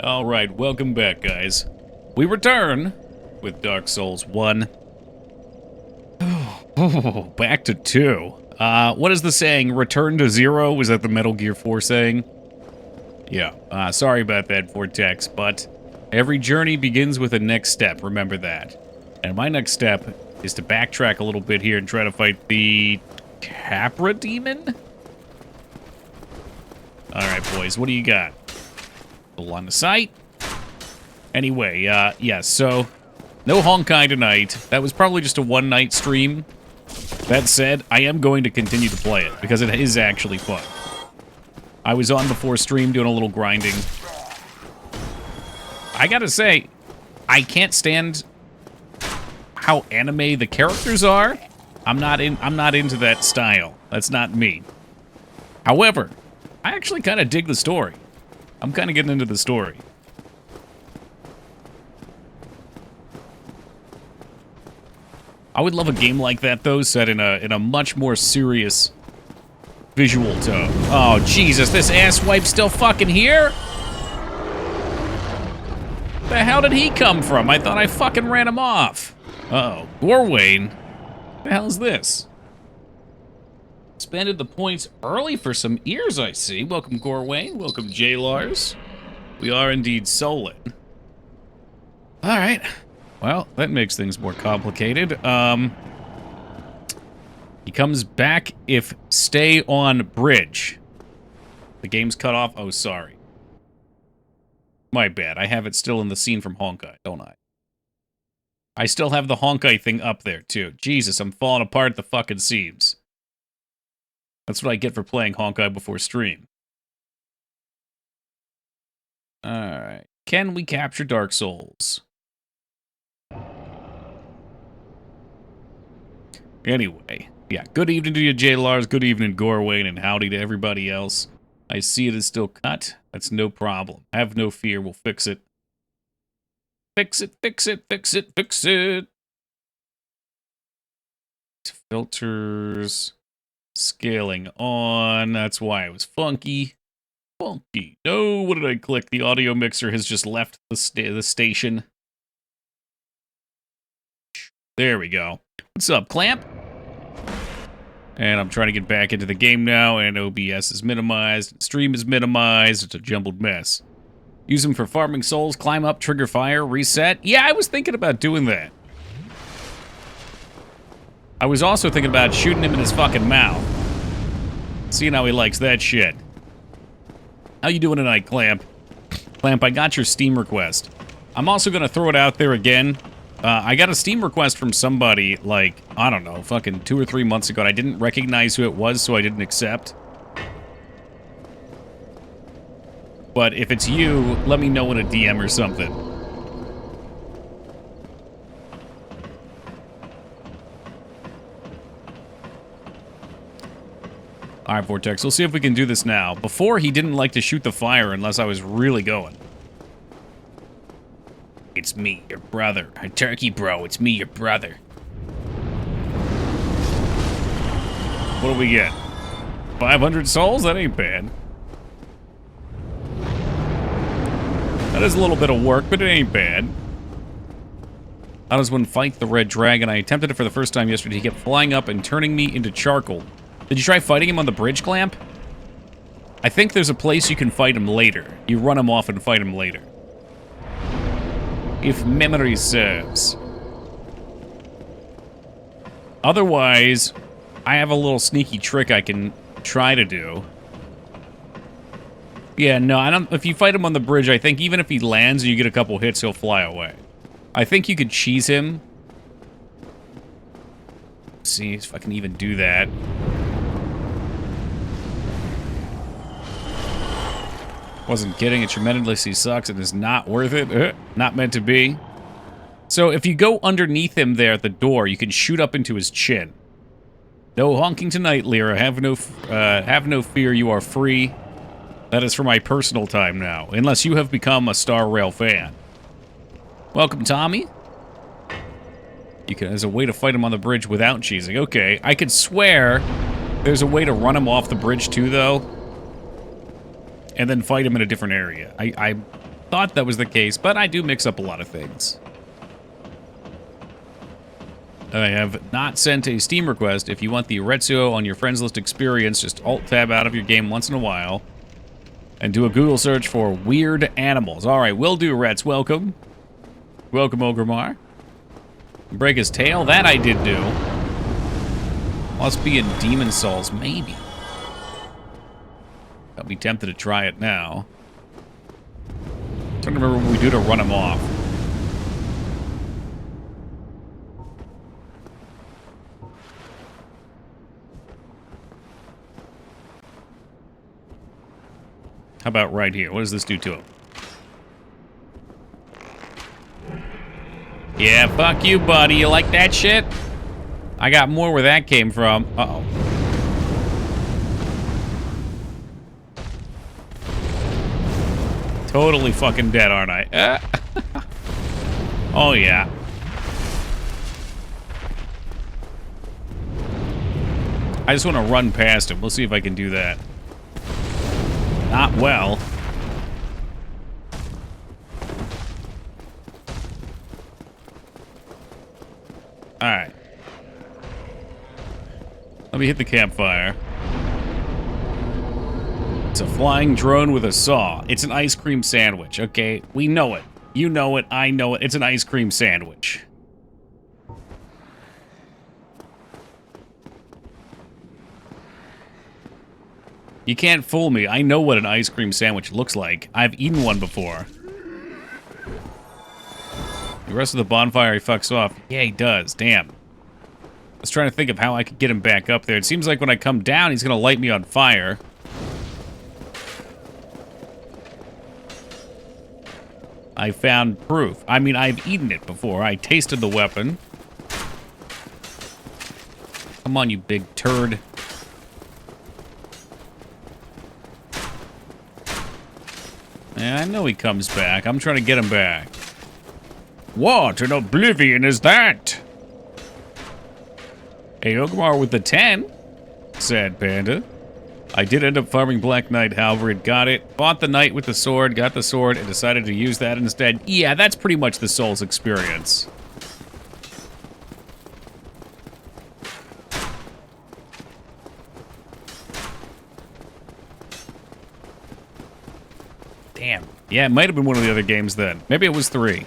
Alright, welcome back, guys. We return with Dark Souls 1. Oh, back to 2. What is the saying? Return to 0? Was that the Metal Gear 4 saying? Yeah, sorry about that, Vortex, but every journey begins with a next step, remember that. And my next step is to backtrack a little bit here and try to fight the Capra Demon? Alright, boys, what do you got? Full on the sight. Anyway, yeah, so no Honkai tonight. That was probably just a one-night stream. That said, I am going to continue to play it because it is actually fun. I was on before stream doing a little grinding. I gotta say, I can't stand how anime the characters are. I'm not into that style. That's not me. However, I actually kind of dig the story. I'm kind of getting into the story. I would love a game like that, though, set in a much more serious visual tone. Oh, Jesus, this asswipe's still fucking here? The hell did he come from? I thought I fucking ran him off. Uh-oh. Gorwayne? The hell is this? Expanded the points early for some ears, I see. Welcome, Gorwayne. Welcome, J-Lars. We are indeed Solin. Alright. Well, that makes things more complicated. He comes back if stay on bridge. The game's cut off? Oh, sorry. My bad. I have it still in the scene from Honkai, don't I? I still have the Honkai thing up there, too. Jesus, I'm falling apart at the fucking seams. That's what I get for playing Honkai before stream. Alright. Can we capture Dark Souls? Anyway, yeah, good evening to you, J-Lars. Good evening, Gorwayne, and howdy to everybody else. I see it is still cut. That's no problem. Have no fear, we'll fix it. Fix it, fix it, fix it, fix it. Filters. Scaling on. That's why it was funky. Funky. No, what did I click? The audio mixer has just left the station. There we go. What's up, Clamp? And I'm trying to get back into the game now, and OBS is minimized, stream is minimized, it's a jumbled mess. Use them for farming souls, climb up, trigger fire, reset. Yeah, I was thinking about doing that. I was also thinking about shooting him in his fucking mouth. Seeing how he likes that shit. How you doing tonight, Clamp? Clamp, I got your Steam request. I'm also gonna throw it out there again. I got a Steam request from somebody, like, I don't know, fucking 2 or 3 months ago, and I didn't recognize who it was, so I didn't accept. But if it's you, let me know in a DM or something. Alright, Vortex, we'll see if we can do this now. Before, he didn't like to shoot the fire unless I was really going. It's me, your brother. Turkey bro, it's me, your brother. What do we get? 500 souls? That ain't bad. That is a little bit of work, but it ain't bad. How does one fight the red dragon? I attempted it for the first time yesterday. He kept flying up and turning me into charcoal. Did you try fighting him on the bridge, Clamp? I think there's a place you can fight him later. You run him off and fight him later. If memory serves. Otherwise, I have a little sneaky trick I can try to do. Yeah, no, I don't. If you fight him on the bridge, I think even if he lands and you get a couple hits, he'll fly away. I think you could cheese him. Let's see if I can even do that. Wasn't kidding, it tremendously sucks and is not worth it. Not meant to be. So if you go underneath him there at the door, you can shoot up into his chin. No honking tonight, Lyra. Have no fear, you are free. That is for my personal time now, unless you have become a Star Rail fan. Welcome, Tommy. There's a way to fight him on the bridge without cheesing. Okay, I could swear there's a way to run him off the bridge too, though. And then fight him in a different area. thought that was the case, but I do mix up a lot of things. I have not sent a Steam request. If you want the Arezzo on your friends list experience, just Alt-Tab out of your game once in a while and do a Google search for weird animals. All right, will do, Rets. Welcome. Welcome, Ogremar. Break his tail? That I did do. Must be in Demon Souls, maybe. I'll be tempted to try it now. I'm trying to remember what we do to run him off. How about right here? What does this do to him? Yeah, fuck you, buddy. You like that shit? I got more where that came from. Uh-oh. Totally fucking dead, aren't I? Oh, yeah. I just want to run past him. We'll see if I can do that. Not well. Alright. Let me hit the campfire. It's a flying drone with a saw. It's an ice cream sandwich, okay? We know it. You know it. I know it. It's an ice cream sandwich. You can't fool me. I know what an ice cream sandwich looks like. I've eaten one before. The rest of the bonfire he fucks off. Yeah, he does. Damn. I was trying to think of how I could get him back up there. It seems like when I come down, he's going to light me on fire. I found proof. I mean, I've eaten it before. I tasted the weapon. Come on, you big turd. Yeah, I know he comes back. I'm trying to get him back. What an oblivion is that? Hey, Ogmar with the 10. Sad Panda. I did end up farming Black Knight, however, it got it. Bought the Knight with the sword, got the sword, and decided to use that instead. Yeah, that's pretty much the Souls experience. Damn. Yeah, it might have been one of the other games then. Maybe it was 3.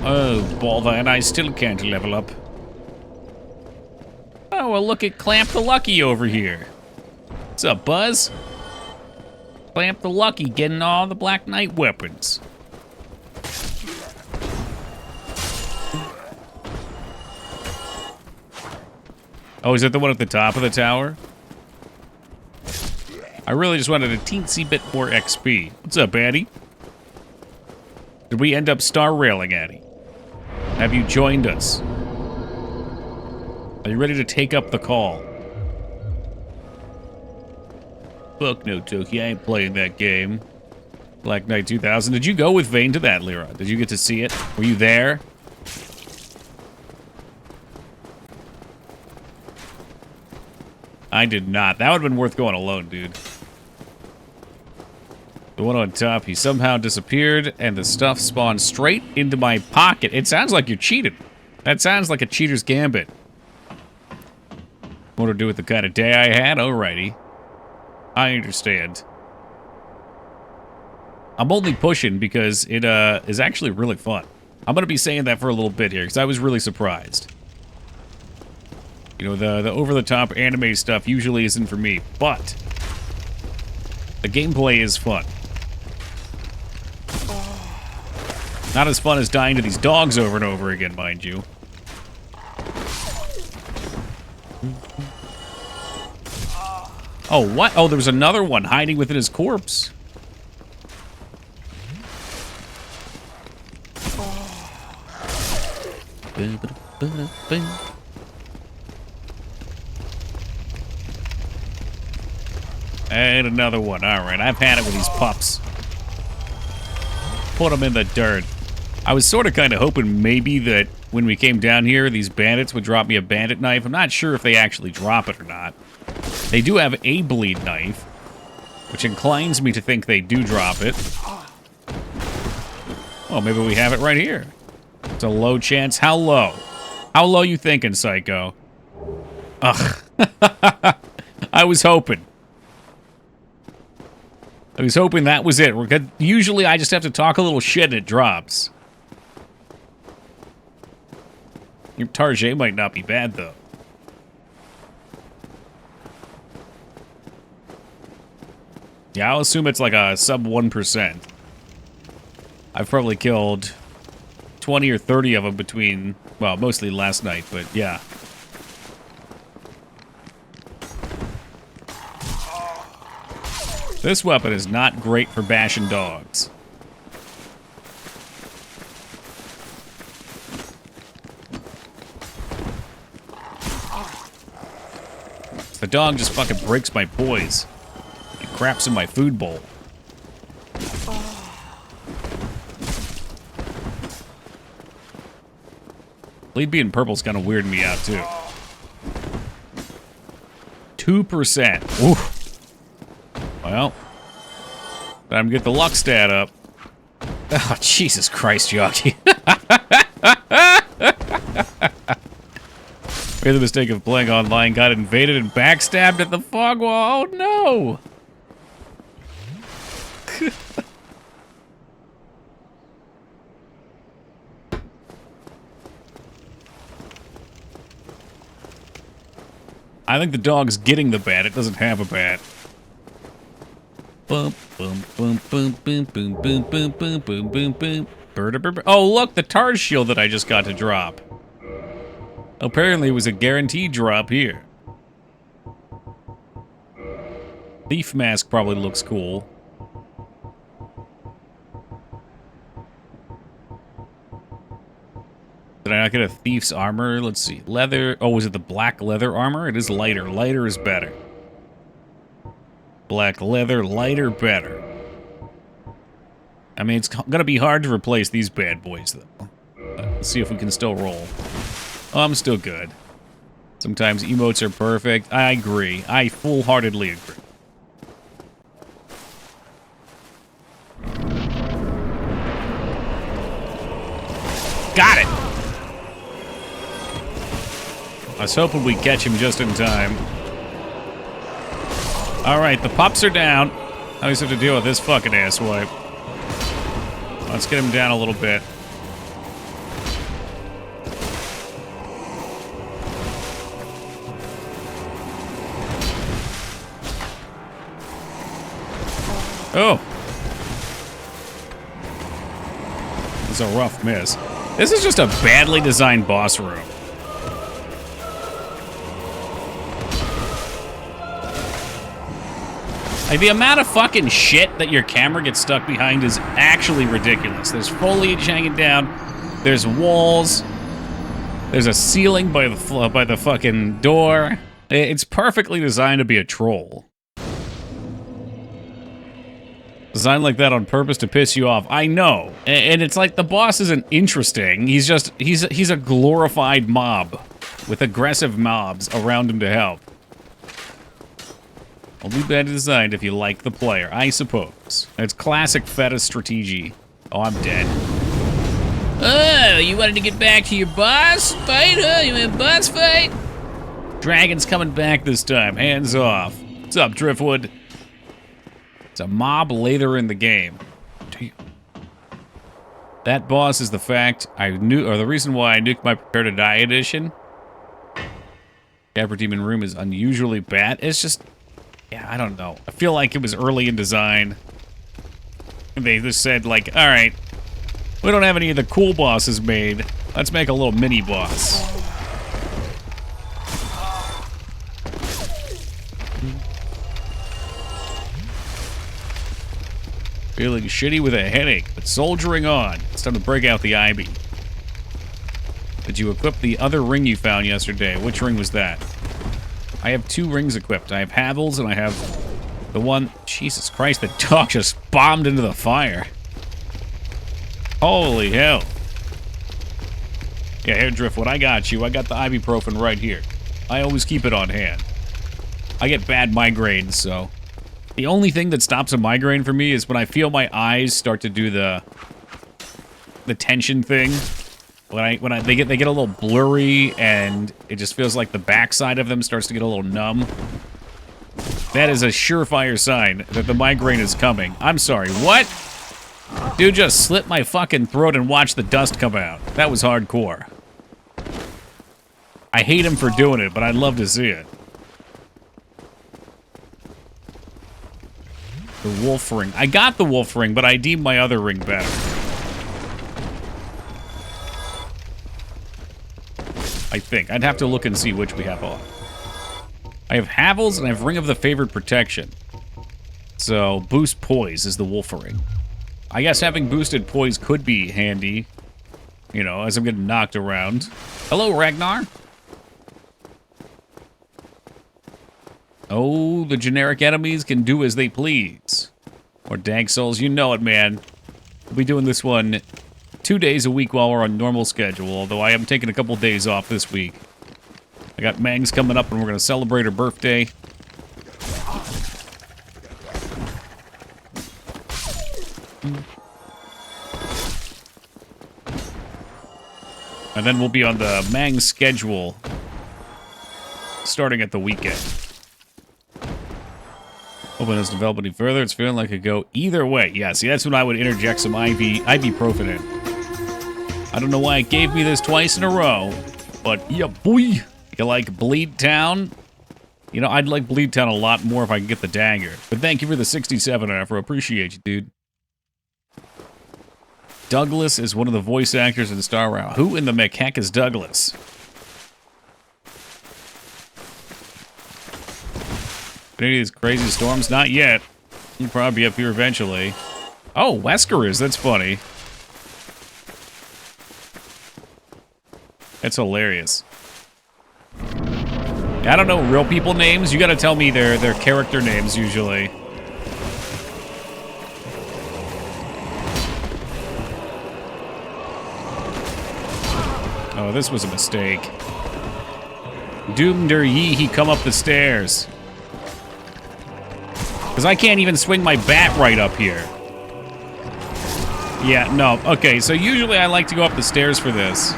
Oh, bother, and I still can't level up. Oh, well, look at Clamp the Lucky over here. What's up, Buzz? Clamp the Lucky getting all the Black Knight weapons. Oh, is that the one at the top of the tower? I really just wanted a teensy bit more XP. What's up, Addy? Did we end up star railing, Addy? Have you joined us? Are you ready to take up the call? Fuck no, Toki. I ain't playing that game. Black Knight 2000. Did you go with Vane to that, Lyra? Did you get to see it? Were you there? I did not. That would have been worth going alone, dude. The one on top, he somehow disappeared, and the stuff spawned straight into my pocket. It sounds like you're cheated. That sounds like a cheater's gambit. More to do with the kind of day I had? Alrighty. I understand. I'm only pushing because it is actually really fun. I'm going to be saying that for a little bit here, because I was really surprised. You know, the over-the-top anime stuff usually isn't for me, but the gameplay is fun. Not as fun as dying to these dogs over and over again, mind you. Oh, what? Oh, there was another one hiding within his corpse. And another one. Alright, I've had it with these pups. Put them in the dirt. I was sort of kind of hoping maybe that when we came down here, these bandits would drop me a bandit knife. I'm not sure if they actually drop it or not. They do have a bleed knife, which inclines me to think they do drop it. Oh, maybe we have it right here. It's a low chance. How low? How low you thinking, Psycho? Ugh. I was hoping. I was hoping that was it. Usually I just have to talk a little shit and it drops. Your Target might not be bad, though. Yeah, I'll assume it's like a sub 1%. I've probably killed 20 or 30 of them between, well, mostly last night, but yeah. This weapon is not great for bashing dogs. The dog just fucking breaks my poise. It craps in my food bowl. Lead being purple's kind of weirding me out, too. 2%. Oof. Well, time to get the luck stat up. Oh, Jesus Christ, Yogi. Made the mistake of playing online, got invaded and backstabbed at the fog wall. Oh, no. I think the dog's getting the bat. It doesn't have a bat. Boom, boom, boom, boom, boom, boom, boom, boom, boom, boom, boom, boom. Oh, look, the Targe shield that I just got to drop. Apparently, it was a guaranteed drop here. Thief mask probably looks cool. Did I not get a thief's armor? Let's see. Leather. Oh, was it the black leather armor? It is lighter. Lighter is better. Black leather, lighter, better. I mean, it's gonna be hard to replace these bad boys, though. But let's see if we can still roll. Oh, I'm still good. Sometimes emotes are perfect. I agree. I full-heartedly agree. Got it! I was hoping we'd catch him just in time. Alright, the pups are down. I always have to deal with this fucking asswipe. Let's get him down a little bit. Oh! It's a rough miss. This is just a badly designed boss room. Like, the amount of fucking shit that your camera gets stuck behind is actually ridiculous. There's foliage hanging down. There's walls. There's a ceiling by the fucking door. It's perfectly designed to be a troll. Designed like that on purpose to piss you off. I know. And it's like the boss isn't interesting. He's a glorified mob with aggressive mobs around him to help. Only bad designed if you like the player, I suppose. It's classic Feta strategy. Oh, I'm dead. Oh, you wanted to get back to your boss fight, huh? You in boss fight? Dragon's coming back this time. Hands off. What's up, Driftwood? It's a mob later in the game. That boss is the fact I knew, or the reason why I nuked my Prepare to Die edition. Capra Demon Room is unusually bad. It's just, yeah, I don't know. I feel like it was early in design. And they just said, like, all right, we don't have any of the cool bosses made. Let's make a little mini boss. Feeling shitty with a headache, but soldiering on. It's time to break out the IB. Did you equip the other ring you found yesterday? Which ring was that? I have 2 rings equipped. I have Havel's and I have the one... Jesus Christ, the dog just bombed into the fire. Holy hell. Yeah, here, Driftwood, I got you. I got the ibuprofen right here. I always keep it on hand. I get bad migraines, so... The only thing that stops a migraine for me is when I feel my eyes start to do the tension thing. When they get a little blurry and it just feels like the backside of them starts to get a little numb. That is a surefire sign that the migraine is coming. I'm sorry, what? Dude just slit my fucking throat and watched the dust come out. That was hardcore. I hate him for doing it, but I'd love to see it. The wolf ring. I got the wolf ring, but I deem my other ring better. I think. I'd have to look and see which we have on. I have Havel's and I have Ring of the Favored Protection. So, boost poise is the wolf ring. I guess having boosted poise could be handy. You know, as I'm getting knocked around. Hello, Ragnar. Oh, the generic enemies can do as they please. Or Dank Souls, you know it, man. We'll be doing this one 2 days a week while we're on normal schedule, although I am taking a couple days off this week. I got Mangs coming up and we're going to celebrate her birthday. And then we'll be on the Mang schedule starting at the weekend. Hoping it doesn't develop any further. It's feeling like it could go either way. Yeah, see, that's when I would interject some ibuprofen in. I don't know why it gave me this twice in a row, but yeah, boy. You like Bleed Town? You know, I'd like Bleed Town a lot more if I could get the dagger. But thank you for the 67, Afro. Appreciate you, dude. Douglas is one of the voice actors in Star Wars. Who in the heck is Douglas? Any of these crazy storms? Not yet. He'll probably be up here eventually. Oh, Wesker is. That's funny. That's hilarious. I don't know real people names. You gotta tell me their character names, usually. Oh, this was a mistake. Doomder ye, he come up the stairs. Because I can't even swing my bat right up here. Yeah, no. Okay, so usually I like to go up the stairs for this.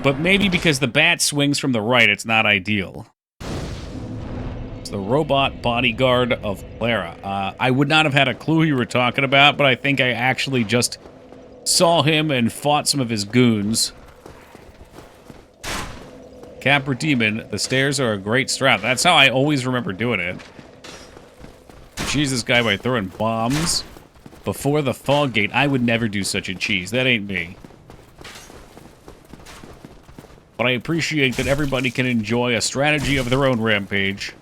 But maybe because the bat swings from the right, it's not ideal. It's the robot bodyguard of Clara. I would not have had a clue who you were talking about, but I think I actually just saw him and fought some of his goons. Capra Demon, the stairs are a great strat. That's how I always remember doing it. Cheese this guy by throwing bombs before the fog gate. I would never do such a cheese. That ain't me. But I appreciate that everybody can enjoy a strategy of their own rampage.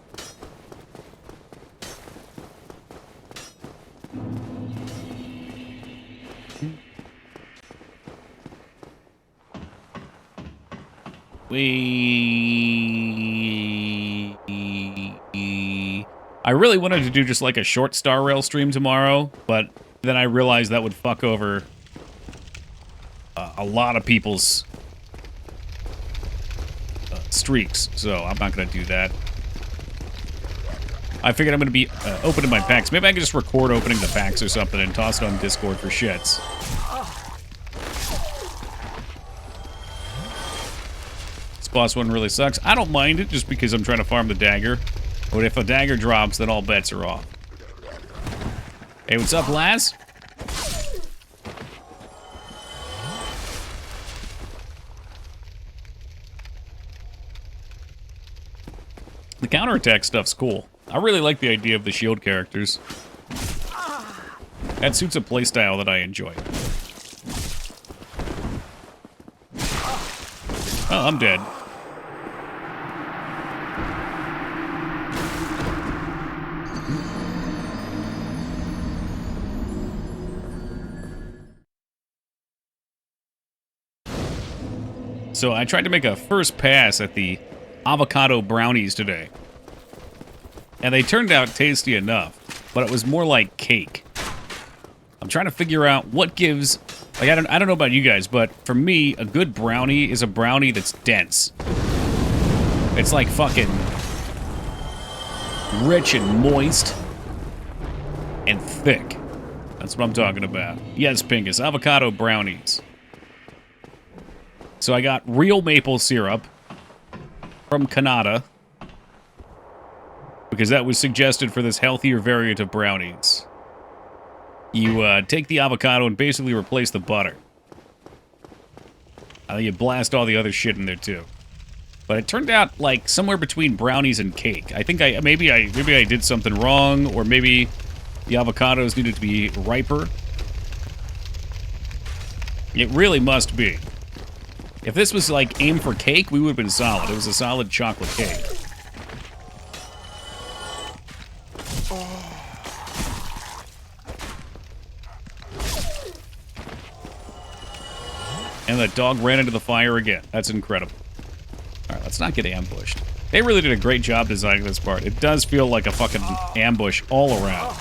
I really wanted to do just like a short Star Rail stream tomorrow, but then I realized that would fuck over a lot of people's streaks, so I'm not going to do that. I figured I'm going to be opening my packs. Maybe I can just record opening the packs or something and toss it on Discord for shits. This boss one really sucks. I don't mind it just because I'm trying to farm the dagger. But if a dagger drops, then all bets are off. Hey, what's up, Laz? The counterattack stuff's cool. I really like the idea of the shield characters. That suits a playstyle that I enjoy. Oh, I'm dead. So I tried to make a first pass at the avocado brownies today. And they turned out tasty enough, but it was more like cake. I'm trying to figure out what gives... Like, I don't know about you guys, but for me, a good brownie is a brownie that's dense. It's like fucking Rich and moist. And thick. That's what I'm talking about. Yes, Pingus. Avocado brownies. So I got real maple syrup from Canada, because that was suggested for this healthier variant of brownies. You take the avocado and basically replace the butter. You blast all the other shit in there too. But it turned out like somewhere between brownies and cake. I think maybe I did something wrong, or maybe the avocados needed to be riper. It really must be. If this was like aimed for cake, we would have been solid. It was a solid chocolate cake. And the dog ran into the fire again. That's incredible. All right, let's not get ambushed. They really did a great job designing this part. It does feel like a fucking ambush all around.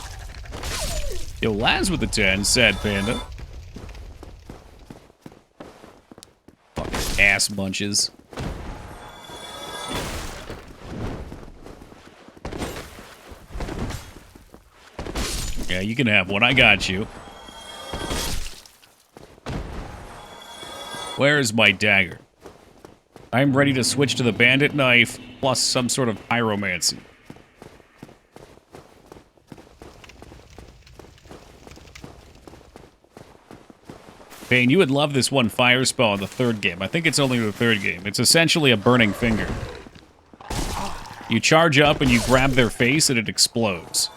Yo, Laz with the 10, sad panda. Fucking ass munches. Yeah, you can have one. I got you. Where is my dagger? I'm ready to switch to the bandit knife, plus some sort of pyromancy. Bane, you would love this one fire spell in the third game. I think it's only the third game. It's essentially a burning finger. You charge up and you grab their face and it explodes.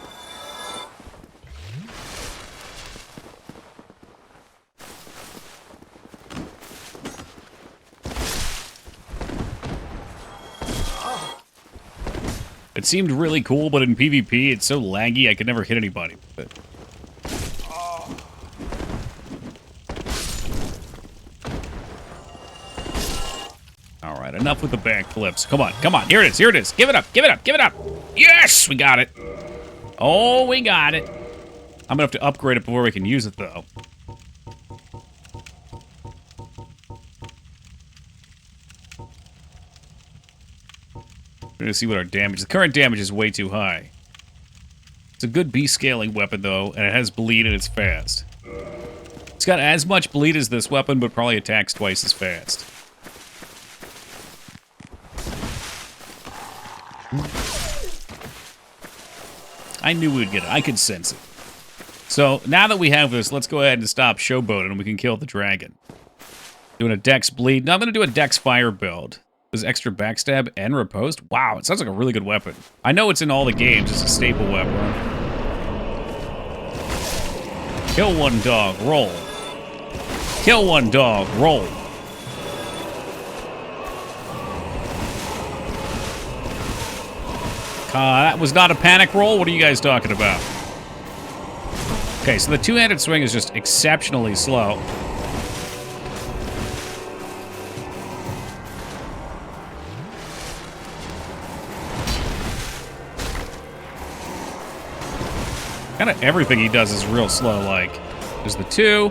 It seemed really cool, but in PvP, it's so laggy I could never hit anybody with it. Alright, enough with the backflips. Come on, come on. Here it is, here it is. Give it up, give it up, give it up. Yes, we got it. Oh, we got it. I'm gonna have to upgrade it before we can use it, though. We're gonna see what our damage is. The current damage is way too high. It's a good B-scaling weapon, though, and it has bleed and it's fast. It's got as much bleed as this weapon, but probably attacks twice as fast. I knew we'd get it. I could sense it. So, now that we have this, let's go ahead and stop showboating and we can kill the dragon. Doing a dex bleed. No, I'm gonna do a dex fire build. Does extra backstab and riposte? Wow, it sounds like a really good weapon. I know it's in all the games. It's a staple weapon. Kill one dog, roll. Kill one dog, roll. That was not a panic roll? What are you guys talking about? Okay, so the two-handed swing is just exceptionally slow. Kind of everything he does is real slow, like. There's the two.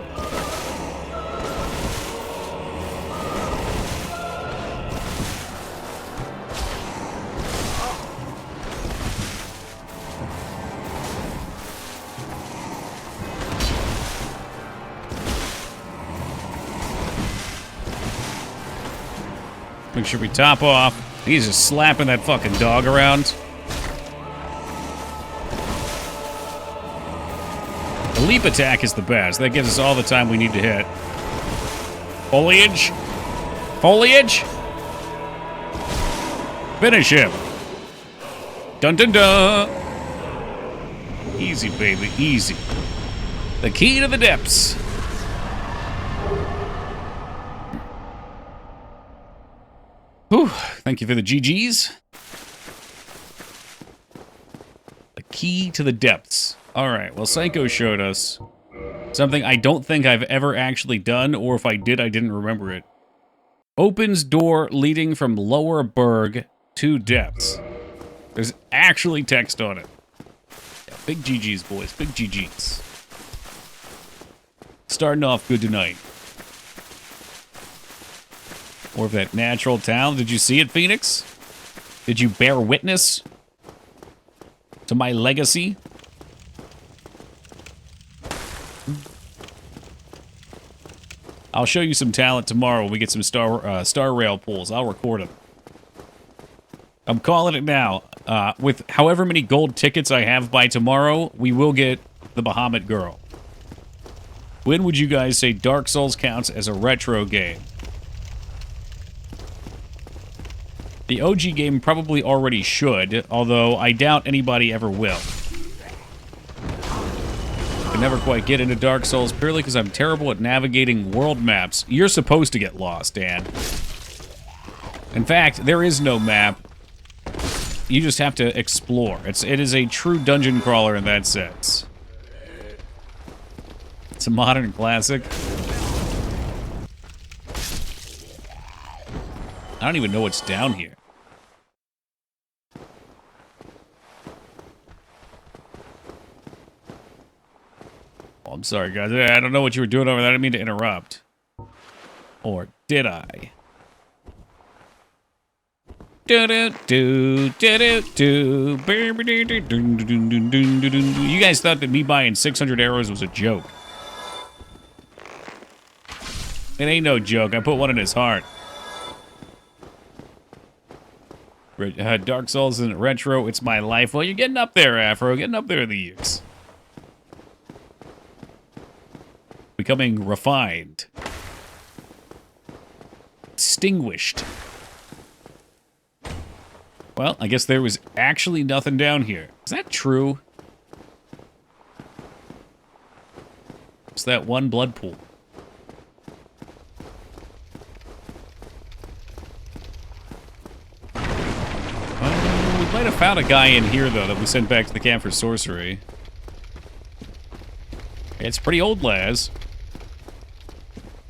Make sure we top off. He's just slapping that fucking dog around. The leap attack is the best. That gives us all the time we need to hit. Foliage. Foliage. Finish him. Dun dun dun. Easy, baby, easy. The key to the depths. Whew. Thank you for the GGs. The key to the depths. Alright, well, Psycho showed us something I don't think I've ever actually done, or if I did, I didn't remember it. Opens door leading from lower berg to depths. There's actually text on it. Yeah, big GGs, boys. Big GGs. Starting off good tonight. Or that natural talent. Did you see it, Phoenix? Did you bear witness? to my legacy. I'll show you some talent tomorrow when we get some Star Rail pulls. I'll record them. I'm calling it now. With however many gold tickets I have by tomorrow, we will get the Bahamut Girl. When would you guys say Dark Souls counts as a retro game? The OG game probably already should, although I doubt anybody ever will. I can never quite get into Dark Souls purely because I'm terrible at navigating world maps. You're supposed to get lost, Dan. In fact, there is no map. You just have to explore. It is a true dungeon crawler in that sense. It's a modern classic. I don't even know what's down here. Oh, I'm sorry, guys. I don't know what you were doing over there. I didn't mean to interrupt. Or did I? You guys thought that me buying 600 arrows was a joke. It ain't no joke. I put one in his heart. Dark Souls isn't retro. It's my life. Well, you're getting up there, Afro. Getting up there in the years. Becoming refined. Distinguished. Well, I guess there was actually nothing down here. Is that true? It's that one blood pool. We might have found a guy in here, though, that we sent back to the camp for sorcery. It's pretty old, Laz.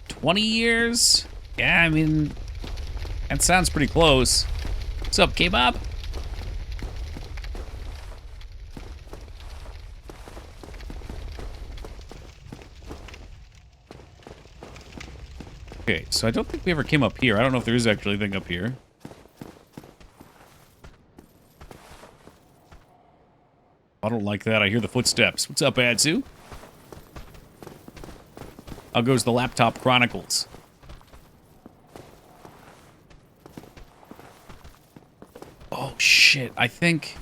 20 years? Yeah, I mean, that sounds pretty close. What's up, K-Bob? Okay, so I don't think we ever came up here. I don't know if there is actually anything up here. I don't like that. I hear the footsteps. What's up, Adsu? How goes the Laptop Chronicles? Oh, shit. I think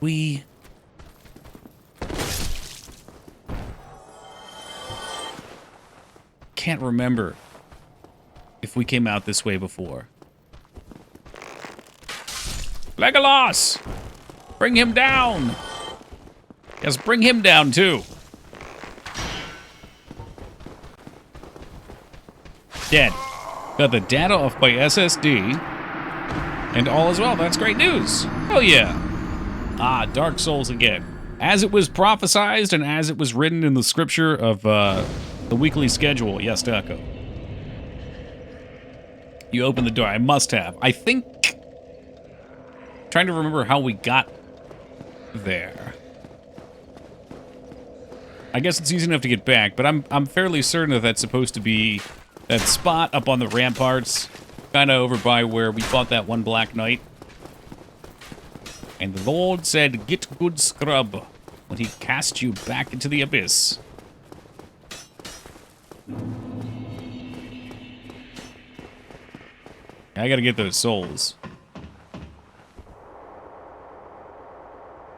we... can't remember if we came out this way before. Legolas! Bring him down! Yes, bring him down, too. Dead. Got the data off by SSD. And all is well. That's great news. Oh, yeah. Ah, Dark Souls again. As it was prophesized and as it was written in the scripture of the weekly schedule. Yes, Taco. You opened the door. I must have. I think... trying to remember how we got there. I guess it's easy enough to get back, but I'm fairly certain that that's supposed to be that spot up on the ramparts, kind of over by where we fought that one Black Knight. And the Lord said, "Get good scrub," when he cast you back into the abyss. I gotta get those souls.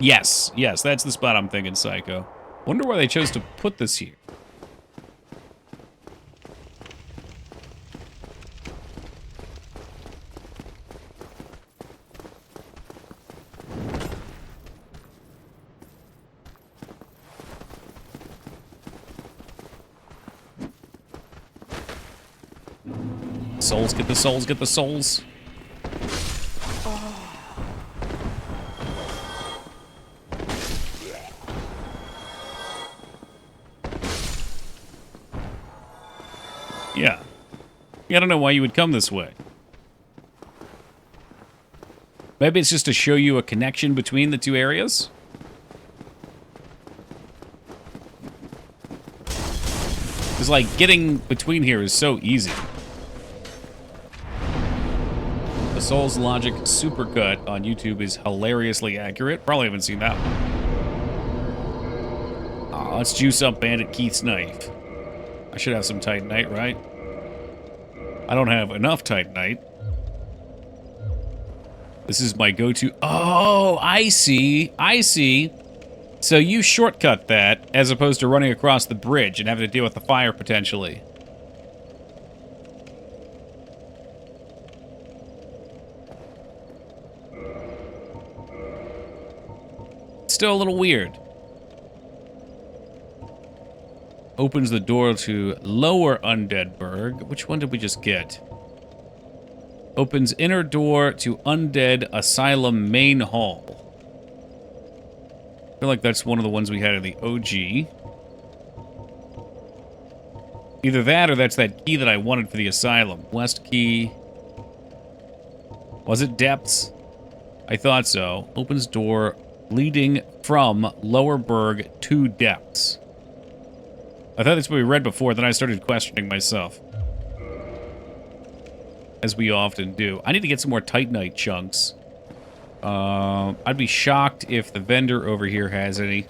Yes, yes, that's the spot I'm thinking, Psycho. Wonder why they chose to put this here. Souls, get the souls, get the souls. Yeah. I don't know why you would come this way. Maybe it's just to show you a connection between the two areas? It's like getting between here is so easy. The Souls Logic Supercut on YouTube is hilariously accurate. Probably haven't seen that one. Let's juice up Bandit Keith's knife. I should have some Titanite, right? I don't have enough Titanite. This is my go-to. Oh, I see. I see. So you shortcut that as opposed to running across the bridge and having to deal with the fire potentially. Still a little weird. Opens the door to Lower Undeadburg. Which one did we just get? Opens inner door to Undead Asylum main hall. I feel like that's one of the ones we had in the OG. Either that or that's that key that I wanted for the asylum. West key. Was it depths? I thought so. Opens door leading from Lower Berg to depths. I thought that's what we read before, then I started questioning myself. As we often do. I need to get some more Titanite chunks. I'd be shocked if the vendor over here has any.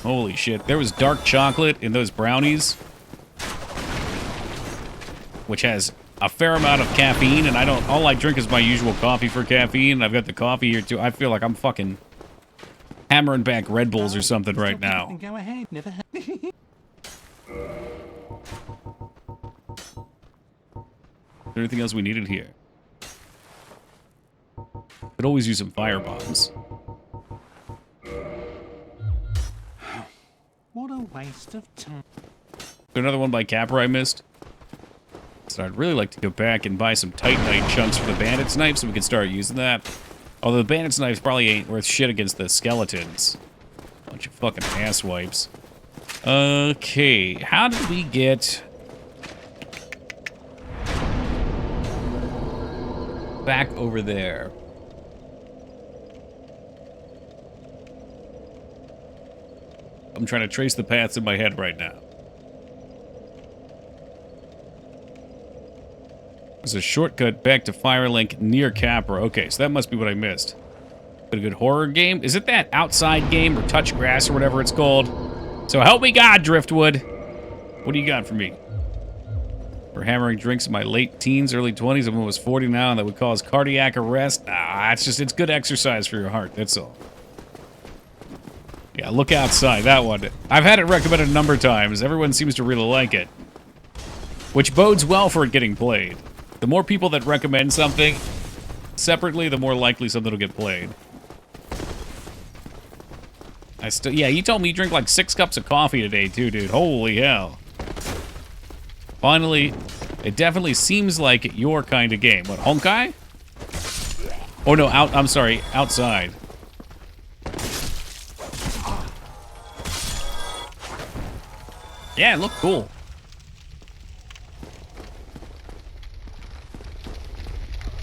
Holy shit. There was dark chocolate in those brownies. Which has a fair amount of caffeine, and all I drink is my usual coffee for caffeine. I've got the coffee here too. I feel like I'm fucking hammering back Red Bulls or something right now. Go ahead, never Anything else we needed here? Could always use some fire bombs. What a waste of time. Another one by Capra I missed. So I'd really like to go back and buy some Titanite chunks for the Bandit's knife so we can start using that. Although the Bandit's knives probably ain't worth shit against the skeletons. Bunch of fucking ass wipes. Okay, how did we get back over there? I'm trying to trace the paths in my head right now. There's a shortcut back to Firelink near Capra. Okay, so that must be what I missed. But a good horror game? Is it that Outside game or Touch Grass or whatever it's called? So help me God, Driftwood. What do you got for me? For hammering drinks in my late teens, early 20s, I'm almost 40 now, and that would cause cardiac arrest. Nah, it's good exercise for your heart, that's all. Yeah, look outside, that one. I've had it recommended a number of times. Everyone seems to really like it. Which bodes well for it getting played. The more people that recommend something separately, the more likely something will get played. Yeah, you told me you drink like 6 cups of coffee today too, dude. Holy hell. Finally, it definitely seems like your kind of game. What, Honkai? Oh no, I'm sorry, Outside. Yeah, it looked cool.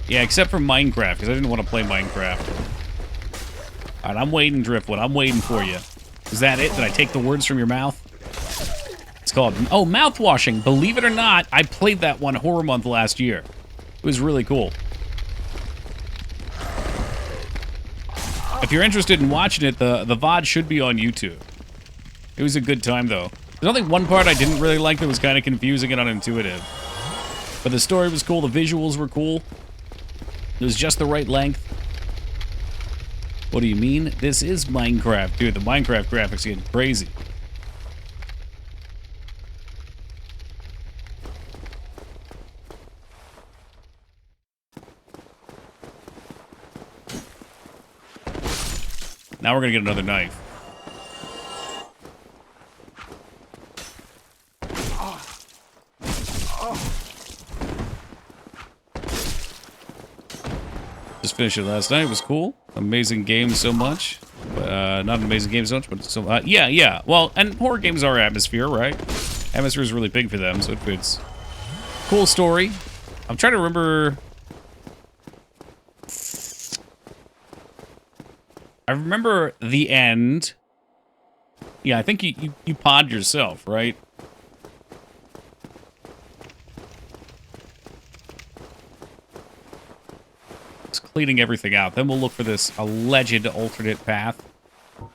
Yeah, except for Minecraft, because I didn't want to play Minecraft. Alright, I'm waiting, Driftwood. I'm waiting for you. Is that it? Did I take the words from your mouth? It's called, oh, Mouthwashing. Believe it or not, I played that one Horror Month last year. It was really cool. If you're interested in watching it, the VOD should be on YouTube. It was a good time, though. There's only one part I didn't really like that was kind of confusing and unintuitive. But the story was cool, the visuals were cool. It was just the right length. What do you mean? This is Minecraft. Dude, the Minecraft graphics are getting crazy. Now we're gonna get another knife. Just finished it last night. It was cool. Amazing game so much. Not an amazing game so much, but so... yeah. Well, and horror games are atmosphere, right? Atmosphere is really big for them, so it fits. Cool story. I'm trying to remember... I remember the end. Yeah, I think you pod yourself, right? just cleaning everything out. Then we'll look for this alleged alternate path. All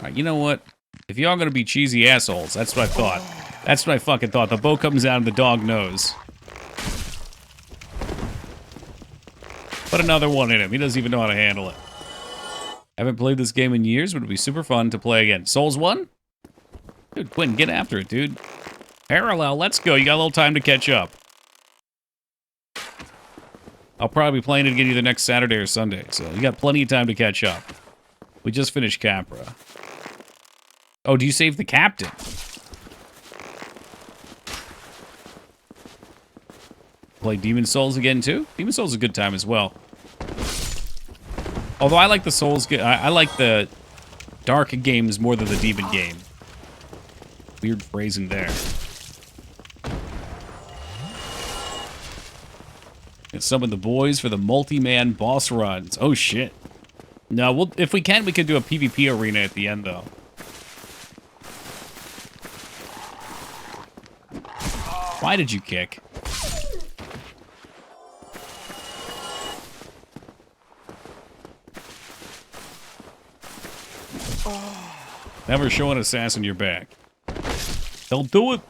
right, you know what? If y'all gonna be cheesy assholes, that's what I thought. That's what I fucking thought. The boat comes out and the dog knows. Put another one in him. He doesn't even know how to handle it. Haven't played this game in years, but it'd be super fun to play again. Souls 1? Dude, Quinn, get after it, dude. Parallel, let's go. You got a little time to catch up. I'll probably be playing it again either next Saturday or Sunday, so you got plenty of time to catch up. We just finished Capra. Oh, do you save the captain? Play Demon Souls again, too? Demon Souls is a good time as well. Although I like the Souls... I like the Dark games more than the Demon game. Weird phrasing there. And summon the boys for the multi-man boss runs. Oh, shit. No, if we can, we could do a PvP arena at the end, though. Why did you kick? Never show an assassin your back. Don't do it.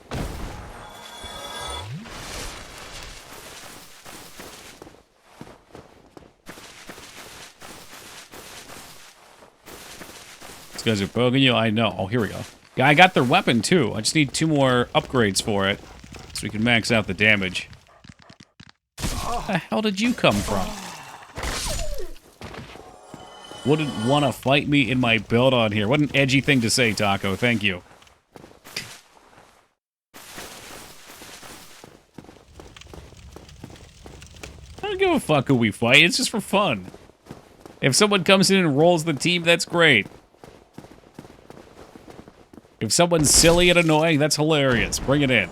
These guys are poking you. I know. Oh, here we go. Yeah, I got their weapon, too. I just need 2 more upgrades for it, so we can max out the damage. Where the hell did you come from? Wouldn't want to fight me in my build on here. What an edgy thing to say, Taco. Thank you. I don't give a fuck who we fight. It's just for fun. If someone comes in and rolls the team, that's great. If someone's silly and annoying, that's hilarious. Bring it in.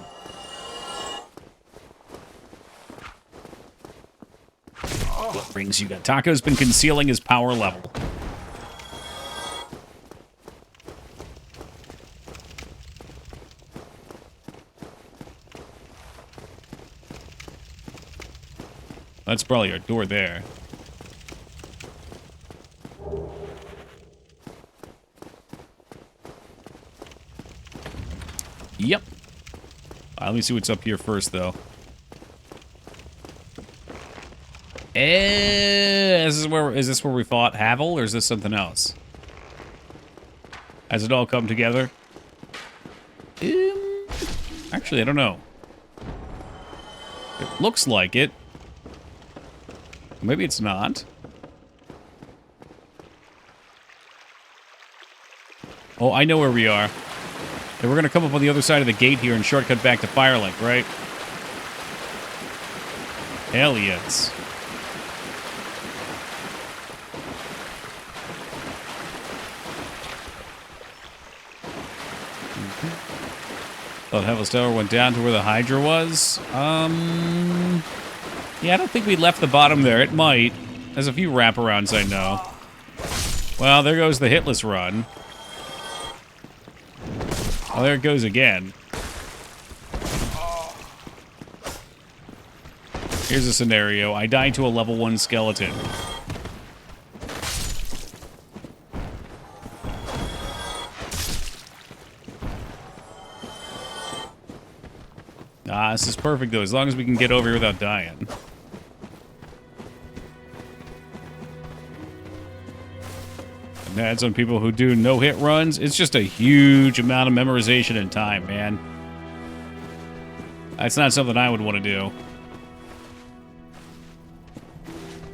What brings you down? Taco's been concealing his power level. That's probably our door there. Yep. Let me see what's up here first, though. Is this where we fought Havel, or is this something else? Has it all come together? Actually, I don't know. It looks like it. Maybe it's not. Oh, I know where we are. And we're going to come up on the other side of the gate here and shortcut back to Firelink, right? Hell yes. Thought Heaven's Tower went down to where the Hydra was. Yeah, I don't think we left the bottom there. It might. There's a few wraparounds I know. Well, there goes the hitless run. Oh, there it goes again. Here's a scenario. I die to a level 1 skeleton. Ah, this is perfect, though, as long as we can get over here without dying. And that's on people who do no-hit runs. It's just a huge amount of memorization and time, man. That's not something I would want to do.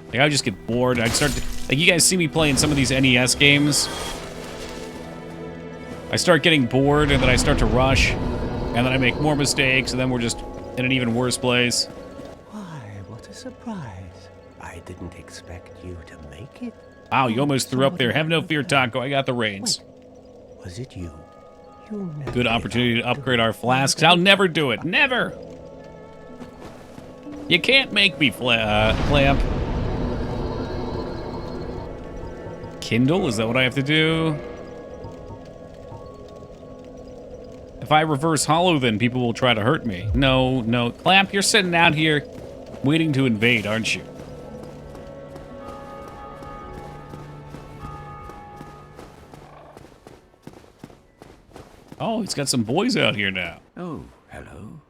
Like, I would just get bored. I'd start to... Like, you guys see me playing some of these NES games. I start getting bored, and then I start to rush. And then I make more mistakes, and then we're just in an even worse place. Why, what a surprise. I didn't expect you to make it. Wow, you almost threw up there. Have no fear, Taco. I got the reins. Wait, was it you? You never Good opportunity to upgrade our flasks. I'll never do it. Never! You can't make me, Clamp. Kindle? Is that what I have to do? If I reverse hollow, then people will try to hurt me. No, no. Clamp, you're sitting out here waiting to invade, aren't you? Oh, he's got some boys out here now. Oh, hello.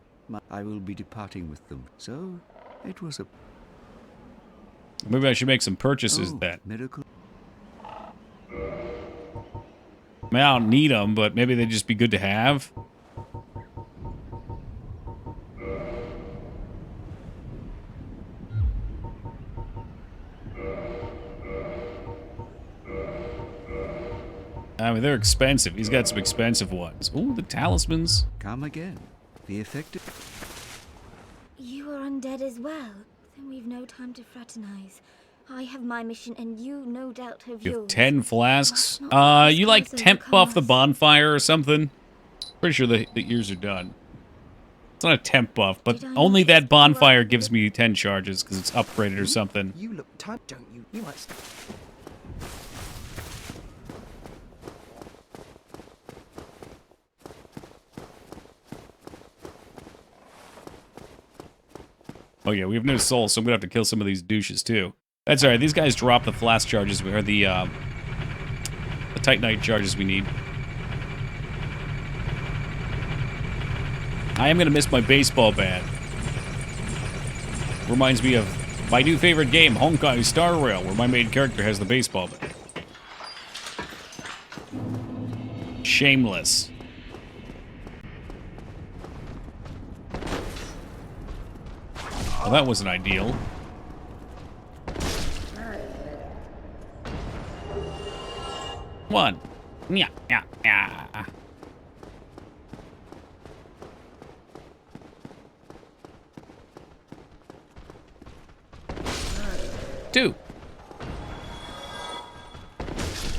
I will be departing with them. So, it was a Maybe I should make some purchases then. miracle. I mean, I don't need them, but maybe they'd just be good to have. I mean, they're expensive. He's got some expensive ones. Ooh, the talismans. Come again. The effective. You are undead as well. Then we've no time to fraternize. I have my mission, and you no doubt have You have yours. 10 flasks. Must not You like discuss temp buff the overcast. bonfire or something? Pretty sure the ears are done. It's not a temp buff, but Did I only notice that you bonfire were- gives me 10 charges because it's upgraded or something. You look tight, don't you? You might. Oh yeah, we have no soul, so I'm gonna have to kill some of these douches too. That's alright, these guys drop the flask charges, or the Titanite charges we need. I am gonna miss my baseball bat. Reminds me of my new favorite game, Honkai Star Rail, where my main character has the baseball bat. Shameless. Well, that wasn't ideal. One. Yeah, yeah, yeah. Two.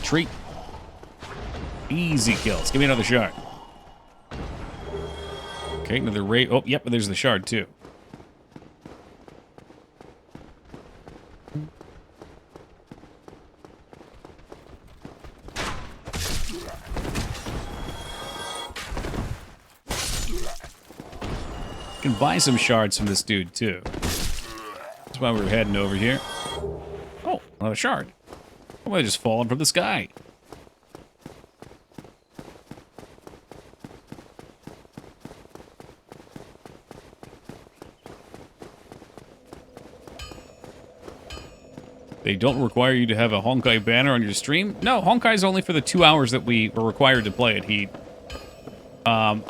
Treat. Easy kills. Give me another shard. Okay, another raid. Oh, yep, there's the shard too. Can buy some shards from this dude too. That's why we were heading over here. Oh, another shard. Oh, I just fallen from the sky. They don't require you to have a Honkai banner on your stream? No, Honkai is only for the 2 hours that we were required to play at Heat.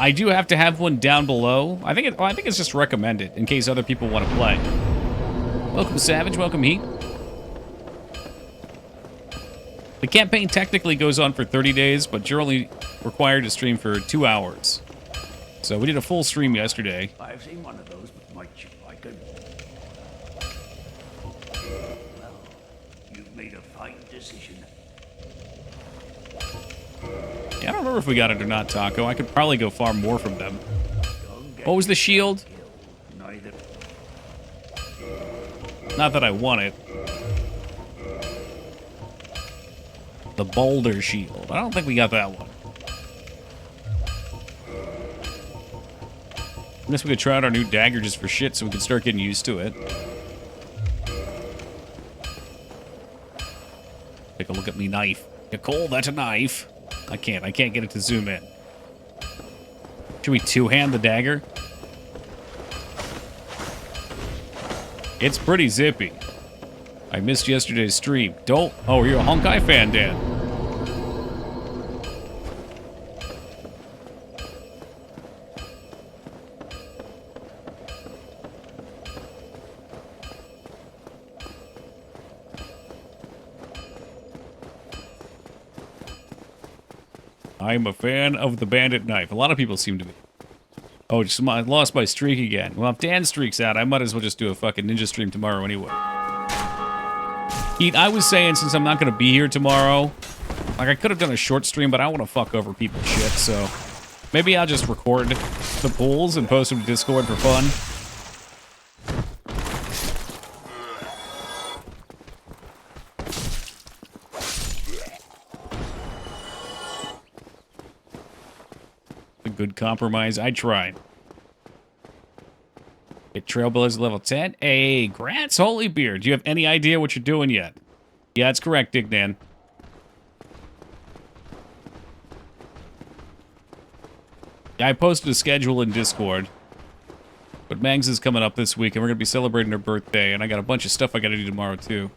I do have to have one down below. I think it's just recommended in case other people want to play. Welcome, Savage. Welcome, Heat. The campaign technically goes on for 30 days, but you're only required to stream for 2 hours. So we did a full stream yesterday. I've seen one of those, but might you like it? Well, you've made a fine decision. Yeah, I don't remember if we got it or not, Taco. I could probably go farm more from them. What was the shield? Neither. Not that I want it. The boulder shield. I don't think we got that one. I guess we could try out our new dagger just for shit so we can start getting used to it. Take a look at me knife. Nicole, that's a knife. I can't get it to zoom in. Should we two-hand the dagger? It's pretty zippy. I missed yesterday's stream. Don't. Oh, you're a Honkai fan, Dan. I'm a fan of the bandit knife. A lot of people seem to be. Oh, just I lost my streak again. Well, if Dan streaks out, I might as well just do a fucking ninja stream tomorrow anyway. Heat, I was saying since I'm not going to be here tomorrow, like I could have done a short stream, but I want to fuck over people's shit, so maybe I'll just record the pools and post them to Discord for fun. A good compromise. I tried. Get Trailblazers level 10. Hey, Grants Holybeard. Do you have any idea what you're doing yet? Yeah, that's correct, Dignan. I posted a schedule in Discord. But Mangs is coming up this week, and we're going to be celebrating her birthday, and I got a bunch of stuff I got to do tomorrow, too.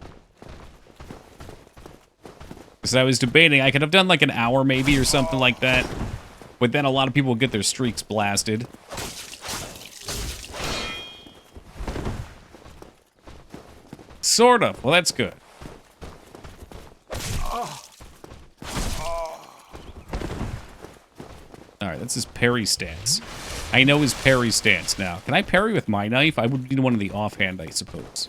Because I was debating, I could have done like an hour maybe or something like that. But then a lot of people will get their streaks blasted. Sort of. Well, that's good. Alright, that's his parry stance. I know his parry stance now. Can I parry with my knife? I would need one of the offhand, I suppose.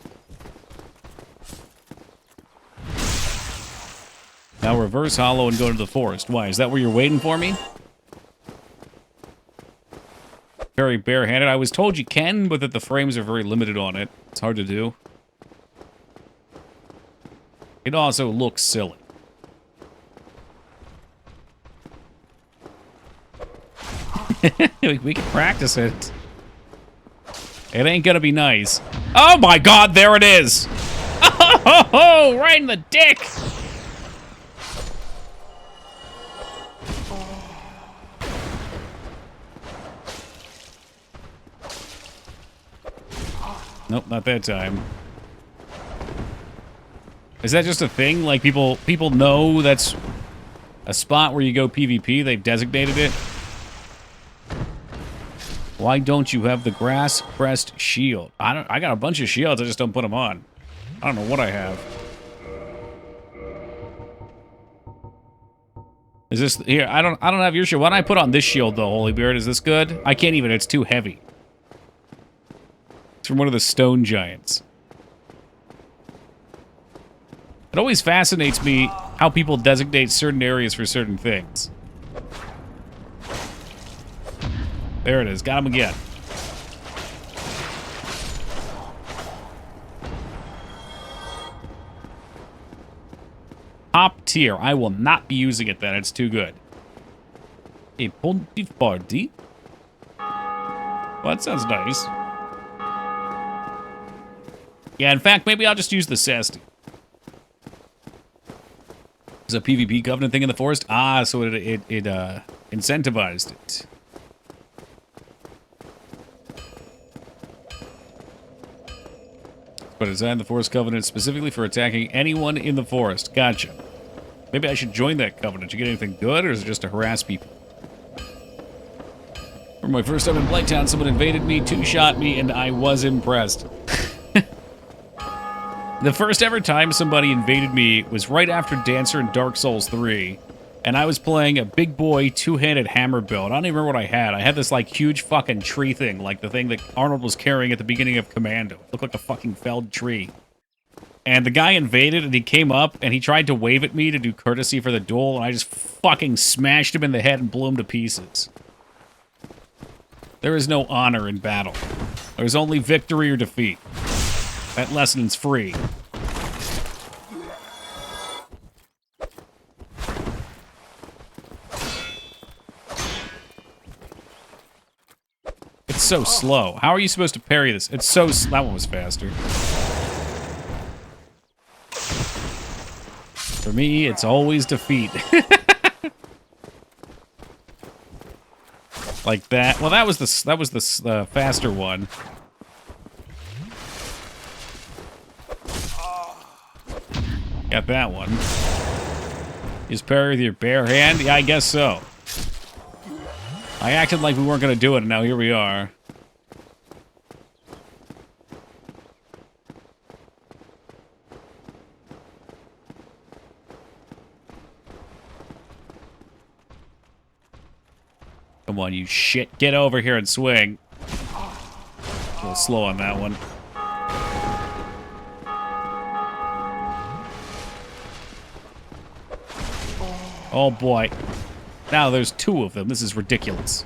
Now reverse hollow and go to the forest. Why? Is that where you're waiting for me? Very barehanded. I was told you can, but that the frames are very limited on it. It's hard to do. It also looks silly. We can practice it. It ain't gonna be nice. Oh my god, there it is! Oh, right in the dick! Nope, not that time. Is that just a thing? Like, people know that's a spot where you go PvP? They've designated it? Why don't you have the grass crest shield? I got a bunch of shields, I just don't put them on. I don't know what I have. Is this here? I don't have your shield. Why don't I put on this shield though, Holybeard? Is this good? I can't even, it's too heavy. It's from one of the stone giants. It always fascinates me how people designate certain areas for certain things. There it is. Got him again. Top tier. I will not be using it then. It's too good. A Pontifardi. Well, that sounds nice. Yeah, in fact, maybe I'll just use the Sasti. There's a PvP covenant thing in the forest. Ah, so it incentivized it. But it's designed the forest covenant specifically for attacking anyone in the forest. Gotcha. Maybe I should join that covenant. Did you get anything good, or is it just to harass people? For my first time in Blighttown, someone invaded me, two-shot me, and I was impressed. The first ever time somebody invaded me was right after Dancer in Dark Souls 3, and I was playing a big boy two-handed hammer build. I don't even remember what I had. I had this, like, huge fucking tree thing, like the thing that Arnold was carrying at the beginning of Commando. It looked like a fucking felled tree. And the guy invaded, and he came up, and he tried to wave at me to do courtesy for the duel, and I just fucking smashed him in the head and blew him to pieces. There is no honor in battle. There's only victory or defeat. That lesson's free. It's so slow. How are you supposed to parry this? It's so... That one was faster. For me, it's always defeat. Like that. Well, that was the faster one. Got that one. Just parry with your bare hand? Yeah, I guess so. I acted like we weren't going to do it, and now here we are. Come on, you shit. Get over here and swing. A little slow on that one. Oh boy. Now there's two of them. This is ridiculous.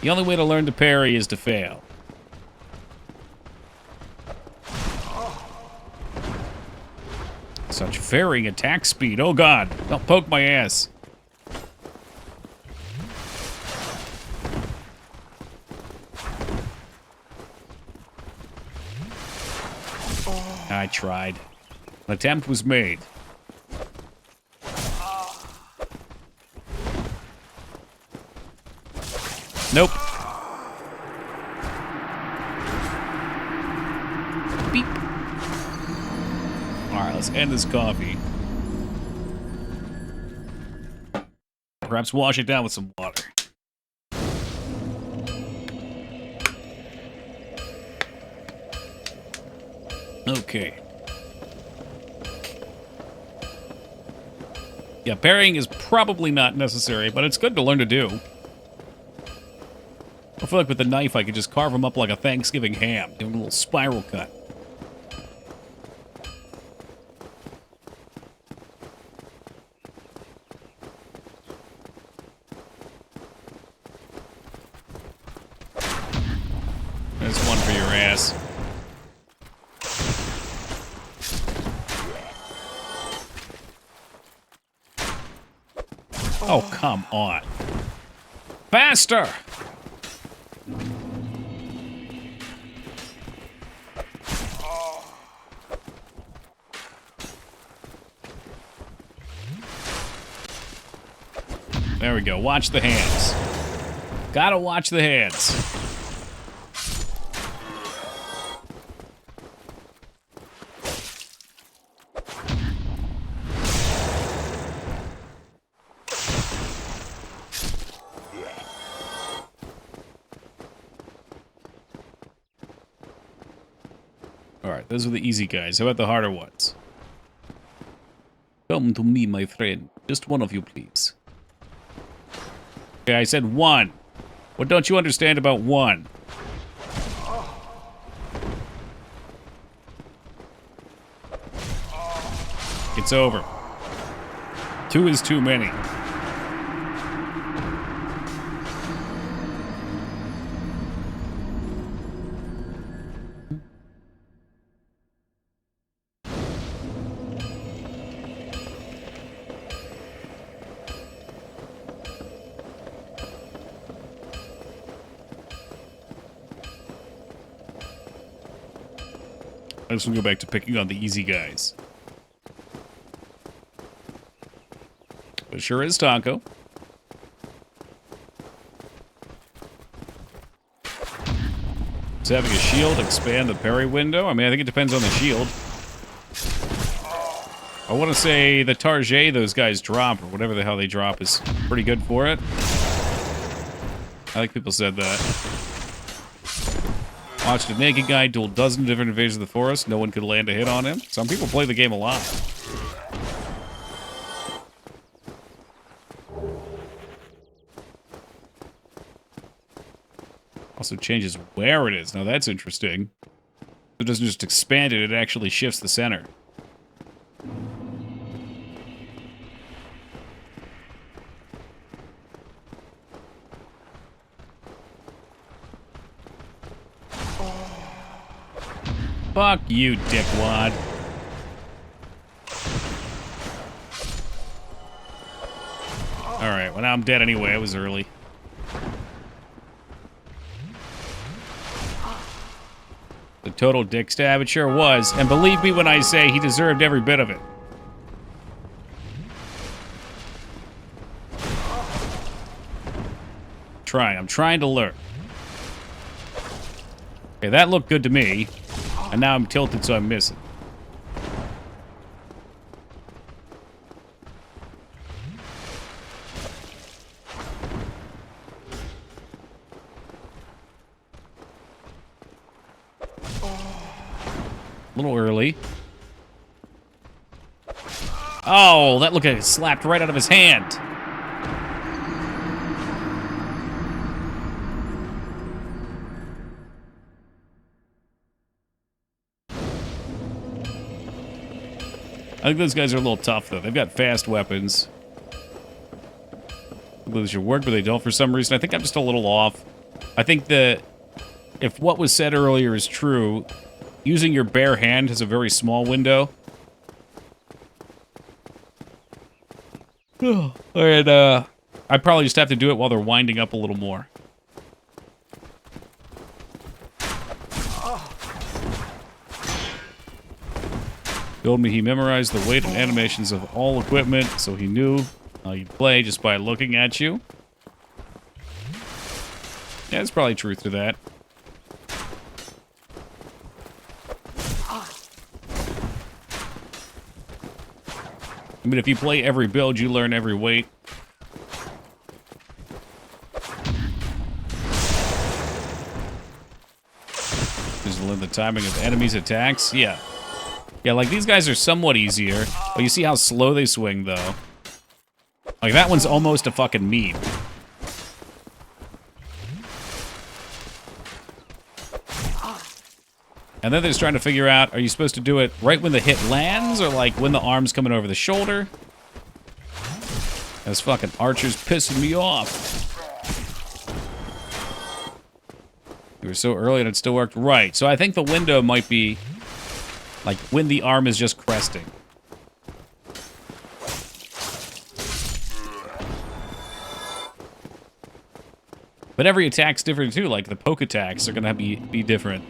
The only way to learn to parry is to fail. Such varying attack speed. Oh god. Don't poke my ass. I tried. An attempt was made. Nope. Beep. All right, let's end this coffee. Perhaps wash it down with some water. Okay. Yeah, parrying is probably not necessary, but it's good to learn to do. I feel like with the knife I could just carve them up like a Thanksgiving ham, give them a little spiral cut. There's one for your ass. Oh, come on. Faster! There we go. Watch the hands. Gotta watch the hands. Alright, those are the easy guys. How about the harder ones? Come to me, my friend. Just one of you, please. Okay, I said one. What don't you understand about one? It's over. Two is too many. I just want to go back to picking on the easy guys. But sure is Taco. Does having a shield expand the parry window? I mean, I think it depends on the shield. I want to say the Target those guys drop, or whatever the hell they drop, is pretty good for it. I think people said that. Watched a naked guy duel dozen different invasions of the forest. No one could land a hit on him. Some people play the game a lot. Also changes where it is. Now that's interesting. It doesn't just expand it, it actually shifts the center. Fuck you, dickwad. Alright, well now I'm dead anyway. I was early. The total dick stab, it sure was. And believe me when I say he deserved every bit of it. I'm trying to learn. Okay, that looked good to me. And now I'm tilted, so I'm missing. A little early. Oh, that looked like it slapped right out of his hand. I think those guys are a little tough, though. They've got fast weapons. Lose your work, but they don't for some reason. I think I'm just a little off. I think that if what was said earlier is true, using your bare hand has a very small window. And, I probably just have to do it while they're winding up a little more. Told me he memorized the weight and animations of all equipment, so he knew how you'd play just by looking at you. Yeah, there's probably truth to that. I mean, if you play every build, you learn every weight. Just learn the timing of enemies' attacks. Yeah. Yeah, like, these guys are somewhat easier. But you see how slow they swing, though. Like, that one's almost a fucking meme. And then they're just trying to figure out, are you supposed to do it right when the hit lands, or like when the arm's coming over the shoulder? Those fucking archers pissing me off. You were so early and it still worked. Right, so I think the window might be like when the arm is just cresting. But every attack's different too, like the poke attacks are gonna be different.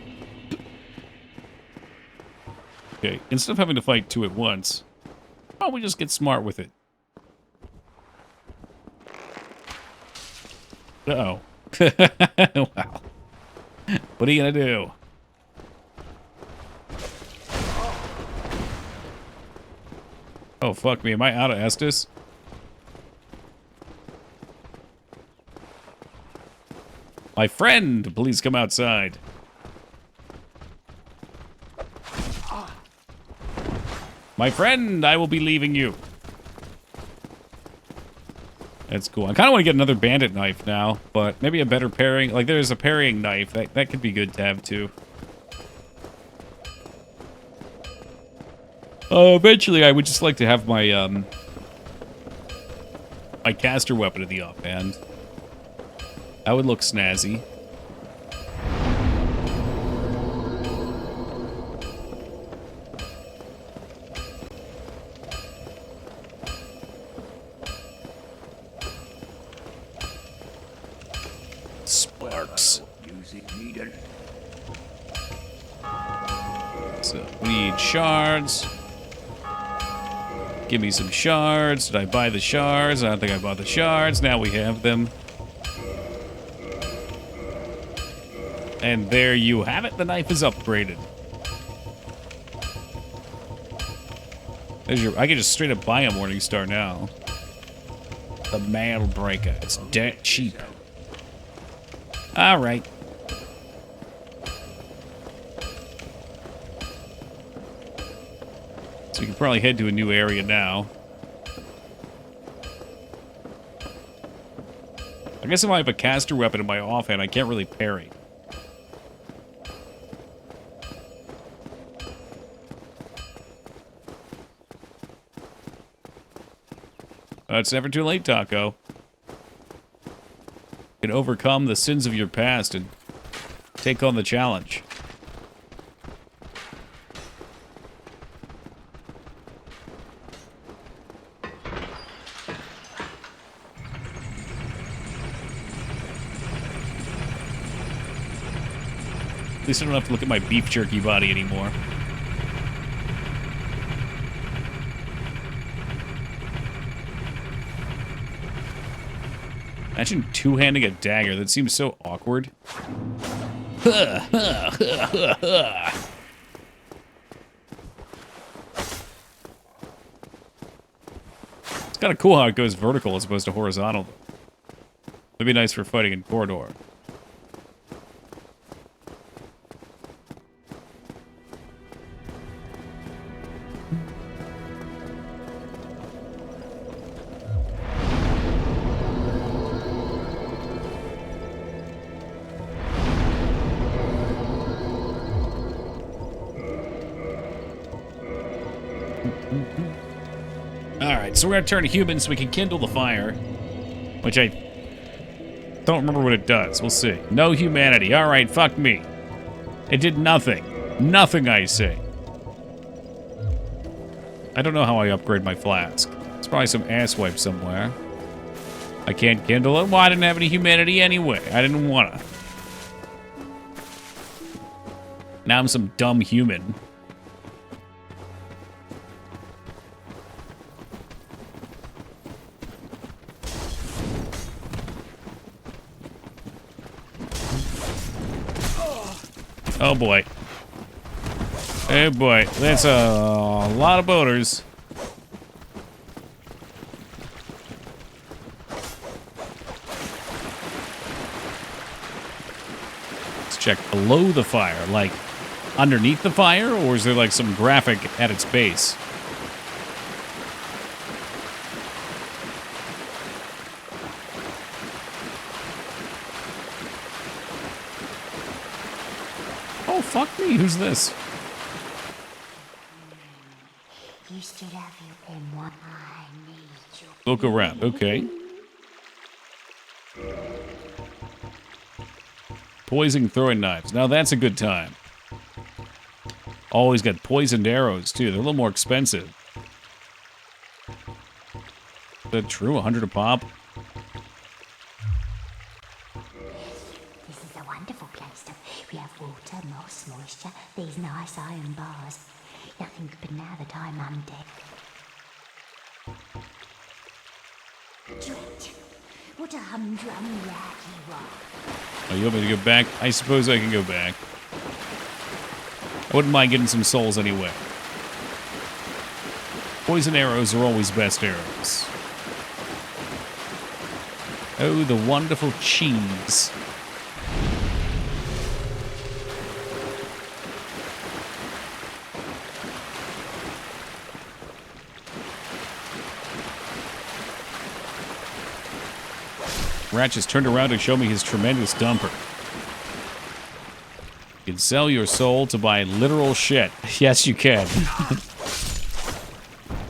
Okay, instead of having to fight two at once, why don't we just get smart with it? Uh-oh. Wow. What are you gonna do? Oh, fuck me. Am I out of Estus? My friend! Please come outside. My friend, I will be leaving you. That's cool. I kind of want to get another bandit knife now, but maybe a better parrying. Like, there's a parrying knife. That could be good to have, too. Eventually, I would just like to have my, my caster weapon at the offhand. That would look snazzy. Sparks. So, we need shards. Give me some shards. Did I buy the shards? I don't think I bought the shards. Now we have them. And there you have it. The knife is upgraded. There's your. I can just straight up buy a Morning Star now. The Mail Breaker. It's dirt cheap. All right. So we can probably head to a new area now. I guess if I have a caster weapon in my offhand, I can't really parry. It's never too late, Taco. You can overcome the sins of your past and take on the challenge. At least I don't have to look at my beef jerky body anymore. Imagine two-handing a dagger. That seems so awkward. It's kind of cool how it goes vertical as opposed to horizontal. It'd be nice for fighting in corridor. Alright, so we're gonna turn to human so we can kindle the fire. Which I don't remember what it does. We'll see. No humanity. Alright, fuck me. It did nothing. Nothing, I say. I don't know how I upgrade my flask. There's probably some asswipe somewhere. I can't kindle it. Well, I didn't have any humanity anyway. I didn't wanna. Now I'm some dumb human. Oh boy. Oh boy. That's a lot of boaters. Let's check below the fire. Like underneath the fire? Or is there like some graphic at its base? Oh, fuck me. Who's this? You still have your pen one. I need you. Look around. Okay. Poison throwing knives. Now that's a good time. Always got poisoned arrows, too. They're a little more expensive. Is that true? 100 a pop? This is a wonderful place. We have water, moss, moisture, these nice iron bars. Nothing but now that I'm undead. Dread. What a humdrum rat you are. Oh, you want me to go back? I suppose I can go back. I wouldn't mind getting some souls anyway. Poison arrows are always best arrows. Oh, the wonderful cheese. Rat just turned around to show me his tremendous dumper. You can sell your soul to buy literal shit. Yes, you can.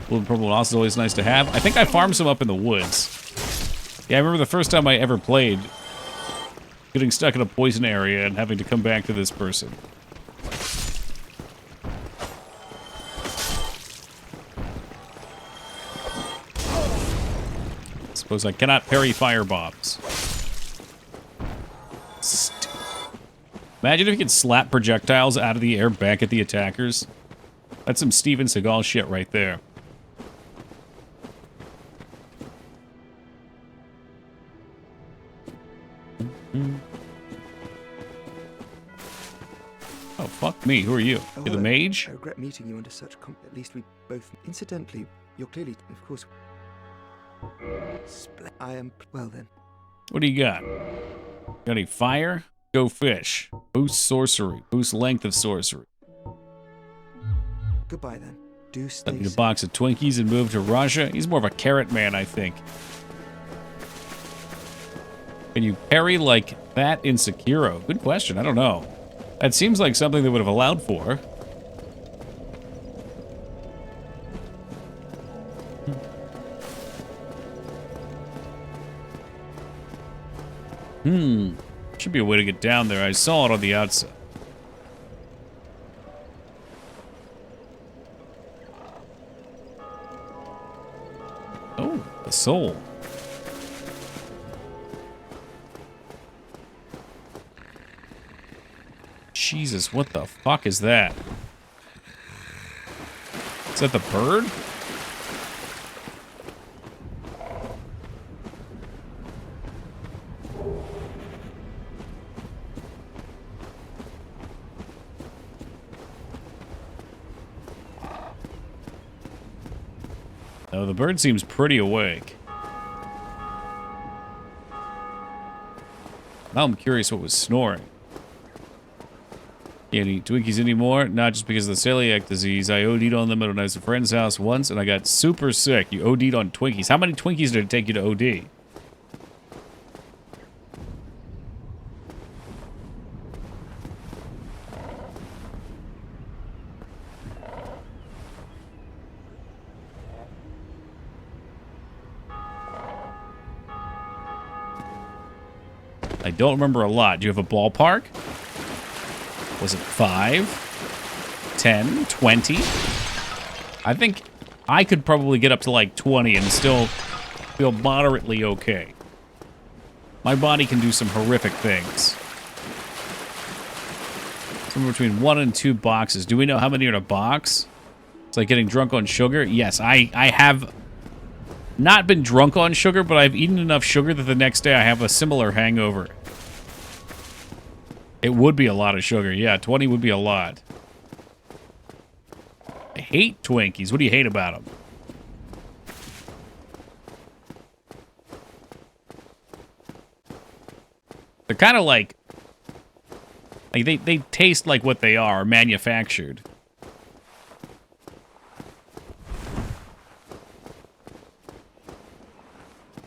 Blue and purple also is always nice to have. I think I farmed some up in the woods. Yeah, I remember the first time I ever played, getting stuck in a poison area and having to come back to this person. Suppose I cannot parry fire bombs. Imagine if you could slap projectiles out of the air back at the attackers. That's some Steven Seagal shit right there. Oh, fuck me. Who are you? You're the mage? I regret meeting you under such at least we both... Incidentally, you're clearly, of course... I am... Well then. What do you got? Got any fire? Go fish. Boost sorcery. Boost length of sorcery. Goodbye then. Do stay Let me a safe. box of Twinkies and move to Russia. He's more of a carrot man, I think. Can you parry like that in Sekiro? Good question. I don't know. That seems like something they would have allowed for. Should be a way to get down there. I saw it on the outside. Oh, the soul. Jesus, what the fuck is that? Is that the bird? Oh, the bird seems pretty awake. Now I'm curious what was snoring. Can't eat Twinkies anymore, not just because of the celiac disease. I OD'd on them at a friend's house once, and I got super sick. You OD'd on Twinkies. How many Twinkies did it take you to OD? I don't remember a lot. Do you have a ballpark? Was it 5? 10? 20? I think I could probably get up to like 20 and still feel moderately okay. My body can do some horrific things. Somewhere between 1 and 2 boxes. Do we know how many are in a box? It's like getting drunk on sugar? Yes, I have not been drunk on sugar, but I've eaten enough sugar that the next day I have a similar hangover. It would be a lot of sugar. Yeah, 20 would be a lot. I hate Twinkies. What do you hate about them? They're kind of like they taste like what they are, manufactured.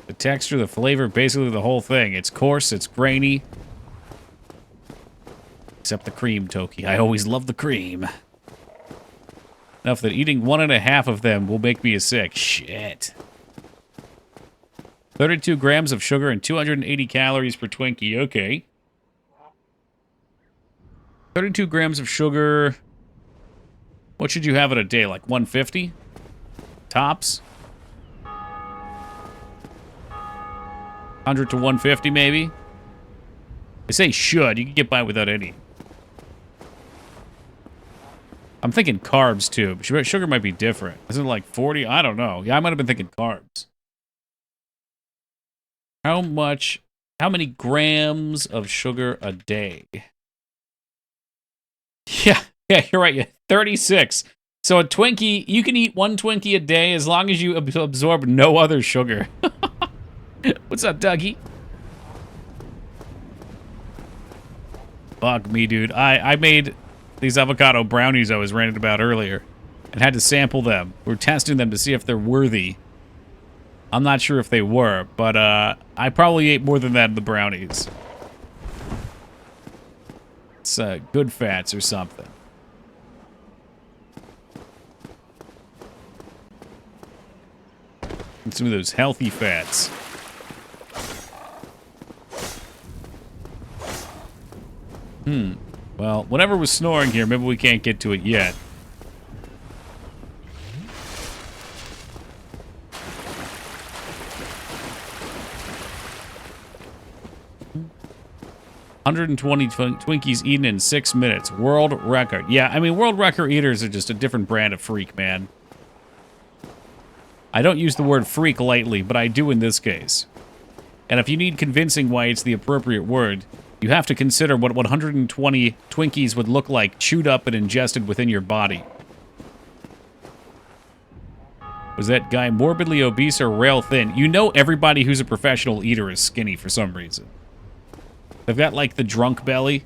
The texture, the flavor, basically the whole thing. It's coarse, it's grainy. Except the cream, Toki. I always love the cream. Enough that eating 1.5 of them will make me sick. Shit. 32 grams of sugar and 280 calories per Twinkie. Okay. 32 grams of sugar. What should you have in a day? Like 150? Tops? 100 to 150 maybe? They say should. You can get by without any. I'm thinking carbs too. Sugar might be different. Isn't it like 40? I don't know. Yeah, I might have been thinking carbs. How many grams of sugar a day? Yeah, you're right. Yeah, 36. So a Twinkie, you can eat 1 Twinkie a day as long as you absorb no other sugar. What's up, Dougie? Fuck me, dude. I made these avocado brownies I was ranting about earlier and had to sample them. We're testing them to see if they're worthy. I'm not sure if they were, but I probably ate more than that in the brownies. It's good fats or something. And some of those healthy fats. Well, whatever was snoring here, maybe we can't get to it yet. Twinkies eaten in 6 minutes. World record. Yeah, I mean, world record eaters are just a different brand of freak, man. I don't use the word freak lightly, but I do in this case. And if you need convincing why it's the appropriate word, you have to consider what 120 Twinkies would look like chewed up and ingested within your body. Was that guy morbidly obese or rail thin? You know everybody who's a professional eater is skinny for some reason. They've got, like, the drunk belly.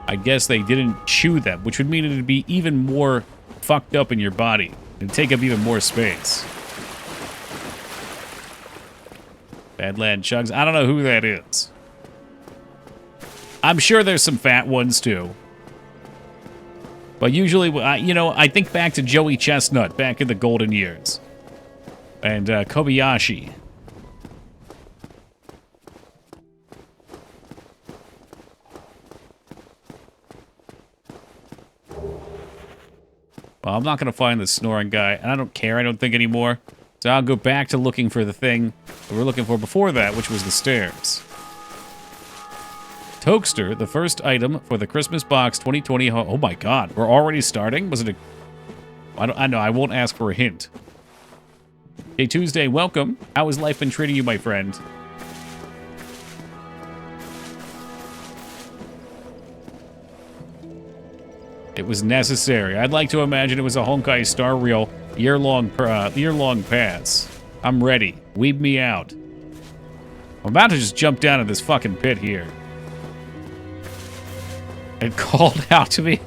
I guess they didn't chew them, which would mean it'd be even more fucked up in your body and take up even more space. Badland Chugs. I don't know who that is. I'm sure there's some fat ones, too. But usually, you know, I think back to Joey Chestnut back in the golden years. And Kobayashi. Well, I'm not going to find the snoring guy, and I don't care, I don't think, anymore. So I'll go back to looking for the thing that we were looking for before that, which was the stairs. Tokester, the first item for the Christmas box 2020. Oh my god, we're already starting? Was it a... I know, I won't ask for a hint. Hey, Tuesday, welcome. How has life been treating you, my friend? It was necessary. I'd like to imagine it was a Honkai Star Rail year-long pass. I'm ready. Weed me out. I'm about to just jump down in this fucking pit here. It called out to me.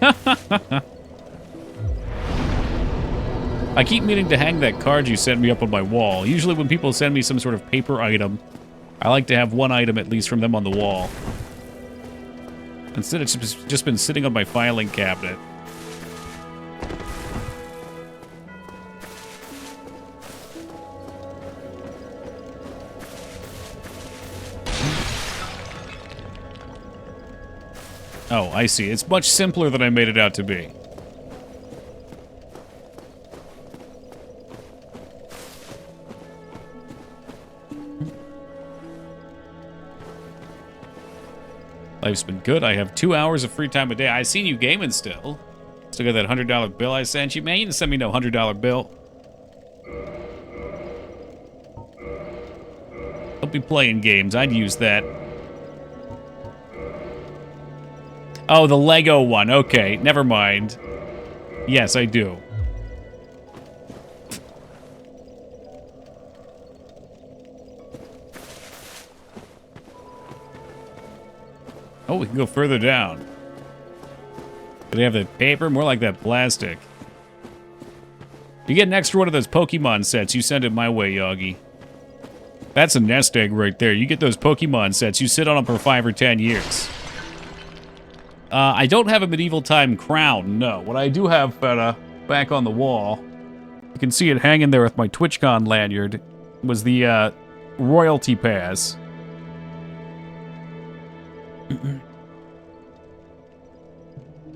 I keep meaning to hang that card you sent me up on my wall. Usually when people send me some sort of paper item, I like to have one item at least from them on the wall. Instead, it's just been sitting on my filing cabinet. Oh, I see. It's much simpler than I made it out to be. Life's been good. I have 2 hours of free time a day. I seen you gaming still. Still got that $100 bill I sent you. Man, you didn't send me no $100 bill. Don't be playing games. I'd use that. Oh, the Lego one. Okay, never mind. Yes, I do. Oh, we can go further down. Do they have the paper? More like that plastic. You get an extra one of those Pokemon sets, you send it my way, Yoggy. That's a nest egg right there. You get those Pokemon sets, you sit on them for 5 or 10 years. I don't have a medieval time crown, no. What I do have, back on the wall, you can see it hanging there with my TwitchCon lanyard, was the, royalty pass.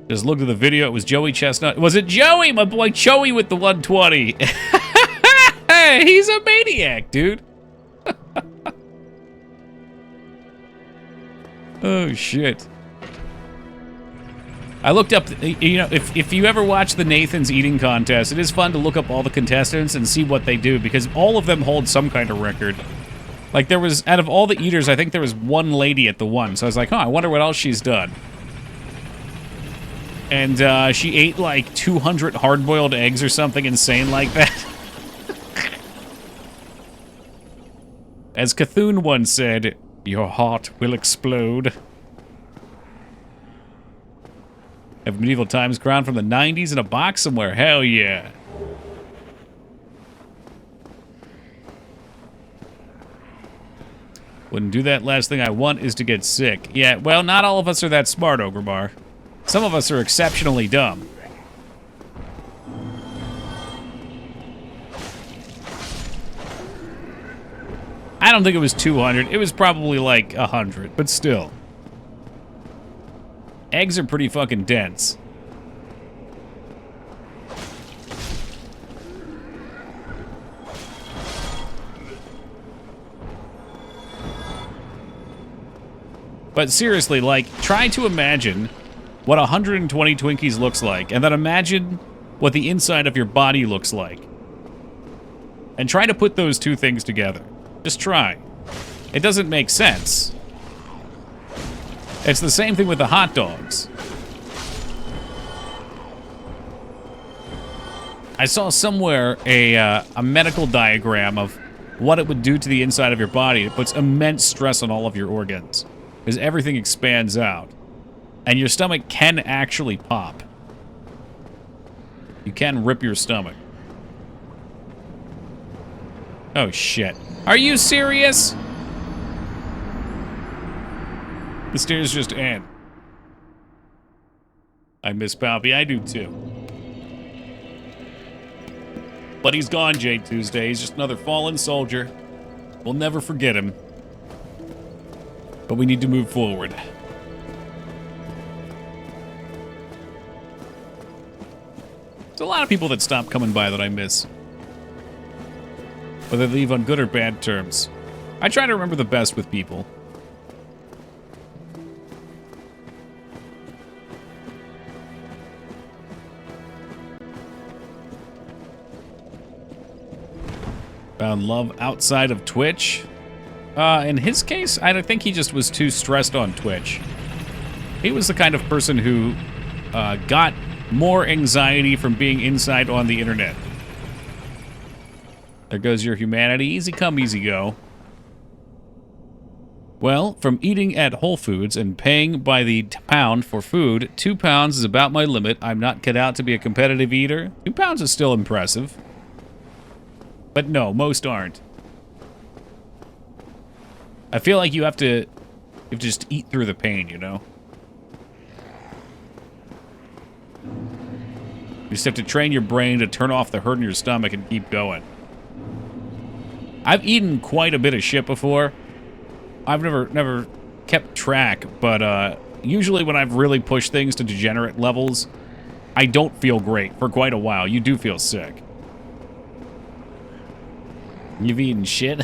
Just looked at the video, it was Joey Chestnut. Was it Joey? My boy Joey with the 120. Hey, he's a maniac, dude. Oh, shit. I looked up, you know, if you ever watch the Nathan's Eating Contest, it is fun to look up all the contestants and see what they do, because all of them hold some kind of record. Like, there was, out of all the eaters, I think there was one lady at the one, so I was like, huh, I wonder what else she's done. And she ate like 200 hard-boiled eggs or something insane like that. As Cthulhu once said, your heart will explode. Have Medieval Times crown from the 90s in a box somewhere. Hell yeah. Wouldn't do that. Last thing I want is to get sick. Yeah, well, not all of us are that smart, Ogremar. Some of us are exceptionally dumb. I don't think it was 200. It was probably like 100, but still. Eggs are pretty fucking dense. But seriously, like, try to imagine what 120 Twinkies looks like, and then imagine what the inside of your body looks like. And try to put those two things together. Just try. It doesn't make sense. It's the same thing with the hot dogs. I saw somewhere a medical diagram of what it would do to the inside of your body. It puts immense stress on all of your organs, because everything expands out. And your stomach can actually pop. You can rip your stomach. Oh, shit. Are you serious? The stairs just end. I miss Palpy. I do, too. But he's gone, Jade Tuesday. He's just another fallen soldier. We'll never forget him. But we need to move forward. There's a lot of people that stop coming by that I miss. Whether they leave on good or bad terms. I try to remember the best with people. Found love outside of Twitch. In his case, I think he just was too stressed on Twitch. He was the kind of person who got more anxiety from being inside on the internet. There goes your humanity. Easy come, easy go. Well, from eating at Whole Foods and paying by the pound for food, 2 pounds is about my limit. I'm not cut out to be a competitive eater. 2 pounds is still impressive. But no, most aren't. I feel like you have to just eat through the pain, you know? You just have to train your brain to turn off the hurt in your stomach and keep going. I've eaten quite a bit of shit before. I've never kept track, but usually when I've really pushed things to degenerate levels, I don't feel great for quite a while. You do feel sick. You've eaten shit?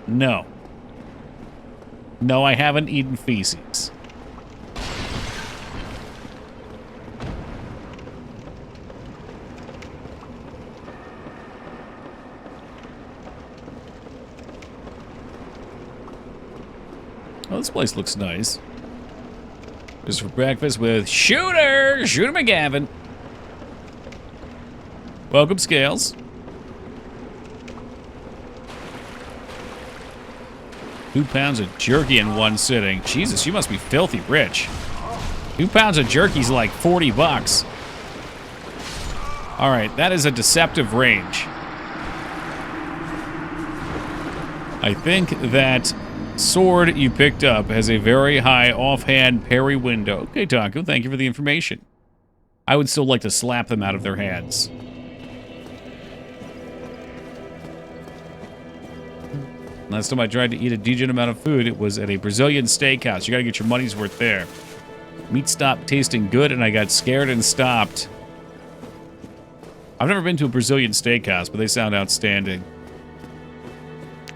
No. No, I haven't eaten feces. Oh, this place looks nice. Just for breakfast with Shooter McGavin. Welcome, Scales. 2 pounds of jerky in one sitting. Jesus, you must be filthy rich. 2 pounds of jerky's like 40 bucks. All right, that is a deceptive range. I think that sword you picked up has a very high offhand parry window. Okay, Taco, thank you for the information. I would still like to slap them out of their hands. Last time I tried to eat a decent amount of food, it was at a Brazilian steakhouse. You gotta get your money's worth there. Meat stopped tasting good, and I got scared and stopped. I've never been to a Brazilian steakhouse, but they sound outstanding.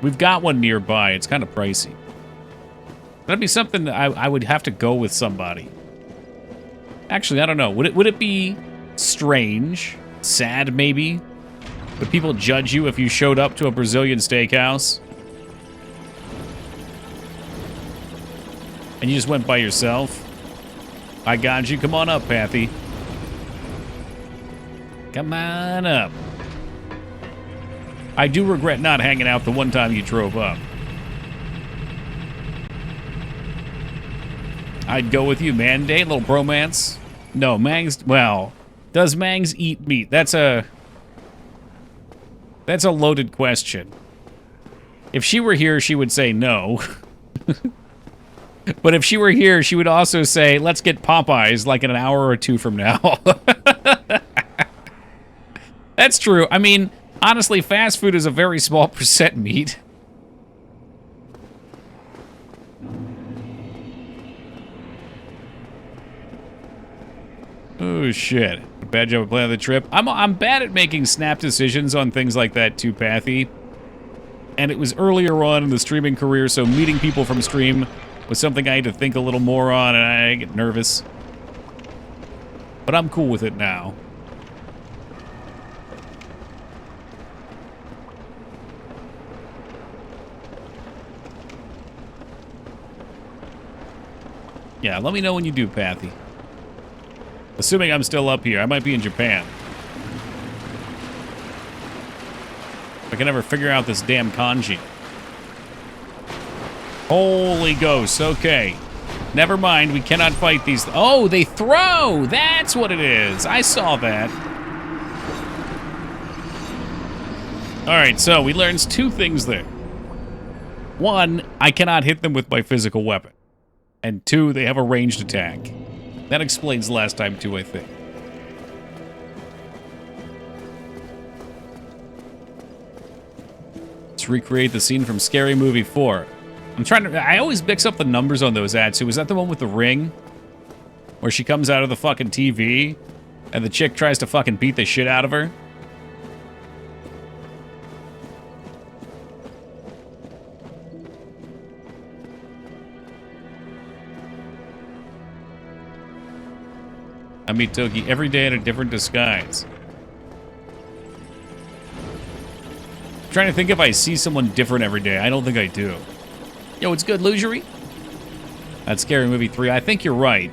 We've got one nearby. It's kind of pricey. That'd be something that I would have to go with somebody. Actually, I don't know. Would it be strange, sad maybe? Would people judge you if you showed up to a Brazilian steakhouse? And you just went by yourself? I got you. Come on up, Pathy. Come on up. I do regret not hanging out the one time you drove up. I'd go with you, man. Day, little bromance. No, Mangs, well, does Mangs eat meat? That's a loaded question. If she were here, she would say no. But if she were here, she would also say, let's get Popeyes like in an hour or two from now. That's true. I mean, honestly, fast food is a very small percent meat. Oh, shit. Bad job of planning the trip. I'm bad at making snap decisions on things like that too, Pathy. And it was earlier on in the streaming career, so meeting people from stream was something I had to think a little more on, and I get nervous. But I'm cool with it now. Yeah, let me know when you do, Pathy. Assuming I'm still up here. I might be in Japan. I can never figure out this damn kanji. Holy ghosts, okay. Never mind, we cannot fight these. Oh, they throw! That's what it is. I saw that. Alright, so we learned 2 things there. 1, I cannot hit them with my physical weapon. And 2, they have a ranged attack. That explains last time too, I think. Let's recreate the scene from Scary Movie 4. I always mix up the numbers on those ads. So was that the one with the ring? Where she comes out of the fucking TV and the chick tries to fucking beat the shit out of her? I meet Toki every day in a different disguise. I'm trying to think if I see someone different every day. I don't think I do. Yo, it's good, Lugery. That's Scary Movie 3. I think you're right.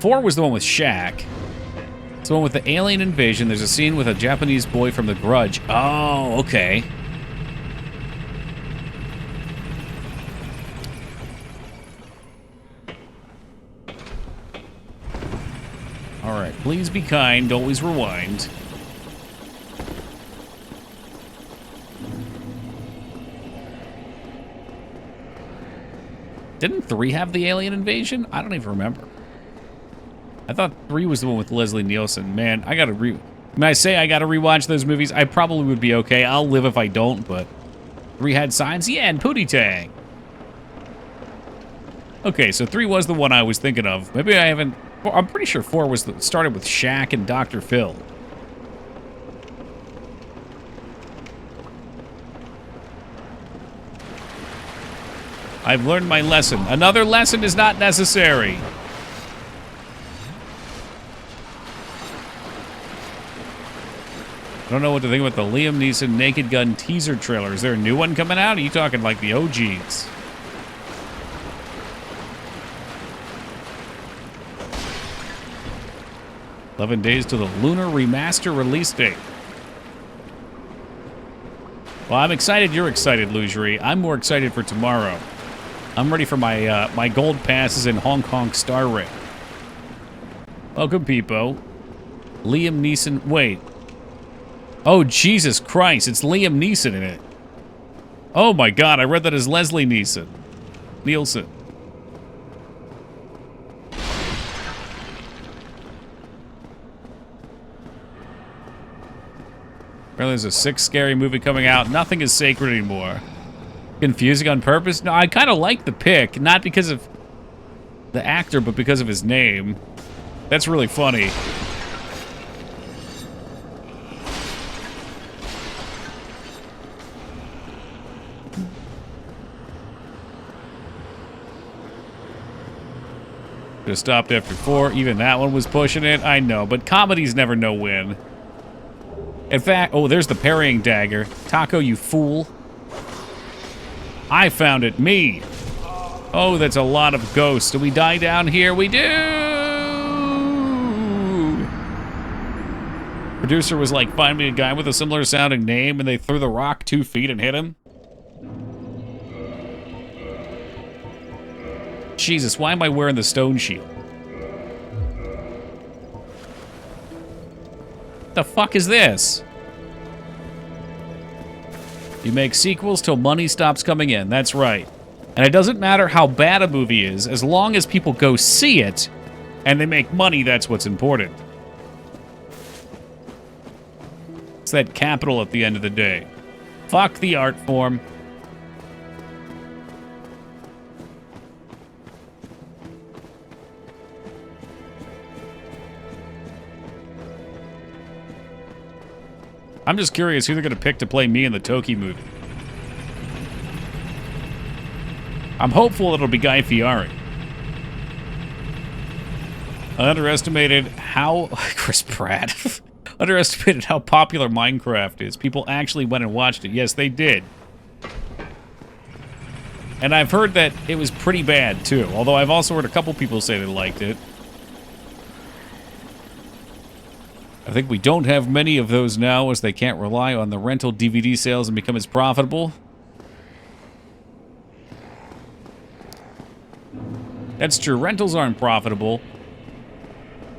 4 was the one with Shaq. It's the one with the alien invasion. There's a scene with a Japanese boy from The Grudge. Oh, okay. Alright, please be kind. Always rewind. Didn't 3 have the alien invasion? I don't even remember. I thought 3 was the one with Leslie Nielsen. Man, I gotta when I say I gotta rewatch those movies, I probably would be okay. I'll live if I don't, but 3 had signs? Yeah, and Pootie Tang. Okay, so 3 was the one I was thinking of. Maybe I haven't... I'm pretty sure 4 was started with Shaq and Dr. Phil. I've learned my lesson. Another lesson is not necessary. I don't know what to think about the Liam Neeson Naked Gun teaser trailer. Is there a new one coming out? Or are you talking like the OGs? 11 days to the Lunar Remaster release date. Well, I'm excited you're excited, Lugerie. I'm more excited for tomorrow. I'm ready for my my gold passes in Hong Kong Star Rail. Welcome, Peepo. Liam Neeson. Wait. Oh, Jesus Christ. It's Liam Neeson in it. Oh, my God. I read that as Leslie Neeson. Nielsen. Apparently there's a 6th scary movie coming out. Nothing is sacred anymore. Confusing on purpose? No, I kind of like the pick. Not because of the actor, but because of his name. That's really funny. Could have stopped after 4. Even that one was pushing it. I know, but comedies never know when. In fact, oh, there's the parrying dagger. Taco, you fool. I found it. Me. Oh, that's a lot of ghosts. Do we die down here? We do! Producer was like, find me a guy with a similar sounding name, and they threw the rock 2 feet and hit him. Jesus, why am I wearing the stone shield? The fuck is this? You make sequels till money stops coming in. That's right. And it doesn't matter how bad a movie is, as long as people go see it and they make money, that's what's important. It's that capital at the end of the day. Fuck the art form. I'm just curious who they're going to pick to play me in the Toki movie. I'm hopeful it'll be Guy Fieri. I underestimated how... Chris Pratt. Underestimated how popular Minecraft is. People actually went and watched it. Yes, they did. And I've heard that it was pretty bad, too. Although I've also heard a couple people say they liked it. I think we don't have many of those now, as they can't rely on the rental DVD sales and become as profitable. That's true. Rentals aren't profitable.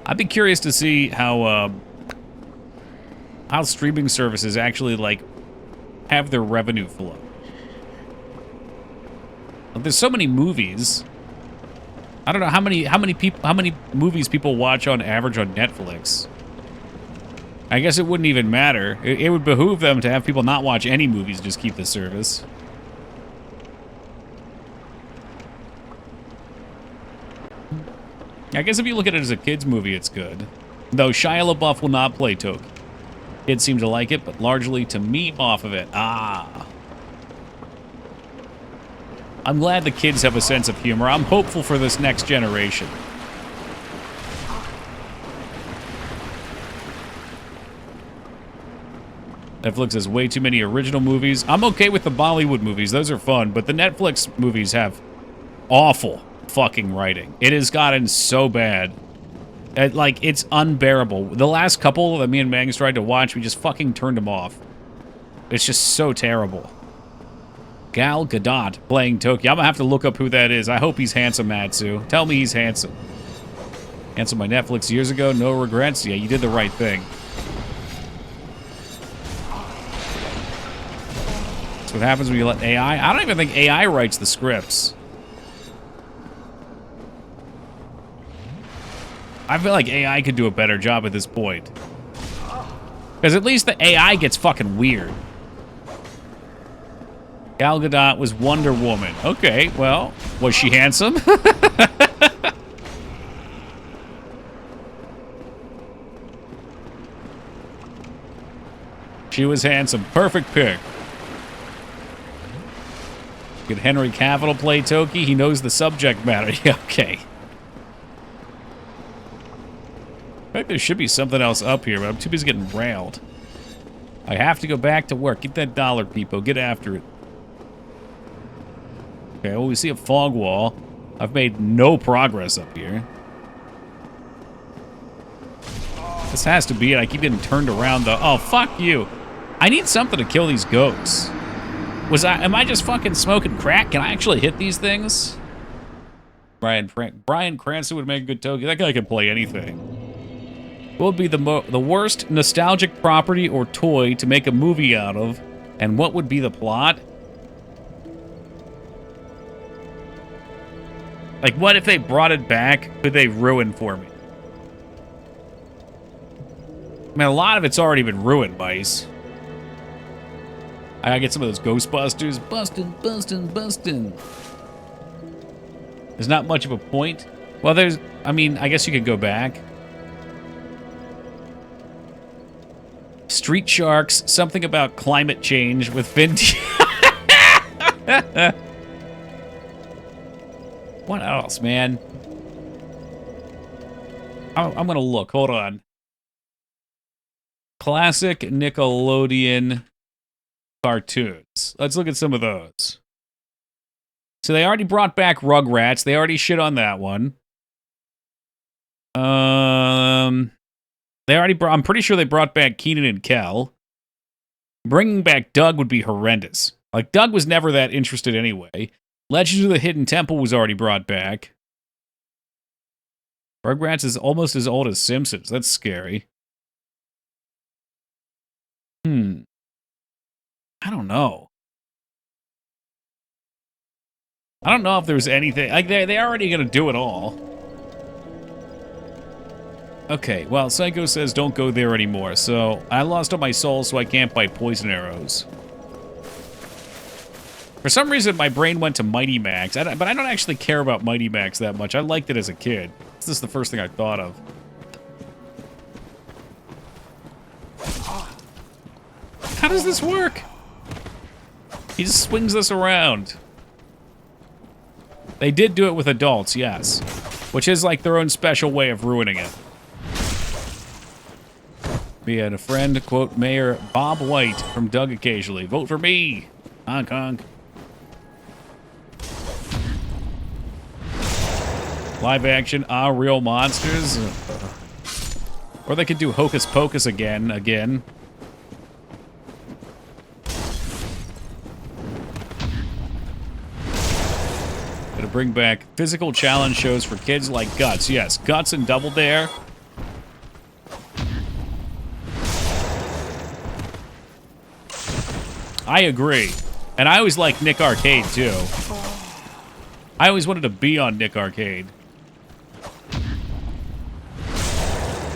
I'd be curious to see how streaming services actually, like, have their revenue flow. Like, there's so many movies. I don't know how many movies people watch on average on Netflix. I guess it wouldn't even matter. It would behoove them to have people not watch any movies, just keep the service. I guess if you look at it as a kid's movie, it's good. Though Shia LaBeouf will not play Toki. Kids seem to like it, but largely to meme off of it. Ah. I'm glad the kids have a sense of humor. I'm hopeful for this next generation. Netflix has way too many original movies. I'm okay with the Bollywood movies. Those are fun. But the Netflix movies have awful fucking writing. It has gotten so bad. Like, it's unbearable. The last couple that me and Mangs tried to watch, we just fucking turned them off. It's just so terrible. Gal Gadot playing Toki. I'm gonna have to look up who that is. I hope he's handsome, Matsu. Tell me he's handsome. Canceled my Netflix years ago. No regrets. Yeah, you did the right thing. That's what happens when you let AI... I don't even think AI writes the scripts. I feel like AI could do a better job at this point. Because at least the AI gets fucking weird. Gal Gadot was Wonder Woman. Okay, well, was she handsome? She was handsome. Perfect pick. Could Henry Cavill play Toki? He knows the subject matter. Yeah, okay. I think there should be something else up here, but I'm too busy getting railed. I have to go back to work. Get that dollar, people. Get after it. Okay, well, we see a fog wall. I've made no progress up here. This has to be it. I keep getting turned around, though. Oh, fuck you. I need something to kill these goats. Am I just fucking smoking crack? Can I actually hit these things? Brian Cranston would make a good Toki. That guy can play anything. What would be the worst nostalgic property or toy to make a movie out of? And what would be the plot? Like, what if they brought it back? Could they ruin for me? I mean, a lot of it's already been ruined, Mice. I gotta get some of those Ghostbusters. Bustin'. There's not much of a point. Well, I mean, I guess you could go back. Street Sharks, something about climate change with Vin What else, man? I'm gonna look. Hold on. Classic Nickelodeon cartoons. Let's look at some of those. So they already brought back Rugrats. They already shit on that one. I'm pretty sure they brought back Keenan and Kel. Bringing back Doug would be horrendous. Like, Doug was never that interested anyway. Legends of the Hidden Temple was already brought back. Rugrats is almost as old as Simpsons. That's scary. I don't know. I don't know if there's anything... Like, they're already gonna do it all. Okay, well, Psycho says don't go there anymore, so I lost all my soul, so I can't buy poison arrows. For some reason, my brain went to Mighty Max, but I don't actually care about Mighty Max that much. I liked it as a kid. This is the first thing I thought of. How does this work? He just swings this around. They did do it with adults, yes. Which is like their own special way of ruining it. Me and a friend, quote, Mayor Bob White from Doug occasionally. Vote for me! Honk honk. Live action, real monsters. Or they could do Hocus Pocus again. Gonna bring back physical challenge shows for kids like Guts. Yes, Guts and Double Dare. I agree. And I always liked Nick Arcade, too. I always wanted to be on Nick Arcade.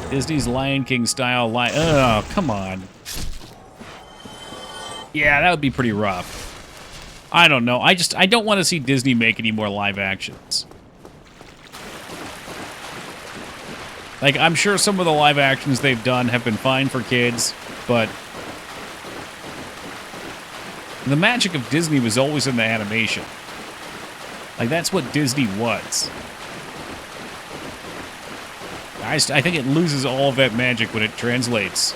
Disney's Lion King style oh, come on. Yeah, that would be pretty rough. I don't know. I don't want to see Disney make any more live actions. Like, I'm sure some of the live actions they've done have been fine for kids, but the magic of Disney was always in the animation. Like, that's what Disney was. I think it loses all of that magic when it translates.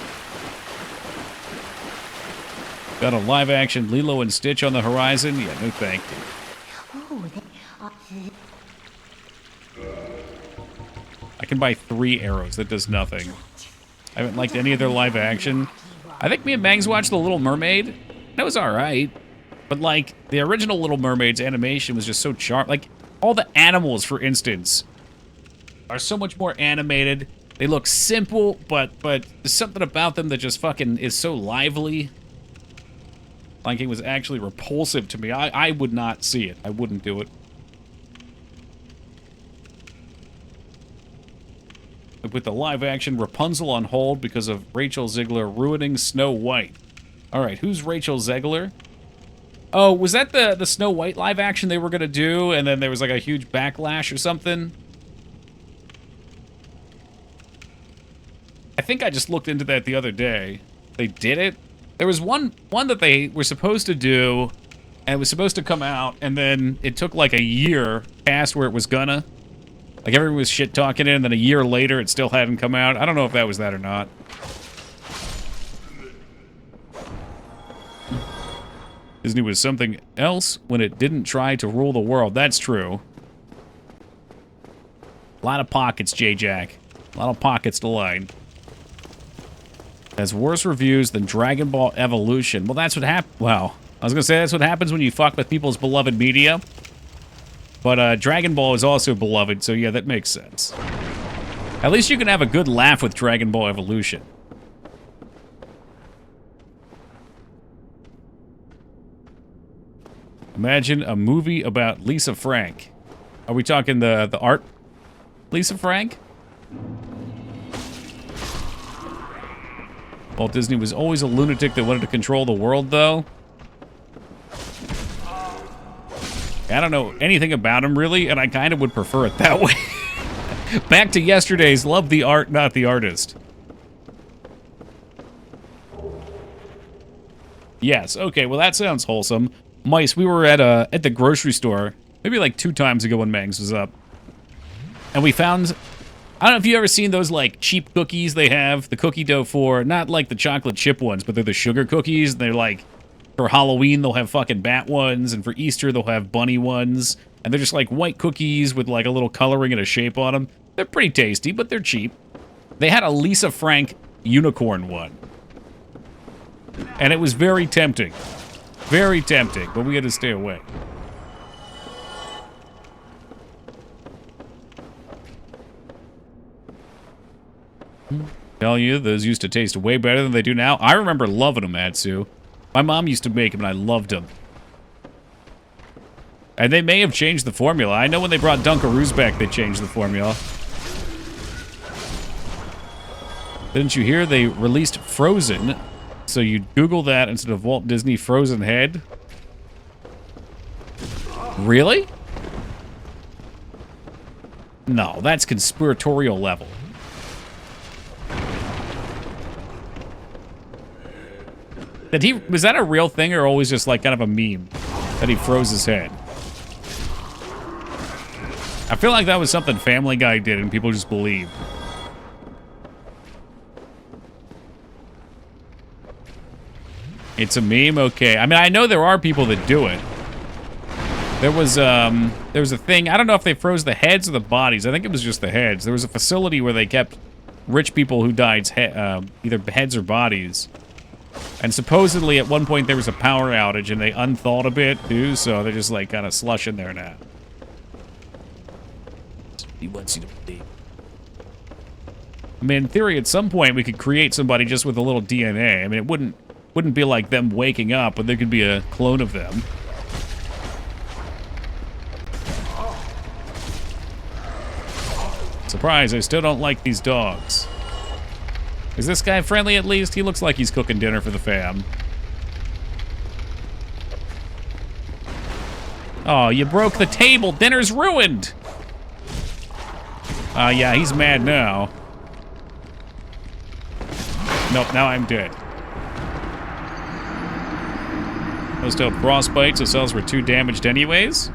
Got a live-action Lilo and Stitch on the horizon? Yeah, no thank you. I can buy 3 arrows. That does nothing. I haven't liked any of their live-action. I think me and Mags watched The Little Mermaid. That was alright. But, like, the original Little Mermaid's animation was just so Like, all the animals, for instance, are so much more animated. They look simple, but there's something about them that just fucking is so lively. Like, it was actually repulsive to me. I would not see it. I wouldn't do it. With the live-action Rapunzel on hold because of Rachel Zegler ruining Snow White. Alright, who's Rachel Zegler? Oh, was that the Snow White live-action they were gonna do, and then there was like a huge backlash or something? I think I just looked into that the other day. They did it? There was one that they were supposed to do, and it was supposed to come out, and then it took like a year past where it was gonna. Like, everyone was shit-talking it, and then a year later it still hadn't come out. I don't know if that was that or not. Disney was something else when it didn't try to rule the world. That's true. A lot of pockets, J-Jack. A lot of pockets to line. Has worse reviews than Dragon Ball Evolution. Well, that's what happened. Well, I was going to say that's what happens when you fuck with people's beloved media. But Dragon Ball is also beloved, so yeah, that makes sense. At least you can have a good laugh with Dragon Ball Evolution. Imagine a movie about Lisa Frank. Are we talking the art Lisa Frank? Walt Disney was always a lunatic that wanted to control the world, though. I don't know anything about him, really, and I kind of would prefer it that way. Back to yesterday's, love the art, not the artist. Yes, okay, well that sounds wholesome. Mice, we were at the grocery store, maybe like 2 times ago when Mangs was up. And we found, I don't know if you've ever seen those like cheap cookies they have, the cookie dough for, not like the chocolate chip ones, but they're the sugar cookies. They're like, for Halloween, they'll have fucking bat ones, and for Easter, they'll have bunny ones. And they're just like white cookies with like a little coloring and a shape on them. They're pretty tasty, but they're cheap. They had a Lisa Frank unicorn one. And it was very tempting. Very tempting, but we had to stay away. Tell you, those used to taste way better than they do now. I remember loving them, Atsu. My mom used to make them, and I loved them. And they may have changed the formula. I know when they brought Dunkaroos back, they changed the formula. Didn't you hear they released Frozen? So you'd Google that instead of Walt Disney Frozen Head? Really? No, that's conspiratorial level. Was that a real thing or always just like kind of a meme? That he froze his head? I feel like that was something Family Guy did and people just believed. It's a meme? Okay. I mean, I know there are people that do it. There was a thing, I don't know if they froze the heads or the bodies. I think it was just the heads. There was a facility where they kept rich people who died either heads or bodies. And supposedly at one point there was a power outage and they unthawed a bit too, so they're just like kind of slush in there now. He wants you to believe. I mean, in theory, at some point we could create somebody just with a little DNA. I mean, it wouldn't be like them waking up, but there could be a clone of them. Surprise, I still don't like these dogs. Is this guy friendly at least? He looks like he's cooking dinner for the fam. Oh, you broke the table. Dinner's ruined. Yeah, he's mad now. Nope, now I'm dead. Must have frostbite, so cells were too damaged anyways.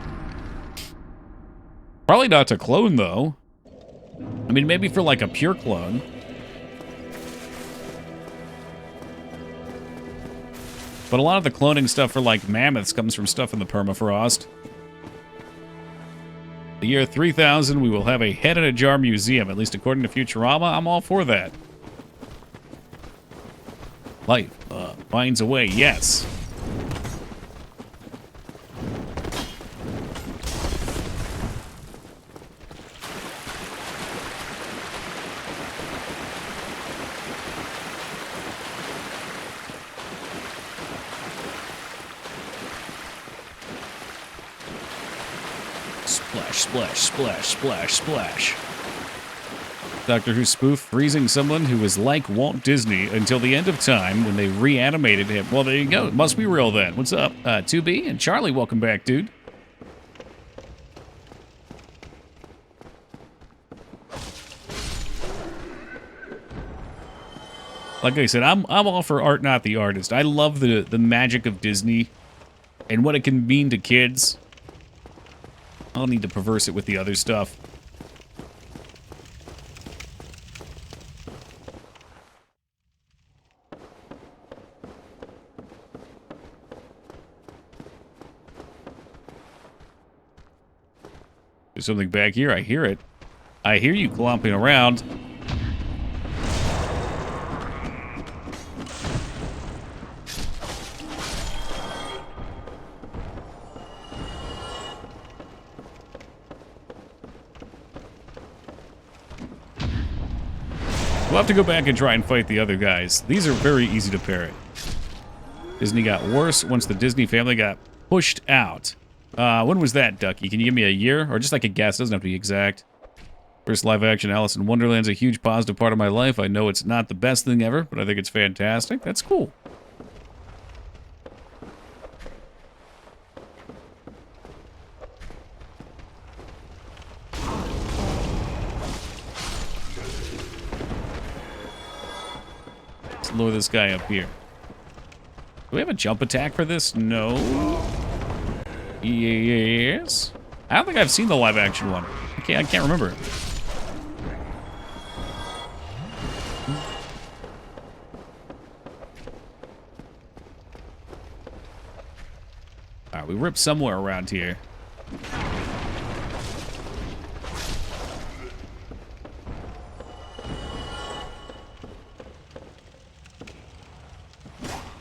Probably not to clone, though. I mean, maybe for like a pure clone. But a lot of the cloning stuff for, like, mammoths comes from stuff in the permafrost. The year 3000, we will have a head-in-a-jar museum, at least according to Futurama. I'm all for that. Life finds a way, yes. Splash, splash, splash, splash. Doctor Who spoof freezing someone who was like Walt Disney until the end of time when they reanimated him. Well, there you go. It must be real then. What's up? 2B and Charlie, welcome back, dude. Like I said, I'm all for art, not the artist. I love the magic of Disney and what it can mean to kids. I'll need to perverse it with the other stuff. There's something back here. I hear it. I hear you clomping around. We'll have to go back and try and fight the other guys. These are very easy to parry. Disney got worse once the Disney family got pushed out. When was that, Ducky? Can you give me a year? Or just like a guess, doesn't have to be exact. First live-action Alice in Wonderland's a huge positive part of my life. I know it's not the best thing ever, but I think it's fantastic. That's cool. Let's lure this guy up here. Do we have a jump attack for this? No. Yes. I don't think I've seen the live-action one. I can't remember. All right, we ripped somewhere around here.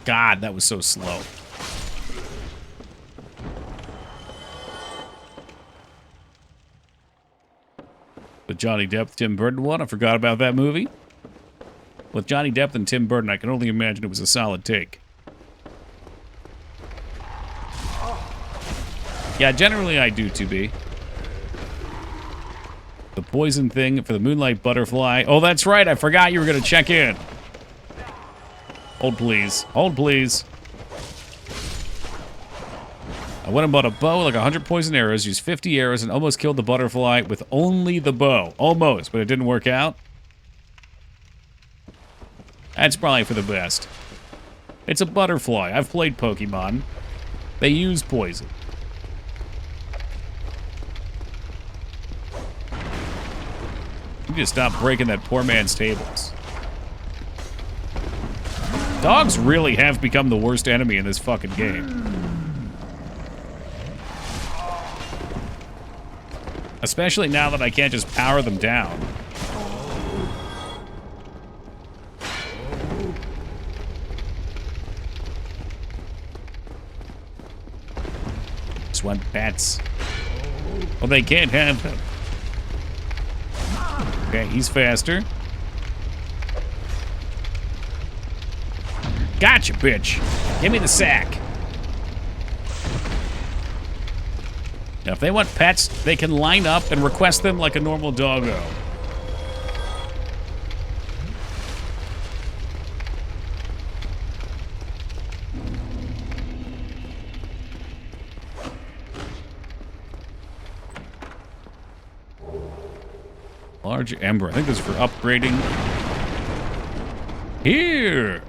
God, that was so slow. The Johnny Depp, Tim Burton one, I forgot about that movie. With Johnny Depp and Tim Burton, I can only imagine it was a solid take. Yeah, generally I do, 2B. The poison thing for the Moonlight Butterfly. Oh, that's right, I forgot you were going to check in. Hold, please. Hold, please. I went and bought a bow, like 100 poison arrows, used 50 arrows, and almost killed the butterfly with only the bow. Almost, but it didn't work out. That's probably for the best. It's a butterfly. I've played Pokemon. They use poison. You need to stop breaking that poor man's tables. Dogs really have become the worst enemy in this fucking game. Especially now that I can't just power them down. Just want pets. Well, they can't have them. Okay, he's faster. Gotcha, bitch. Give me the sack. Now, if they want pets, they can line up and request them like a normal doggo. Large ember. I think this is for upgrading. Here.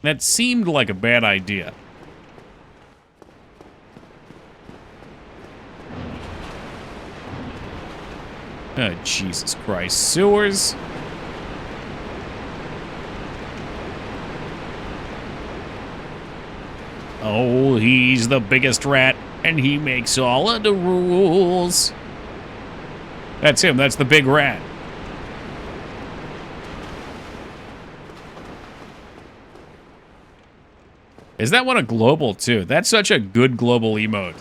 That seemed like a bad idea. Oh, Jesus Christ. Sewers? Oh, he's the biggest rat, and he makes all of the rules. That's him. That's the big rat. Is that one a global, too? That's such a good global emote.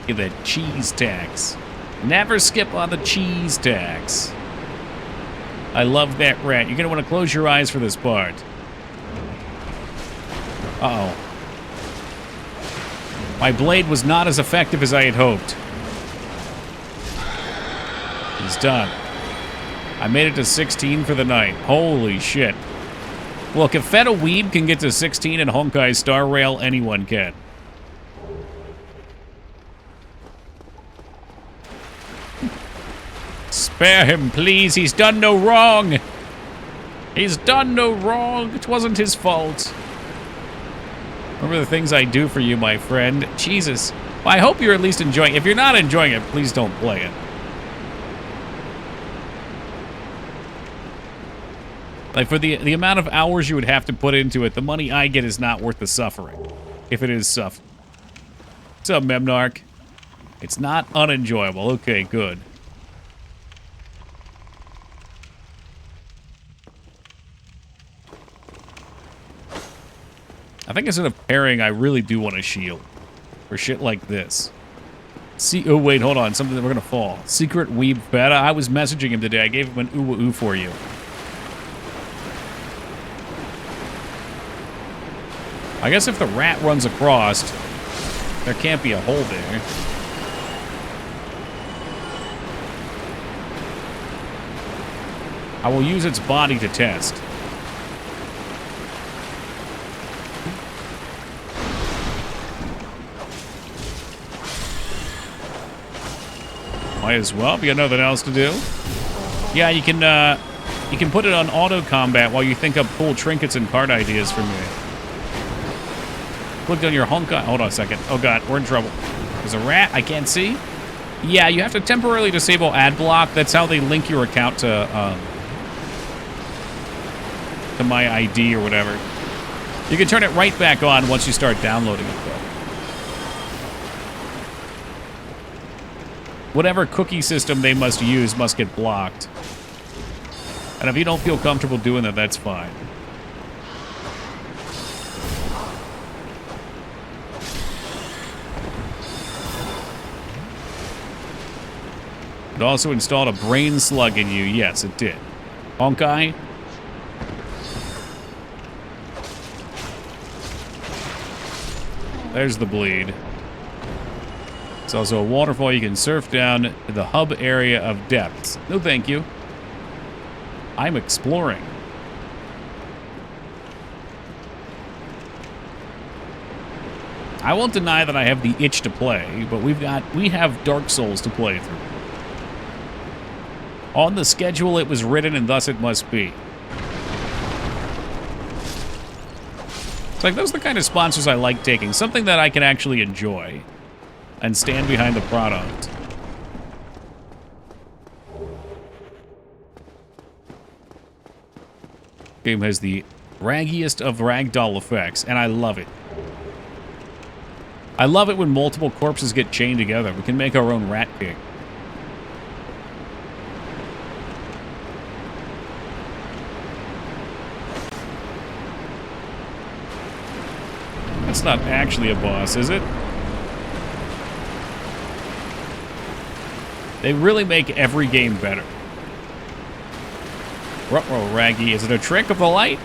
Look at that cheese tax. Never skip on the cheese tax. I love that rat. You're going to want to close your eyes for this part. Uh-oh. My blade was not as effective as I had hoped. He's done. I made it to 16 for the night. Holy shit. Look, if Feta Weeb can get to 16 in Honkai Star Rail, anyone can. Spare him, please. He's done no wrong. He's done no wrong. It wasn't his fault. Remember the things I do for you, my friend. Jesus. Well, I hope you're at least enjoying it. If you're not enjoying it, please don't play it. Like, for the amount of hours you would have to put into it, the money I get is not worth the suffering. If it is suffering. What's up, Memnarch? It's not unenjoyable. Okay, good. I think instead of parrying, I really do want a shield. for shit like this. See, oh wait, hold on, something that we're gonna fall. Secret Weeb Beta. I was messaging him today. I gave him an ooh for you. I guess if the rat runs across, there can't be a hole there. I will use its body to test. Might as well, if you got nothing else to do. Yeah, you can put it on auto combat while you think up cool trinkets and card ideas for me. Click on your Honkai. Hold on a second. Oh god, we're in trouble. There's a rat I can't see. Yeah, you have to temporarily disable ad block. That's how they link your account to my ID or whatever. You can turn it right back on once you start downloading it, though. Whatever cookie system they must use must get blocked. And if you don't feel comfortable doing that, that's fine. It also installed a brain slug in you. Yes, it did. Honkai. There's the bleed. It's also a waterfall you can surf down to the hub area of depths. No thank you. I'm exploring. I won't deny that I have the itch to play, but we have Dark Souls to play through. On the schedule it was written, and thus it must be. It's like, those are the kind of sponsors I like taking. Something that I can actually enjoy and stand behind the product. Game has the raggiest of ragdoll effects, and I love it. I love it when multiple corpses get chained together. We can make our own Rat King. That's not actually a boss, is it? They really make every game better. Ruh-roh, Raggy. Is it a trick of the light?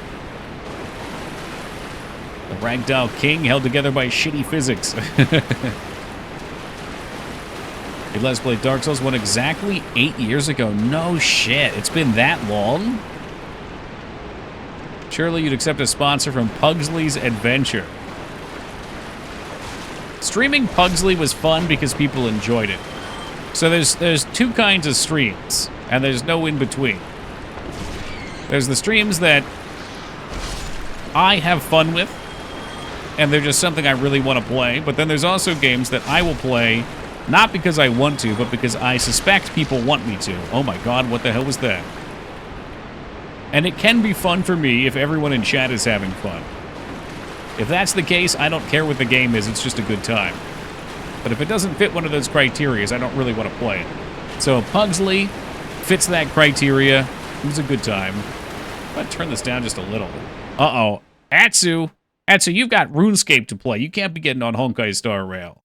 The Ragdoll King held together by shitty physics. He Let's Play Dark Souls 1 exactly 8 years ago. No shit. It's been that long? Surely you'd accept a sponsor from Pugsley's Adventure. Streaming Pugsley was fun because people enjoyed it. So there's two kinds of streams, and there's no in between. There's the streams that I have fun with, and they're just something I really want to play. But then there's also games that I will play, not because I want to, but because I suspect people want me to. Oh my god, what the hell was that? And it can be fun for me if everyone in chat is having fun. If that's the case, I don't care what the game is, it's just a good time. But if it doesn't fit one of those criteria, I don't really want to play it. So Pugsley fits that criteria. It was a good time. I'm going to turn this down just a little. Uh-oh. Atsu! Atsu, you've got RuneScape to play. You can't be getting on Honkai Star Rail.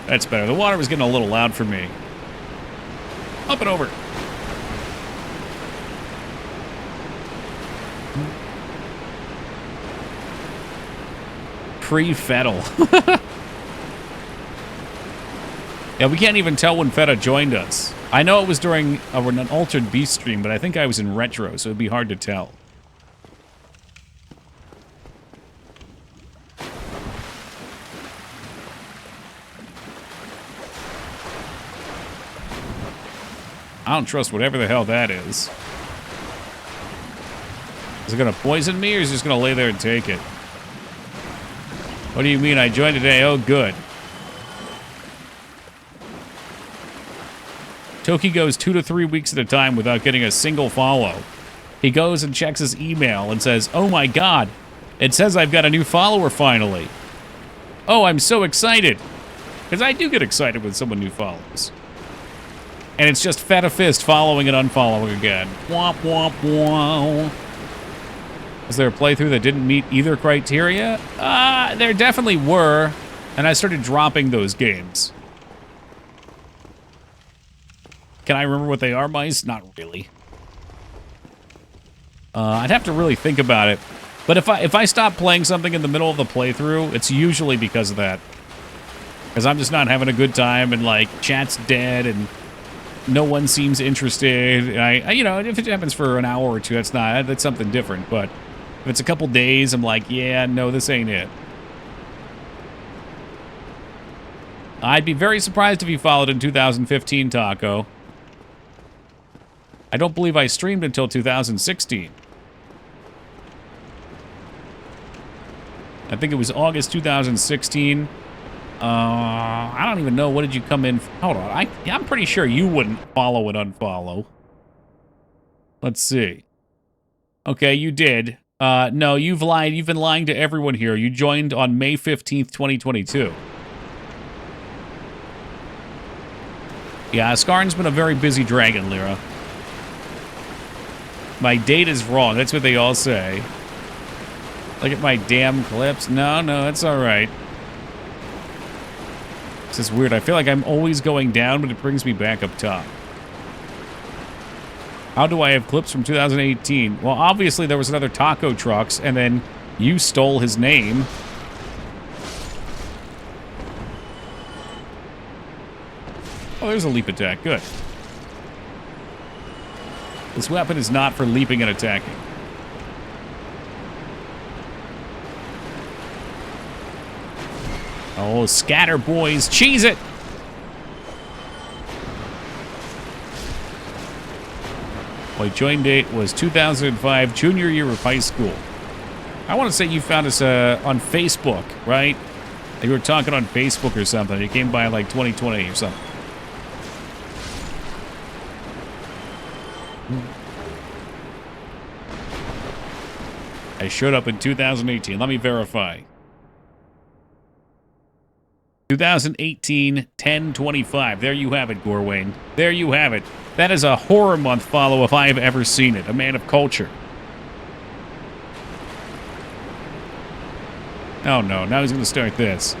That's better. The water was getting a little loud for me. Up and over. Pre-Fettle. Yeah, we can't even tell when Feta joined us. I know it was during an Altered Beast stream, but I think I was in Retro, so it'd be hard to tell. I don't trust whatever the hell that is. Is it gonna poison me, or is it just gonna lay there and take it? What do you mean I joined today? Oh, good. Toki goes 2 to 3 weeks at a time without getting a single follow. He goes and checks his email and says, oh my god, it says I've got a new follower finally. Oh, I'm so excited. Because I do get excited when someone new follows. And it's just Feta Fist following and unfollowing again. Womp womp wow. Was there a playthrough that didn't meet either criteria? There definitely were, and I started dropping those games. Can I remember what they are, Mice? Not really. I'd have to really think about it. But if I stop playing something in the middle of the playthrough, it's usually because of that. Because I'm just not having a good time, and, like, chat's dead, and no one seems interested. And you know, if it happens for an hour or two, that's something different. But if it's a couple days, I'm like, yeah, no, this ain't it. I'd be very surprised if you followed in 2015, Taco. I don't believe I streamed until 2016. I think it was August 2016. I don't even know. What did you come in? Hold on. I'm pretty sure you wouldn't follow and unfollow. Let's see. Okay, you did. No, you've lied. You've been lying to everyone here. You joined on May 15th, 2022. Yeah, Skarn's been a very busy dragon, Lyra. My date is wrong. That's what they all say. Look at my damn clips. No, it's all right. This is weird. I feel like I'm always going down, but it brings me back up top. How do I have clips from 2018? Well, obviously there was another Taco Trucks, and then you stole his name. Oh, there's a leap attack. Good. This weapon is not for leaping and attacking. Oh, scatter, boys. Cheese it! My join date was 2005, junior year of high school. I want to say you found us on Facebook, right? Like you were talking on Facebook or something. You came by like 2020 or something. I showed up in 2018. Let me verify. 2018, 10/25. There you have it, Gorwayne. There you have it. That is a horror month follow if I have ever seen it. A man of culture. Oh no, now he's going to start this.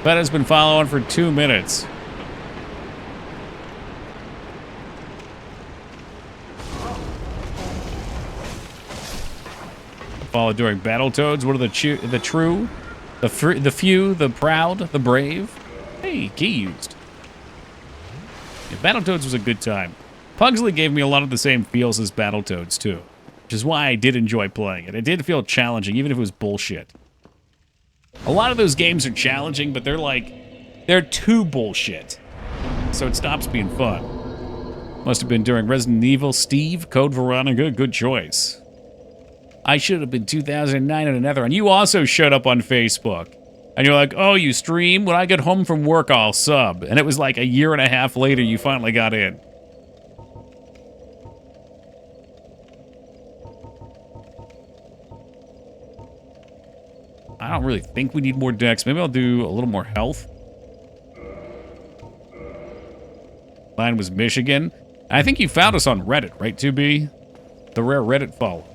That has been following for 2 minutes. Follow during Battletoads. What are the true? The few, the proud, the brave. Hey, key used. Yeah, Battletoads was a good time. Pugsley gave me a lot of the same feels as Battletoads, too. Which is why I did enjoy playing it. It did feel challenging, even if it was bullshit. A lot of those games are challenging, but they're too bullshit. So it stops being fun. Must have been during Resident Evil. Steve, Code Veronica, good choice. I should have been 2009 on another one. You also showed up on Facebook. And you're like, oh, you stream? When I get home from work, I'll sub. And it was like a year and a half later you finally got in. I don't really think we need more decks. Maybe I'll do a little more health. Mine was Michigan. I think you found us on Reddit, right, 2B? The rare Reddit follow.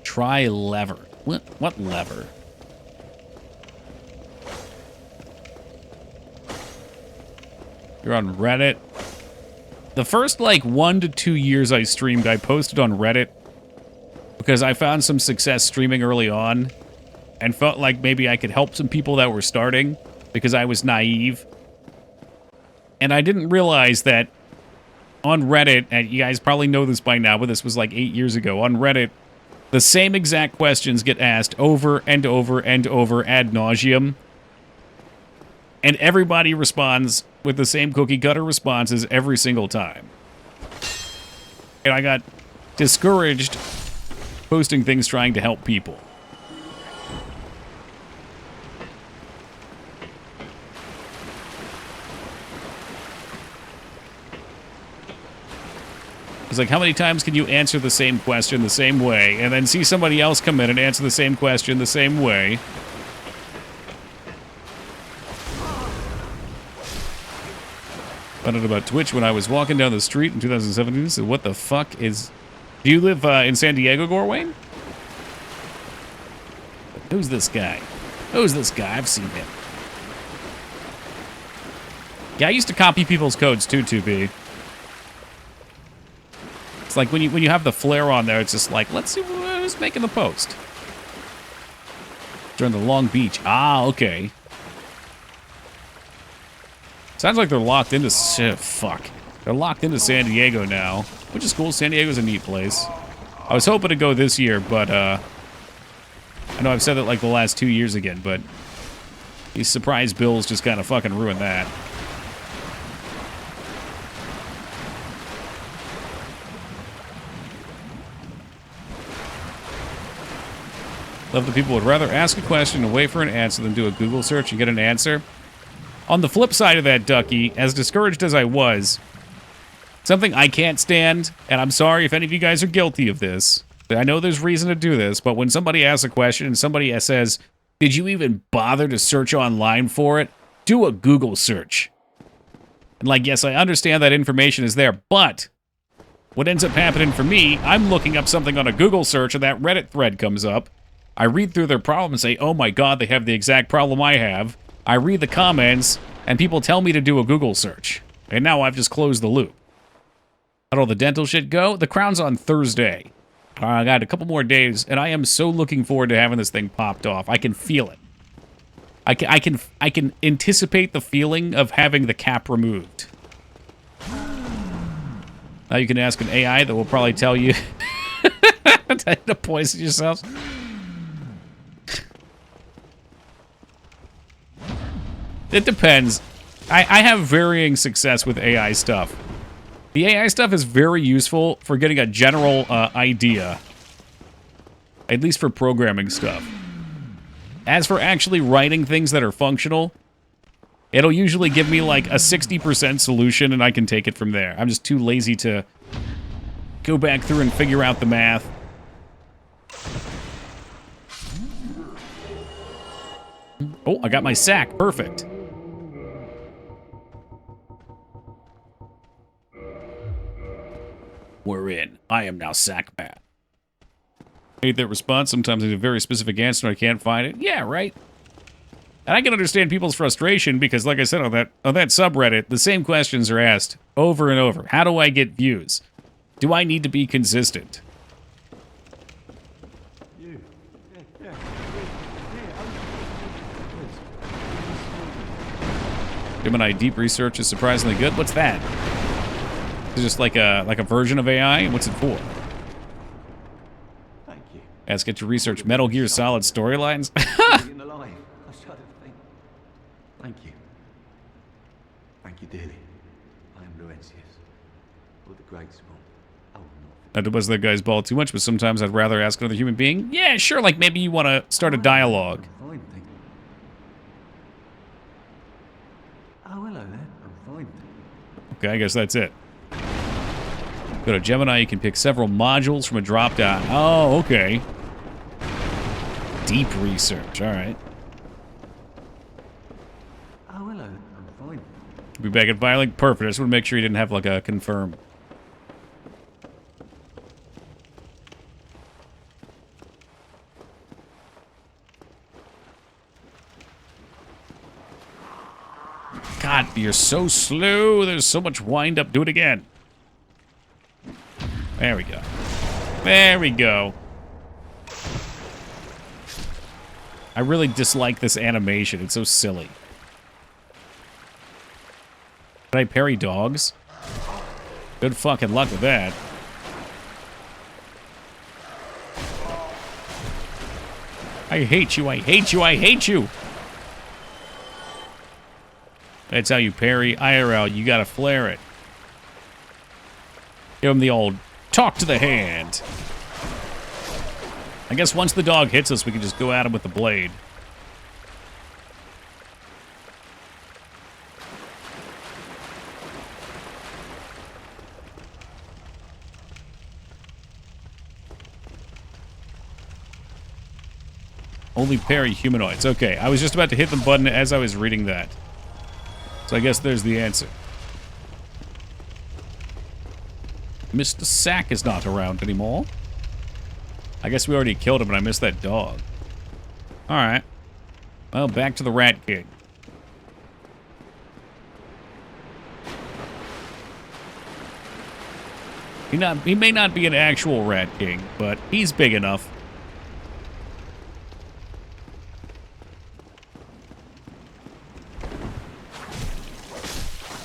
Try lever. What lever? You're on Reddit. The first, like, 1 to 2 years I streamed, I posted on Reddit because I found some success streaming early on and felt like maybe I could help some people that were starting because I was naive. And I didn't realize that on Reddit, and you guys probably know this by now, but this was like 8 years ago, on Reddit, the same exact questions get asked over and over and over ad nauseum. And everybody responds with the same cookie-cutter responses every single time. And I got discouraged posting things trying to help people. It's like, how many times can you answer the same question the same way, and then see somebody else come in and answer the same question the same way? Found out about Twitch when I was walking down the street in 2017. So what the fuck is... Do you live in San Diego, Gorwayne? Who's this guy? Who's this guy? I've seen him. Yeah, I used to copy people's codes too, 2B. It's like when you have the flare on there, it's just like, let's see who's making the post. During the Long Beach. Ah, okay. Sounds like they're locked into... fuck. They're locked into San Diego now, which is cool. San Diego's a neat place. I was hoping to go this year, but I know I've said that like the last 2 years again, but these surprise bills just kind of fucking ruined that. Love that people would rather ask a question and wait for an answer than do a Google search and get an answer. On the flip side of that, Ducky, as discouraged as I was, something I can't stand, and I'm sorry if any of you guys are guilty of this, I know there's reason to do this, but when somebody asks a question and somebody says, did you even bother to search online for it? Do a Google search. And like, yes, I understand that information is there, but what ends up happening for me, I'm looking up something on a Google search and that Reddit thread comes up. I read through their problem and say, oh my god, they have the exact problem I have. I read the comments, and people tell me to do a Google search. And now I've just closed the loop. How'd all the dental shit go? The crown's on Thursday. I got a couple more days, and I am so looking forward to having this thing popped off. I can feel it. I can anticipate the feeling of having the cap removed. Now you can ask an AI that will probably tell you to poison yourselves. It depends. I have varying success with AI stuff. The AI stuff is very useful for getting a general idea. At least for programming stuff. As for actually writing things that are functional, it'll usually give me like a 60% solution and I can take it from there. I'm just too lazy to go back through and figure out the math. Oh, I got my sack. Perfect. We're in. I am now Sackbat. Hate that response. Sometimes I need a very specific answer and I can't find it. Yeah, right. And I can understand people's frustration because, like I said, on that subreddit, the same questions are asked over and over. How do I get views? Do I need to be consistent? Gemini deep research is surprisingly good. What's that? It's just like a version of AI? What's it for? Thank you. Ask it to research Metal Gear Solid storylines? Thank you. Thank you dearly. I am Laurentius. For the great small. I will not. Not to buzz that guy's ball too much, but sometimes I'd rather ask another human being. Yeah, sure, like maybe you want to start a dialogue. I'm fine, thank you. Oh, hello there. I'm fine. Okay, I guess that's it. Go to Gemini, you can pick several modules from a drop-down. Oh, okay. Deep research, alright. Oh, hello. I'm fine. Be back at Firelink? Perfect. I just want to make sure you didn't have like a confirm. God, you're so slow. There's so much wind up. Do it again. There we go. There we go. I really dislike this animation. It's so silly. Can I parry dogs? Good fucking luck with that. I hate you, I hate you, I hate you! That's how you parry IRL. You gotta flare it. Give him the old talk to the hand. I guess once the dog hits us, we can just go at him with the blade. Only parry humanoids. Okay, I was just about to hit the button as I was reading that. So I guess there's the answer. Mr. Sack is not around anymore. I guess we already killed him, and I missed that dog. Alright. Well, back to the Rat King. He may not be an actual Rat King, but he's big enough.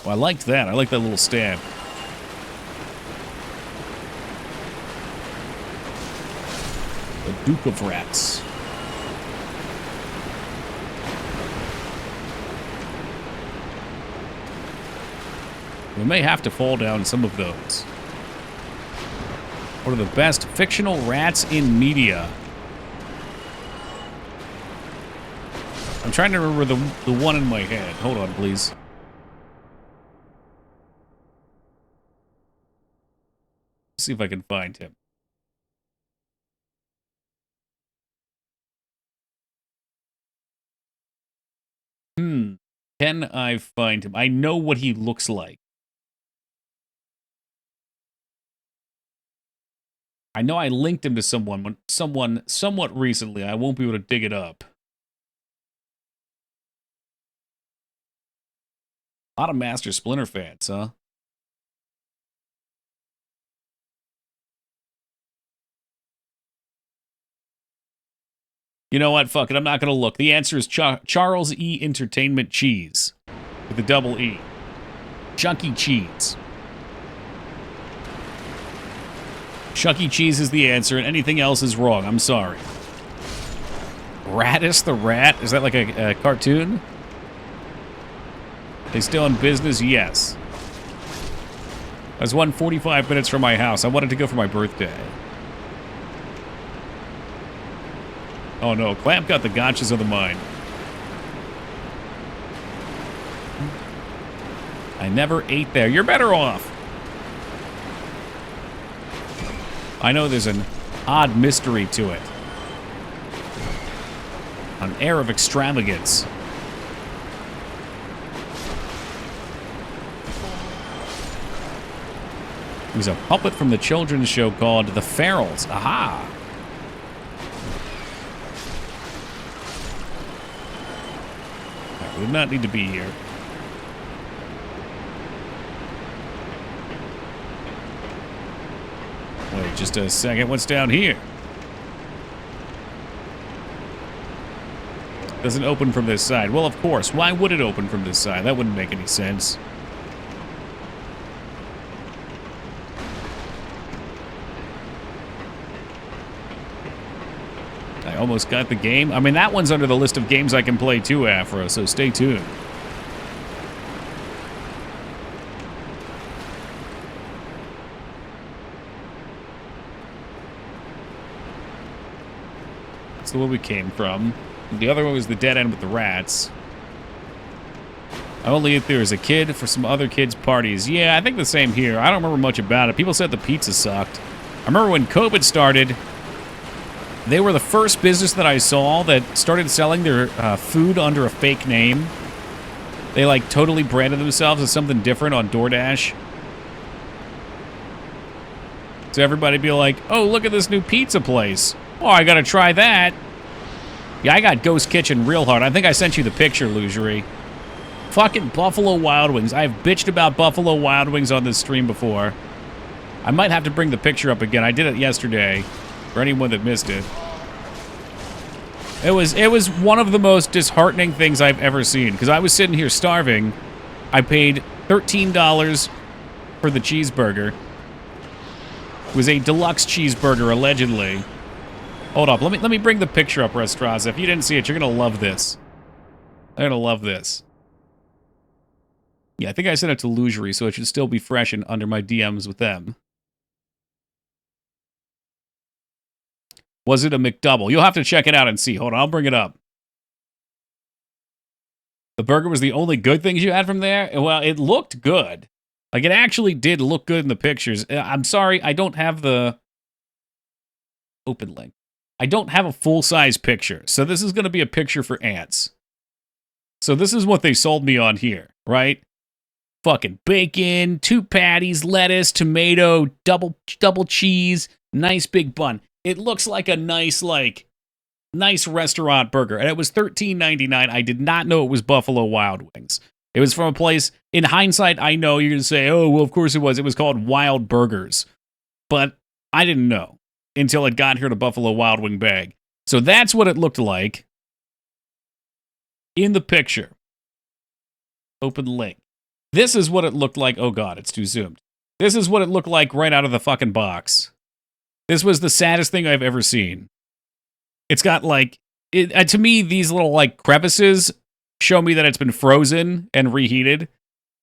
Oh, I liked that. I like that little stab. The Duke of Rats. We may have to fall down some of those. One of the best fictional rats in media. I'm trying to remember the one in my head. Hold on, please. See if I can find him. Can I find him? I know what he looks like. I know I linked him to someone somewhat recently. I won't be able to dig it up. A lot of Master Splinter fans, huh? You know what? Fuck it. I'm not going to look. The answer is Charles E. Entertainment Cheese. With a double E. Chuck E. Cheese. Chuck E. Cheese is the answer, and anything else is wrong. I'm sorry. Ratus the Rat? Is that like a cartoon? They still in business? Yes. I was 45 minutes from my house. I wanted to go for my birthday. Oh no, Clamp got the gotchas of the mind. I never ate there. You're better off. I know there's an odd mystery to it. An air of extravagance. He was a puppet from the children's show called The Ferals. Aha! We do not need to be here. Wait just a second. What's down here? Doesn't open from this side. Well, of course. Why would it open from this side? That wouldn't make any sense. I almost got the game. I mean, that one's under the list of games I can play too, Afro, so stay tuned. That's the one we came from. The other one was the dead end with the rats. I only ate there as a kid for some other kids' parties. Yeah, I think the same here. I don't remember much about it. People said the pizza sucked. I remember when COVID started, they were the first business that I saw that started selling their food under a fake name. They, like, totally branded themselves as something different on DoorDash. So everybody be like, oh, look at this new pizza place. Oh, I gotta try that. Yeah, I got Ghost Kitchen real hard. I think I sent you the picture, Lugery. Fucking Buffalo Wild Wings. I've bitched about Buffalo Wild Wings on this stream before. I might have to bring the picture up again. I did it yesterday. For anyone that missed it. It was one of the most disheartening things I've ever seen. Because I was sitting here starving. I paid $13 for the cheeseburger. It was a deluxe cheeseburger, allegedly. Hold up, let me bring the picture up, Restraza. If you didn't see it, you're gonna love this. You're gonna love this. Yeah, I think I sent it to Lugery, so it should still be fresh and under my DMs with them. Was it a McDouble? You'll have to check it out and see. Hold on, I'll bring it up. The burger was the only good things you had from there? Well, it looked good. Like, it actually did look good in the pictures. I'm sorry, I don't have the open link. I don't have a full-size picture, so this is going to be a picture for ants. So this is what they sold me on here, right? fucking bacon, 2 patties, lettuce, tomato, double cheese, nice big bun. It looks like a nice restaurant burger, and it was $13.99. I did not know it was Buffalo Wild Wings. It was from a place, in hindsight, I know you're going to say, oh, well, of course it was. It was called Wild Burgers. But I didn't know until it got here to Buffalo Wild Wing bag. So that's what it looked like in the picture. Open link. This is what it looked like. Oh, God, it's too zoomed. This is what it looked like right out of the fucking box. This was the saddest thing I've ever seen. It's got, like, to me, these little, like, crevices show me that it's been frozen and reheated.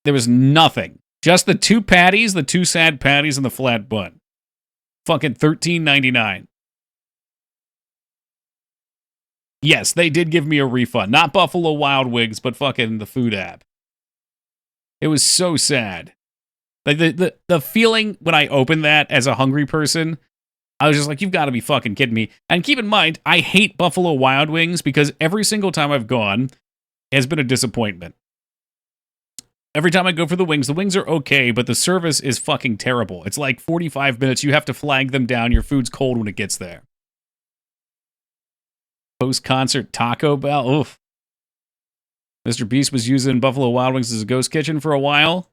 There was nothing. Just the 2 patties, the 2 sad patties, and the flat bun. Fucking $13.99. Yes, they did give me a refund. Not Buffalo Wild Wings, but fucking the food app. It was so sad. Like, the feeling when I opened that as a hungry person, I was just like, you've got to be fucking kidding me. And keep in mind, I hate Buffalo Wild Wings because every single time I've gone has been a disappointment. Every time I go for the wings are okay, but the service is fucking terrible. It's like 45 minutes. You have to flag them down. Your food's cold when it gets there. Post-concert Taco Bell. Oof. Mr. Beast was using Buffalo Wild Wings as a ghost kitchen for a while.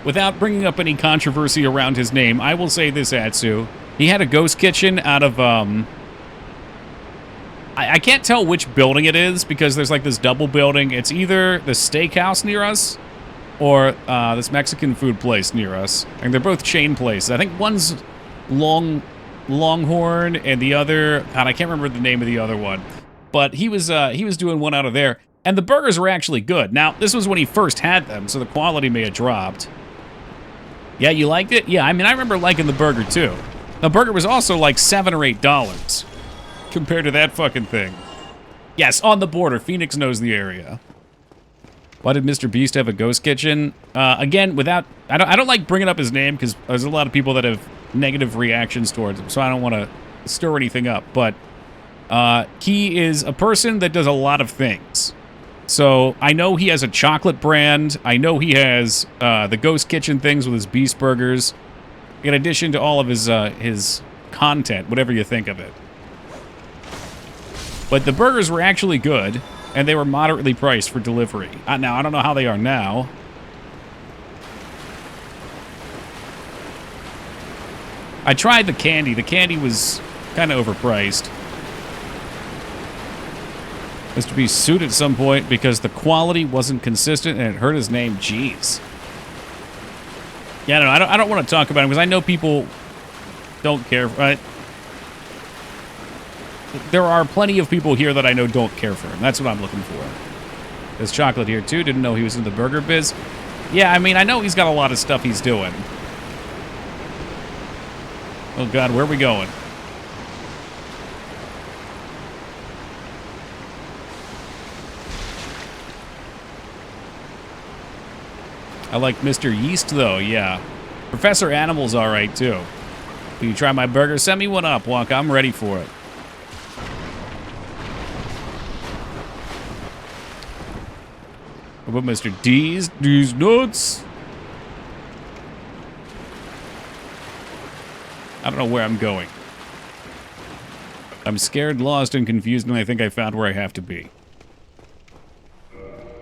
Without bringing up any controversy around his name, I will say this, Atsu. He had a ghost kitchen out of, I can't tell which building it is because there's like this double building. It's either the steakhouse near us or this Mexican food place near us. And they're both chain places. I think one's Longhorn and the other, God, I can't remember the name of the other one. But he was doing one out of there. And the burgers were actually good. Now, this was when he first had them, so the quality may have dropped. Yeah, you liked it? Yeah, I mean, I remember liking the burger too. The burger was also like $7 or $8. Compared to that fucking thing. Yes, on the border. Phoenix knows the area. Why did Mr. Beast have a ghost kitchen? Again, without... I don't like bringing up his name because there's a lot of people that have negative reactions towards him, so I don't want to stir anything up. But he is a person that does a lot of things. So I know he has a chocolate brand. I know he has the ghost kitchen things with his Beast Burgers. In addition to all of his content, whatever you think of it. But the burgers were actually good, and they were moderately priced for delivery. Now, I don't know how they are now. I tried the candy. The candy was kind of overpriced. Mr. Beast sued at some point because the quality wasn't consistent and it hurt his name. Jeez. Yeah, no, I don't want to talk about him because I know people don't care. Right? There are plenty of people here that I know don't care for him. That's what I'm looking for. There's chocolate here, too. Didn't know he was in the burger biz. Yeah, I mean, I know he's got a lot of stuff he's doing. Oh, God, where are we going? I like Mr. Yeast, though, yeah. Professor Animal's all right, too. Will you try my burger? Send me one up, Wonka. I'm ready for it. What about Mr. D's? D's nuts? I don't know where I'm going. I'm scared, lost, and confused, and I think I found where I have to be.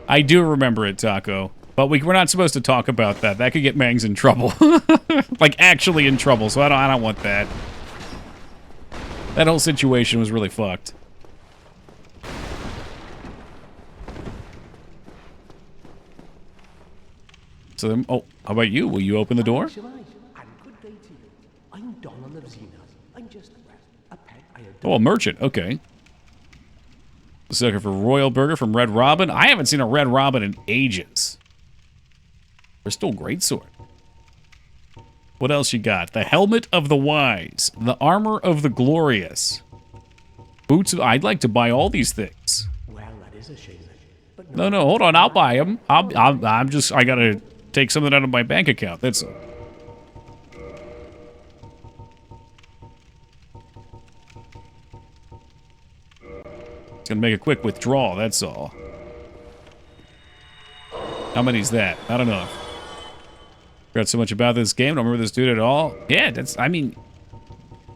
I do remember it, Taco. But we're not supposed to talk about that. That could get Mangs in trouble. Like, actually in trouble, so I don't want that. That whole situation was really fucked. So then, oh, how about you? Will you open the door? Oh, a merchant. Okay. Looking for Royal Burger from Red Robin. I haven't seen a Red Robin in ages. Bristol Greatsword. What else you got? The Helmet of the Wise. The Armor of the Glorious. Boots of... I'd like to buy all these things. Well, that is a shame. No, hold on. I'll buy them. I'm just... I gotta take something out of my bank account. That's all. It's gonna make a quick withdrawal, that's all. How many's that? I don't know. Forgot so much about this game. Don't remember this dude at all. Yeah, that's, I mean,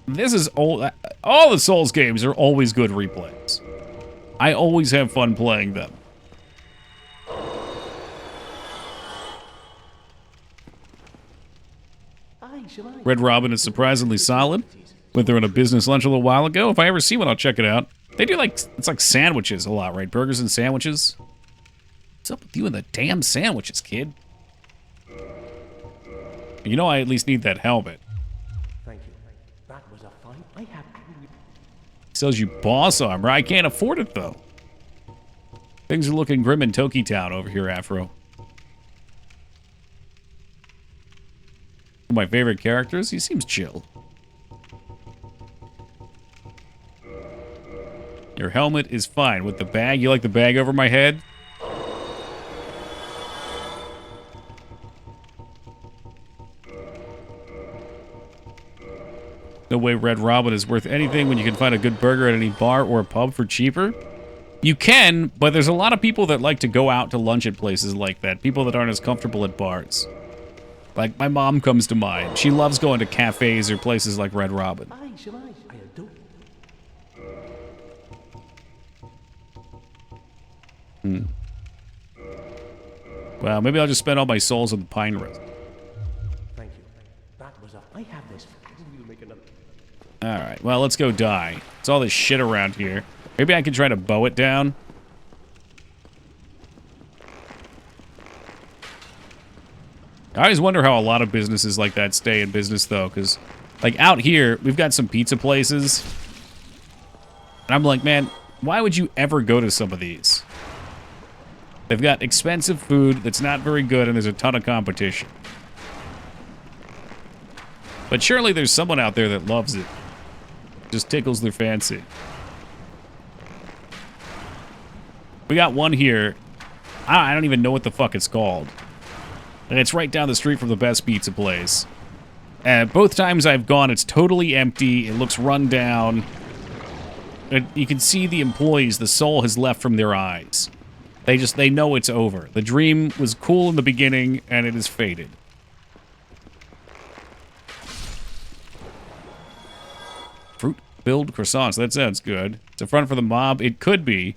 this is old. All the Souls games are always good replays. I always have fun playing them. Red Robin is surprisingly solid. Went there on a business lunch a little while ago. If I ever see one, I'll check it out. They do like, it's like sandwiches a lot, right? Burgers and sandwiches. What's up with you and the damn sandwiches, kid? You know I at least need that helmet. Thank you. That was a fight. I have. Sells you boss armor. I can't afford it, though. Things are looking grim in Toki Town over here, Afro. One of my favorite characters. He seems chill. Your helmet is fine. With the bag, you like the bag over my head? No way Red Robin is worth anything when you can find a good burger at any bar or pub for cheaper. You can, but there's a lot of people that like to go out to lunch at places like that. People that aren't as comfortable at bars. Like, my mom comes to mind. She loves going to cafes or places like Red Robin. Well, maybe I'll just spend all my souls on the pine rest. Thank you. That was a. I have this. We'll make another. Alright, well, let's go die. It's all this shit around here. Maybe I can try to bow it down. I always wonder how a lot of businesses like that stay in business, though, because, like, out here, we've got some pizza places. And I'm like, man, why would you ever go to some of these? They've got expensive food that's not very good, and there's a ton of competition. But surely there's someone out there that loves it. Just tickles their fancy. We got one here. I don't even know what the fuck it's called. And it's right down the street from the best pizza place. Both times I've gone, it's totally empty. It looks run down. You can see the employees, the soul has left from their eyes. They know it's over. The dream was cool in the beginning, and it has faded. Fruit-filled croissants. That sounds good. It's a front for the mob. It could be.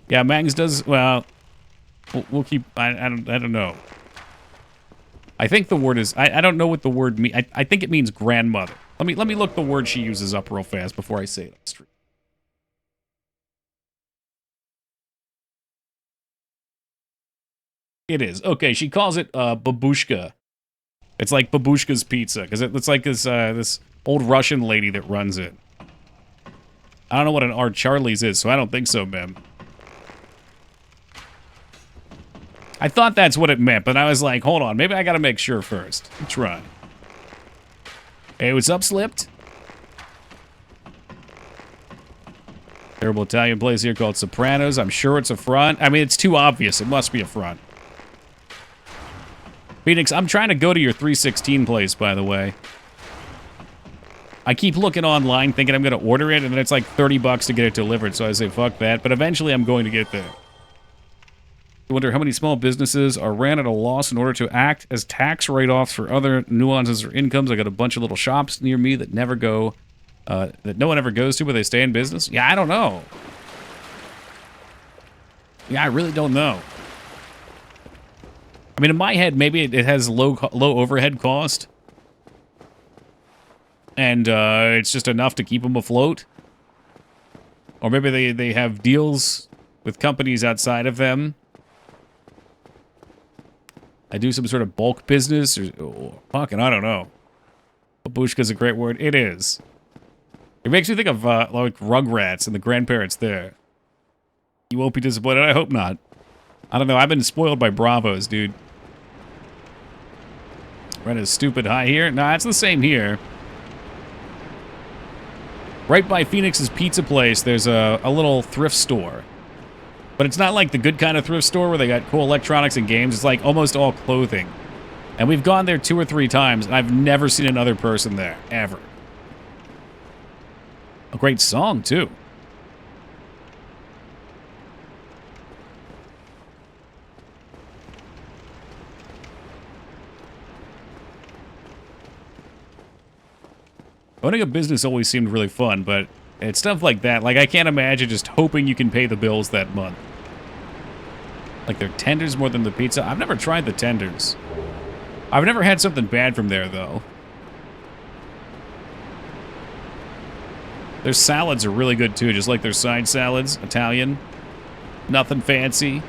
Yeah, Mangs does. Well, we'll keep. I don't know. I think the word is. I don't know what the word means. I think it means grandmother. Let me look the word she uses up real fast before I say it on the street. It is. Okay, she calls it babushka. It's like babushka's pizza, because it's like this old Russian lady that runs it. I don't know what an R. Charlie's is, so I don't think so, ma'am. I thought that's what it meant, but I was like, hold on, maybe I gotta make sure first. Let's try. Hey, what's up, Slipped? Terrible Italian place here called Sopranos. I'm sure it's a front. I mean, it's too obvious. It must be a front. Phoenix, I'm trying to go to your 316 place, by the way. I keep looking online thinking I'm going to order it, and then it's like 30 bucks to get it delivered, so I say, fuck that. But eventually I'm going to get there. I wonder how many small businesses are ran at a loss in order to act as tax write-offs for other nuances or incomes. I got a bunch of little shops near me that never go, that no one ever goes to, but they stay in business. Yeah, I don't know. Yeah, I really don't know. I mean, in my head, maybe it has low overhead cost. And it's just enough to keep them afloat. Or maybe they have deals with companies outside of them. I do some sort of bulk business. Or fucking, I don't know. Babushka's a great word. It is. It makes me think of like Rugrats and the grandparents there. You won't be disappointed. I hope not. I don't know. I've been spoiled by Bravos, dude. Rent is stupid high here. Nah, it's the same here. Right by Phoenix's pizza place, there's a little thrift store. But it's not like the good kind of thrift store where they got cool electronics and games. It's like almost all clothing. And we've gone there 2 or 3 times, and I've never seen another person there, ever. A great song, too. Owning a business always seemed really fun, but it's stuff like that. Like, I can't imagine just hoping you can pay the bills that month. Like, their tenders more than the pizza. I've never tried the tenders. I've never had something bad from there, though. Their salads are really good, too, just like their side salads. Italian. Nothing fancy.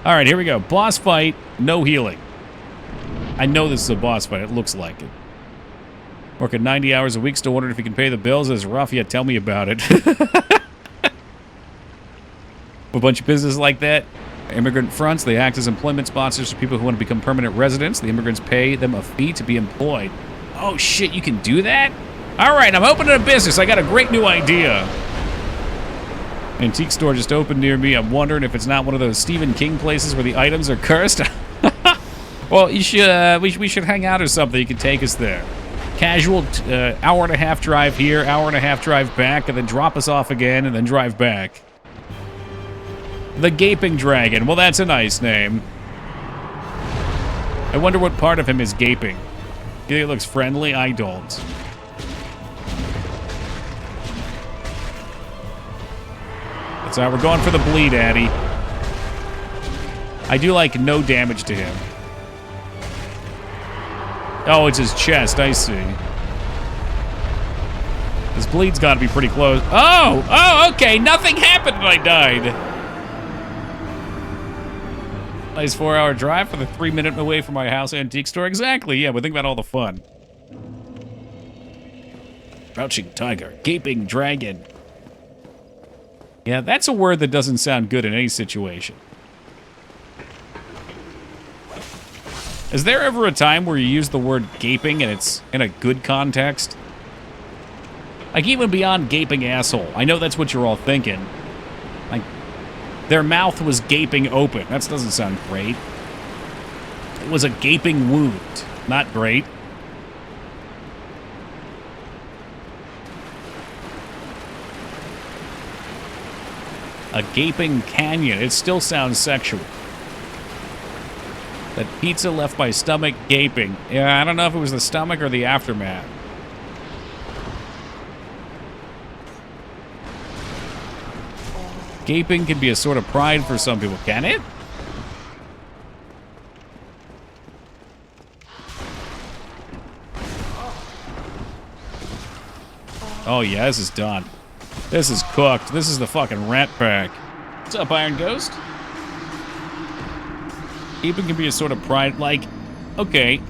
All right, here we go. Boss fight, no healing. I know this is a boss fight. It looks like it. Working 90 hours a week, still wondering if you can pay the bills. It's rough. Yeah, tell me about it. A bunch of businesses like that. Immigrant fronts, they act as employment sponsors for people who want to become permanent residents. The immigrants pay them a fee to be employed. Oh, shit, you can do that? All right, I'm opening a business. I got a great new idea. Antique store just opened near me. I'm wondering if it's not one of those Stephen King places where the items are cursed. Well, you should. We should hang out or something. You can take us there. Casual hour and a half drive here, hour and a half drive back, and then drop us off again, and then drive back. The Gaping Dragon. Well, that's a nice name. I wonder what part of him is gaping. You think it looks friendly? I don't. That's how we're going for the bleed, Addy. I do like no damage to him. Oh, it's his chest. I see. This bleed's got to be pretty close. Oh! Oh, okay. Nothing happened and I died. Nice 4-hour drive for the 3-minute away from my house antique store. Exactly. Yeah, but think about all the fun. Crouching tiger. Gaping dragon. Yeah, that's a word that doesn't sound good in any situation. Is there ever a time where you use the word gaping and it's in a good context? Like, even beyond gaping asshole. I know that's what you're all thinking. Like, their mouth was gaping open. That doesn't sound great. It was a gaping wound. Not great. A gaping canyon. It still sounds sexual. That pizza left my stomach gaping. Yeah, I don't know if it was the stomach or the aftermath. Gaping can be a sort of pride for some people. Can it? Oh yeah, this is done. This is cooked. This is the fucking Rat Pack. What's up, Iron Ghost? Gaping can be a sort of pride, like, okay.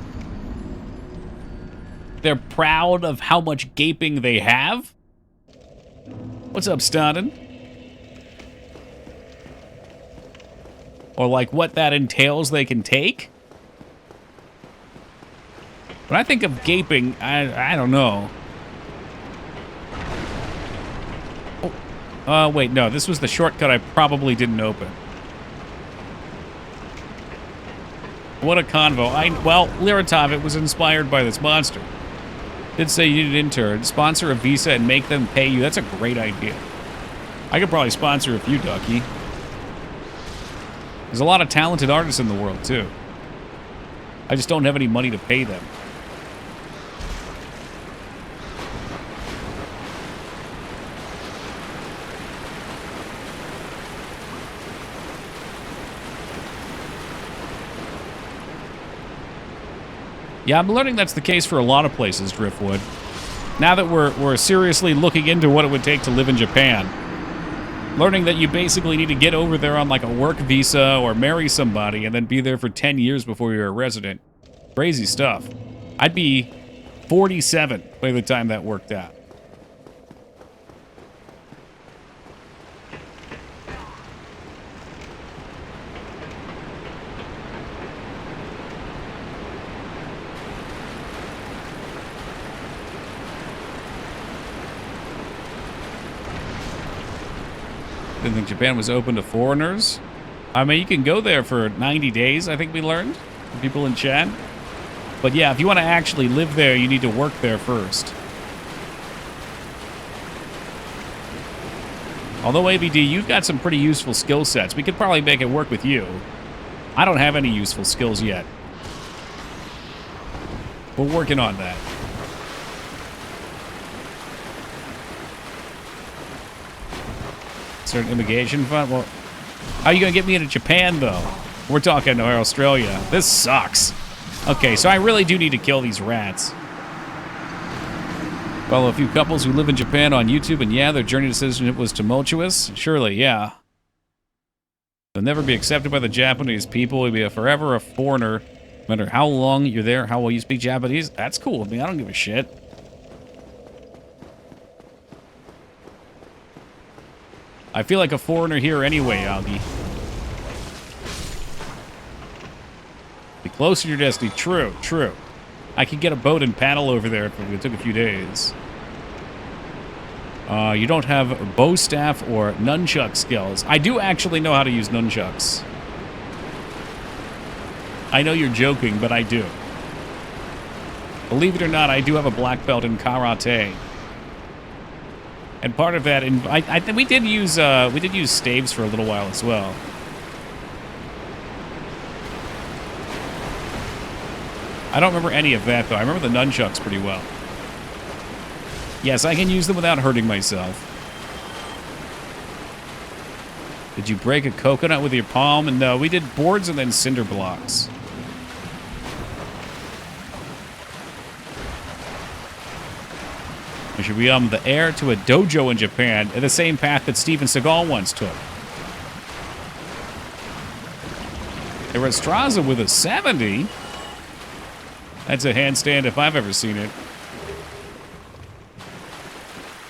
They're proud of how much gaping they have? What's up, Staden? Or like what that entails they can take? When I think of gaping, I don't know. Oh, wait, no, this was the shortcut I probably didn't open. What a convo. Well, Liratov, it was inspired by this monster. Did say you need an intern, sponsor a visa and make them pay you. That's a great idea. I could probably sponsor a few, Ducky. There's a lot of talented artists in the world, too. I just don't have any money to pay them. Yeah, I'm learning that's the case for a lot of places, Driftwood. Now that we're seriously looking into what it would take to live in Japan. Learning that you basically need to get over there on like a work visa or marry somebody and then be there for 10 years before you're a resident. Crazy stuff. I'd be 47 by the time that worked out. Didn't think Japan was open to foreigners. I mean, you can go there for 90 days, I think we learned, from people in chat. But yeah, if you want to actually live there, you need to work there first. Although, ABD, you've got some pretty useful skill sets. We could probably make it work with you. I don't have any useful skills yet. We're working on that. Is there an immigration fund? Well, how are you going to get me into Japan, though? We're talking Australia. This sucks. Okay, so I really do need to kill these rats. Follow a few couples who live in Japan on YouTube, and yeah, their journey to citizenship was tumultuous. Surely, yeah. They'll never be accepted by the Japanese people. You'll be forever a foreigner. No matter how long you're there, how well you speak Japanese. That's cool with me. I don't give a shit. I feel like a foreigner here anyway, Augie. Be closer to your destiny. True, true. I could get a boat and paddle over there if it took a few days. You don't have bow staff or nunchuck skills. I do actually know how to use nunchucks. I know you're joking, but I do. Believe it or not, I do have a black belt in karate. And part of that, I think we did use staves for a little while as well. I don't remember any of that, though. I remember the nunchucks pretty well. Yes, I can use them without hurting myself. Did you break a coconut with your palm? And no, we did boards and then cinder blocks. We should be the heir to a dojo in Japan, the same path that Steven Seagal once took. A Restraza with a 70? That's a handstand if I've ever seen it.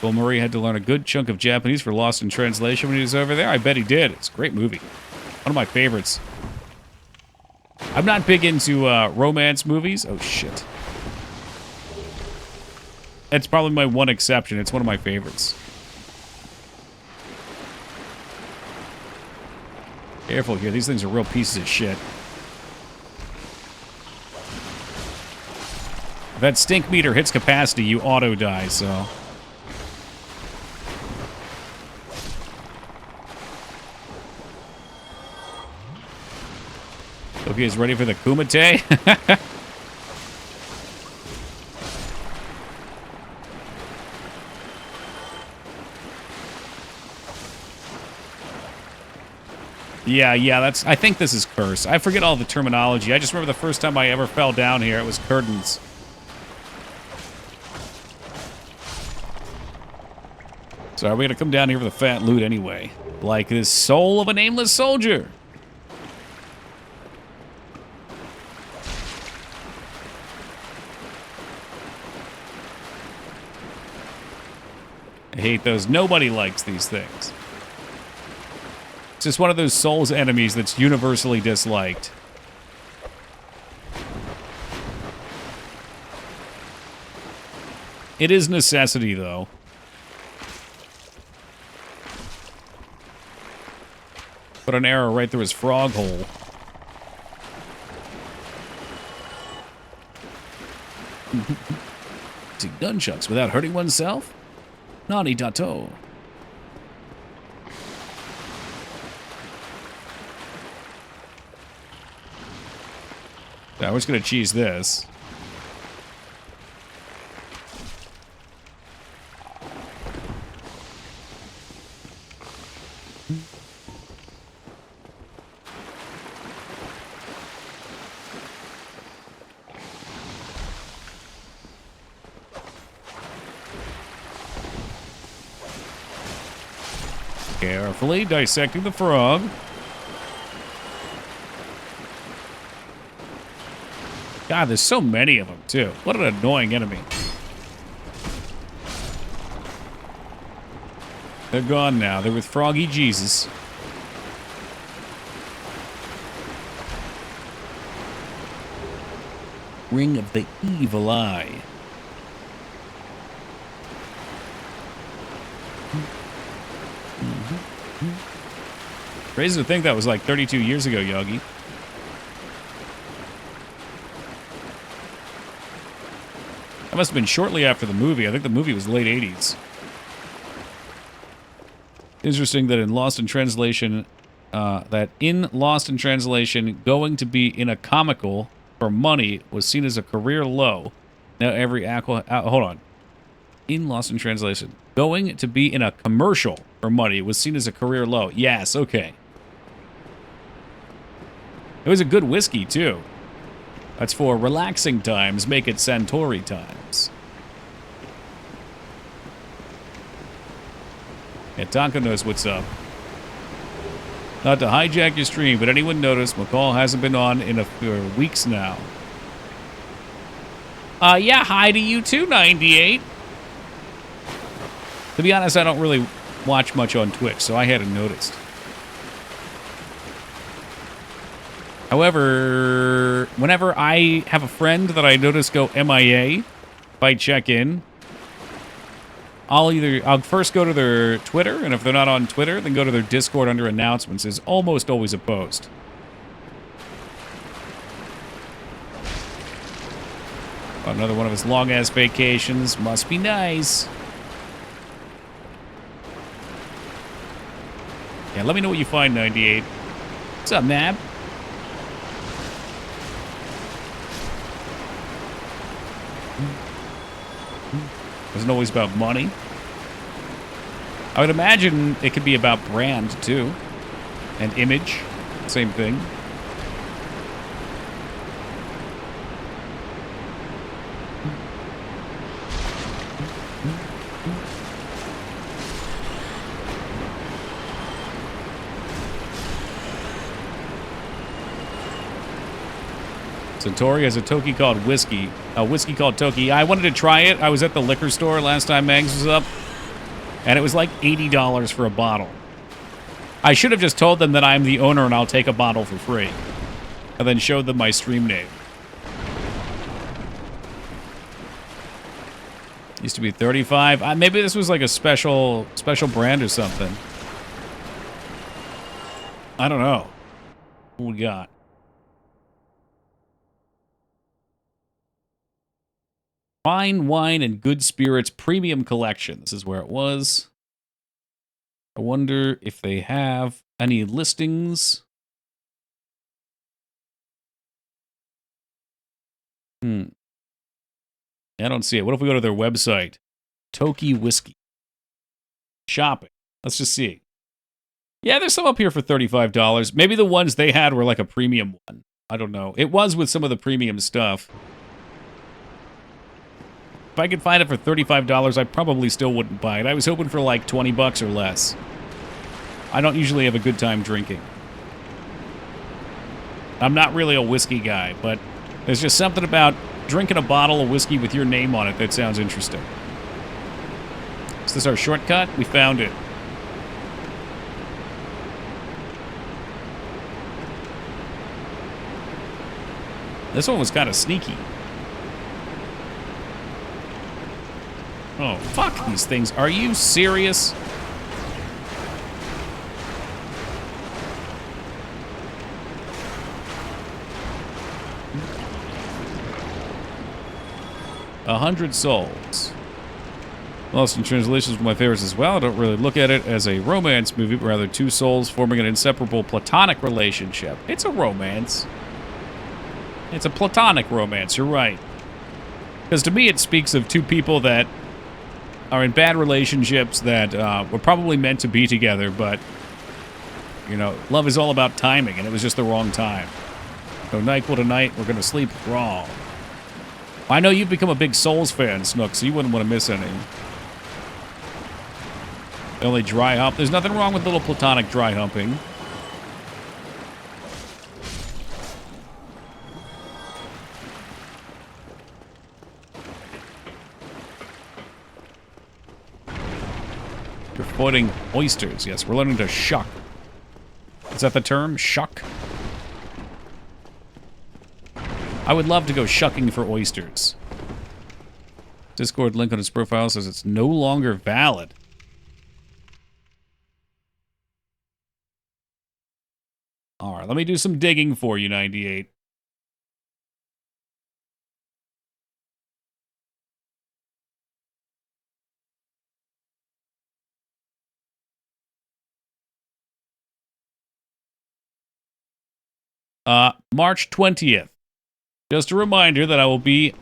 Bill Murray had to learn a good chunk of Japanese for Lost in Translation when he was over there. I bet he did. It's a great movie. One of my favorites. I'm not big into romance movies. Oh, shit. That's probably my one exception. It's one of my favorites. Careful here. These things are real pieces of shit. If that stink meter hits capacity, you auto die, so... Okay, is ready for the Kumite? Yeah, that's... I think this is cursed. I forget all the terminology. I just remember the first time I ever fell down here, it was curtains. So are we gonna come down here for the fat loot anyway? Like this soul of a nameless soldier. I hate those. Nobody likes these things. It's just one of those Souls enemies that's universally disliked. It is necessity, though. Put an arrow right through his frog hole. Using nunchucks without hurting oneself? Nani dato. Now we're just gonna cheese this. Carefully dissecting the frog. God, there's so many of them, too. What an annoying enemy. They're gone now. They're with Froggy Jesus. Ring of the Evil Eye. Crazy to think that was like 32 years ago, Yogi. That must have been shortly after the movie. I think the movie was late 80s. Interesting that in Lost in Translation, going to be in a comical for money was seen as a career low. Now every hold on. In Lost in Translation, going to be in a commercial or money. It was seen as a career low. Yes, okay. It was a good whiskey, too. That's for relaxing times. Make it Santori times. Yeah, Tonka knows what's up. Not to hijack your stream, but anyone notice McCall hasn't been on for weeks now? Yeah, hi to you too, 98. To be honest, I don't really watch much on Twitch, so I hadn't noticed. However, whenever I have a friend that I notice go MIA, if I check in, I'll first go to their Twitter, and if they're not on Twitter, then go to their Discord under announcements. There's almost always a post. Another one of his long-ass vacations. Must be nice. Yeah, let me know what you find, 98. What's up, Nab? Isn't always about money. I would imagine it could be about brand, too. And image. Same thing. Santori has a Toki called whiskey. A whiskey called Toki. I wanted to try it. I was at the liquor store last time Mags was up, and it was like $80 for a bottle. I should have just told them that I'm the owner and I'll take a bottle for free, and then showed them my stream name. Used to be 35. Maybe this was like a special brand or something. I don't know. What we got? Fine Wine and Good Spirits Premium Collection. This is where it was. I wonder if they have any listings. I don't see it. What if we go to their website? Toki Whiskey. Shopping. Let's just see. Yeah, there's some up here for $35. Maybe the ones they had were like a premium one. I don't know. It was with some of the premium stuff. If I could find it for $35, I probably still wouldn't buy it. I was hoping for like 20 bucks or less. I don't usually have a good time drinking. I'm not really a whiskey guy, but there's just something about drinking a bottle of whiskey with your name on it that sounds interesting. Is this our shortcut? We found it. This one was kind of sneaky. Oh, fuck these things. Are you serious? $100 souls. Lost in Translation is one of my favorites as well. I don't really look at it as a romance movie, but rather two souls forming an inseparable platonic relationship. It's a romance. It's a platonic romance, you're right. Because to me it speaks of two people that are in bad relationships that were probably meant to be together, but, you know, love is all about timing, and it was just the wrong time. So night will tonight, we're going to sleep wrong. I know you've become a big Souls fan, Snook, so you wouldn't want to miss any. Only dry hump. There's nothing wrong with little platonic dry humping. You're avoiding oysters. Yes, we're learning to shuck. Is that the term? Shuck? I would love to go shucking for oysters. Discord link on his profile says it's no longer valid. Alright, let me do some digging for you, 98. March 20th. Just a reminder that I will be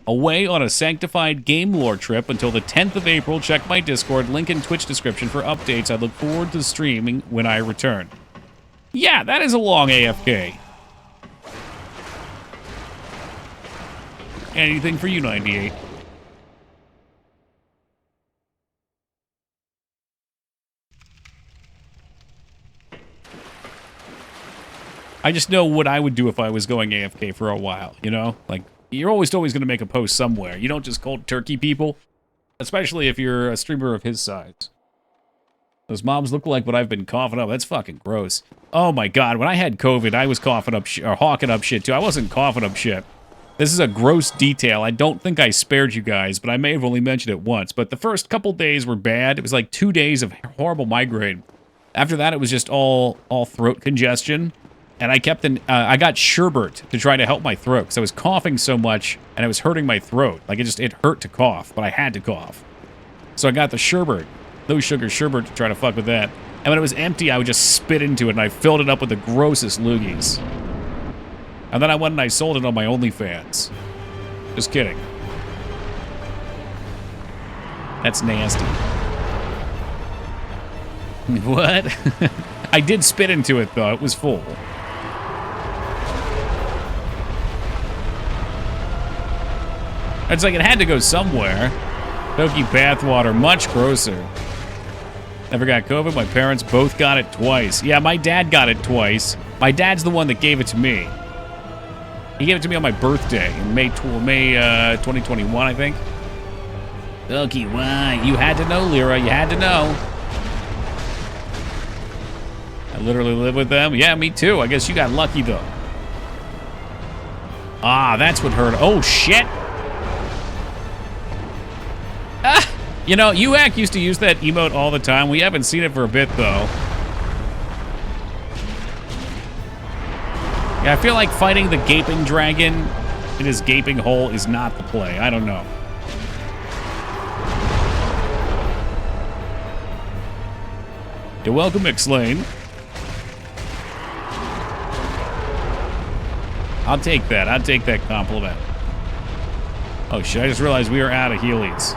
Away on a sanctified game lore trip until the 10th of April. Check my Discord, link in Twitch description for updates. I look forward to streaming when I return. Yeah, that is a long AFK. Anything for you, 98. I just know what I would do if I was going AFK for a while, you know? Like, you're always going to make a post somewhere. You don't just cold turkey people, especially if you're a streamer of his size. Those mobs look like what I've been coughing up. That's fucking gross. Oh my god, when I had COVID, I was coughing up or hawking up shit too. I wasn't coughing up shit. This is a gross detail. I don't think I spared you guys, but I may have only mentioned it once. But the first couple days were bad. It was like 2 days of horrible migraine. After that, it was just all throat congestion. And I kept I got sherbet to try to help my throat because I was coughing so much and it was hurting my throat. Like it hurt to cough, but I had to cough. So I got the sherbet, low sugar sherbet to try to fuck with that. And when it was empty, I would just spit into it and I filled it up with the grossest loogies. And then I went and I sold it on my OnlyFans. Just kidding. That's nasty. What? I did spit into it though, it was full. It's like it had to go somewhere. Toki bathwater, much grosser. Never got COVID. My parents both got it twice. Yeah, my dad got it twice. My dad's the one that gave it to me. He gave it to me on my birthday in May 2021, I think. Toki, why? You had to know, Lyra. You had to know. I literally live with them. Yeah, me too. I guess you got lucky though. Ah, that's what hurt. Oh shit. Ah, you know, UAC used to use that emote all the time. We haven't seen it for a bit, though. Yeah, I feel like fighting the gaping dragon in his gaping hole is not the play. I don't know. You're welcome, Xlane. I'll take that. I'll take that compliment. Oh, shit. I just realized we are out of Heelys.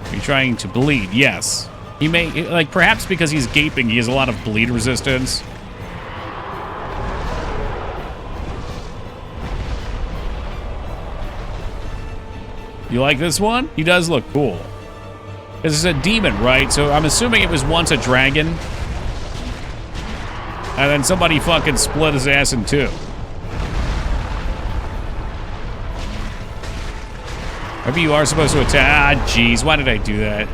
Are you trying to bleed? Yes. He may, like, perhaps because he's gaping, he has a lot of bleed resistance. You like this one? He does look cool. This is a demon, right? So I'm assuming it was once a dragon. And then somebody fucking split his ass in two. Maybe you are supposed to attack. Ah, jeez. Why did I do that?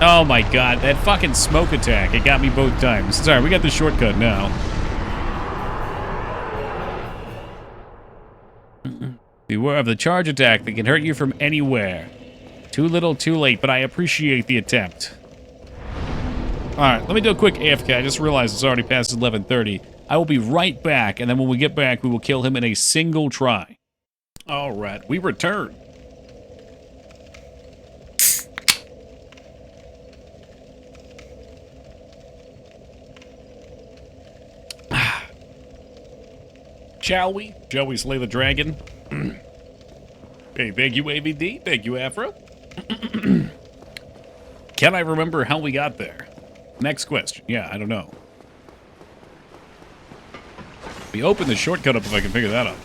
Oh my god. That fucking smoke attack. It got me both times. Sorry, we got the shortcut now. Beware of the charge attack that can hurt you from anywhere. Too little, too late, but I appreciate the attempt. Alright, let me do a quick AFK. I just realized it's already past 11:30. I will be right back, and then when we get back, we will kill him in a single try. Alright, we return. Shall we? Shall we slay the dragon? Hey, thank you, AVD. Thank you, Afro. Can I remember how we got there? Next question. Yeah, I don't know. We open the shortcut up if I can figure that out.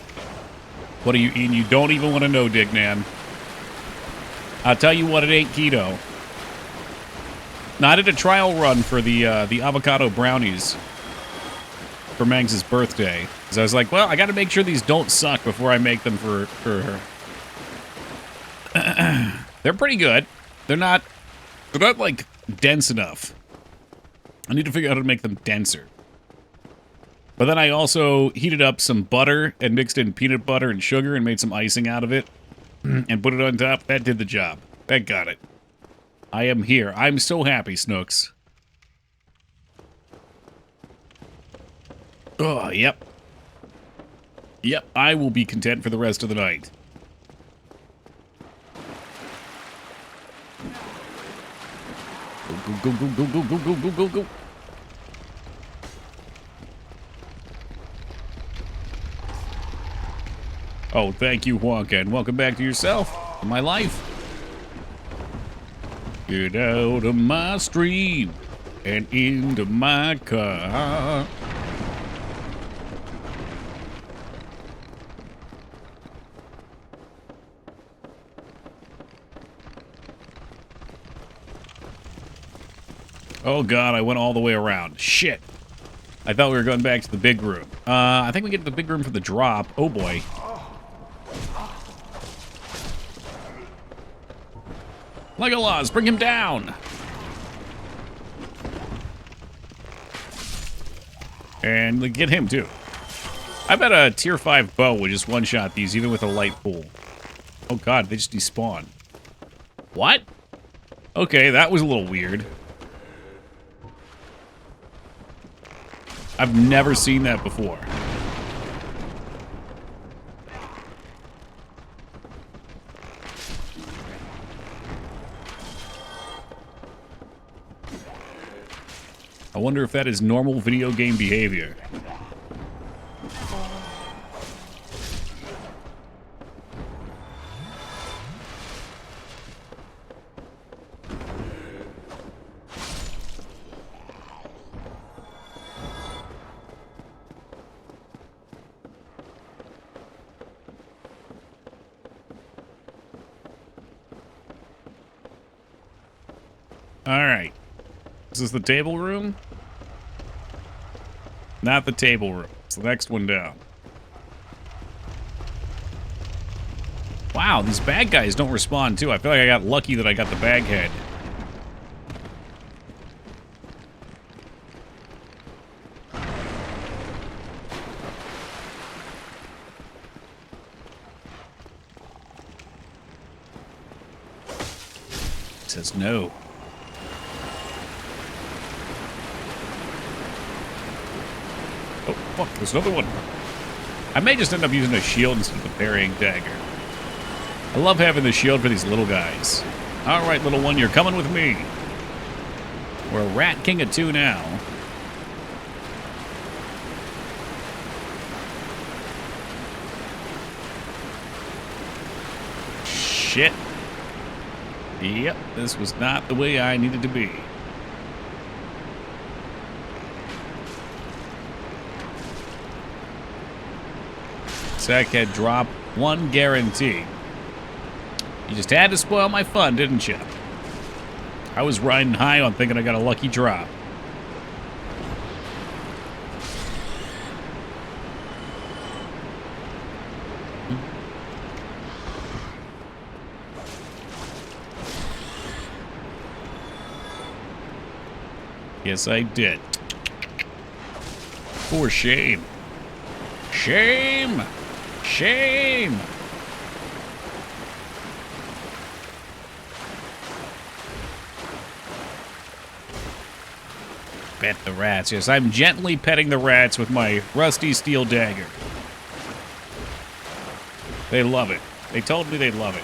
What are you eating? You don't even want to know, Dignan. I'll tell you what, it ain't keto. Now, I did a trial run for the avocado brownies for Mangs' birthday. Because I was like, well, I got to make sure these don't suck before I make them for her. They're pretty good. They're not like dense enough. I need to figure out how to make them denser. But then I also heated up some butter and mixed in peanut butter and sugar and made some icing out of it and put it on top. That did the job. That got it. I am here. I'm so happy, Snooks. Oh, yep. Yep, I will be content for the rest of the night. Go, go, go, go, go, go, go, go, go, go. Oh, thank you, Wonka, and welcome back to yourself and my life. Get out of my stream and into my car. Oh god, I went all the way around. Shit. I thought we were going back to the big room. I think we get to the big room for the drop. Oh boy. Legolas, bring him down! And get him too. I bet a tier 5 bow would just one-shot these even with a light pool. Oh god, they just despawn. What? Okay, that was a little weird. I've never seen that before. I wonder if that is normal video game behavior. Alright. Is this the table room? Not the table room. It's the next one down. Wow, these bad guys don't respond too. I feel like I got lucky that I got the bag head. It says no. Oh, fuck, there's another one. I may just end up using a shield instead of a parrying dagger. I love having the shield for these little guys. Alright, little one, you're coming with me. We're a Rat King of 2 now. Shit. Yep, this was not the way I needed to be. Sackhead drop 1 guarantee. You just had to spoil my fun, didn't you? I was riding high on thinking I got a lucky drop. Yes, I did. For shame. Shame! Shame! Pet the rats. Yes, I'm gently petting the rats with my rusty steel dagger. They love it. They told me they'd love it.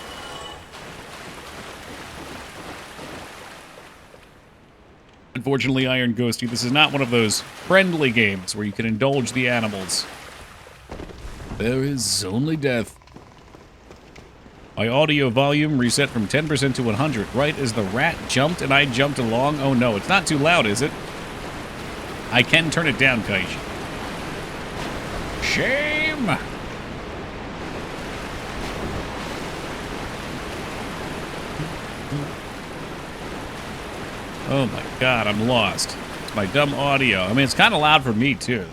Unfortunately, Iron Ghosty, this is not one of those friendly games where you can indulge the animals. There is only death. My audio volume reset from 10% to 100, right as the rat jumped and I jumped along. Oh no, it's not too loud, is it? I can turn it down, Kaishi. Shame! Oh my god, I'm lost. It's my dumb audio. I mean, it's kind of loud for me, too.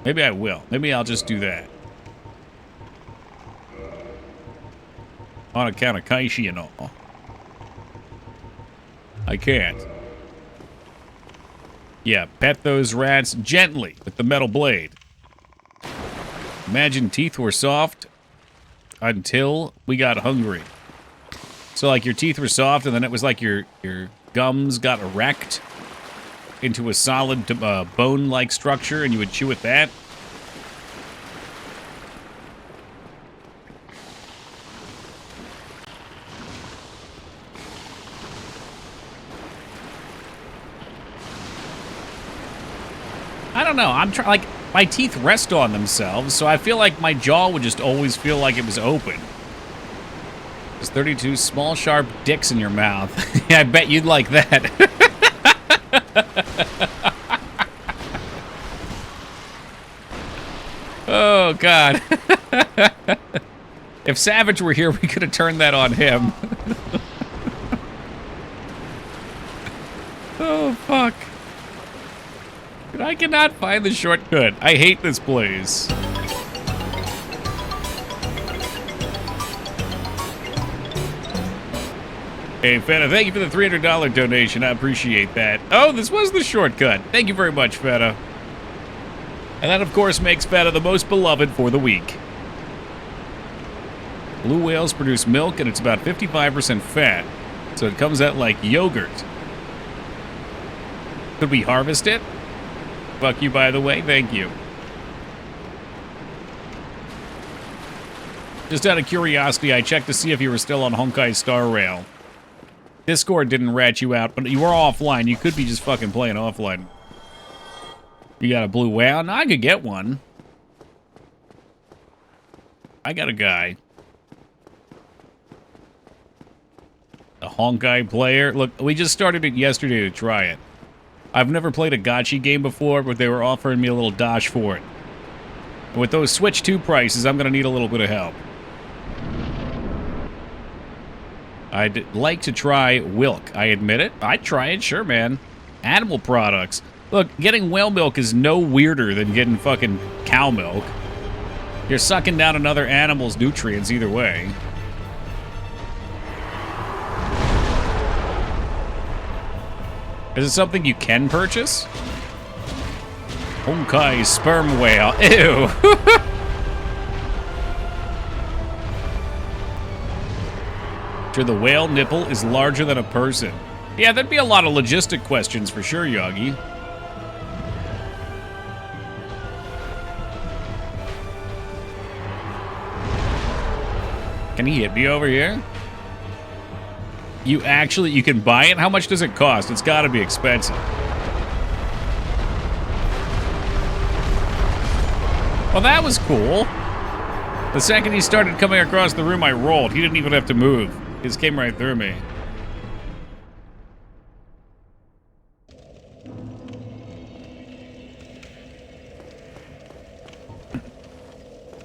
Maybe I will. Maybe I'll just do that. On account of Kaishi and all. I can't. Yeah, pet those rats gently with the metal blade. Imagine teeth were soft until we got hungry. So like your teeth were soft and then it was like your gums got erect into a solid bone-like structure and you would chew at that. I don't know. I'm trying, like, My teeth rest on themselves, so I feel like my jaw would just always feel like it was open. There's 32 small, sharp dicks in your mouth. Yeah, I bet you'd like that. Oh, God. If Savage were here, we could have turned that on him. Oh, fuck. I cannot find the shortcut. I hate this place. Hey, Feta, thank you for the $300 donation. I appreciate that. Oh, this was the shortcut. Thank you very much, Feta. And that, of course, makes Feta the most beloved for the week. Blue whales produce milk, and it's about 55% fat, so it comes out like yogurt. Could we harvest it? Fuck you, by the way. Thank you. Just out of curiosity, I checked to see if you were still on Honkai Star Rail. Discord didn't rat you out, but you were offline. You could be just fucking playing offline. You got a blue whale? No, I could get one. I got a guy. A Honkai player? Look, we just started it yesterday to try it. I've never played a gacha game before, but they were offering me a little dosh for it. And with those Switch 2 prices, I'm going to need a little bit of help. I'd like to try Wilk. I admit it. I'd try it, sure, man. Animal products. Look, getting whale milk is no weirder than getting fucking cow milk. You're sucking down another animal's nutrients either way. Is it something you can purchase? Honkai sperm whale. Ew. Sure, the whale nipple is larger than a person. Yeah, there'd be a lot of logistic questions for sure, Yogi. Can he hit me over here? You can buy it? How much does it cost? It's gotta be expensive. Well, that was cool. The second he started coming across the room, I rolled. He didn't even have to move. He just came right through me.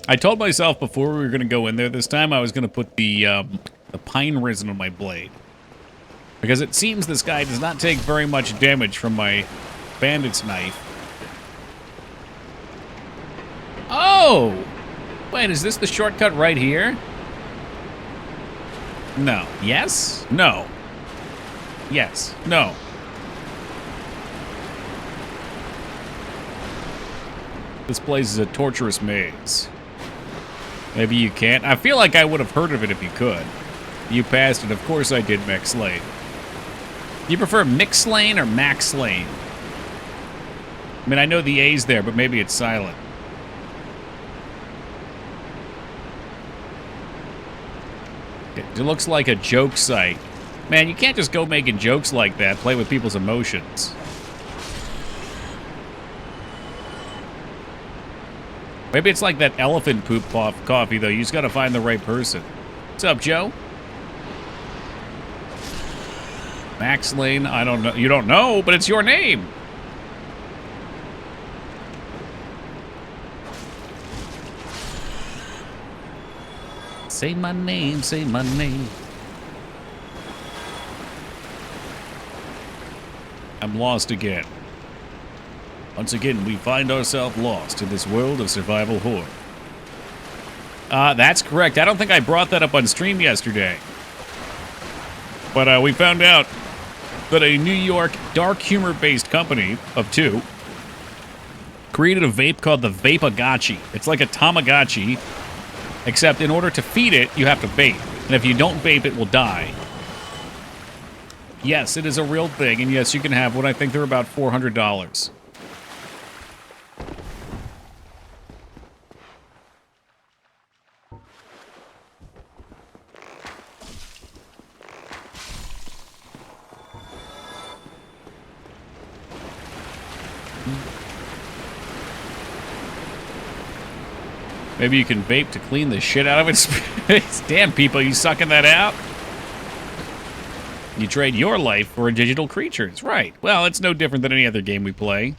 I told myself before we were going to go in there this time, I was going to put the pine resin on my blade. Because it seems this guy does not take very much damage from my bandit's knife. Oh! Wait, is this the shortcut right here? No. Yes? No. Yes. No. This place is a torturous maze. Maybe you can't. I feel like I would have heard of it if you could. You passed it. Of course I did, Max Lane. You prefer Mix Lane or Max Lane? I mean, I know the A's there, but maybe it's silent. It looks like a joke site. Man, you can't just go making jokes like that, play with people's emotions. Maybe it's like that elephant poop coffee, though. You just gotta find the right person. What's up, Joe? Max Lane, I don't know. You don't know, but it's your name. Say my name, say my name. I'm lost again. Once again, we find ourselves lost in this world of survival horror. That's correct. I don't think I brought that up on stream yesterday. But we found out that a New York dark humor-based company of two created a vape called the Vape-A-Gachi. It's like a Tamagotchi, except in order to feed it, you have to vape. And if you don't vape, it will die. Yes, it is a real thing, and yes, you can have one. I think they're about $400. Maybe you can vape to clean the shit out of its space. Damn, people, you sucking that out? You trade your life for a digital creature's right. Well, it's no different than any other game we play.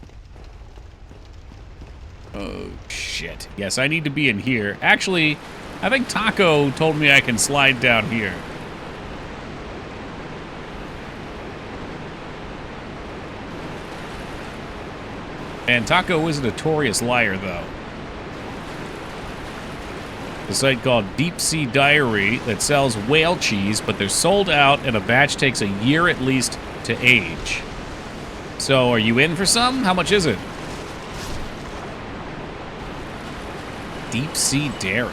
Oh, shit. Yes, I need to be in here. Actually, I think Taco told me I can slide down here. And Taco is a notorious liar, though. A site called Deep Sea Diary that sells whale cheese, but they're sold out and a batch takes a year at least to age. So, are you in for some? How much is it? Deep Sea Dairy.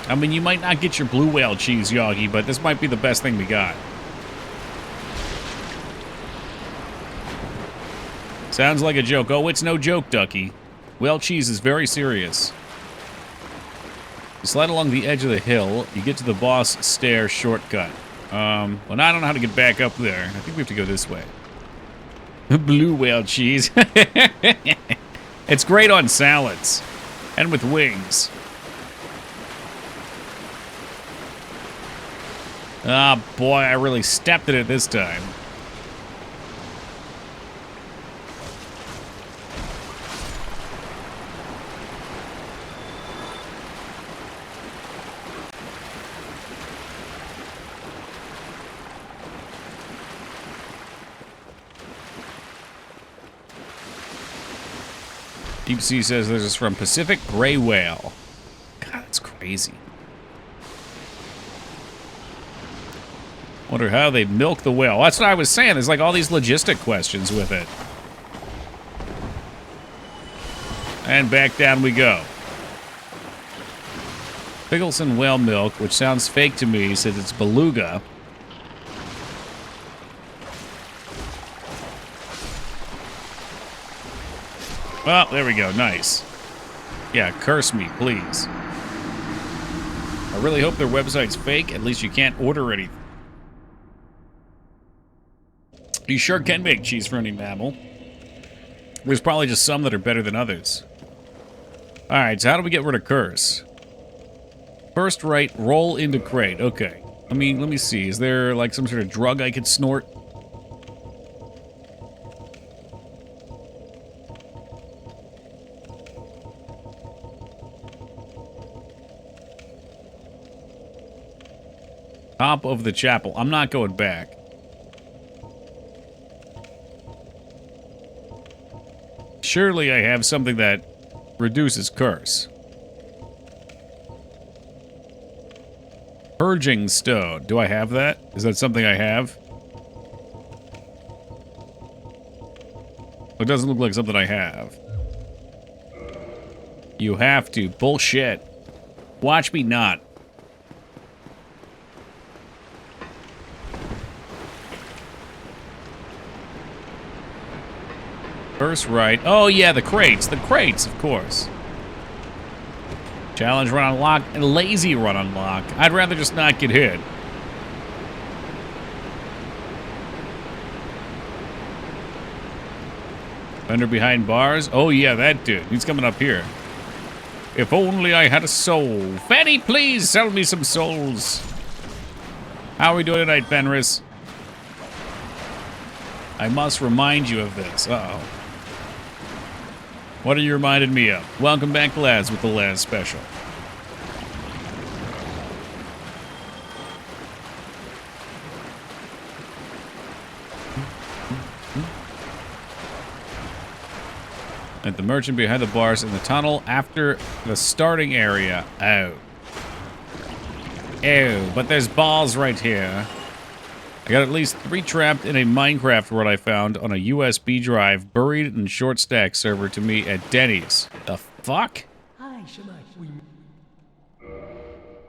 I mean, you might not get your blue whale cheese, Yoggy, but this might be the best thing we got. Sounds like a joke. Oh, it's no joke, Ducky. Whale cheese is very serious. You slide along the edge of the hill, you get to the boss stair shortcut. Well, now I don't know how to get back up there. I think we have to go this way. Blue whale cheese. It's great on salads. And with wings. Ah, boy, I really stepped in it this time. Deep Sea says this is from Pacific Gray Whale. God, that's crazy. Wonder how they milk the whale. That's what I was saying. There's like all these logistic questions with it. And back down we go. Piggleson whale milk, which sounds fake to me, says it's beluga. Well, there we go. Nice. Yeah, curse me, please. I really hope their website's fake. At least you can't order anything. You sure can make cheese for any mammal. There's probably just some that are better than others. Alright, so how do we get rid of curse? First right, roll into crate. Okay. Let me see. Is there like some sort of drug I could snort? Top of the chapel. I'm not going back. Surely I have something that reduces curse. Purging stone. Do I have that? Is that something I have? It doesn't look like something I have. You have to. Bullshit. Watch me not. First right. Oh, yeah, the crates. The crates, of course. Challenge run unlock and lazy run unlock. I'd rather just not get hit. Vendor behind bars. Oh, yeah, that dude. He's coming up here. If only I had a soul. Fanny, please sell me some souls. How are we doing tonight, Fenris? I must remind you of this. Uh-oh. What are you reminding me of? Welcome back, lads, with the last special. At the merchant behind the bars in the tunnel after the starting area. Oh. Oh, but there's balls right here. I got at least 3 trapped in a Minecraft world I found on a USB drive buried in short stack server to me at Denny's. The fuck?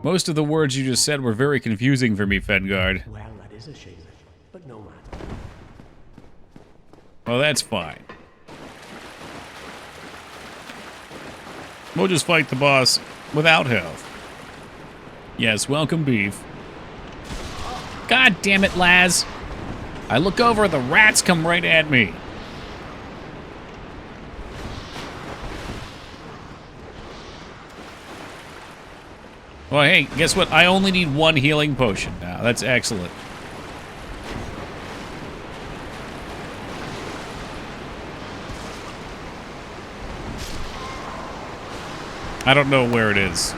Most of the words you just said were very confusing for me, Fengard. Well, that is a shame, but no matter. Well, that's fine. We'll just fight the boss without health. Yes, welcome, beef. God damn it, Laz. I look over, the rats come right at me. Well, hey, guess what? I only need one healing potion now. That's excellent. I don't know where it is.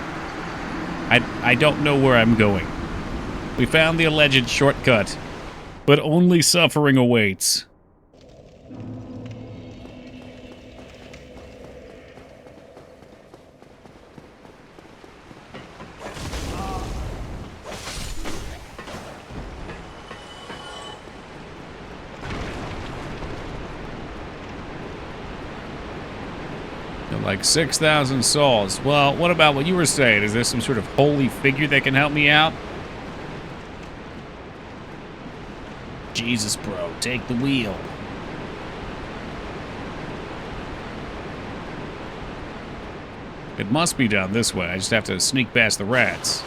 I don't know where I'm going. We found the alleged shortcut, but only suffering awaits. Like 6,000 souls. Well, what about what you were saying? Is there some sort of holy figure that can help me out? Jesus, bro, take the wheel. It must be down this way. I just have to sneak past the rats.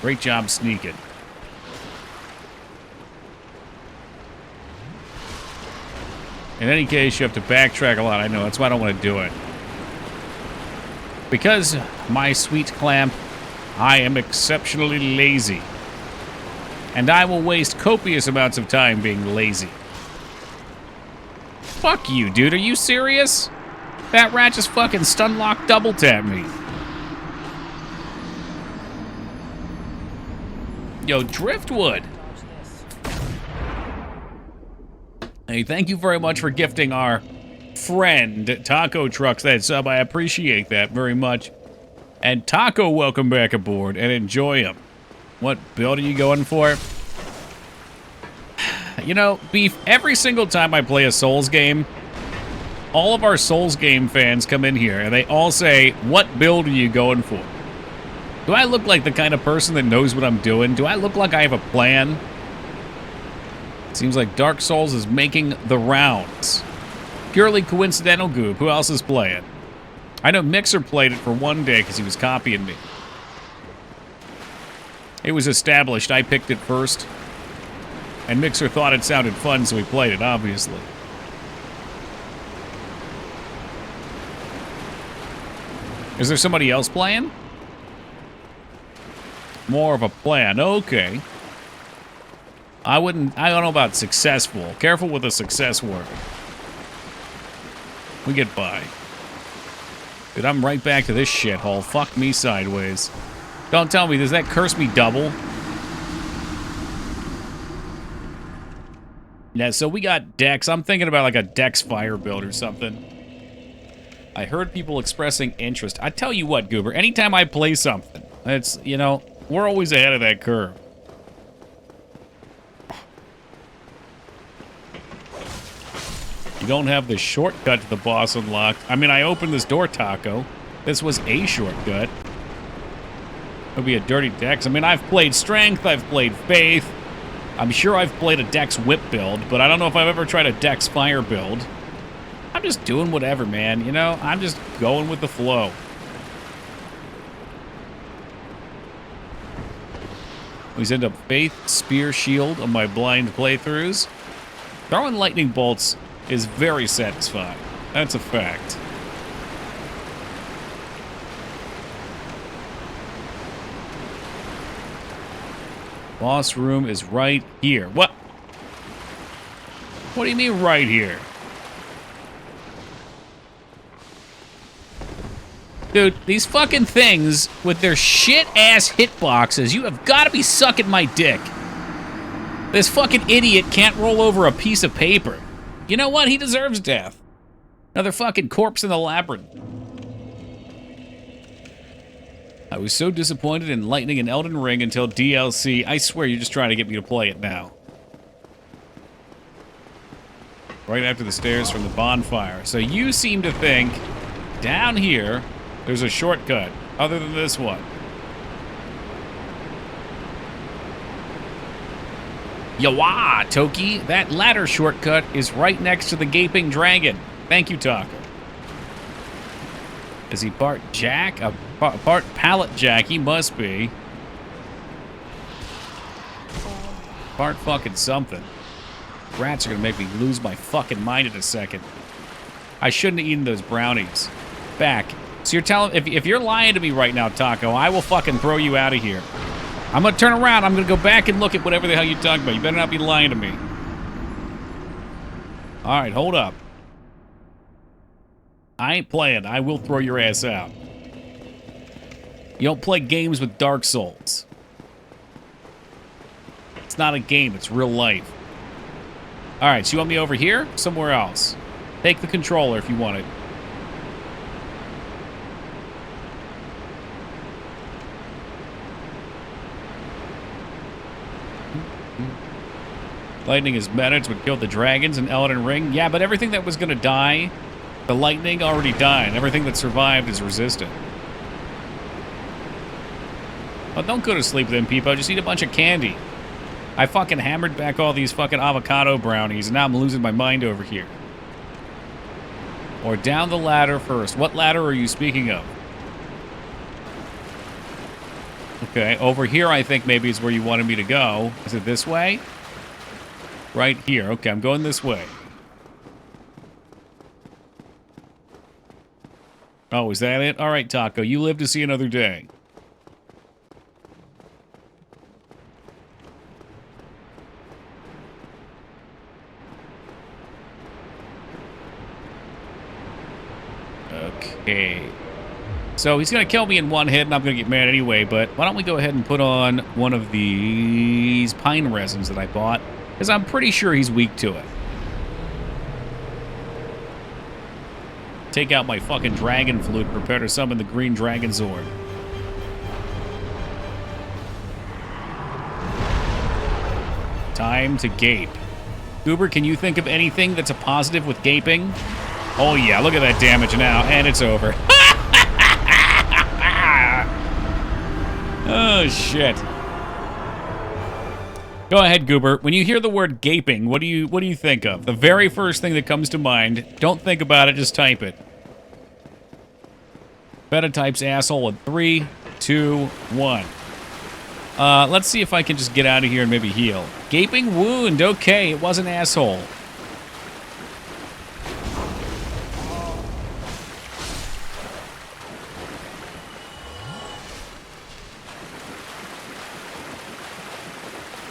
Great job sneaking. In any case, you have to backtrack a lot. I know, that's why I don't want to do it. Because, my sweet clamp, I am exceptionally lazy. And I will waste copious amounts of time being lazy. Fuck you, dude. Are you serious? That rat just fucking stun-lock double-tapped me. Yo, Driftwood. Hey, thank you very much for gifting our friend Taco Trucks that sub. I appreciate that very much. And Taco, welcome back aboard and enjoy him. What build are you going for? You know, Beef, every single time I play a Souls game, all of our Souls game fans come in here and they all say, what build are you going for? Do I look like the kind of person that knows what I'm doing? Do I look like I have a plan? Seems like Dark Souls is making the rounds. Purely coincidental goop. Who else is playing? I know Mixer played it for one day because he was copying me. It was established. I picked it first. And Mixer thought it sounded fun, so he played it, obviously. Is there somebody else playing? More of a plan. Okay. I don't know about successful. Careful with the success word. We get by. Dude, I'm right back to this shithole. Fuck me sideways. Don't tell me, does that curse me double? Yeah, so we got Dex. I'm thinking about like a Dex fire build or something. I heard people expressing interest. I tell you what, Goober, anytime I play something, it's, you know, we're always ahead of that curve. You don't have the shortcut to the boss unlocked. I mean, I opened this door, Taco. This was a shortcut. It would be a dirty Dex. I mean, I've played Strength, I've played Faith. I'm sure I've played a Dex Whip build, but I don't know if I've ever tried a Dex Fire build. I'm just doing whatever, man. You know, I'm just going with the flow. Always end up Faith, Spear, Shield on my blind playthroughs. Throwing lightning bolts is very satisfying. That's a fact. Boss room is right here. What? What do you mean right here? Dude, these fucking things with their shit-ass hitboxes, you have got to be sucking my dick. This fucking idiot can't roll over a piece of paper. You know what? He deserves death. Another fucking corpse in the labyrinth. I was so disappointed in Lightning and Elden Ring until DLC. I swear you're just trying to get me to play it now. Right after the stairs from the bonfire. So you seem to think down here there's a shortcut other than this one. Yawa, Toki. That ladder shortcut is right next to the gaping dragon. Thank you, Taco. Is he part Jack? Part Pallet Jack, he must be. Part fucking something. Rats are gonna make me lose my fucking mind in a second. I shouldn't have eaten those brownies. Back. So you're telling... If you're lying to me right now, Taco, I will fucking throw you out of here. I'm gonna turn around. I'm gonna go back and look at whatever the hell you're talking about. You better not be lying to me. Alright, hold up. I ain't playing. I will throw your ass out. You don't play games with Dark Souls. It's not a game. It's real life. Alright, so you want me over here? Somewhere else. Take the controller if you want it. Lightning is better. It's what killed the dragons in Elden Ring. Yeah, but everything that was gonna die, the lightning already died. Everything that survived is resistant. Well, don't go to sleep then, people. Just eat a bunch of candy. I fucking hammered back all these fucking avocado brownies, and now I'm losing my mind over here. Or down the ladder first. What ladder are you speaking of? Okay, over here I think maybe is where you wanted me to go. Is it this way? Right here. Okay, I'm going this way. Oh, is that it? All right, Taco. You live to see another day. Okay. So he's going to kill me in one hit, and I'm going to get mad anyway, but why don't we go ahead and put on one of these pine resins that I bought, because I'm pretty sure he's weak to it. Take out my fucking dragon flute, prepare to summon the green dragon zord. Time to gape. Goober, can you think of anything that's a positive with gaping? Oh yeah, look at that damage now, and it's over. Oh shit. Go ahead, Goober. When you hear the word gaping, what do you think of? The very first thing that comes to mind. Don't think about it, just type it. Beta types asshole in 3, 2, 1. Let's see if I can just get out of here and maybe heal. Gaping wound. Okay, it was an asshole.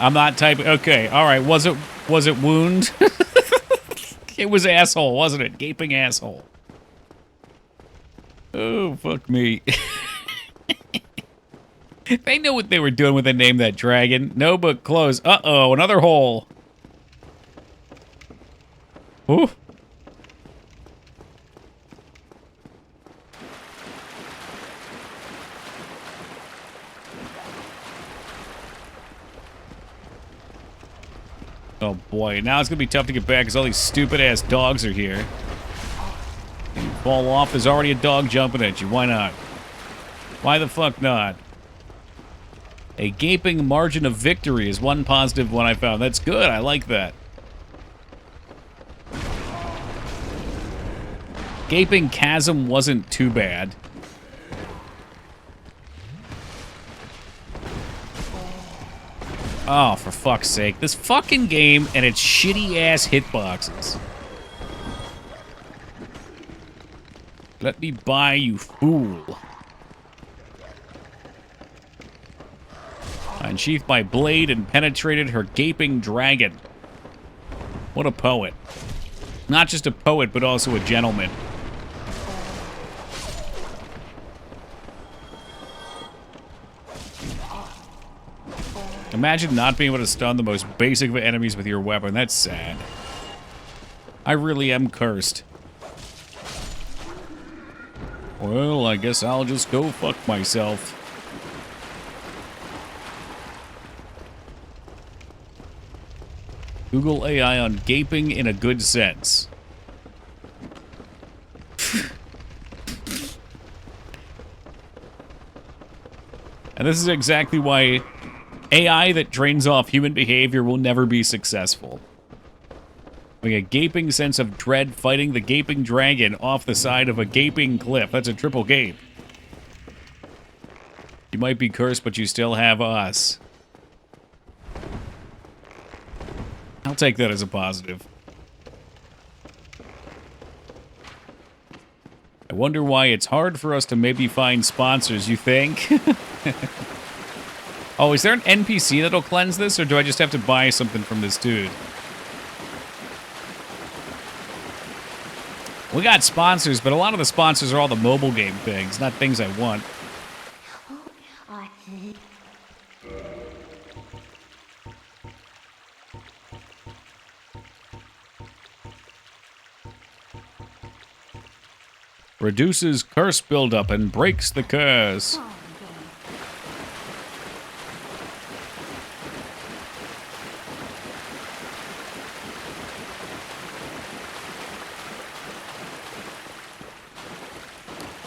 I'm not typing. Okay, all right. Was it wound? It was asshole, wasn't it? Gaping asshole. Oh, fuck me. They know what they were doing when they named that dragon. No, but close. Uh-oh, another hole. Ooh. Oh boy, now it's gonna be tough to get back because all these stupid-ass dogs are here. You fall off, there's already a dog jumping at you. Why not? Why the fuck not? A gaping margin of victory is one positive one I found. That's good, I like that. Gaping chasm wasn't too bad. Oh, for fuck's sake. This fucking game and its shitty-ass hitboxes. Let me by, you fool. I unsheathed my blade and penetrated her gaping dragon. What a poet. Not just a poet, but also a gentleman. Imagine not being able to stun the most basic of enemies with your weapon. That's sad. I really am cursed. Well, I guess I'll just go fuck myself. Google AI on gaping in a good sense. And this is exactly why AI that drains off human behavior will never be successful. Having a gaping sense of dread fighting the gaping dragon off the side of a gaping cliff. That's a triple gape. You might be cursed, but you still have us. I'll take that as a positive. I wonder why it's hard for us to maybe find sponsors, you think? Oh, is there an NPC that'll cleanse this, or do I just have to buy something from this dude? We got sponsors, but a lot of the sponsors are all the mobile game things, not things I want. I see. Reduces curse buildup and breaks the curse.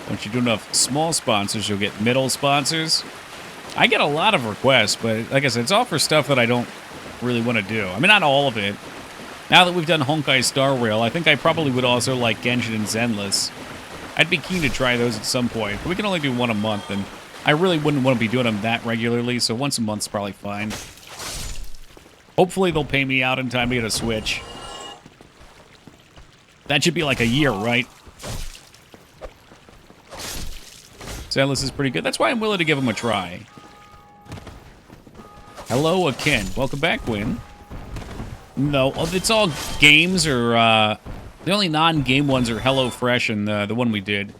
Once you do enough small sponsors, you'll get middle sponsors. I get a lot of requests, but like I said, it's all for stuff that I don't really want to do. I mean, not all of it. Now that we've done Honkai Star Rail, I think I probably would also like Genshin and Zenless. I'd be keen to try those at some point, but we can only do one a month, and I really wouldn't want to be doing them that regularly, so once a month's probably fine. Hopefully they'll pay me out in time to get a Switch. That should be like a year, right? Zenless is pretty good. That's why I'm willing to give them a try. Hello, Akin. Welcome back, Win. No, it's all games or, the only non-game ones are HelloFresh and the one we did.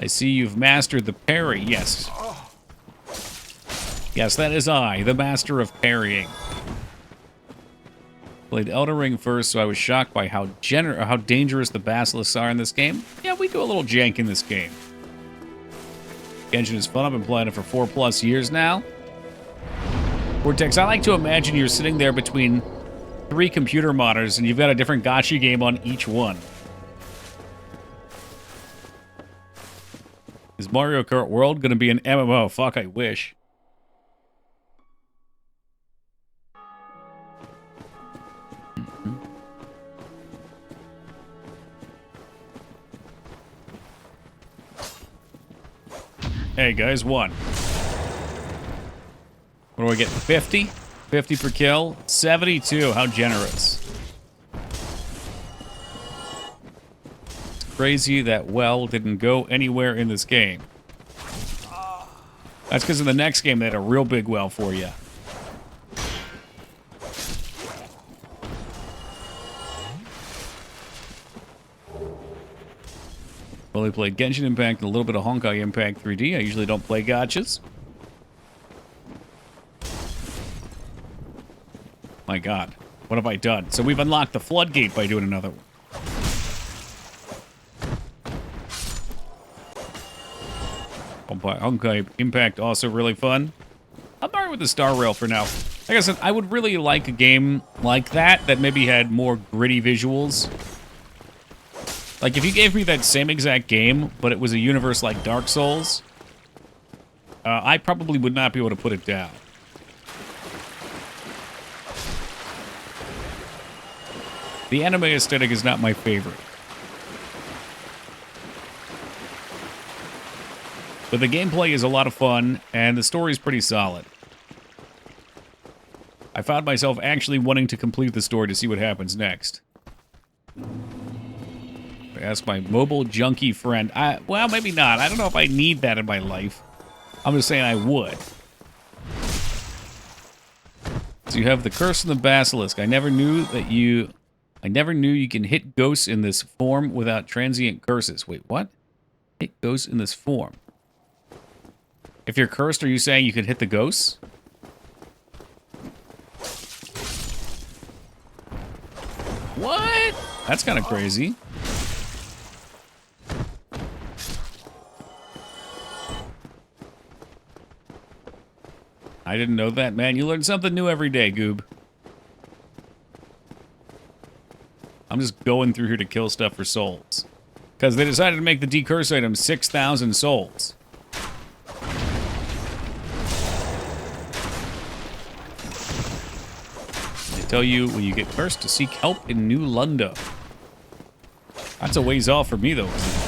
I see you've mastered the parry. Yes. Yes, that is I, the master of parrying. Played Elden Ring first, so I was shocked by how dangerous the basilisks are in this game. Yeah, we do a little jank in this game. Genshin is fun. I've been playing it for 4+ years now. Vortex, I like to imagine you're sitting there between 3 computer monitors and you've got a different gacha game on each one. Is Mario Kart World going to be an MMO? Fuck, I wish. Hey guys, 1. What do I get? 50? 50 per kill? 72. How generous. It's crazy that well didn't go anywhere in this game. That's because in the next game they had a real big well for you. Only played Genshin Impact and a little bit of Honkai Impact 3D. I usually don't play gachas. My god. What have I done? So we've unlocked the floodgate by doing another one. Honkai Impact also really fun. I'm alright with the Star Rail for now. Like I said, I would really like a game like that maybe had more gritty visuals. Like, if you gave me that same exact game, but it was a universe like Dark Souls, I probably would not be able to put it down. The anime aesthetic is not my favorite. But the gameplay is a lot of fun, and the story is pretty solid. I found myself actually wanting to complete the story to see what happens next. Ask my mobile junkie friend. Well, maybe not. I don't know if I need that in my life. I'm just saying I would. So you have the Curse and the Basilisk. I never knew you can hit ghosts in this form without transient curses. Wait, what? Hit ghosts in this form. If you're cursed, are you saying you can hit the ghosts? What? That's kind of crazy. I didn't know that, man. You learn something new every day, Goob. I'm just going through here to kill stuff for souls. Because they decided to make the decurse item 6,000 souls. They tell you when you get cursed to seek help in New Lundo. That's a ways off for me, though, isn't it?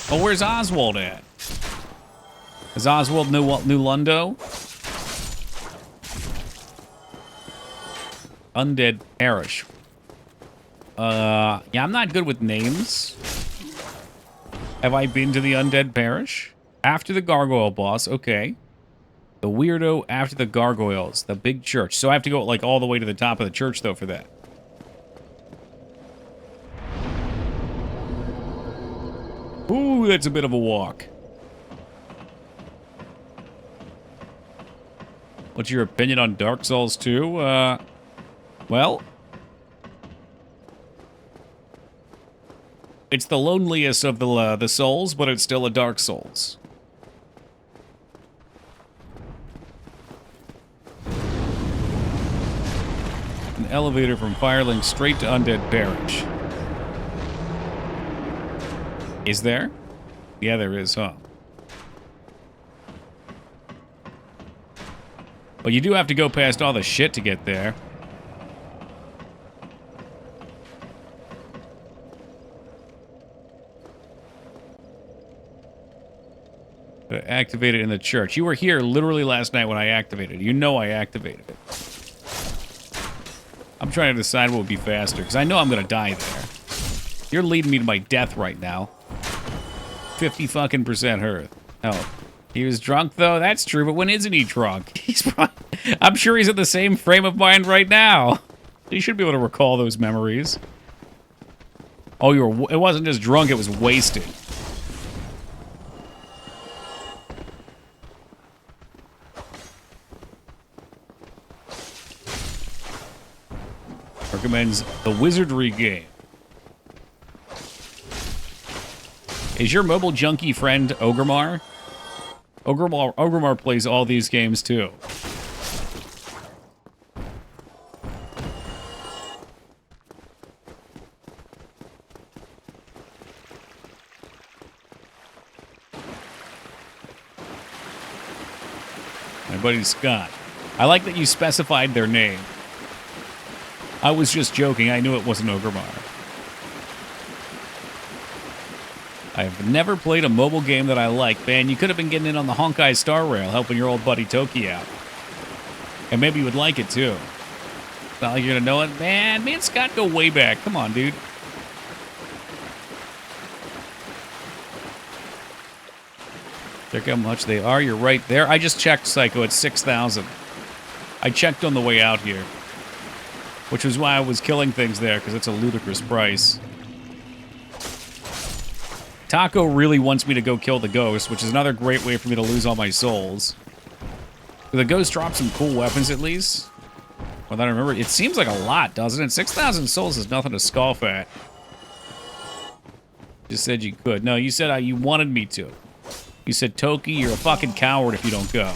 Oh, where's Oswald at? Is Oswald New Lundo? Undead Parish. Yeah, I'm not good with names. Have I been to the Undead Parish? After the gargoyle boss, okay. The weirdo after the gargoyles, the big church. So I have to go, like, all the way to the top of the church, though, for that. Ooh, that's a bit of a walk. What's your opinion on Dark Souls 2? Well, it's the loneliest of the souls, but it's still a Dark Souls. An elevator from Firelink straight to Undead Parish. Is there? Yeah, there is, huh? But you do have to go past all the shit to get there. Activate it in the church. You were here literally last night when I activated it. You know I activated it. I'm trying to decide what would be faster, because I know I'm going to die there. You're leading me to my death right now. 50 fucking % hurt. Oh. He was drunk, though? That's true, but when isn't he drunk? He's probably... I'm sure he's in the same frame of mind right now. He should be able to recall those memories. Oh, you were... It wasn't just drunk, it was wasted. Recommends the Wizardry game. Is your mobile junkie friend Ogremar? Ogremar plays all these games too. My buddy Scott. I like that you specified their name. I was just joking. I knew it wasn't Ogremar. I've never played a mobile game that I like. Man, you could have been getting in on the Honkai Star Rail, helping your old buddy Toki out. And maybe you would like it, too. It's not like you're gonna know it. Man, me and Scott go way back. Come on, dude. Check how much they are. You're right there. I just checked, Psycho. It's 6,000. I checked on the way out here. Which was why I was killing things there, because it's a ludicrous price. Taco really wants me to go kill the ghost, which is another great way for me to lose all my souls. The ghost drops some cool weapons, at least. Well, I remember, it seems like a lot, doesn't it? 6,000 souls is nothing to scoff at. Just said you could. No, you said you wanted me to. You said, Toki, you're a fucking coward if you don't go.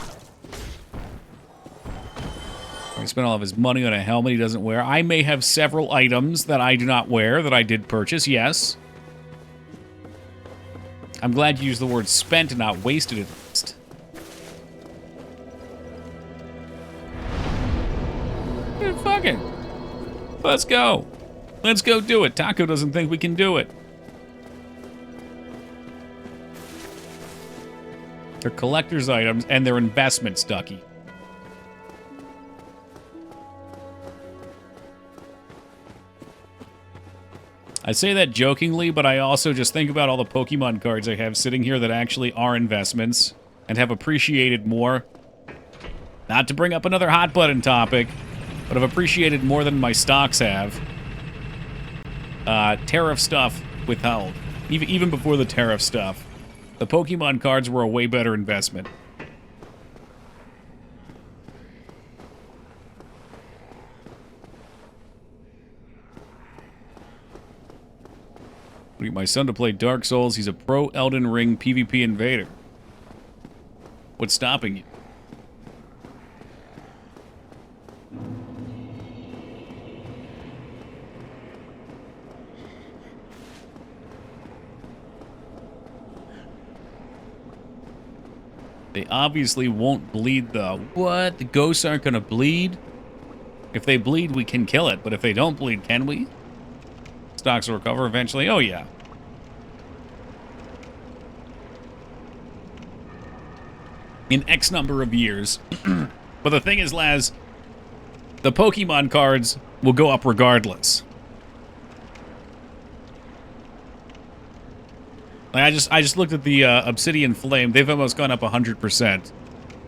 He spent all of his money on a helmet he doesn't wear. I may have several items that I do not wear that I did purchase, yes. I'm glad you used the word spent and not wasted at least. Yeah, fuck it. Let's go. Let's go do it. Taco doesn't think we can do it. They're collector's items and they're investments, Ducky. I say that jokingly, but I also just think about all the Pokemon cards I have sitting here that actually are investments and have appreciated more. Not to bring up another hot button topic, but have appreciated more than my stocks have. Tariff stuff withheld. Even before the tariff stuff. The Pokemon cards were a way better investment. I need my son to play Dark Souls. He's a pro Elden Ring PvP invader. What's stopping you? They obviously won't bleed, though. What? The ghosts aren't going to bleed? If they bleed, we can kill it. But if they don't bleed, can we? Stocks will recover eventually. Oh, yeah. In X number of years. But the thing is, Laz, the Pokemon cards will go up regardless. Like I just looked at the Obsidian Flame. They've almost gone up 100%. And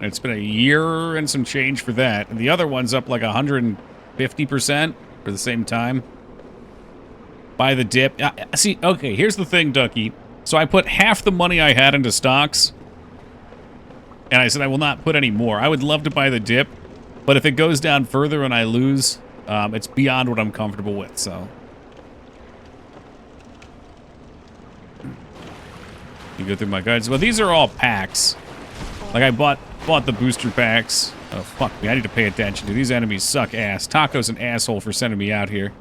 it's been a year and some change for that. And the other one's up like 150% for the same time. Buy the dip. See, okay, here's the thing, Ducky. So I put half the money I had into stocks. And I said I will not put any more. I would love to buy the dip. But if it goes down further and I lose, it's beyond what I'm comfortable with, so. You go through my guides. Well, these are all packs. Like, I bought the booster packs. Oh, fuck me. I need to pay attention to these enemies. Suck ass. Taco's an asshole for sending me out here.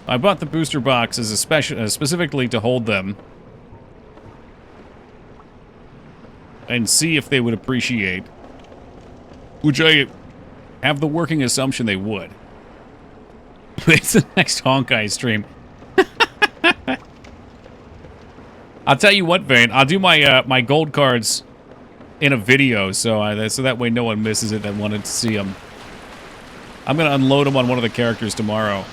I bought the booster boxes specifically to hold them. And see if they would appreciate. Which I have the working assumption they would. It's the next Honkai stream. I'll tell you what, Vane. I'll do my my gold cards in a video, so that way no one misses it that wanted to see them. I'm gonna unload them on one of the characters tomorrow.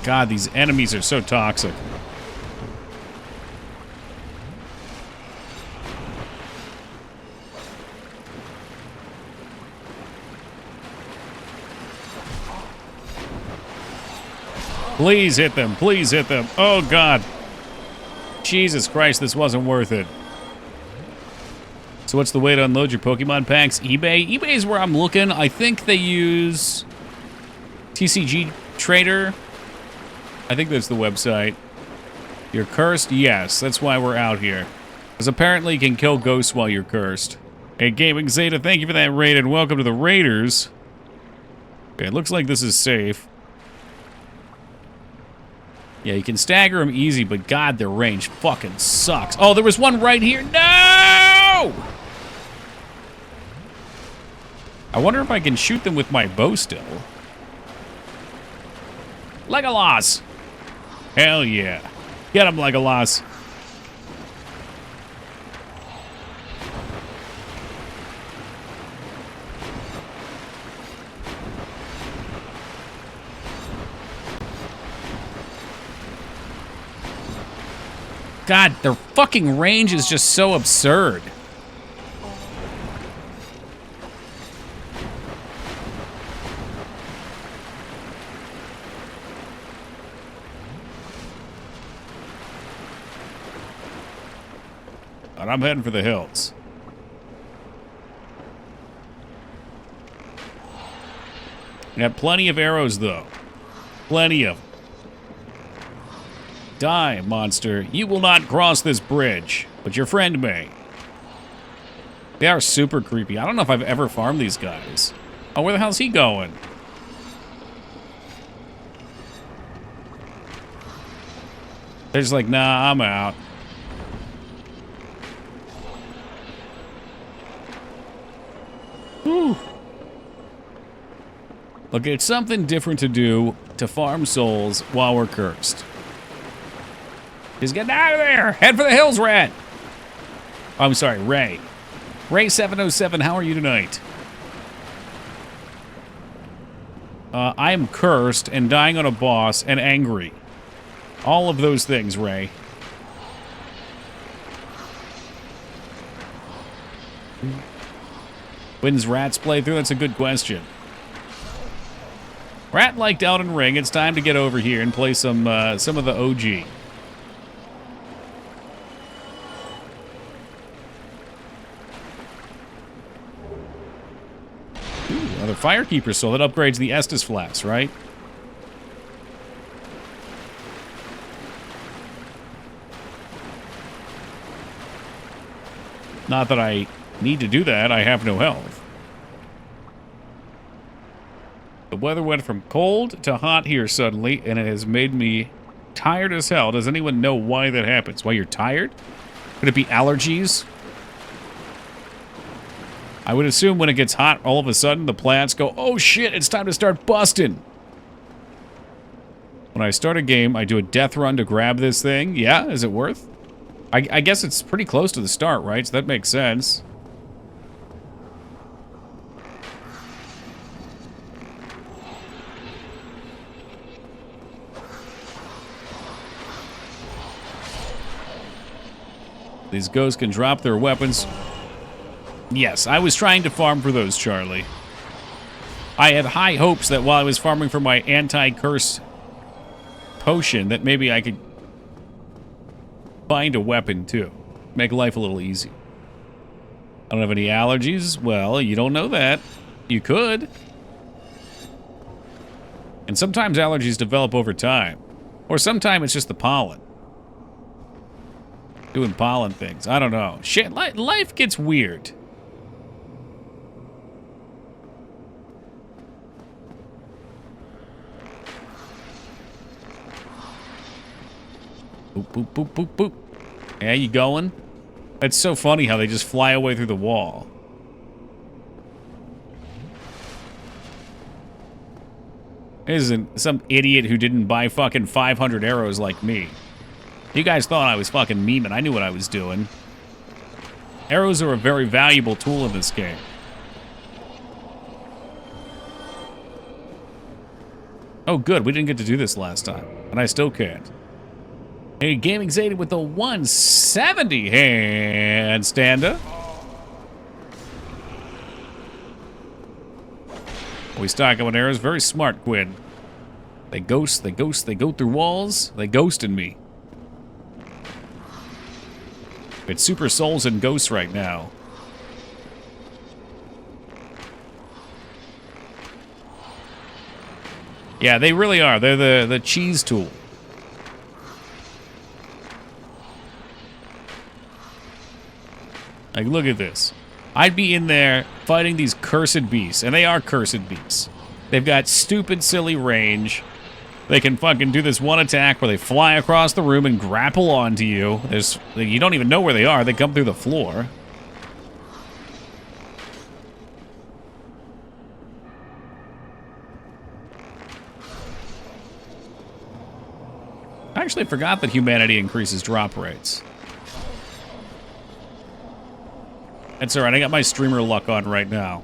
God, these enemies are so toxic. Please hit them. Please hit them. Oh, God. Jesus Christ, this wasn't worth it. So what's the way to unload your Pokemon packs? eBay? eBay is where I'm looking. I think they use TCG Trader. I think that's the website. You're cursed? Yes, that's why we're out here. Because apparently you can kill ghosts while you're cursed. Hey, Gaming Zeta, thank you for that raid, and welcome to the Raiders. Okay, it looks like this is safe. Yeah, you can stagger them easy, but God, their range fucking sucks. Oh, there was one right here. No! I wonder if I can shoot them with my bow still. Legolas! Hell yeah. Get him, Legolas. God, their fucking range is just so absurd. And I'm heading for the hills. Got plenty of arrows, though. Plenty of them. Die, monster. You will not cross this bridge, but your friend may. They are super creepy. I don't know if I've ever farmed these guys. Oh, where the hell's he going? They're just like, nah, I'm out. Whew. Look, it's something different to do to farm souls while we're cursed. Just get out of there! Head for the hills, Rat! Oh, I'm sorry, Ray. Ray707, how are you tonight? I am cursed and dying on a boss and angry. All of those things, Ray. When's Rat's playthrough? That's a good question. Rat liked Elden Ring. It's time to get over here and play some of the OG. Ooh, another Firekeeper soul. That upgrades the Estus Flask, right? Not that I need to do that. I have no health. The weather went from cold to hot here suddenly, and it has made me tired as hell. Does anyone know why that happens? Why you're tired? Could it be allergies? I would assume when it gets hot, all of a sudden, the plants go, oh shit, it's time to start busting. When I start a game, I do a death run to grab this thing. Yeah, is it worth? I guess it's pretty close to the start, right? So that makes sense. These ghosts can drop their weapons. Yes, I was trying to farm for those, Charlie. I had high hopes that while I was farming for my anti-curse potion, that maybe I could find a weapon, too. Make life a little easier. I don't have any allergies. Well, you don't know that. You could. And sometimes allergies develop over time. Or sometimes it's just the pollen. Doing pollen things. I don't know. Shit, life gets weird. Boop, boop, boop, boop, boop. Yeah, you going? It's so funny how they just fly away through the wall. Isn't some idiot who didn't buy fucking 500 arrows like me. You guys thought I was fucking memeing. I knew what I was doing. Arrows are a very valuable tool in this game. Oh, good. We didn't get to do this last time. And I still can't. Hey, Gaming Zadie with the 170 handstander. We stock up on arrows. Very smart, Quinn. They ghost, they ghost, they go through walls. They ghosting me. It's Super Souls and Ghosts right now. Yeah, they really are. They're the cheese tool. Like, look at this. I'd be in there fighting these cursed beasts, and they are cursed beasts. They've got stupid, silly range. They can fucking do this one attack where they fly across the room and grapple onto you. You don't even know where they are. They come through the floor. I actually forgot that humanity increases drop rates. That's alright, I got my streamer luck on right now.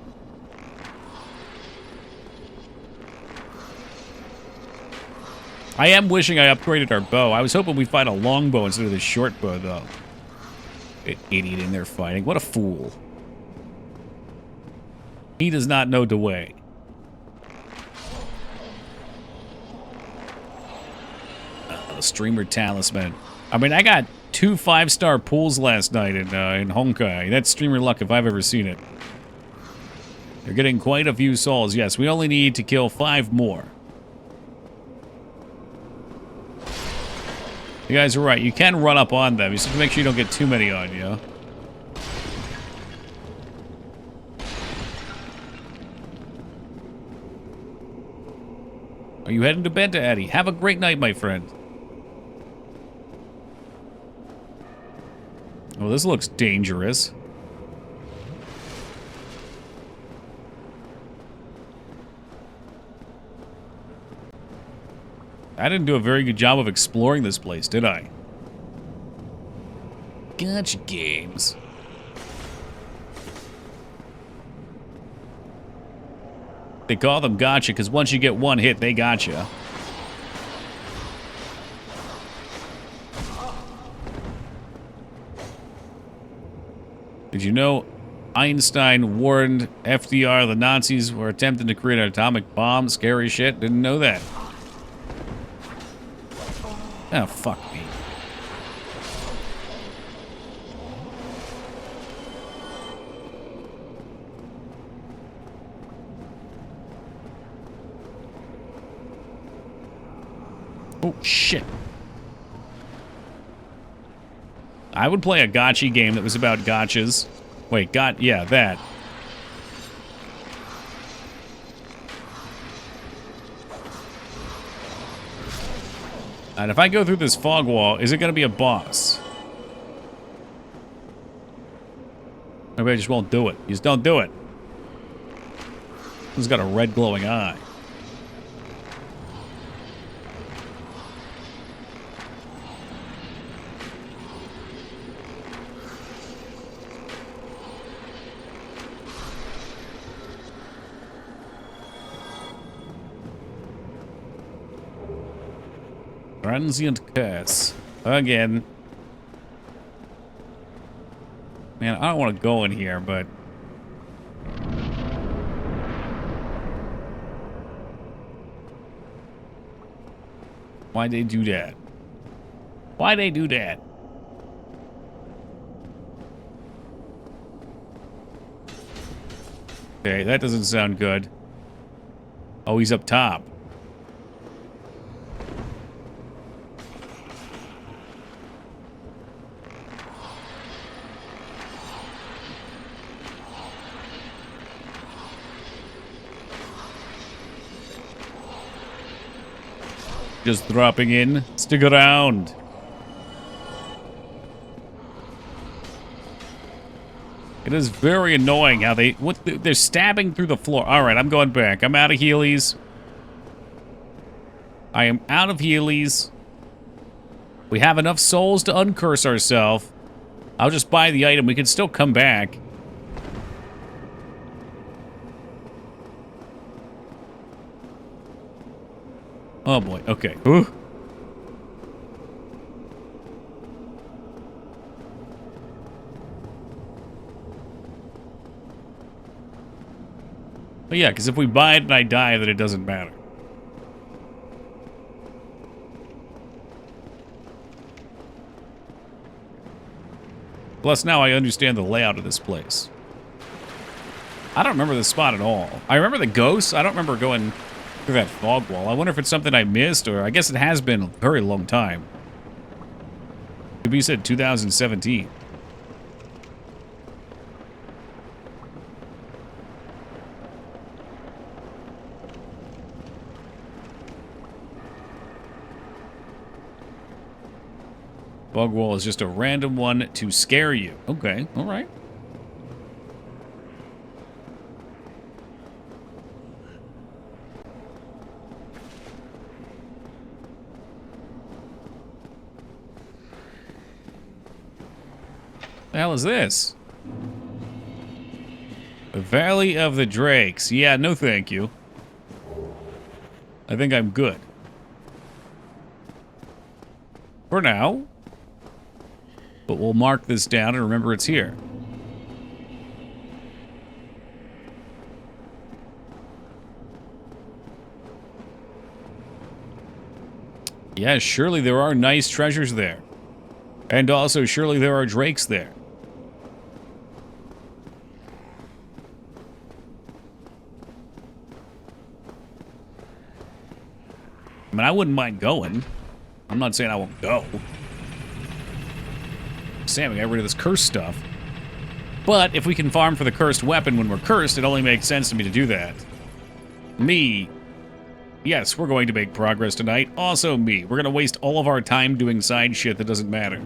I am wishing I upgraded our bow. I was hoping we'd find a longbow instead of this short bow, though. An idiot in there fighting. What a fool. He does not know the way. The streamer talisman. I mean, I got 2 5-star pools last night in Honkai. That's streamer luck if I've ever seen it. They're getting quite a few souls. Yes, we only need to kill 5 more. You guys are right. You can run up on them. You just have to make sure you don't get too many on you. Are you heading to bed, Eddie? Have a great night, my friend. Oh, this looks dangerous. I didn't do a very good job of exploring this place, did I? Gotcha games. They call them gotcha because once you get one hit, they gotcha. Did you know Einstein warned FDR the Nazis were attempting to create an atomic bomb? Scary shit. Didn't know that. Oh, fuck me. Oh, shit. I would play a gotcha game that was about gotchas. Wait, yeah, that. And if I go through this fog wall, is it going to be a boss? Maybe I just won't do it. You just don't do it. He's got a red glowing eye. Transient curse. Again. Man, I don't want to go in here, but... Why'd they do that? Why'd they do that? Okay, that doesn't sound good. Oh, he's up top. Just dropping in. Stick around. It is very annoying how they're stabbing through the floor. All right, I'm going back. I'm out of Heelys. I am out of Heelys. We have enough souls to uncurse ourselves. I'll just buy the item. We can still come back. Oh boy, okay. Ooh. But yeah, because if we buy it and I die, then it doesn't matter. Plus now I understand the layout of this place. I don't remember this spot at all. I remember the ghosts. I don't remember going through that fog wall. I wonder if it's something I missed, or I guess it has been a very long time. Maybe you said 2017. Fog wall is just a random one to scare you. Okay, all right. The hell is this? The Valley of the Drakes. Yeah, no thank you. I think I'm good. For now. But we'll mark this down and remember it's here. Yeah, surely there are nice treasures there. And also, surely there are drakes there. I mean, I wouldn't mind going. I'm not saying I won't go. Sam, we got rid of this cursed stuff. But if we can farm for the cursed weapon when we're cursed, it only makes sense to me to do that. Me. Yes, we're going to make progress tonight. Also me. We're going to waste all of our time doing side shit that doesn't matter.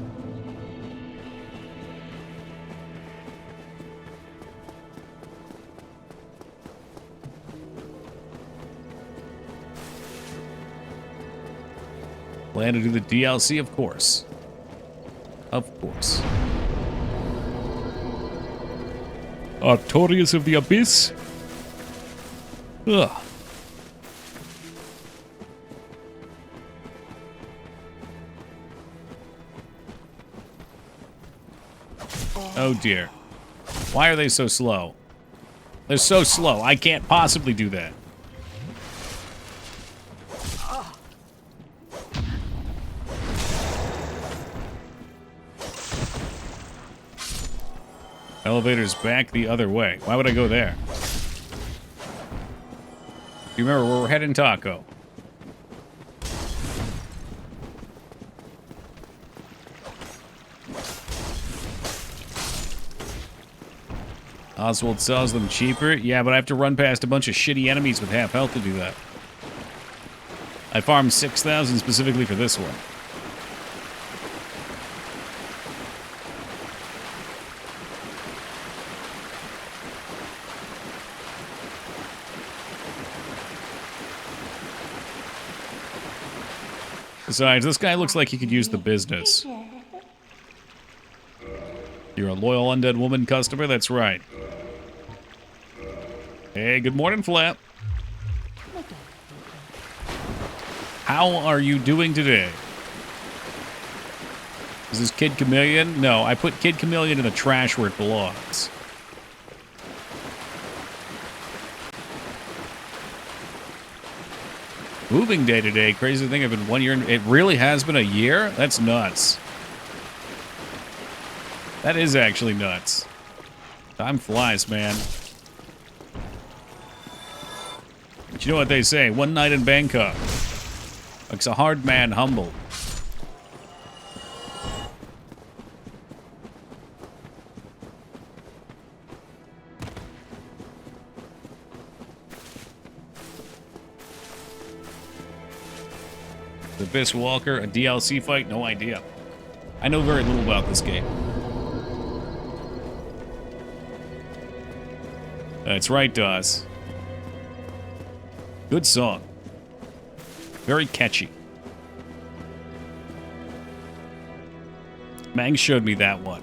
Plan to do the DLC, of course. Of course. Artorias of the Abyss? Ugh. Oh dear. Why are they so slow? They're so slow. I can't possibly do that. Elevator's back the other way. Why would I go there? You remember where we're heading, Taco? Oswald sells them cheaper? Yeah, but I have to run past a bunch of shitty enemies with half health to do that. I farmed 6,000 specifically for this one. Besides, this guy looks like he could use the business. You're a loyal undead woman customer? That's right. Hey, good morning, Flap. How are you doing today? Is this Kid Chameleon? No, I put Kid Chameleon in the trash where it belongs. Moving day today. Crazy thing, I've been 1 year. It really has been a year? That's nuts. That is actually nuts. Time flies, man. But you know what they say? One night in Bangkok makes a hard man humble. The Abyss Walker, a DLC fight? No idea. I know very little about this game. That's right, Dawes. Good song. Very catchy. Mang showed me that one.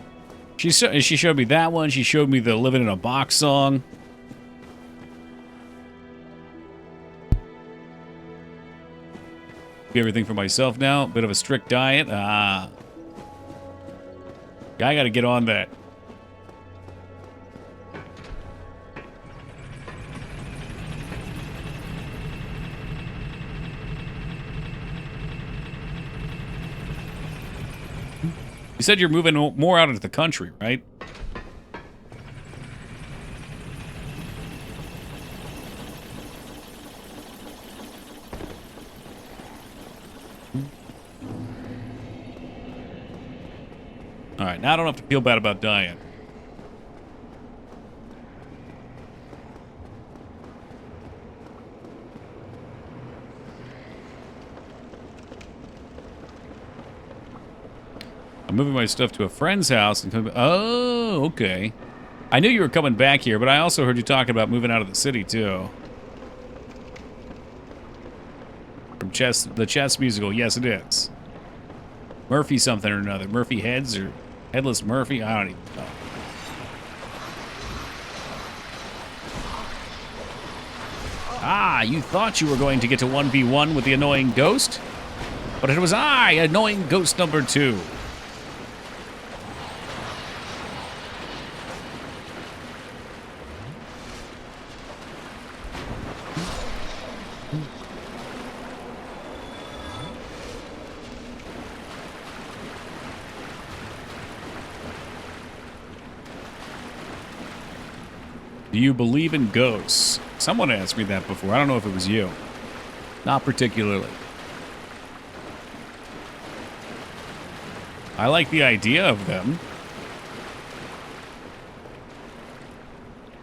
She showed me that one. She showed me the Living in a Box song. Do everything for myself now. Bit of a strict diet. I gotta get on that. You said you're moving more out into the country, right? All right, now I don't have to feel bad about dying. I'm moving my stuff to a friend's house and come. Oh, okay. I knew you were coming back here, but I also heard you talking about moving out of the city too. From the Chess musical, yes, it is. Murphy something or another. Murphy Heads or Headless Murphy? I don't even know. Ah, you thought you were going to get to 1v1 with the annoying ghost? But it was I, annoying ghost number 2. Do you believe in ghosts? Someone asked me that before. I don't know if it was you. Not particularly. I like the idea of them.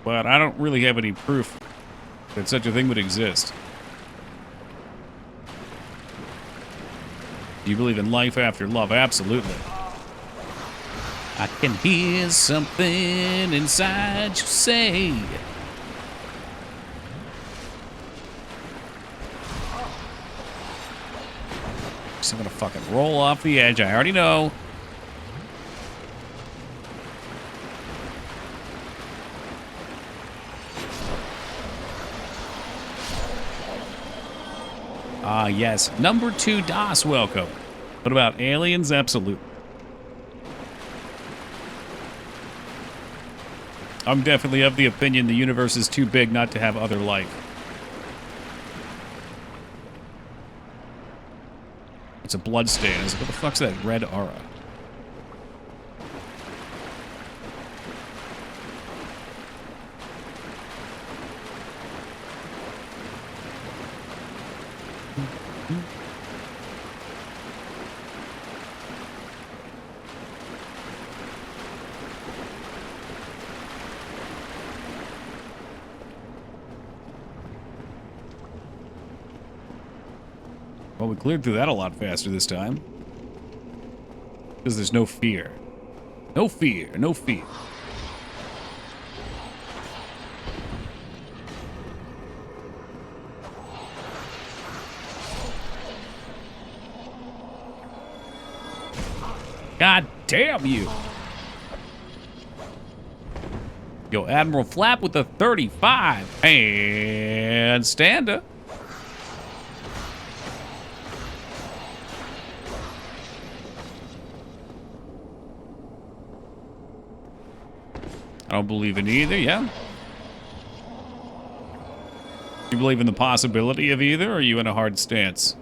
But I don't really have any proof that such a thing would exist. Do you believe in life after love? Absolutely. I can hear something inside you say. So I'm gonna fucking roll off the edge. I already know. Ah, yes. Number 2 DOS, welcome. What about aliens? Absolutely. I'm definitely of the opinion the universe is too big not to have other life. It's a blood stain. I was like, what the fuck's that red aura? Well, we cleared through that a lot faster this time. Because there's no fear. No fear, no fear. God damn you! Yo, Admiral Flap with the 35. And Standa. don't believe in either, yeah. You believe in the possibility of either, or are you in a hard stance?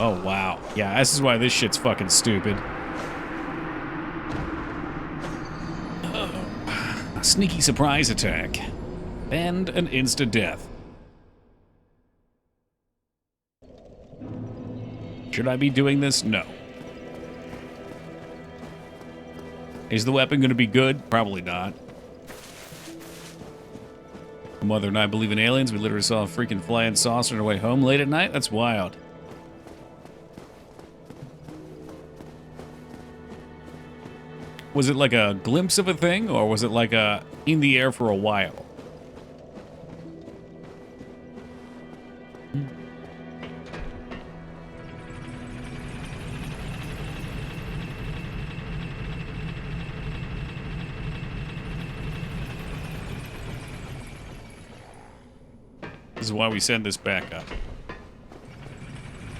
Oh, wow. Yeah, this is why this shit's fucking stupid. A sneaky surprise attack. And an insta-death. Should I be doing this? No. Is the weapon going to be good? Probably not. My mother and I believe in aliens. We literally saw a freaking flying saucer on our way home late at night. That's wild. Was it like a glimpse of a thing, or was it like a in the air for a while? This is why we send this back up.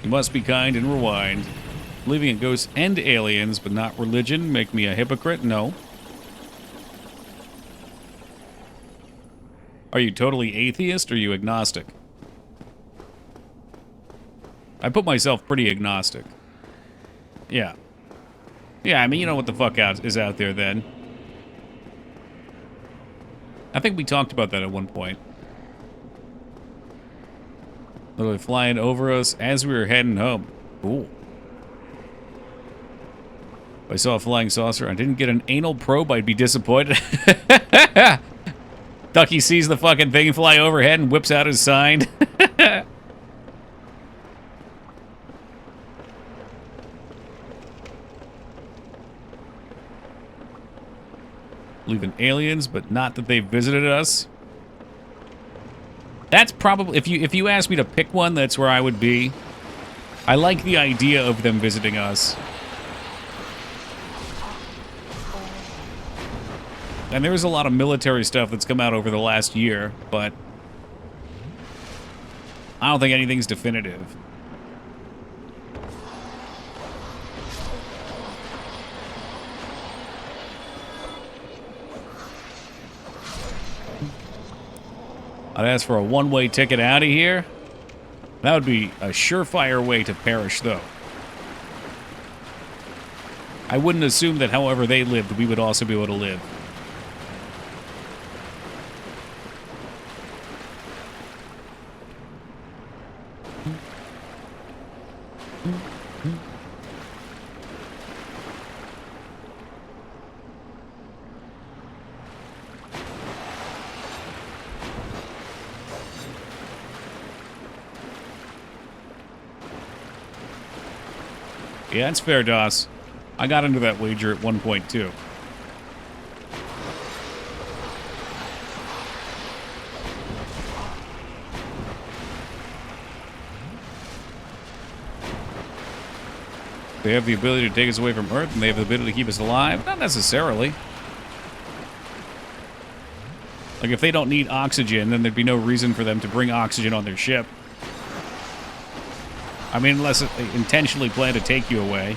You must be kind and rewind. Believing in ghosts and aliens, but not religion, make me a hypocrite? No. Are you totally atheist or are you agnostic? I put myself pretty agnostic. Yeah. Yeah, I mean, you know what the fuck is out there then. I think we talked about that at one point. Literally flying over us as we were heading home. Cool. If I saw a flying saucer and I didn't get an anal probe, I'd be disappointed. Ducky sees the fucking thing fly overhead and whips out his sign. Believe in aliens, but not that they visited us. That's probably, if you asked me to pick one, that's where I would be. I like the idea of them visiting us. And there's a lot of military stuff that's come out over the last year, but I don't think anything's definitive. I'd ask for a one-way ticket out of here. That would be a surefire way to perish, though. I wouldn't assume that however they lived, we would also be able to live. Yeah, it's fair, Doss. I got into that wager at 1.2. They have the ability to take us away from Earth, and they have the ability to keep us alive? Not necessarily. Like, if they don't need oxygen, then there'd be no reason for them to bring oxygen on their ship. I mean, unless they intentionally plan to take you away.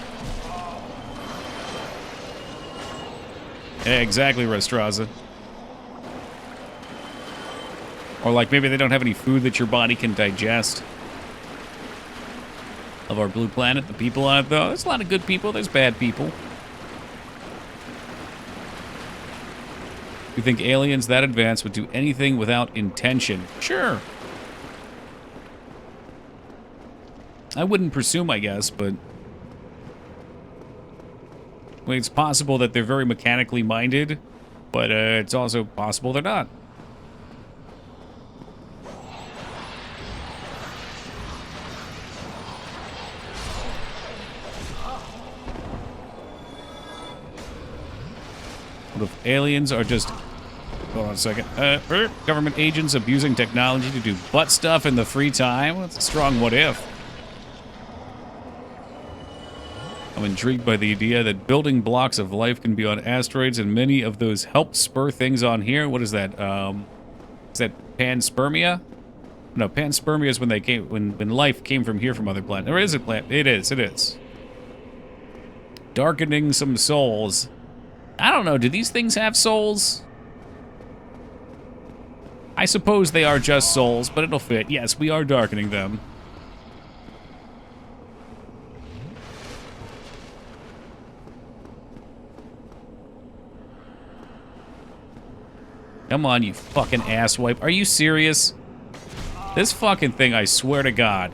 Yeah, exactly, Restraza. Or like maybe they don't have any food that your body can digest. Of our blue planet, the people on it, though. There's a lot of good people, there's bad people. You think aliens that advanced would do anything without intention? Sure. I wouldn't presume, I guess, but... I mean, it's possible that they're very mechanically minded, but it's also possible they're not. What if aliens are just... Hold on a second. Government agents abusing technology to do butt stuff in the free time? That's a strong what if. I'm intrigued by the idea that building blocks of life can be on asteroids, and many of those help spur things on here. What is that? Is that panspermia? No, panspermia is when they came, when life came from here from other planets. Or is it plant? It is. Darkening some souls. I don't know, do these things have souls? I suppose they are just souls, but it'll fit. Yes, we are darkening them. Come on, you fucking asswipe. Are you serious? This fucking thing, I swear to God.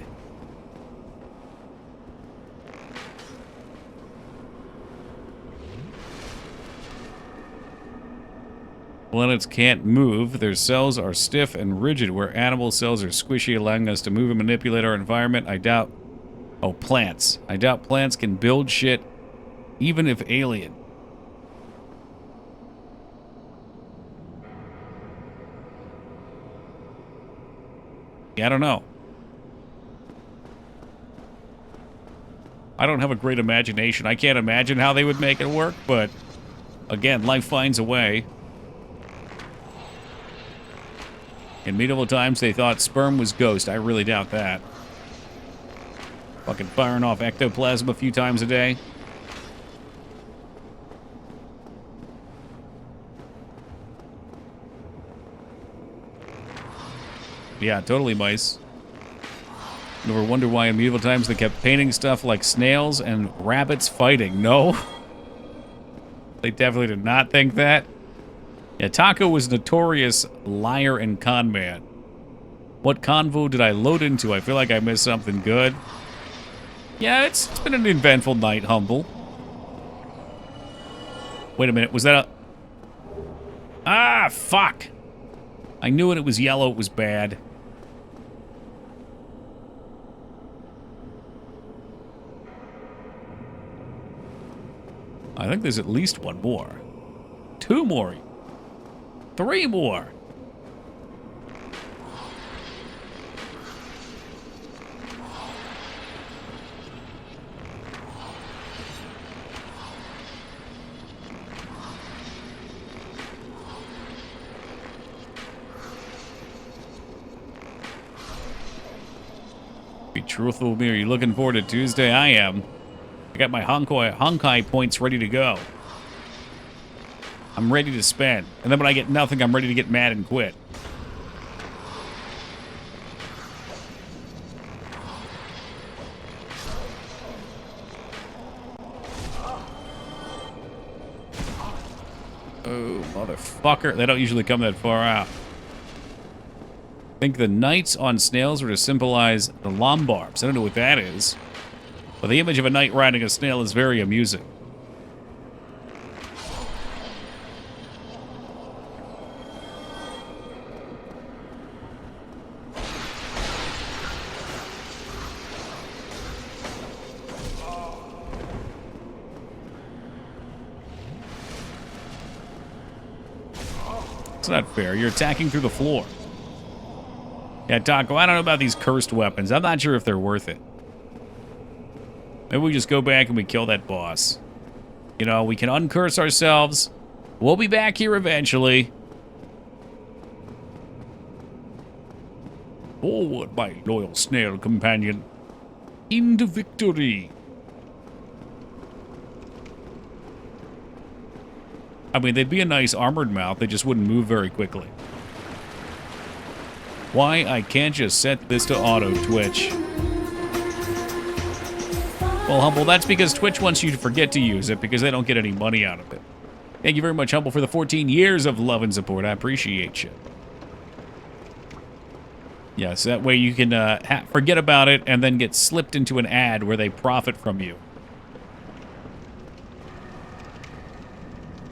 Planets can't move. Their cells are stiff and rigid, where animal cells are squishy, allowing us to move and manipulate our environment. I doubt... Oh, plants. I doubt plants can build shit, even if alien. Yeah, I don't know. I don't have a great imagination. I can't imagine how they would make it work, but... Again, life finds a way. In medieval times, they thought sperm was ghost. I really doubt that. Fucking firing off ectoplasm a few times a day. Yeah, totally mice. Never wonder why in medieval times they kept painting stuff like snails and rabbits fighting. No. They definitely did not think that. Yeah, Taco was notorious liar and con man. What convo did I load into? I feel like I missed something good. Yeah, it's been an eventful night, Humble. Wait a minute, was that a... Ah, fuck! I knew when it was yellow, it was bad. I think there's at least one more. 2 more. 3 more. Be truthful with me. Are you looking forward to Tuesday? I am. I got my Honkai points ready to go. I'm ready to spend. And then when I get nothing, I'm ready to get mad and quit. Oh, motherfucker. They don't usually come that far out. I think the knights on snails were to symbolize the Lombarbs. I don't know what that is. But the image of a knight riding a snail is very amusing. It's not fair. You're attacking through the floor. Yeah, Taco, I don't know about these cursed weapons. I'm not sure if they're worth it. Maybe we just go back and we kill that boss. You know, we can uncurse ourselves. We'll be back here eventually. Forward, my loyal snail companion. Into victory. I mean, they'd be a nice armored mount. They just wouldn't move very quickly. Why I can't just set this to auto, Twitch. Well, Humble, that's because Twitch wants you to forget to use it because they don't get any money out of it. Thank you very much, Humble, for the 14 years of love and support. I appreciate you. Yes, that way you can forget about it and then get slipped into an ad where they profit from you.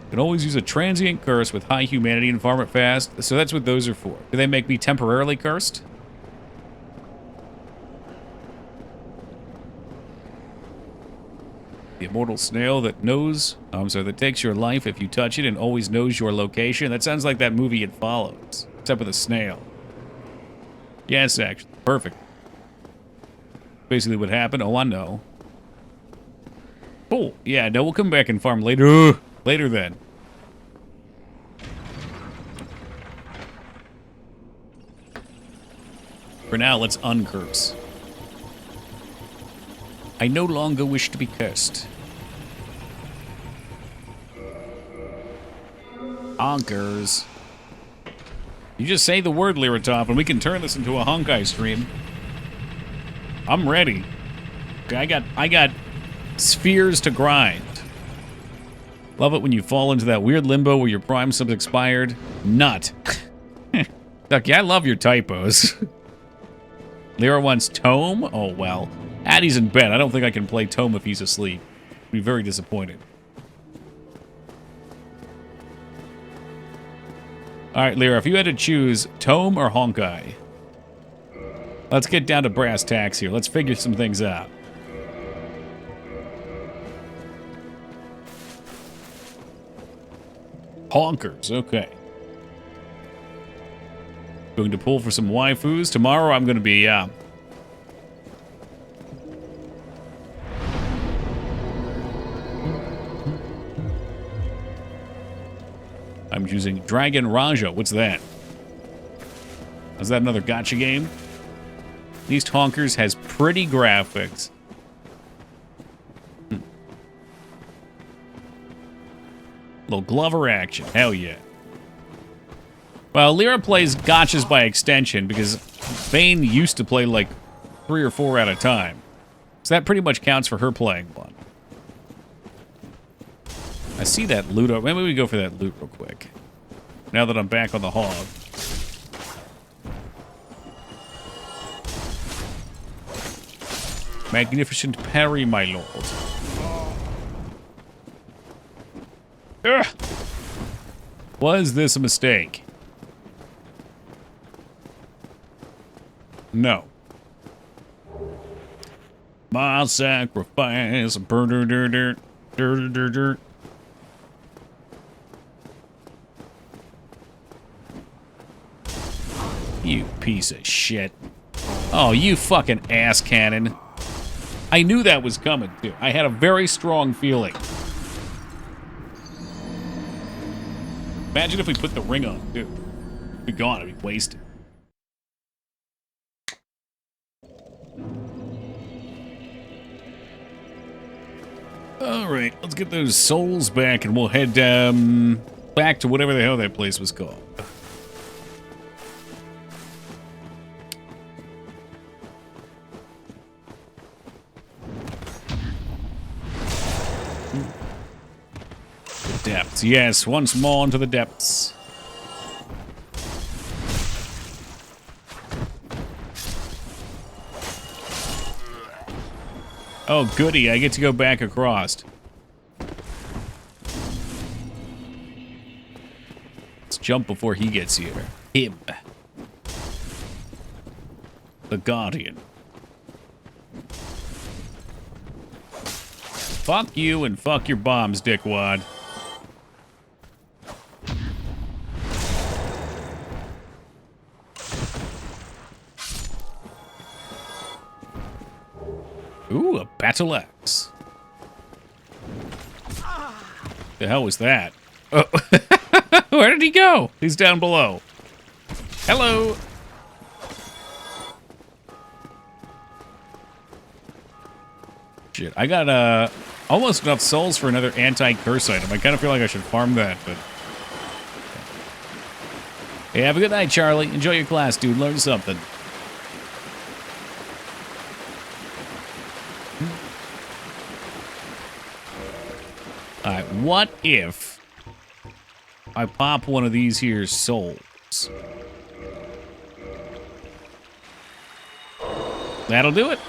You can always use a transient curse with high humanity and farm it fast. So that's what those are for. Do they make me temporarily cursed? The immortal snail that knows, that takes your life if you touch it and always knows your location. That sounds like that movie It Follows, except with a snail. Yes, actually. Perfect. Basically what happened. Oh, I know. Cool. Yeah, no, we'll come back and farm later. Later then. For now, let's uncurse. I no longer wish to be cursed. Honkers. You just say the word, Lyratop, and we can turn this into a honkai stream. I'm ready. Okay, I got spheres to grind. Love it when you fall into that weird limbo where your prime sub's expired. Nut. Ducky, I love your typos. Lyra wants Tome? Oh, well. Addie's in bed. I don't think I can play Tome if he's asleep. I'd be very disappointed. Alright, Lyra, if you had to choose Tome or Honkai, let's get down to brass tacks here. Let's figure some things out. Honkers, okay. Going to pull for some waifus. Tomorrow I'm going to be, I'm choosing Dragon Raja. What's that? Is that another gacha game? At least Honkers has pretty graphics. Little Glover action. Hell yeah. Well, Lyra plays gachas by extension because Vane used to play like 3 or 4 at a time. So that pretty much counts for her playing one. I see that loot. Maybe we go for that loot real quick. Now that I'm back on the hog. Magnificent parry, my lord. Ugh. Was this a mistake? No. My sacrifice. You piece of shit. Oh, you fucking ass cannon. I knew that was coming, too. I had a very strong feeling. Imagine if we put the ring on, dude. It'd be gone. It'd be wasted. Alright, let's get those souls back and we'll head back to whatever the hell that place was called. The depths. Yes, once more into the depths. Oh, goody, I get to go back across. Let's jump before he gets here. Him. The Guardian. Fuck you and fuck your bombs, dickwad. Ooh, a battle axe. The hell was that? Oh. Where did he go? He's down below. Hello. Shit, I got almost enough souls for another anti-curse item. I kind of feel like I should farm that, but... Hey, have a good night, Charlie. Enjoy your class, dude. Learn something. Alright, what if I pop one of these here souls? That'll do it.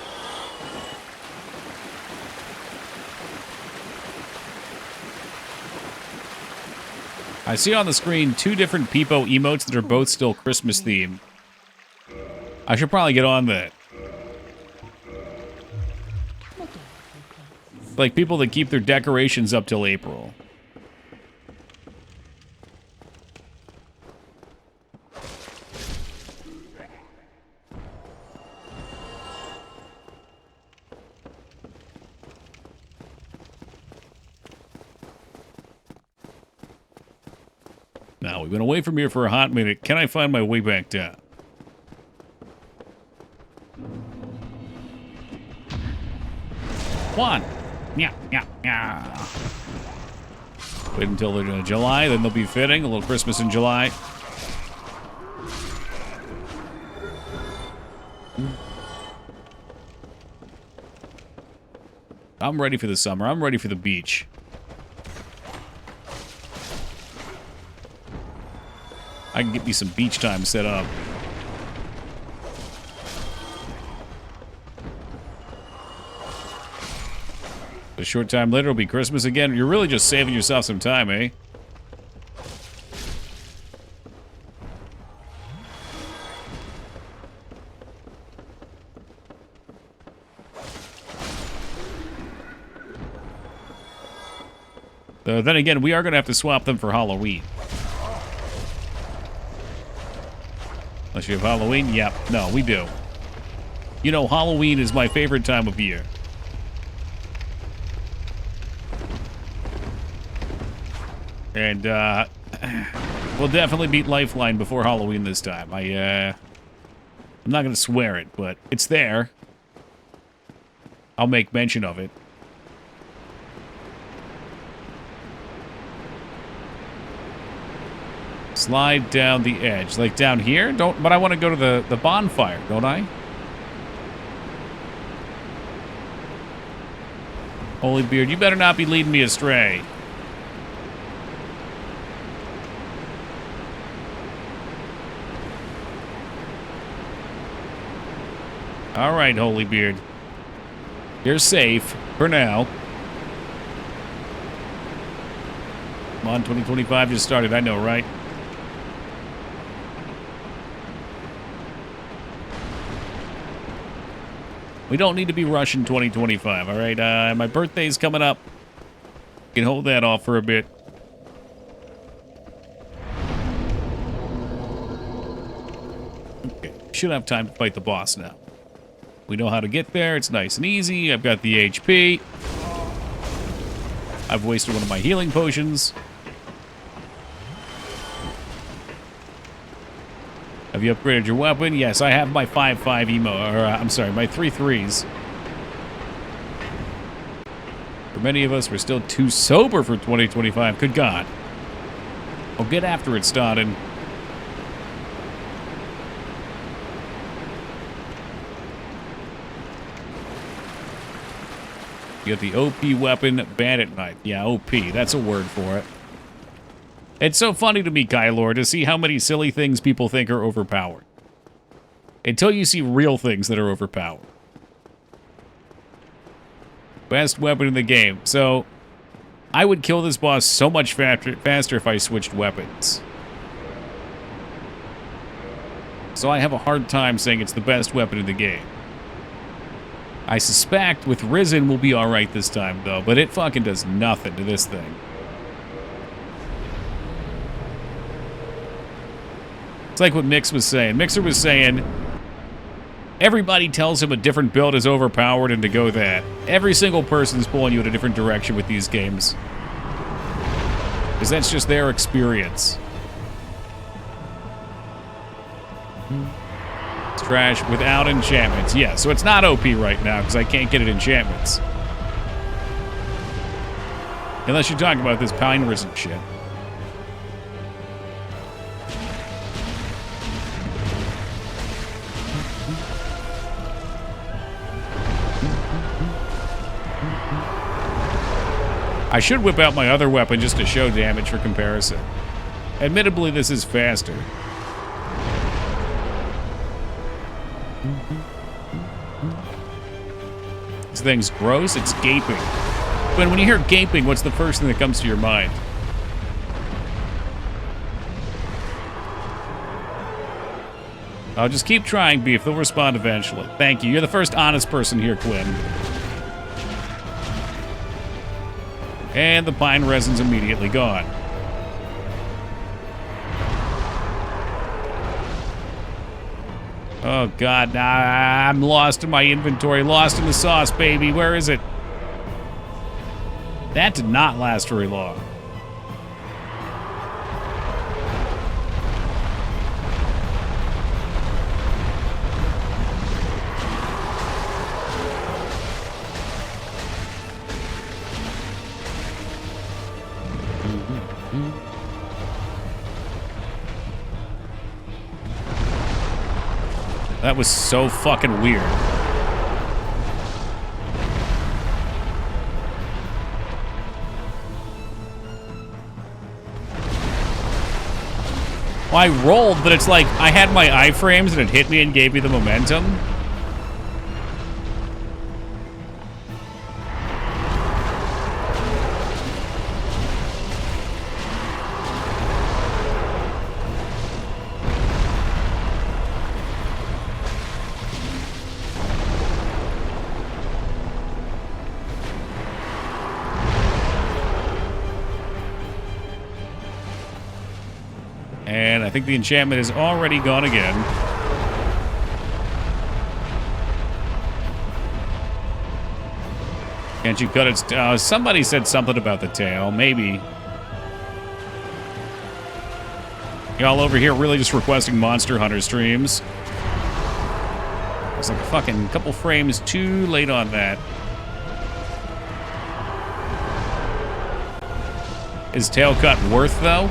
I see on the screen 2 different Peepo emotes that are both still Christmas themed. I should probably get on that. Like people that keep their decorations up till April. Now, we've been away from here for a hot minute. Can I find my way back down? Juan. Yeah, yeah, yeah. Wait until they're July, then they'll be fitting. A little Christmas in July. I'm ready for the summer. I'm ready for the beach. I can get me some beach time set up. A short time later, it'll be Christmas again. You're really just saving yourself some time, eh? Then again, we are going to have to swap them for Halloween. Unless you have Halloween? Yep. No, we do. You know, Halloween is my favorite time of year. And, we'll definitely beat Lifeline before Halloween this time. I'm not going to swear it, but it's there. I'll make mention of it. Slide down the edge. Like down here? But I want to go to the bonfire, don't I? Holy Beard, you better not be leading me astray. All right, Holy Beard. You're safe for now. Come on, 2025 just started. I know, right? We don't need to be rushing 2025, all right? My birthday's coming up. You can hold that off for a bit. Okay, should have time to fight the boss now. We know how to get there. It's nice and easy. I've got the HP. I've wasted one of my healing potions. Have you upgraded your weapon? Yes, I have my 5.5 emo, or I'm sorry, my 3.3s. For many of us, we're still too sober for 2025. Good God. I'll get after it, Stodden. You got the OP weapon, Bandit Knife. Yeah, OP. That's a word for it. It's so funny to me, Kylor, to see how many silly things people think are overpowered. Until you see real things that are overpowered. Best weapon in the game. So, I would kill this boss so much faster if I switched weapons. So I have a hard time saying it's the best weapon in the game. I suspect with Risen we'll be alright this time, though, but it fucking does nothing to this thing. It's like what Mix was saying. Mixer was saying everybody tells him a different build is overpowered and to go that. Every single person's pulling you in a different direction with these games. Because that's just their experience. It's trash without enchantments. Yeah, so it's not OP right now because I can't get it enchantments. Unless you're talking about this Pine Risen shit. I should whip out my other weapon just to show damage for comparison. Admittedly, this is faster. This thing's gross, it's gaping. But when you hear gaping, what's the first thing that comes to your mind? I'll just keep trying, Beef. They'll respond eventually. Thank you. You're the first honest person here, Quinn. And the pine resin's immediately gone. Oh, God. I'm lost in my inventory. Lost in the sauce, baby. Where is it? That did not last very long. That was so fucking weird. Well, I rolled, but it's like I had my iframes and it hit me and gave me the momentum. And I think the enchantment is already gone again. Can't you cut its... somebody said something about the tail. Maybe. Y'all over here really just requesting Monster Hunter streams. It's like a fucking couple frames too late on that. Is tail cut worth, though?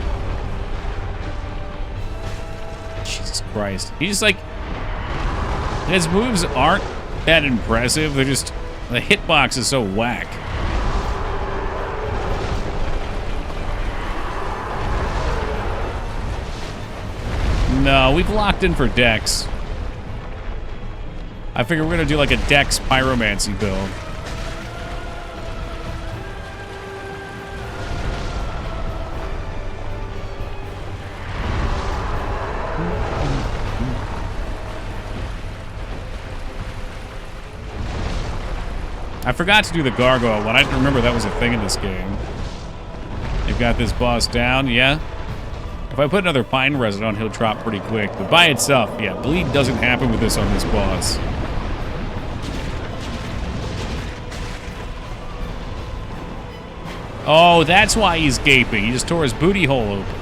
Jesus Christ. He's like... His moves aren't that impressive. They're just... The hitbox is so whack. No, we've locked in for Dex. I figure we're gonna do like a Dex Pyromancy build. I forgot to do the gargoyle one. I didn't remember that was a thing in this game. You've got this boss down, yeah? If I put another pine resin on, he'll drop pretty quick. But by itself, yeah, bleed doesn't happen with this on this boss. Oh, that's why he's gaping. He just tore his booty hole open.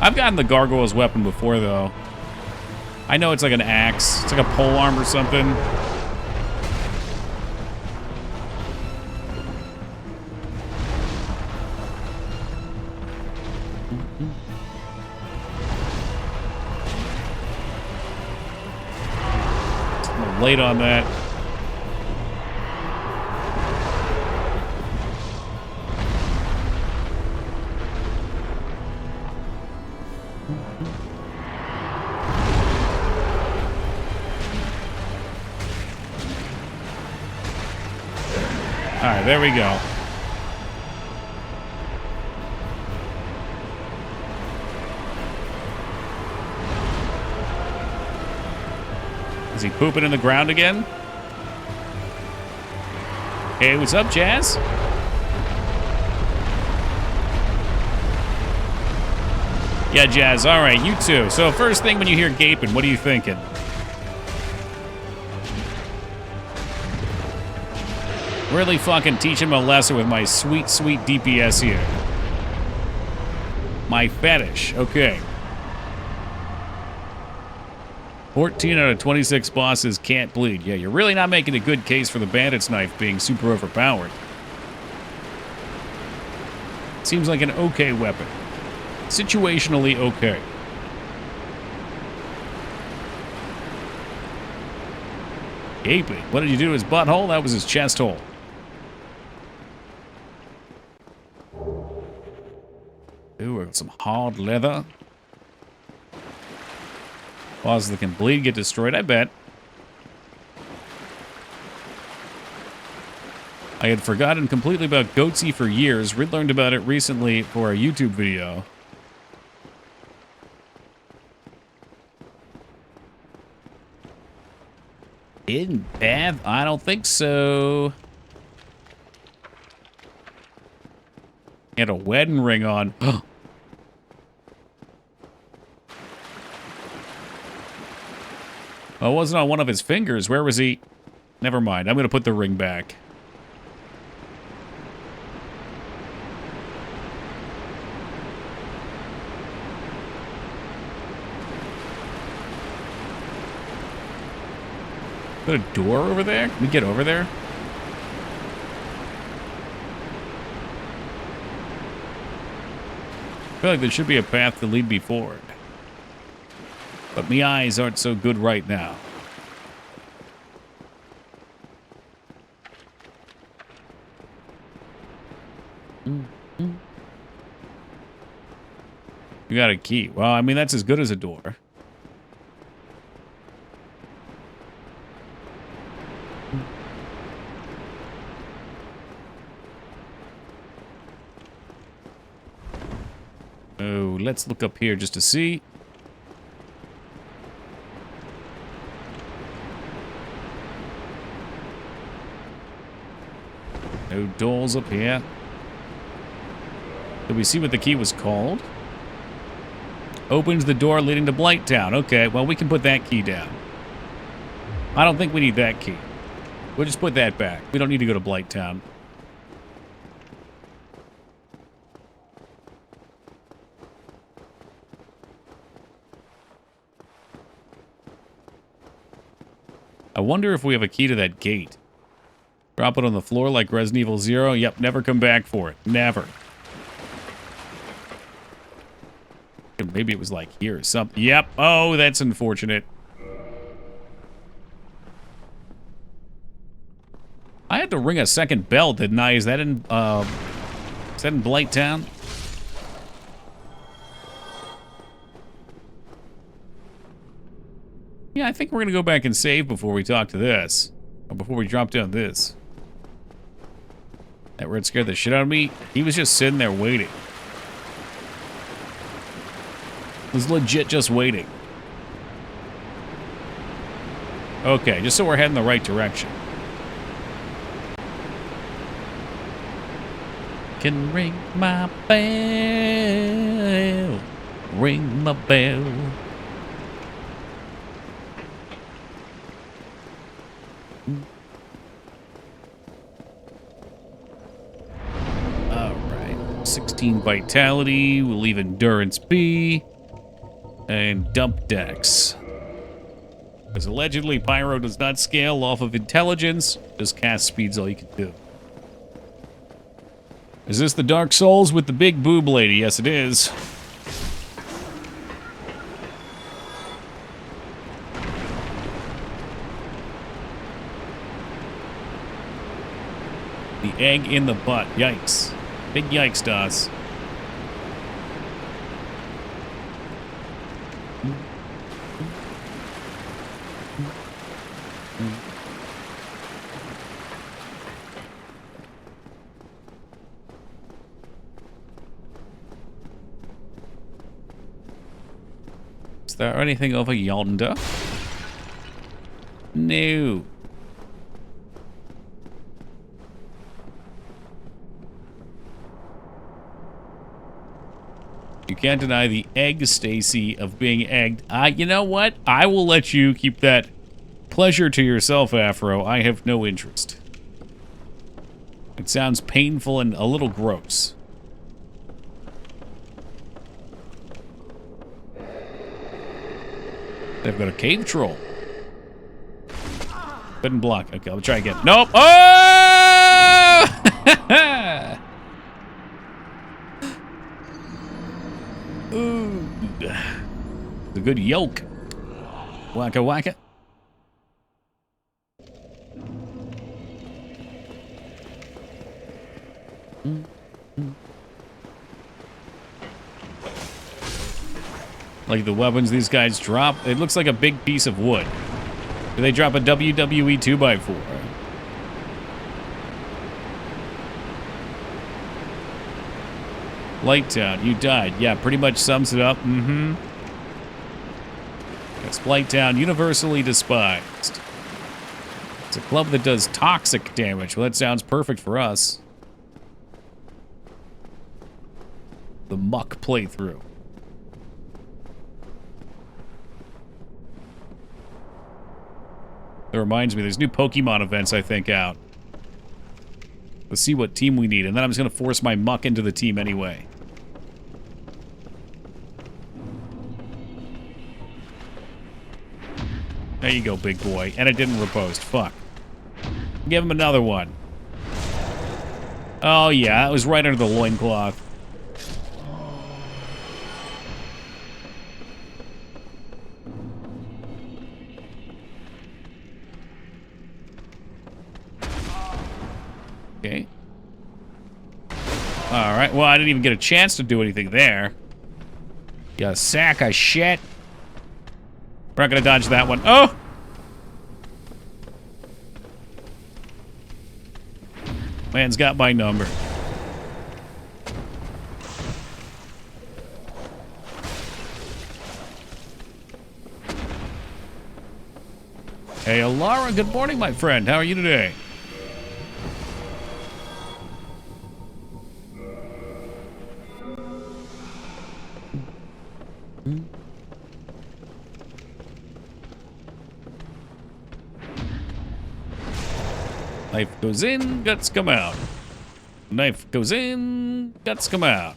I've gotten the gargoyle's weapon before, though. I know it's like an axe. It's like a polearm or something. I'm a little late on that. Alright, there we go. Is he pooping in the ground again? Hey, what's up, Jazz? Yeah, Jazz, alright, you too. So first thing when you hear gaping, what are you thinking? Really fucking teach him a lesson with my sweet, sweet DPS here. My fetish. Okay. 14 out of 26 bosses can't bleed. Yeah, you're really not making a good case for the bandit's knife being super overpowered. Seems like an okay weapon. Situationally okay. Gaping. What did you do to his butthole? That was his chest hole. Ooh, we got some hard leather. Bosses that can bleed get destroyed, I bet. I had forgotten completely about Goatsy for years. Learned about it recently for a YouTube video. Hidden path? I don't think so. He had a wedding ring on. Well, it wasn't on one of his fingers. Where was he? Never mind. I'm going to put the ring back. Is there a door over there? Can we get over there? I feel like there should be a path to lead me forward. But my eyes aren't so good right now. You got a key. Well, I mean, that's as good as a door. Oh, let's look up here just to see. No doors up here. Did we see what the key was called? Opens the door leading to Blighttown. Okay, well, we can put that key down. I don't think we need that key. We'll just put that back. We don't need to go to Blighttown. I wonder if we have a key to that gate. Drop it on the floor like Resident Evil 0. Yep, never come back for it. Never. Maybe it was like here or something. Yep. Oh, that's unfortunate. I had to ring a second bell, didn't I? Is that in Blighttown? Yeah, I think we're gonna go back and save before we talk to this. Or before we drop down this. That word scared the shit out of me. He was just sitting there waiting. Was legit just waiting. Okay, just so we're heading the right direction. Can ring my bell. Ring my bell. Alright. 16 vitality. We'll leave endurance be. And dump decks. Because allegedly Pyro does not scale off of intelligence, just cast speed's all you can do. Is this the Dark Souls with the big boob lady? Yes, it is. The egg in the butt. Yikes. Big yikes, DOS. Is there anything over yonder? No. You can't deny the egg, Stacy, of being egged. You know what? I will let you keep that pleasure to yourself, Afro. I have no interest. It sounds painful and a little gross. They've got a cave troll. Couldn't block. Okay, I'll try again. Nope. Oh! Ooh. The good yolk. Wacka wacka. Like the weapons these guys drop, it looks like a big piece of wood. Do they drop a WWE 2x4? Blighttown, you died. Yeah, pretty much sums it up. Mm-hmm. Yes, Blighttown, universally despised. It's a club that does toxic damage. Well, that sounds perfect for us. The muck playthrough. That reminds me, there's new Pokemon events, I think, out. Let's see what team we need, and then I'm just going to force my muck into the team anyway. There you go, big boy. And it didn't riposte. Fuck. Give him another one. Oh, yeah. It was right under the loincloth. Okay. Alright, well, I didn't even get a chance to do anything there. You sack of shit. We're not gonna dodge that one. Oh! Man's got my number. Hey, Alara, good morning, my friend. How are you today? Knife goes in, guts come out. Knife goes in, guts come out.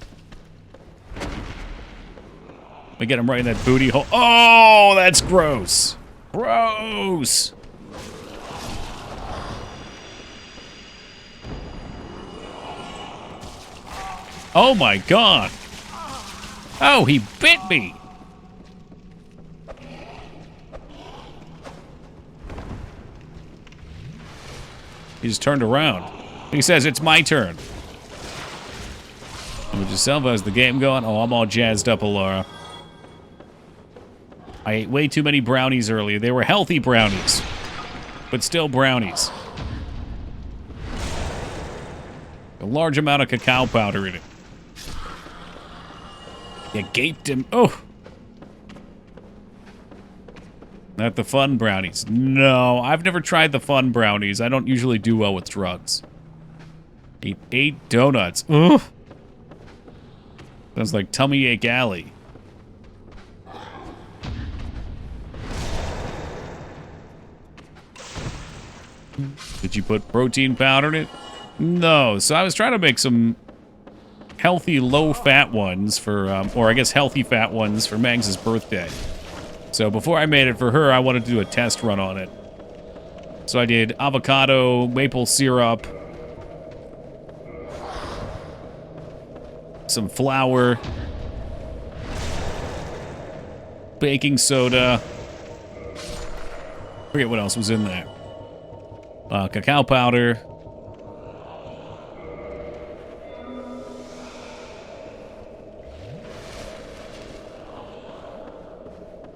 We get him right in that booty hole. Oh, that's gross. Gross. Oh my god. Oh, he bit me. He just turned around. He says, it's my turn. With yourself, how's the game going? Oh, I'm all jazzed up, Alara. I ate way too many brownies earlier. They were healthy brownies, but still brownies. A large amount of cacao powder in it. You gaped him. Oh! Not the fun brownies. No, I've never tried the fun brownies. I don't usually do well with drugs. Ate 8 donuts. Ugh. Sounds like tummy ache alley. Did you put protein powder in it? No. So I was trying to make some healthy low-fat ones for, or I guess healthy fat ones for Mags' birthday. So before I made it for her, I wanted to do a test run on it. So I did avocado, maple syrup, some flour, baking soda. Forget what else was in there. Cacao powder.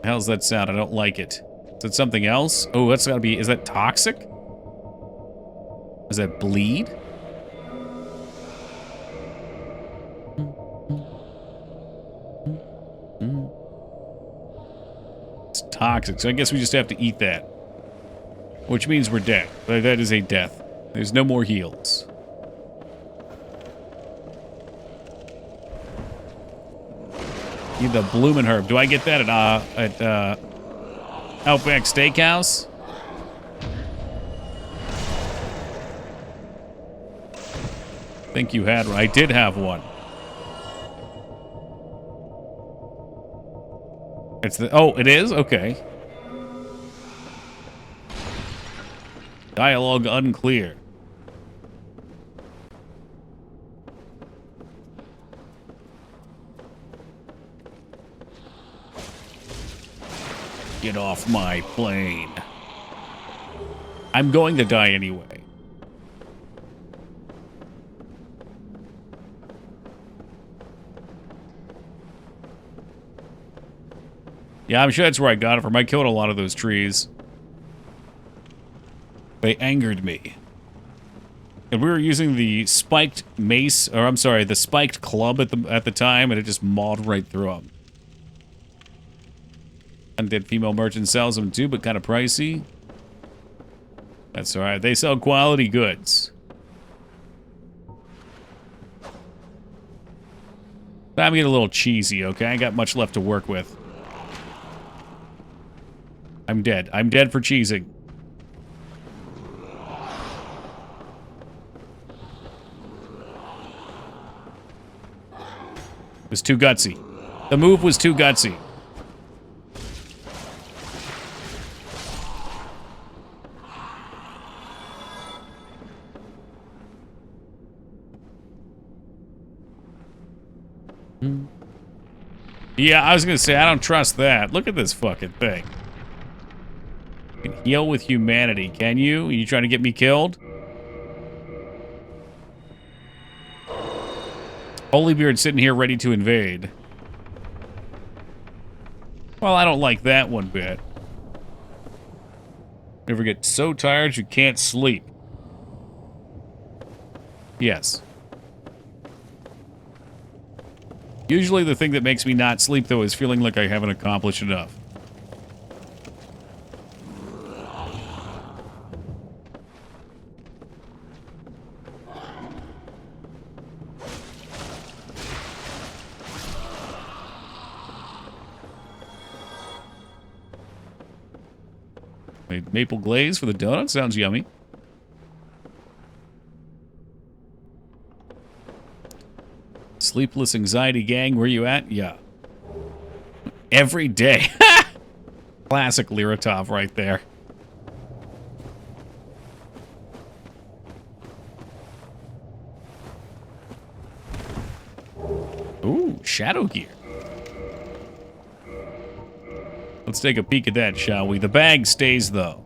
How's that sound? I don't like it. Is it something else? Oh, that's gotta be... Is that toxic? Does that bleed? It's toxic, so I guess we just have to eat that. Which means we're dead. But that is a death. There's no more heals. Need the bloomin' herb. Do I get that at Outback Steakhouse? I think you had one. I did have one. It's the... Oh, it is? Okay. Dialogue unclear. Get off my plane. I'm going to die anyway. Yeah, I'm sure that's where I got it from. I killed a lot of those trees. They angered me. And we were using the spiked mace, or I'm sorry, the spiked club at the time, and it just mauled right through them. Undead female merchant sells them too, but kind of pricey. That's alright. They sell quality goods. I'm getting a little cheesy, okay? I ain't got much left to work with. I'm dead. I'm dead for cheesing. It was too gutsy. The move was too gutsy. Yeah, I was gonna say, I don't trust that. Look at this fucking thing. You can heal with humanity, can you? Are you trying to get me killed? Holybeard sitting here ready to invade. Well, I don't like that one bit. Ever get so tired you can't sleep? Yes. Usually the thing that makes me not sleep, though, is feeling like I haven't accomplished enough. Made maple glaze for the donut. Sounds yummy. Sleepless anxiety gang, where you at? Yeah. Every day. Classic Liratov right there. Ooh, Shadow Gear. Let's take a peek at that, shall we? The bag stays, though.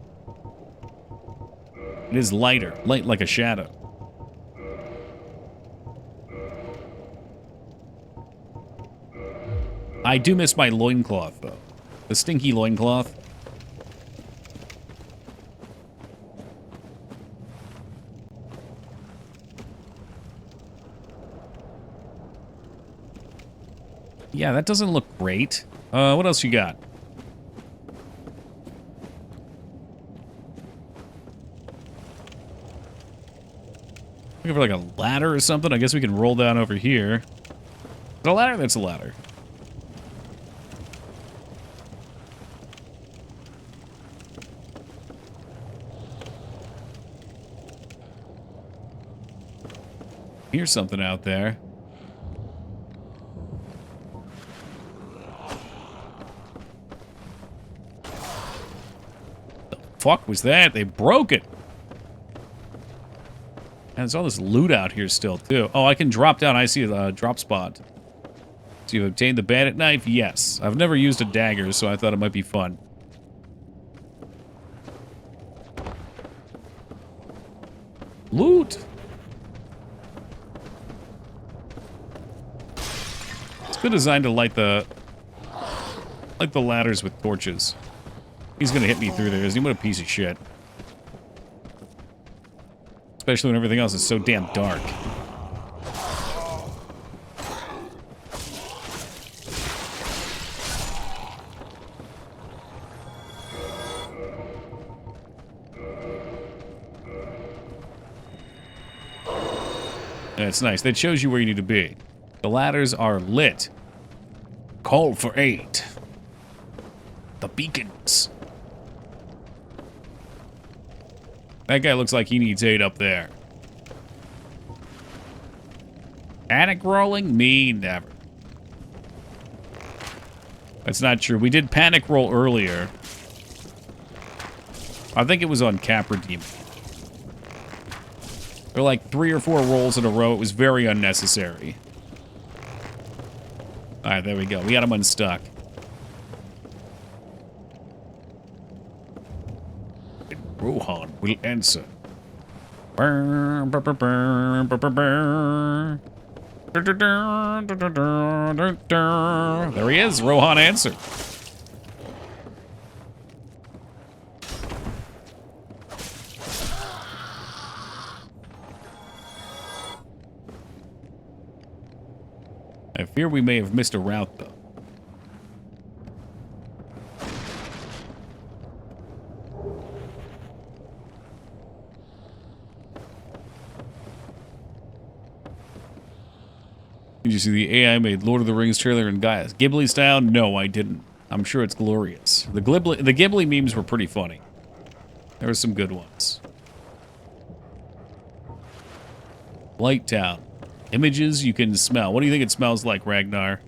It is lighter, light like a shadow. I do miss my loincloth, though. The stinky loincloth. Yeah, that doesn't look great. What else you got? Looking for like a ladder or something? I guess we can roll down over here. Is it a ladder? That's a ladder. Here's something out there. The fuck was that? They broke it. And there's all this loot out here still, too. Oh, I can drop down. I see a drop spot. So you've obtained the bandit knife? Yes. I've never used a dagger, so I thought it might be fun. Loot! It's been designed to light the ladders with torches. He's gonna hit me through there, isn't he? What a piece of shit. Especially when everything else is so damn dark. That's nice. That shows you where you need to be. The ladders are lit. Call for aid. The beacons. That guy looks like he needs aid up there. Panic rolling? Me? Never. That's not true. We did panic roll earlier. I think it was on Capra Demon. There were like 3 or 4 rolls in a row. It was very unnecessary. Alright, there we go. We got him unstuck. Rohan will answer. There he is. Rohan answered. I fear we may have missed a route, though. Did you see the AI made Lord of the Rings trailer in Gaia's Ghibli style? No, I didn't. I'm sure it's glorious. The Ghibli memes were pretty funny. There were some good ones. Light Town. Images you can smell. What do you think it smells like, Ragnar?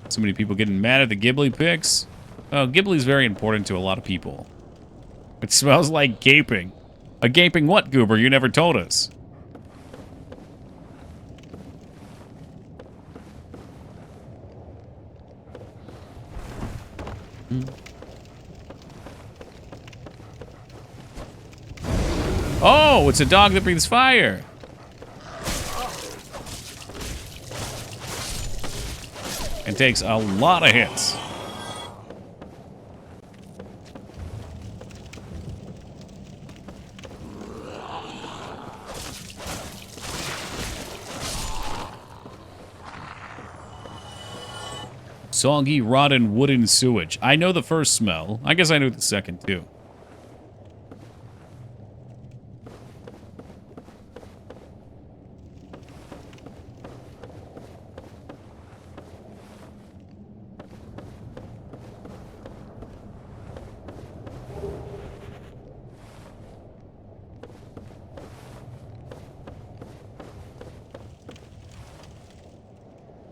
So many people getting mad at the Ghibli pics. Oh, Ghibli's very important to a lot of people. It smells like gaping. A gaping what, Goober? You never told us. Oh, it's a dog that breathes fire. And takes a lot of hits. Soggy, rotten wooden sewage. I know the first smell. I guess I know the second, too.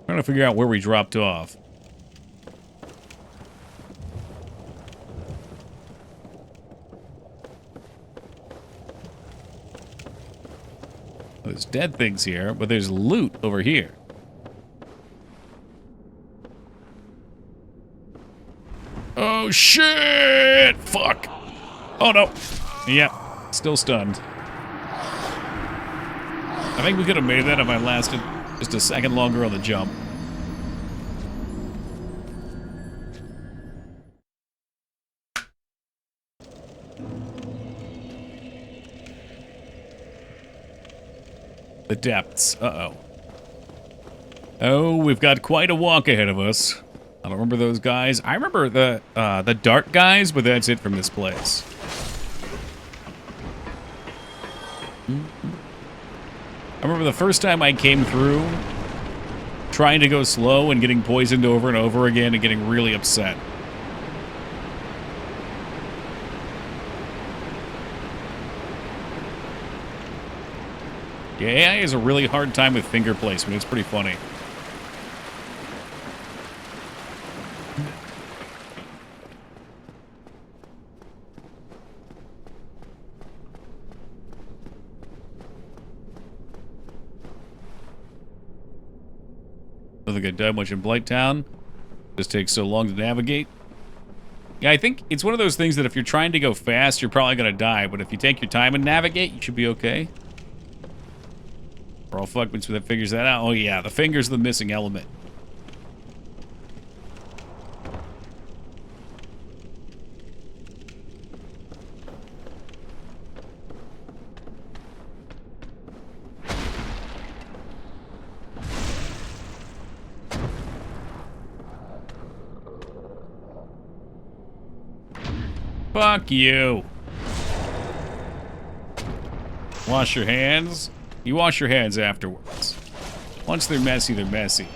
Trying to figure out where we dropped off. There's dead things here, but there's loot over here. Oh, shit! Fuck! Oh, no. Yep. Still stunned. I think we could have made that if I lasted just a second longer on the jump. The depths. Uh-oh. Oh, we've got quite a walk ahead of us. I don't remember those guys. I remember the dark guys, but that's it from this place. I remember the first time I came through, trying to go slow and getting poisoned over and over again and getting really upset. Yeah, AI has a really hard time with finger placement. It's pretty funny. I don't think I died much in Blighttown. Just takes so long to navigate. Yeah, I think it's one of those things that if you're trying to go fast, you're probably going to die. But if you take your time and navigate, you should be okay. Or all fuck once that figures that out. Oh yeah, the finger's the missing element. Fuck you. Wash your hands. You wash your hands afterwards. Once they're messy, they're messy.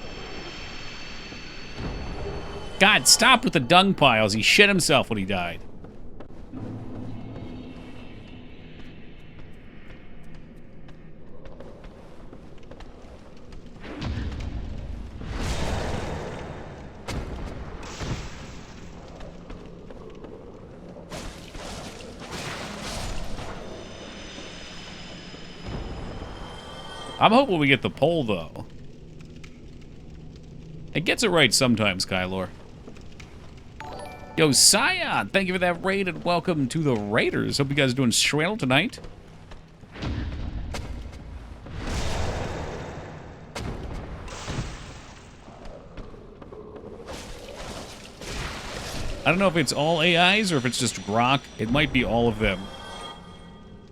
God, stop with the dung piles. He shit himself when he died. I'm hoping we get the pole, though. It gets it right sometimes, Kylor. Yo, Scion, thank you for that raid, and welcome to the Raiders. Hope you guys are doing swell tonight. I don't know if it's all AIs or if it's just Grok. It might be all of them.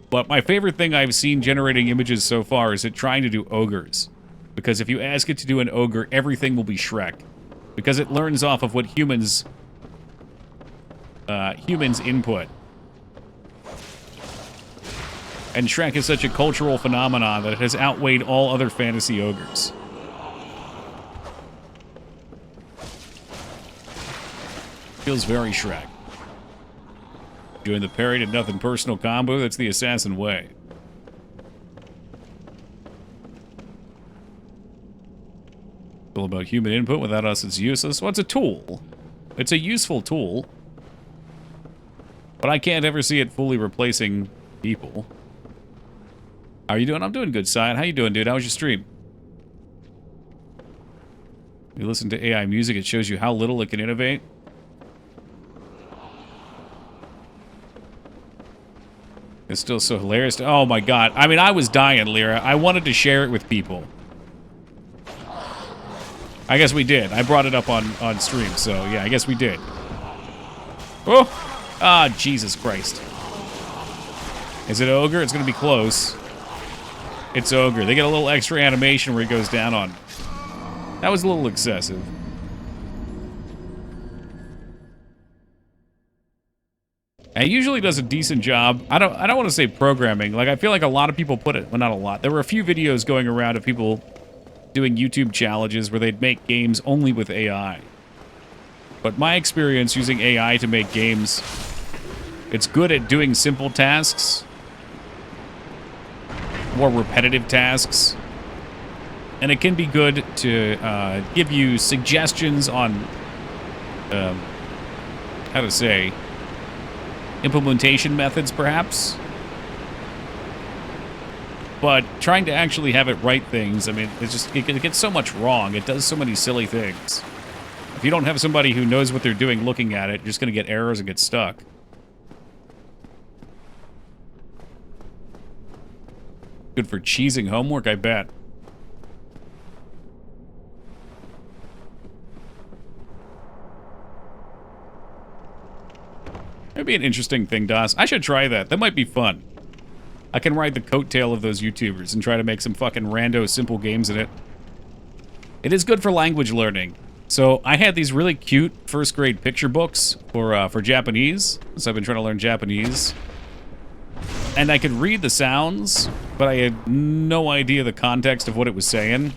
But my favorite thing I've seen generating images so far is it trying to do ogres. Because if you ask it to do an ogre, everything will be Shrek. Because it learns off of what humans input. And Shrek is such a cultural phenomenon that it has outweighed all other fantasy ogres. Feels very Shrek. Doing the parry to nothing personal combo, that's the assassin way. All about human input. Without us, it's useless. Well, it's a tool. It's a useful tool. But I can't ever see it fully replacing people. How are you doing? I'm doing good, Sion. How you doing, dude? How was your stream? You listen to AI music, it shows you how little it can innovate. It's still so hilarious. Oh my god. I mean, I was dying, Lyra. I wanted to share it with people. I guess we did. I brought it up on stream, so yeah, I guess we did. Oh! Ah, Jesus Christ. Is it Ogre? It's gonna be close. It's Ogre. They get a little extra animation where he goes down on. That was a little excessive. And he usually does a decent job. I don't want to say programming. Like, I feel like a lot of people put it, well, not a lot. There were a few videos going around of people doing YouTube challenges where they'd make games only with AI. But my experience using AI to make games, it's good at doing simple tasks, more repetitive tasks, and it can be good to give you suggestions on, how to say, implementation methods, perhaps. But trying to actually have it write things, I mean, it gets so much wrong. It does so many silly things. If you don't have somebody who knows what they're doing looking at it, you're just going to get errors and get stuck. Good for cheesing homework, I bet. That'd be an interesting thing, DOS. I should try that. That might be fun. I can ride the coattail of those YouTubers and try to make some fucking rando simple games in it. It is good for language learning. So I had these really cute first grade picture books for Japanese. So I've been trying to learn Japanese. And I could read the sounds, but I had no idea the context of what it was saying.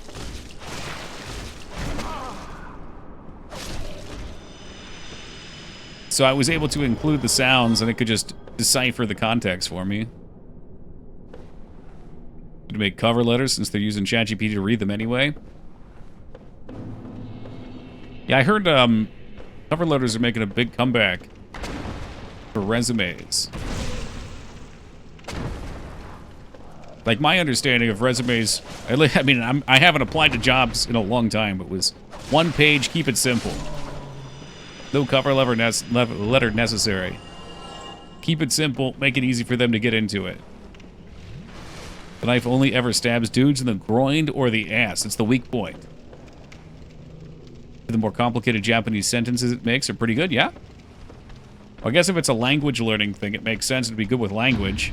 So I was able to include the sounds, and it could just decipher the context for me. To make cover letters, since they're using ChatGPT to read them anyway. Yeah, I heard cover letters are making a big comeback for resumes. Like, my understanding of resumes, I mean, I haven't applied to jobs in a long time, but was one page, keep it simple. No cover letter necessary. Keep it simple, make it easy for them to get into it. The knife only ever stabs dudes in the groin or the ass. It's the weak point. The more complicated Japanese sentences it makes are pretty good, yeah? Well, I guess if it's a language learning thing, it makes sense to be good with language.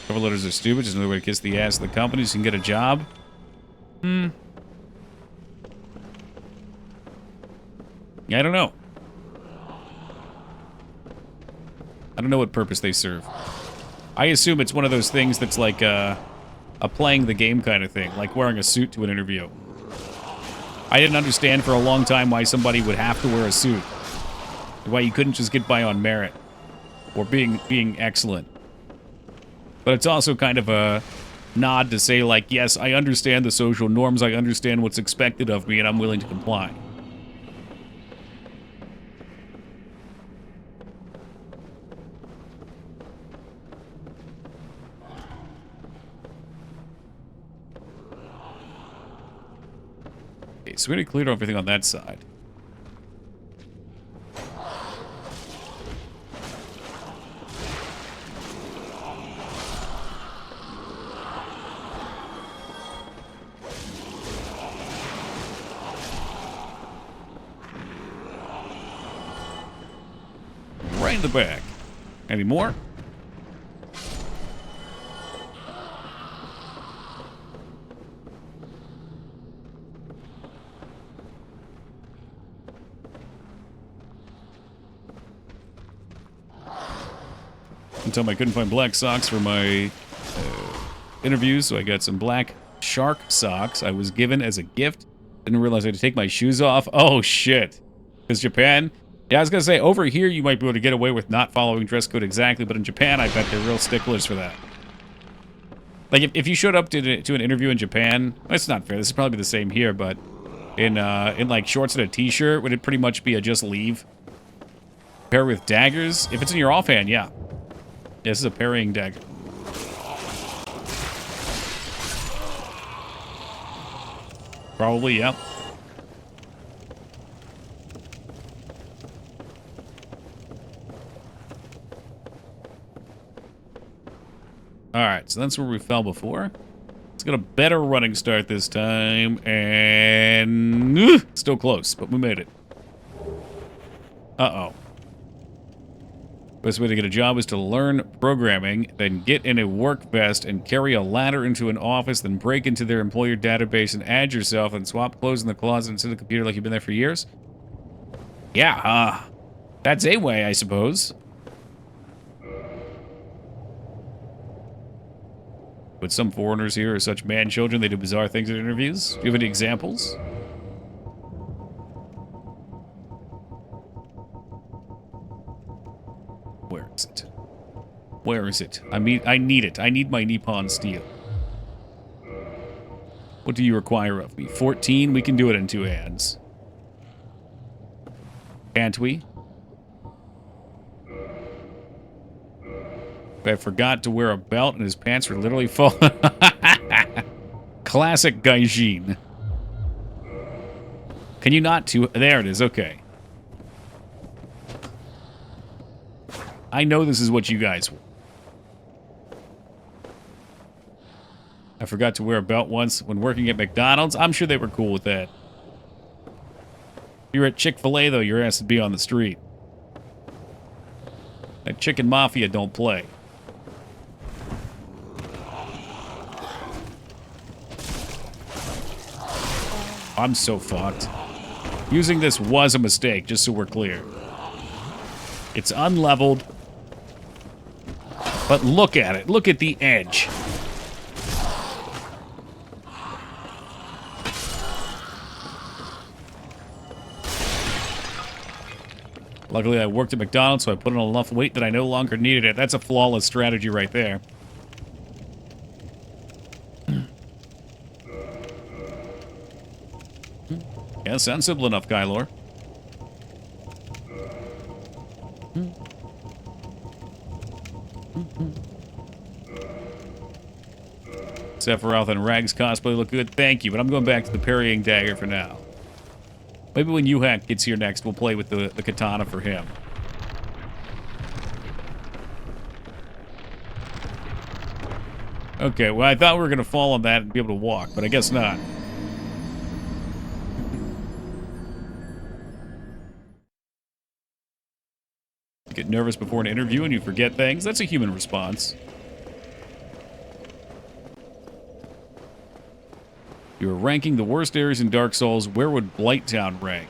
Cover letters are stupid. Just another way to kiss the ass of the company so you can get a job. Yeah, I don't know. I don't know what purpose they serve. I assume it's one of those things that's like a playing the game kind of thing, like wearing a suit to an interview. I didn't understand for a long time why somebody would have to wear a suit. Why you couldn't just get by on merit or being excellent. But it's also kind of a nod to say, like, yes, I understand the social norms, I understand what's expected of me, and I'm willing to comply. Okay, so we already cleared everything on that side. Right in the back. Any more? Until I couldn't find black socks for my interviews, so I got some black shark socks I was given as a gift. Didn't realize I had to take my shoes off. Oh, shit. Because Japan... Yeah, I was going to say, over here you might be able to get away with not following dress code exactly, but in Japan I bet they're real sticklers for that. Like, if you showed up to an interview in Japan, it's not fair. This is probably the same here, but in like, shorts and a t-shirt, would it pretty much be a just leave? Pair with daggers? If it's in your offhand, yeah. This is a parrying dagger. Probably, yeah. Alright, so that's where we fell before. Let's get a better running start this time, and still close, but we made it. Uh-oh. Best way to get a job is to learn programming, then get in a work vest and carry a ladder into an office, then break into their employer database and add yourself, and swap clothes in the closet and sit at the computer like you've been there for years. Yeah, that's a way, I suppose. But some foreigners here are such man-children, they do bizarre things in interviews. Do you have any examples? Where is it? Where is it? I need it. I need my Nippon steel. What do you require of me? 14? We can do it in 2 hands. Can't we? I forgot to wear a belt and his pants were literally full. Classic gaijin. Can you not there it is, okay. I know this is what you guys want. I forgot to wear a belt once when working at McDonald's. I'm sure they were cool with that. You're at Chick-fil-A, though. You're asked to be on the street. That chicken mafia don't play. I'm so fucked. Using this was a mistake, just so we're clear. It's unleveled. But look at it. Look at the edge. Luckily, I worked at McDonald's, so I put on enough weight that I no longer needed it. That's a flawless strategy right there. Yeah, sounds simple enough, Kylor. Sephiroth and Rags cosplay look good. Thank you, but I'm going back to the parrying dagger for now. Maybe when Yuhak gets here next, we'll play with the katana for him. Okay, well, I thought we were going to fall on that and be able to walk, but I guess not. You get nervous before an interview and you forget things? That's a human response. You were ranking the worst areas in Dark Souls. Where would Blighttown rank?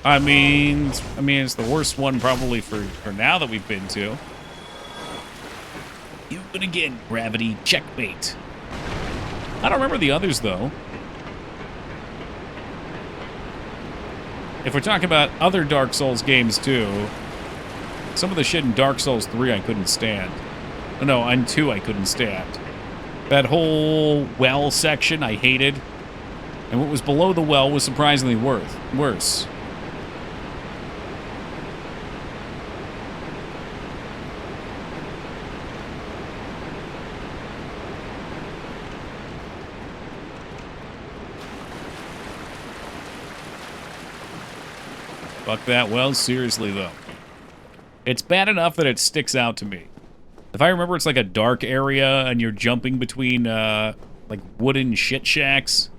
I mean, it's the worst one probably for now that we've been to. You win again, Gravity. Checkmate. I don't remember the others, though. If we're talking about other Dark Souls games, too, some of the shit in Dark Souls 3 I couldn't stand. Oh, no, on 2 I couldn't stand. That whole well section I hated. And what was below the well was surprisingly worse. Fuck that well, seriously though. It's bad enough that it sticks out to me. If I remember, it's like a dark area and you're jumping between, like, wooden shit shacks.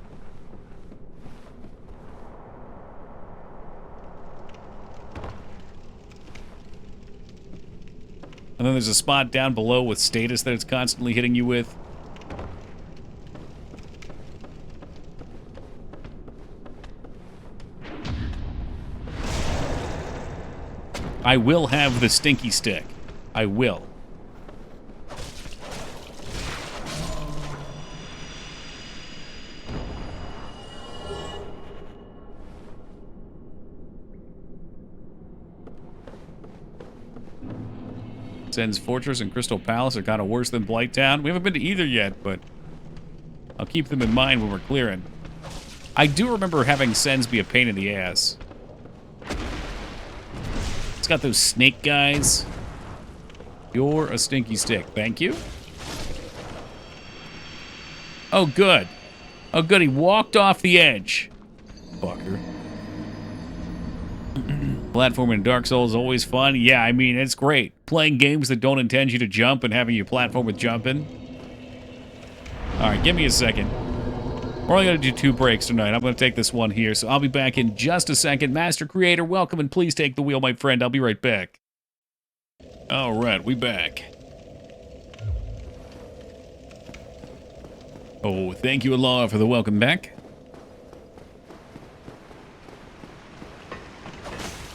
And then there's a spot down below with status that it's constantly hitting you with. I will have the stinky stick. I will. Sen's Fortress and Crystal Palace are kind of worse than Blighttown. We haven't been to either yet, but I'll keep them in mind when we're clearing. I do remember having Sen's be a pain in the ass. It's got those snake guys. You're a stinky stick. Thank you. Oh, good. Oh, good. He walked off the edge. Fucker. Platforming in Dark Souls is always fun. Yeah, I mean, it's great. Playing games that don't intend you to jump and having you platform with jumping. Alright, give me a second. We're only going to do 2 breaks tonight. I'm going to take this one here, so I'll be back in just a second. Master Creator, welcome, and please take the wheel, my friend. I'll be right back. Alright, we back. Oh, thank you, Allah, for the welcome back.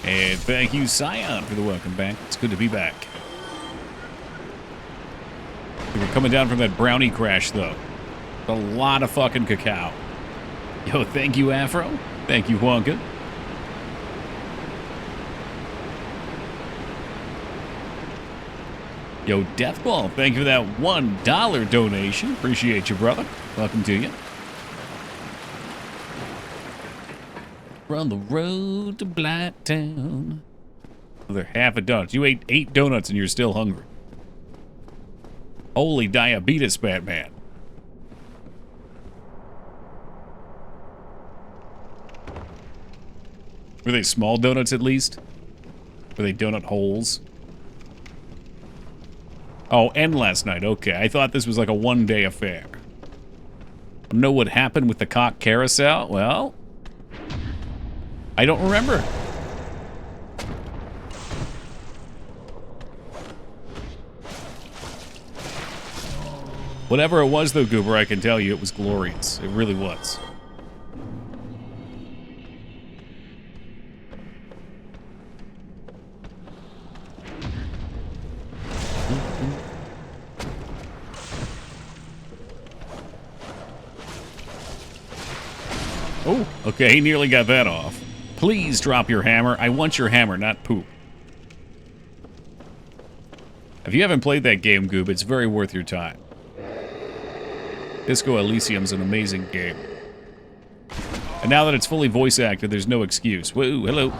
And thank you, Scion, for the welcome back. It's good to be back. We were coming down from that brownie crash, though. A lot of fucking cacao. Yo, thank you, Afro. Thank you, Wonka. Yo, Deathball, thank you for that $1 donation. Appreciate you, brother. Welcome to you. We're on the road to Blighttown. Another half a donut. You ate 8 donuts and you're still hungry. Holy diabetes, Batman. Were they small donuts at least? Were they donut holes? Oh, and last night. Okay, I thought this was like a one-day affair. Know what happened with the cock carousel? Well, I don't remember. Whatever it was, though, Goober, I can tell you it was glorious. It really was. Oh, okay, he nearly got that off. Please drop your hammer. I want your hammer, not poop. If you haven't played that game, Goob, it's very worth your time. Disco Elysium's an amazing game. And now that it's fully voice acted, there's no excuse. Whoa, hello.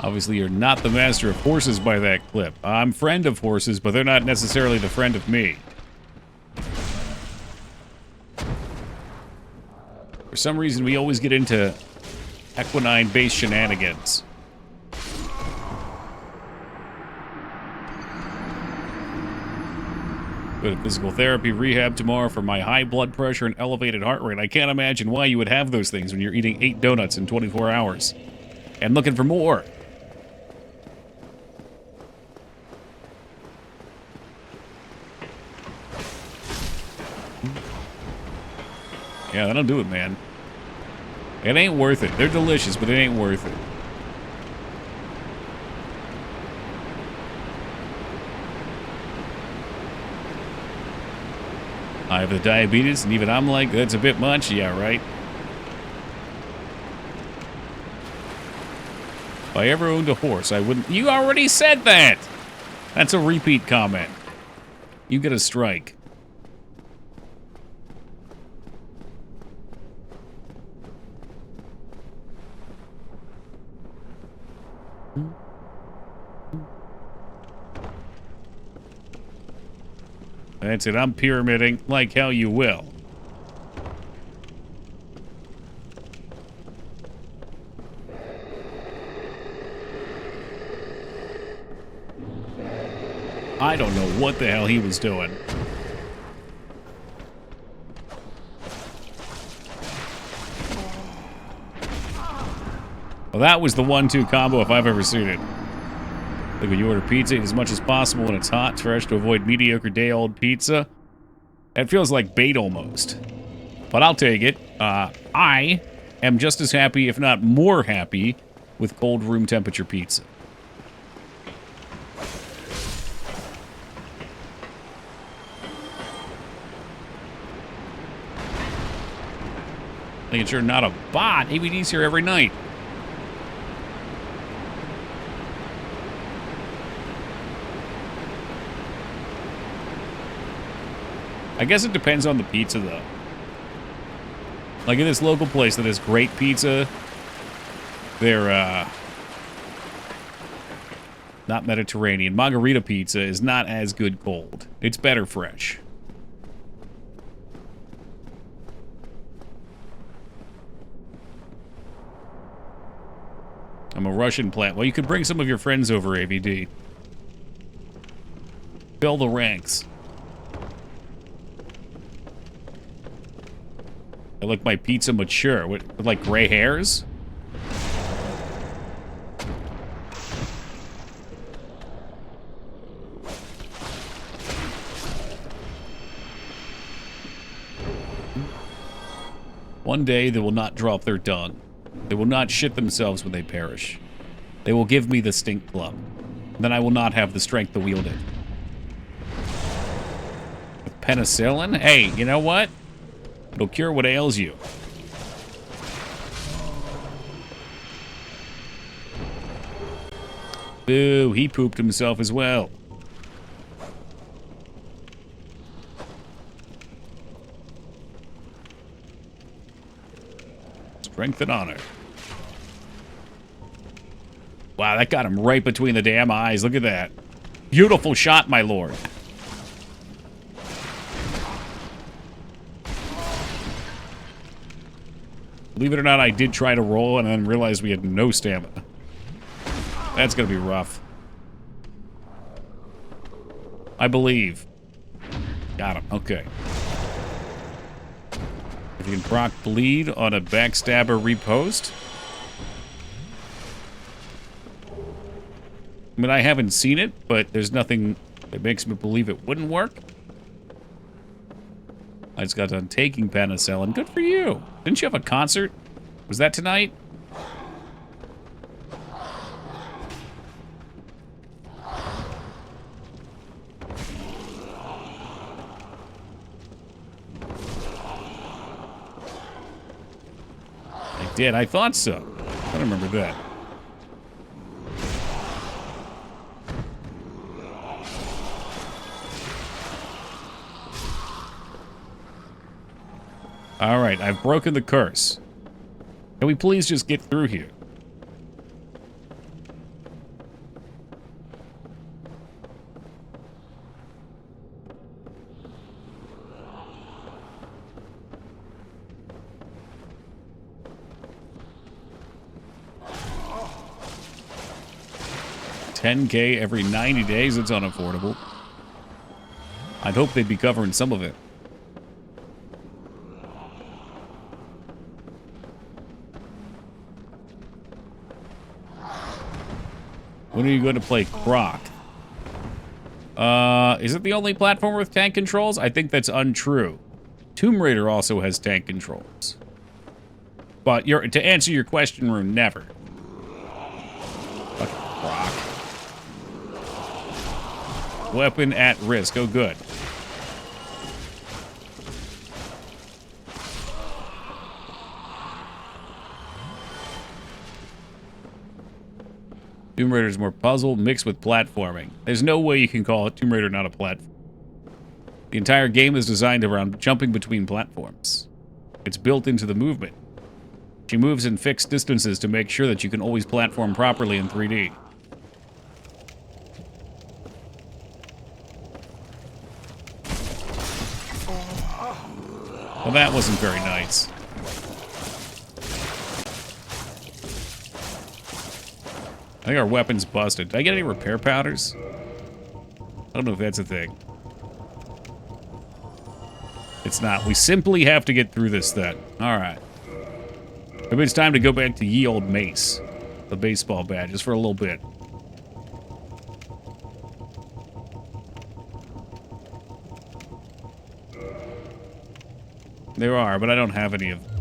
Obviously, you're not the master of horses by that clip. I'm friend of horses, but they're not necessarily the friend of me. For some reason, we always get into equine-based shenanigans. Go to physical therapy rehab tomorrow for my high blood pressure and elevated heart rate. I can't imagine why you would have those things when you're eating 8 donuts in 24 hours. And looking for more. Yeah, that'll do it, man. It ain't worth it. They're delicious, but it ain't worth it. I have the diabetes, and even I'm like, that's a bit much. Yeah, right? If I ever owned a horse, I wouldn't... You already said that! That's a repeat comment. You get a strike. That's it, I'm pyramiding like hell you will. I don't know what the hell he was doing. Well, that was the 1-2 combo if I've ever seen it. Like when you order pizza, eat as much as possible when it's hot, fresh, to avoid mediocre day-old pizza. That feels like bait almost. But I'll take it. I am just as happy, if not more happy, with cold room temperature pizza. Making sure not a bot. ABD's here every night. I guess it depends on the pizza, though. Like in this local place that has great pizza, they're, not Mediterranean. Margarita pizza is not as good cold. It's better fresh. I'm a Russian plant. Well, you could bring some of your friends over, AVD. Fill the ranks. I like my pizza mature. With like gray hairs? One day they will not drop their dung. They will not shit themselves when they perish. They will give me the stink club. Then I will not have the strength to wield it. With penicillin? Hey, you know what? It'll cure what ails you. Boo, he pooped himself as well. Strength and honor. Wow, that got him right between the damn eyes. Look at that. Beautiful shot, my lord. Believe it or not, I did try to roll and then realized we had no stamina. That's gonna be rough. I believe. Got him. Okay. If you can proc bleed on a backstabber repost. I mean, I haven't seen it, but there's nothing that makes me believe it wouldn't work. I just got done taking penicillin. Good for you. Didn't you have a concert? Was that tonight? I did. I thought so. I don't remember that. All right, I've broken the curse. Can we please just get through here? $10K every 90 days, it's unaffordable. I'd hope they'd be covering some of it. When are you going to play Croc? Is it the only platform with tank controls? I think that's untrue. Tomb Raider also has tank controls. But to answer your question, Rune, never. Fucking Croc. Weapon at risk. Oh, good. Tomb Raider is more puzzle mixed with platforming. There's no way you can call it Tomb Raider not a platform. The entire game is designed around jumping between platforms. It's built into the movement. She moves in fixed distances to make sure that you can always platform properly in 3D. Well, that wasn't very nice. I think our weapon's busted. Did I get any repair powders? I don't know if that's a thing. It's not. We simply have to get through this then. Alright. Maybe it's time to go back to ye old mace. The baseball bat, just for a little bit. There are, but I don't have any of them.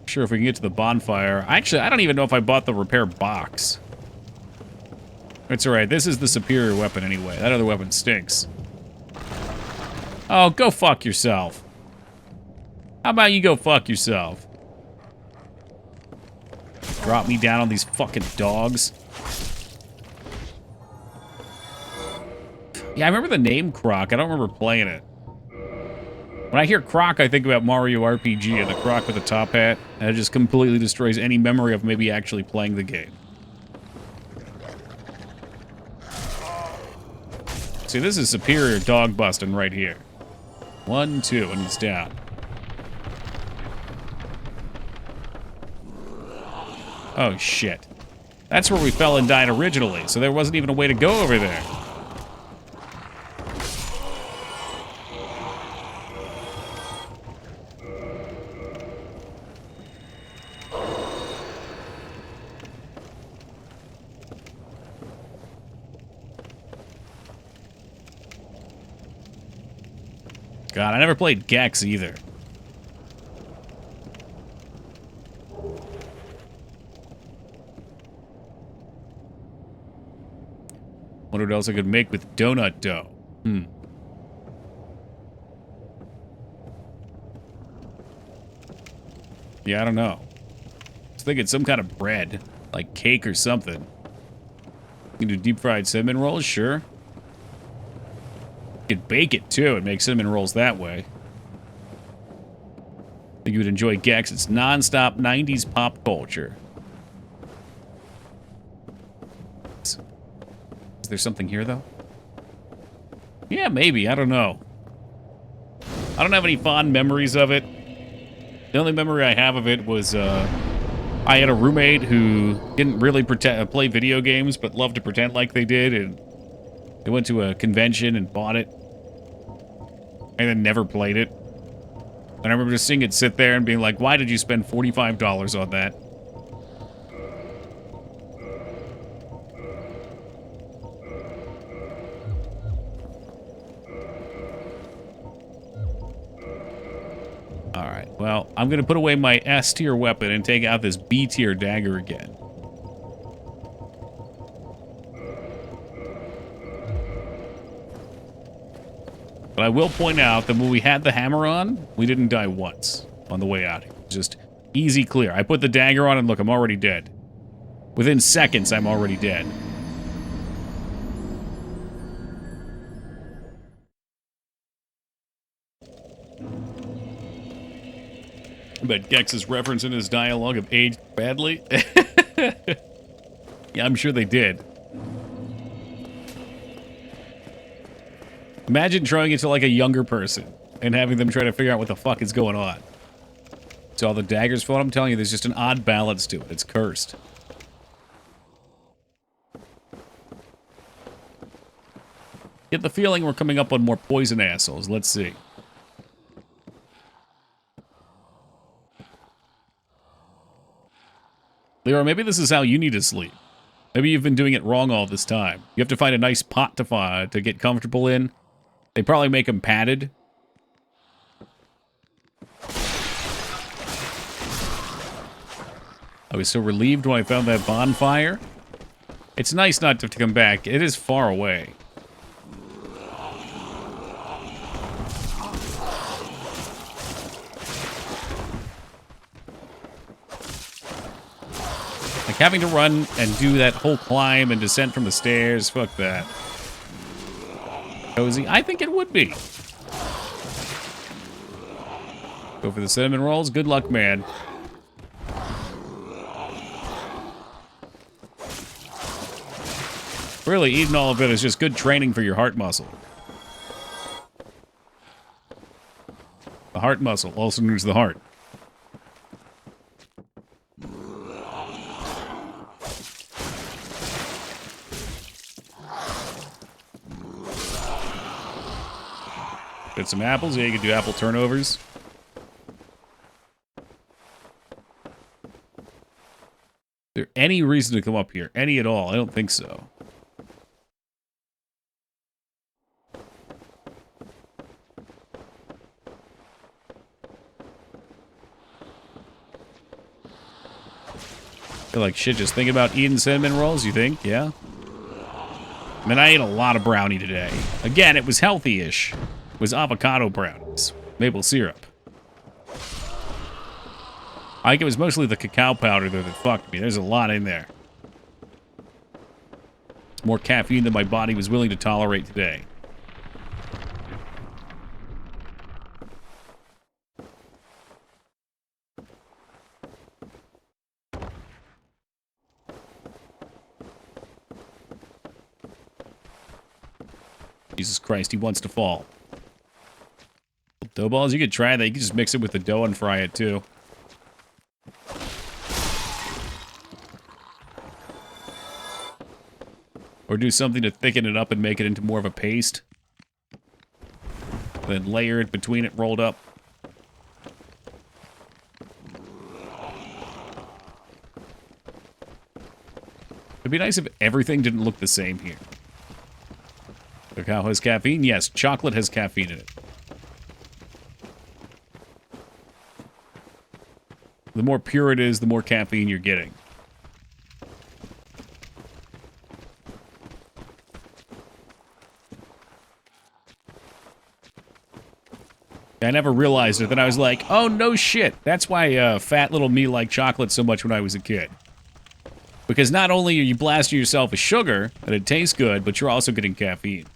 Sure, if we can get to the bonfire. Actually, I don't even know if I bought the repair box. It's alright. This is the superior weapon anyway. That other weapon stinks. Oh, go fuck yourself. How about you go fuck yourself? Drop me down on these fucking dogs. Yeah, I remember the name Croc. I don't remember playing it. When I hear Croc, I think about Mario RPG and the Croc with the top hat. And it just completely destroys any memory of maybe actually playing the game. See, this is superior dog busting right here. 1, 2, and he's down. Oh, shit. That's where we fell and died originally, so there wasn't even a way to go over there. God, I never played Gex either. Wonder what else I could make with donut dough. Yeah, I don't know. I was thinking some kind of bread, like cake or something. You can do deep fried cinnamon rolls, sure. You could bake it too and make cinnamon rolls that way. I think you would enjoy Gex. It's non-stop 90s pop culture. Is there something here, though? Yeah, maybe. I don't know. I don't have any fond memories of it. The only memory I have of it was I had a roommate who didn't really play video games, but loved to pretend like they did, and they went to a convention and bought it, and then never played it. And I remember just seeing it sit there and being like, why did you spend $45 on that? Alright, well, I'm going to put away my S-tier weapon and take out this B-tier dagger again. But I will point out that when we had the hammer on, we didn't die once on the way out. Just easy clear. I put the dagger on and look, I'm already dead. Within seconds, I'm already dead. But Gex's reference in his dialogue have aged badly. Yeah, I'm sure they did. Imagine throwing it to like a younger person and having them try to figure out what the fuck is going on. It's all the daggers' fault. I'm telling you, there's just an odd balance to it. It's cursed. Get the feeling we're coming up on more poison assholes. Let's see. Leroy, maybe this is how you need to sleep. Maybe you've been doing it wrong all this time. You have to find a nice pot to get comfortable in. They probably make them padded. I was so relieved when I found that bonfire. It's nice not to have to come back. It is far away. Like having to run and do that whole climb and descent from the stairs. Fuck that. Cozy? I think it would be. Go for the cinnamon rolls. Good luck, man. Really, eating all of it is just good training for your heart muscle. The heart muscle, also known as the heart. Get some apples. Yeah, you can do apple turnovers. Is there any reason to come up here? Any at all? I don't think so. Feel like shit just thinking about eating cinnamon rolls, you think? Yeah? I mean, I ate a lot of brownie today. Again, it was healthy-ish. It was avocado brownies. Maple syrup. I think it was mostly the cacao powder though that fucked me. There's a lot in there. It's more caffeine than my body was willing to tolerate today. Jesus Christ, he wants to fall. Dough balls, you could try that. You could just mix it with the dough and fry it too. Or do something to thicken it up and make it into more of a paste. Then layer it between it rolled up. It'd be nice if everything didn't look the same here. Cacao has caffeine? Yes, chocolate has caffeine in it. The more pure it is, the more caffeine you're getting. I never realized it. Then I was like, oh, no shit. That's why fat little me liked chocolate so much when I was a kid. Because not only are you blasting yourself with sugar, and it tastes good, but you're also getting caffeine.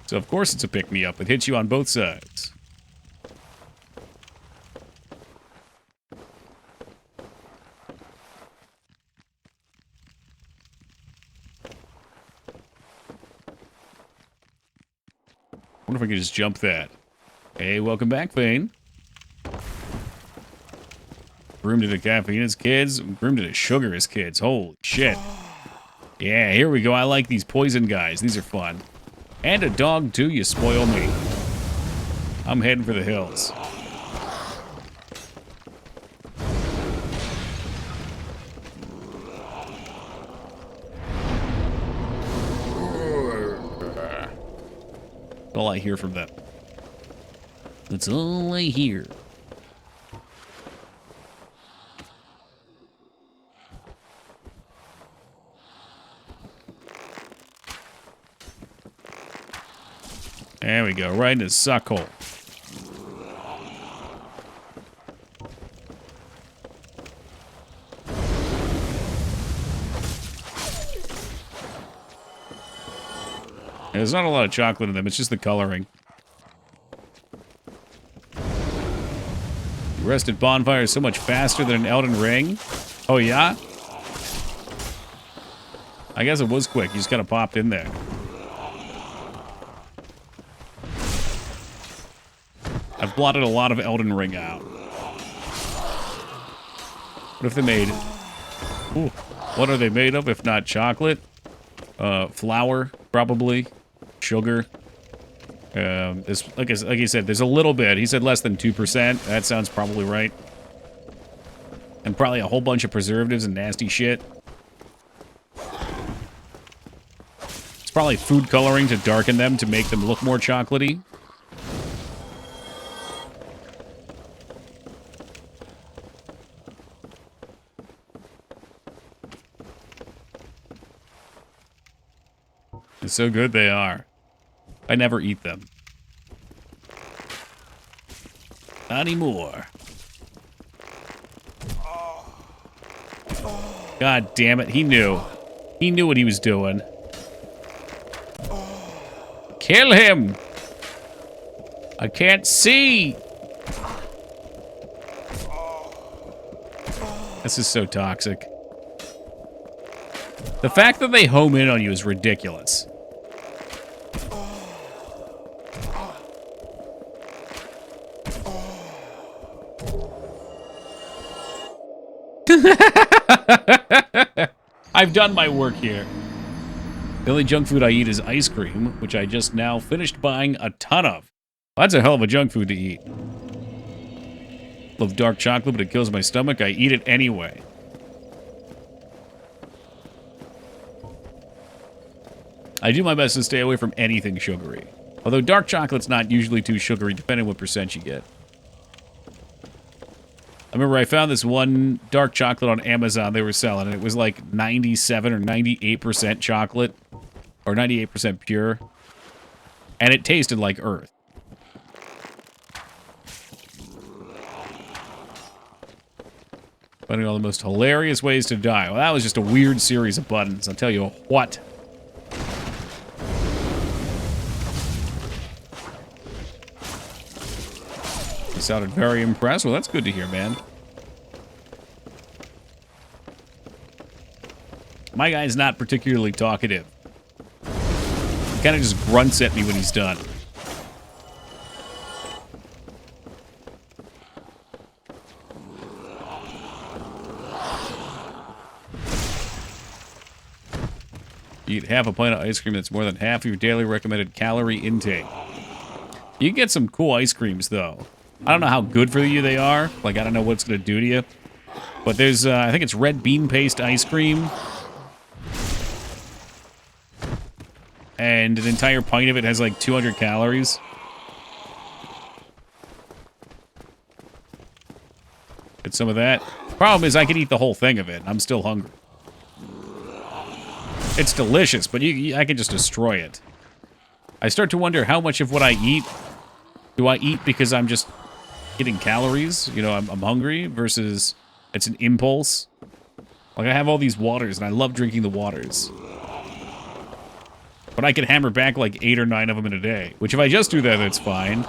So of course it's a pick-me-up. It hits you on both sides. I wonder if I can just jump that. Hey, welcome back, Fane. Groomed into caffeine as kids. Groomed into sugar as kids. Holy shit. Yeah, here we go. I like these poison guys. These are fun. And a dog, too, you spoil me. I'm heading for the hills. That's all I hear from them. That's all I hear. There we go, right in his suck hole. There's not a lot of chocolate in them, it's just the coloring. You rested bonfire so much faster than an Elden Ring? Oh yeah? I guess it was quick, you just kinda popped in there. I've blotted a lot of Elden Ring out. What if they made... Ooh, what are they made of if not chocolate? Flour, probably. Sugar. Like I said, there's a little bit. He said less than 2%. That sounds probably right. And probably a whole bunch of preservatives and nasty shit. It's probably food coloring to darken them to make them look more chocolatey. It's so good they are. I never eat them. Not anymore. God damn it, he knew. He knew what he was doing. Kill him! I can't see! This is so toxic. The fact that they home in on you is ridiculous. I've done my work here. The only junk food I eat is ice cream, which I just now finished buying a ton of. That's a hell of a junk food to eat. Love dark chocolate, but it kills my stomach. I eat it anyway. I do my best to stay away from anything sugary. Although dark chocolate's not usually too sugary, depending on what percent you get. I remember I found this one dark chocolate on Amazon they were selling, and it was like 97 or 98% chocolate, or 98% pure. And it tasted like Earth. Finding all the most hilarious ways to die. Well, that was just a weird series of buttons. I'll tell you what. You sounded very impressed. Well, that's good to hear, man. My guy's not particularly talkative. He kind of just grunts at me when he's done. You eat half a pint of ice cream that's more than half of your daily recommended calorie intake. You can get some cool ice creams, though. I don't know how good for you they are. Like, I don't know what it's going to do to you. But there's, I think it's red bean paste ice cream. And an entire pint of it has like 200 calories. Get some of that. Problem is I could eat the whole thing of it. I'm still hungry. It's delicious, but I can just destroy it. I start to wonder how much of what I eat do I eat because I'm just getting calories? You know, I'm hungry versus it's an impulse. Like, I have all these waters, and I love drinking the waters. But I can hammer back like 8 or 9 of them in a day. Which, if I just do that, that's fine.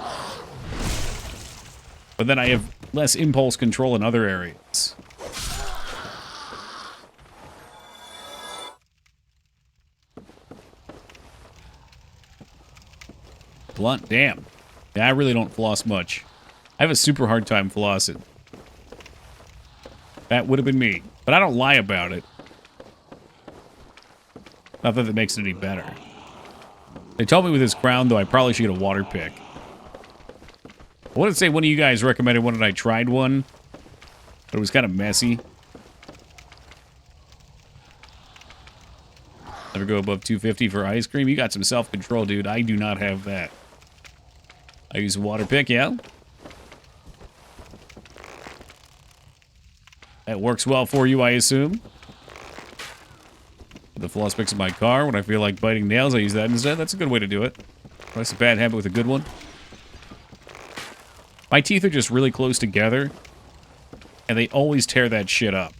But then I have less impulse control in other areas. Blunt, damn. Yeah, I really don't floss much. I have a super hard time flossing. That would have been me. But I don't lie about it. Not that it makes it any better. They told me with this crown, though, I probably should get a water pick. I want to say one of you guys recommended one and I tried one. But it was kind of messy. Never go above 250 for ice cream. You got some self-control, dude. I do not have that. I use a water pick, yeah. That works well for you, I assume. The floss picks in my car. When I feel like biting nails, I use that instead. That's a good way to do it. That's a bad habit with a good one. My teeth are just really close together. And they always tear that shit up.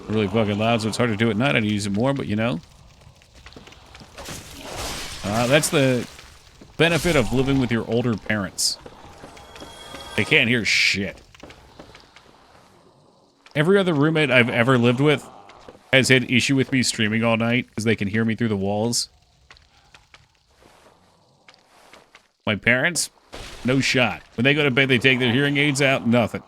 Really fucking loud, so it's hard to do at night. I need to use it more, but you know. That's the benefit of living with your older parents. They can't hear shit. Every other roommate I've ever lived with has had issue with me streaming all night because they can hear me through the walls. My parents, no shot. When they go to bed, they take their hearing aids out, nothing.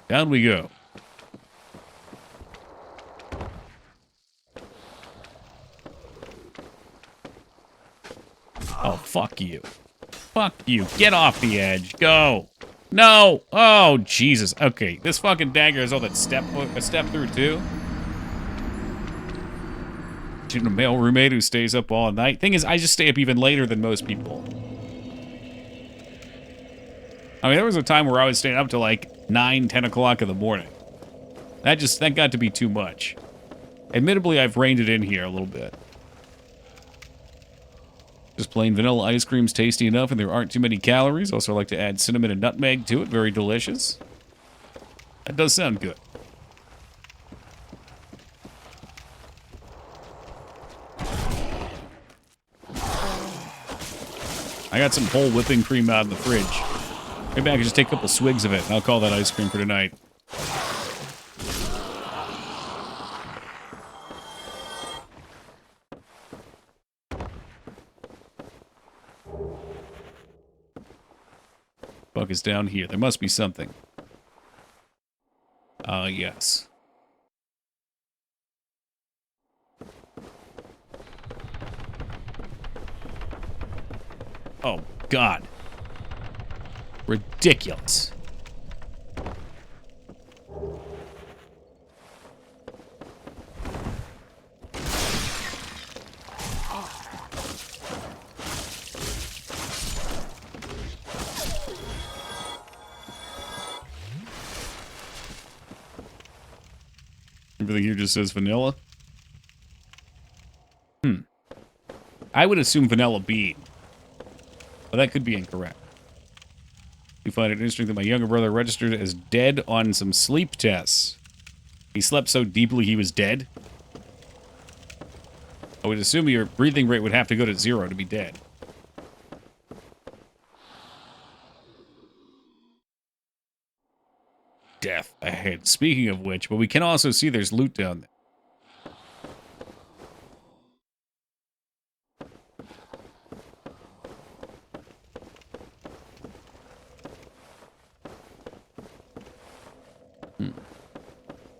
Down we go. Oh, fuck you. Fuck you. Get off the edge. Go. No. Oh, Jesus. Okay, this fucking dagger has all that step through, too. Shooting a male roommate who stays up all night. Thing is, I just stay up even later than most people. I mean, there was a time where I was staying up till like 9, 10 o'clock in the morning. That got to be too much. Admittedly, I've reined it in here a little bit. Just plain vanilla ice cream's tasty enough and there aren't too many calories. Also, I like to add cinnamon and nutmeg to it. Very delicious. That does sound good. I got some whole whipping cream out in the fridge. Maybe I could just take a couple swigs of it, and I'll call that ice cream for tonight. Fuck is down here. There must be something. Yes. Oh, God. Ridiculous. Everything here just says vanilla. I would assume vanilla bean. But that could be incorrect. We find it interesting that my younger brother registered as dead on some sleep tests. He slept so deeply he was dead? I would assume your breathing rate would have to go to 0 to be dead. Death ahead. Speaking of which, but we can also see there's loot down there.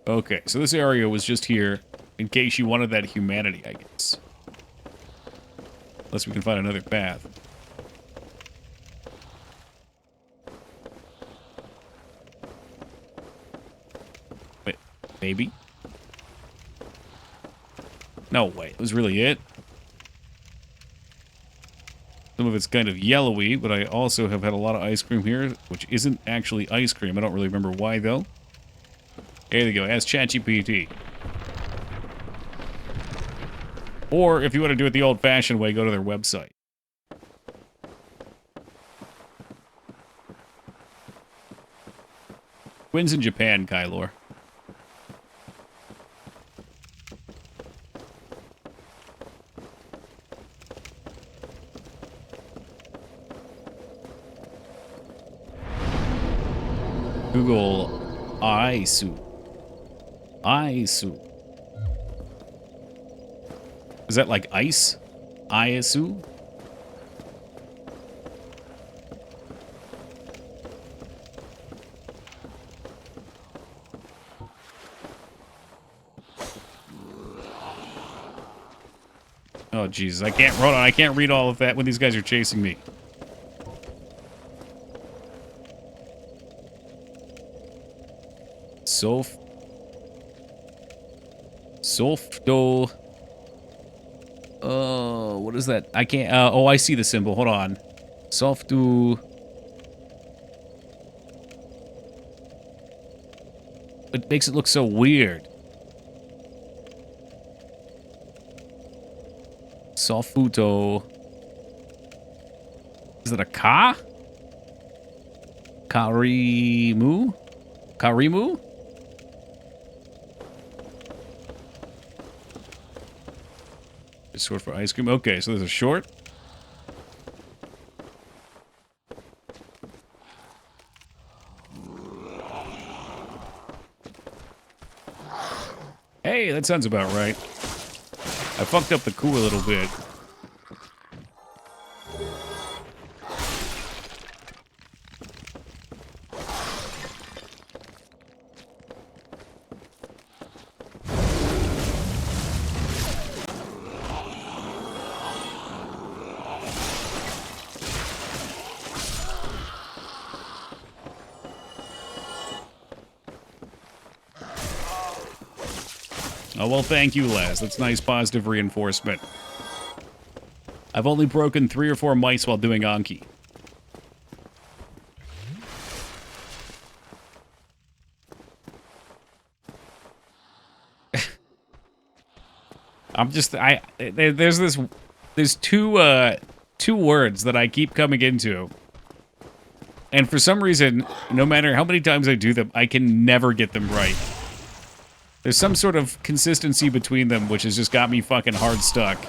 Okay, so this area was just here in case you wanted that humanity, I guess. Unless we can find another path. Wait, maybe? No way, it was really it? Some of it's kind of yellowy, but I also have had a lot of ice cream here, which isn't actually ice cream. I don't really remember why, though. There you go, ask ChatGPT. Or, if you want to do it the old-fashioned way, go to their website. Twins in Japan, Kylor. Google Aisu. Aisu. Is that like ice? Aisu? Oh Jesus! I can't run on. I can't read all of that when these guys are chasing me. Softo. Oh, what is that? I can't. Oh, I see the symbol. Hold on. Softu. It makes it look so weird. Sofuto. Is it a ka? Karimu? Karimu? Short for ice cream. Okay, so there's a short. Hey, that sounds about right. I fucked up the coup a little bit. Oh, well, thank you, Les. That's nice positive reinforcement. I've only broken 3 or 4 mice while doing Anki. There's two words that I keep coming into. And for some reason, no matter how many times I do them, I can never get them right. There's some sort of consistency between them, which has just got me fucking hard stuck.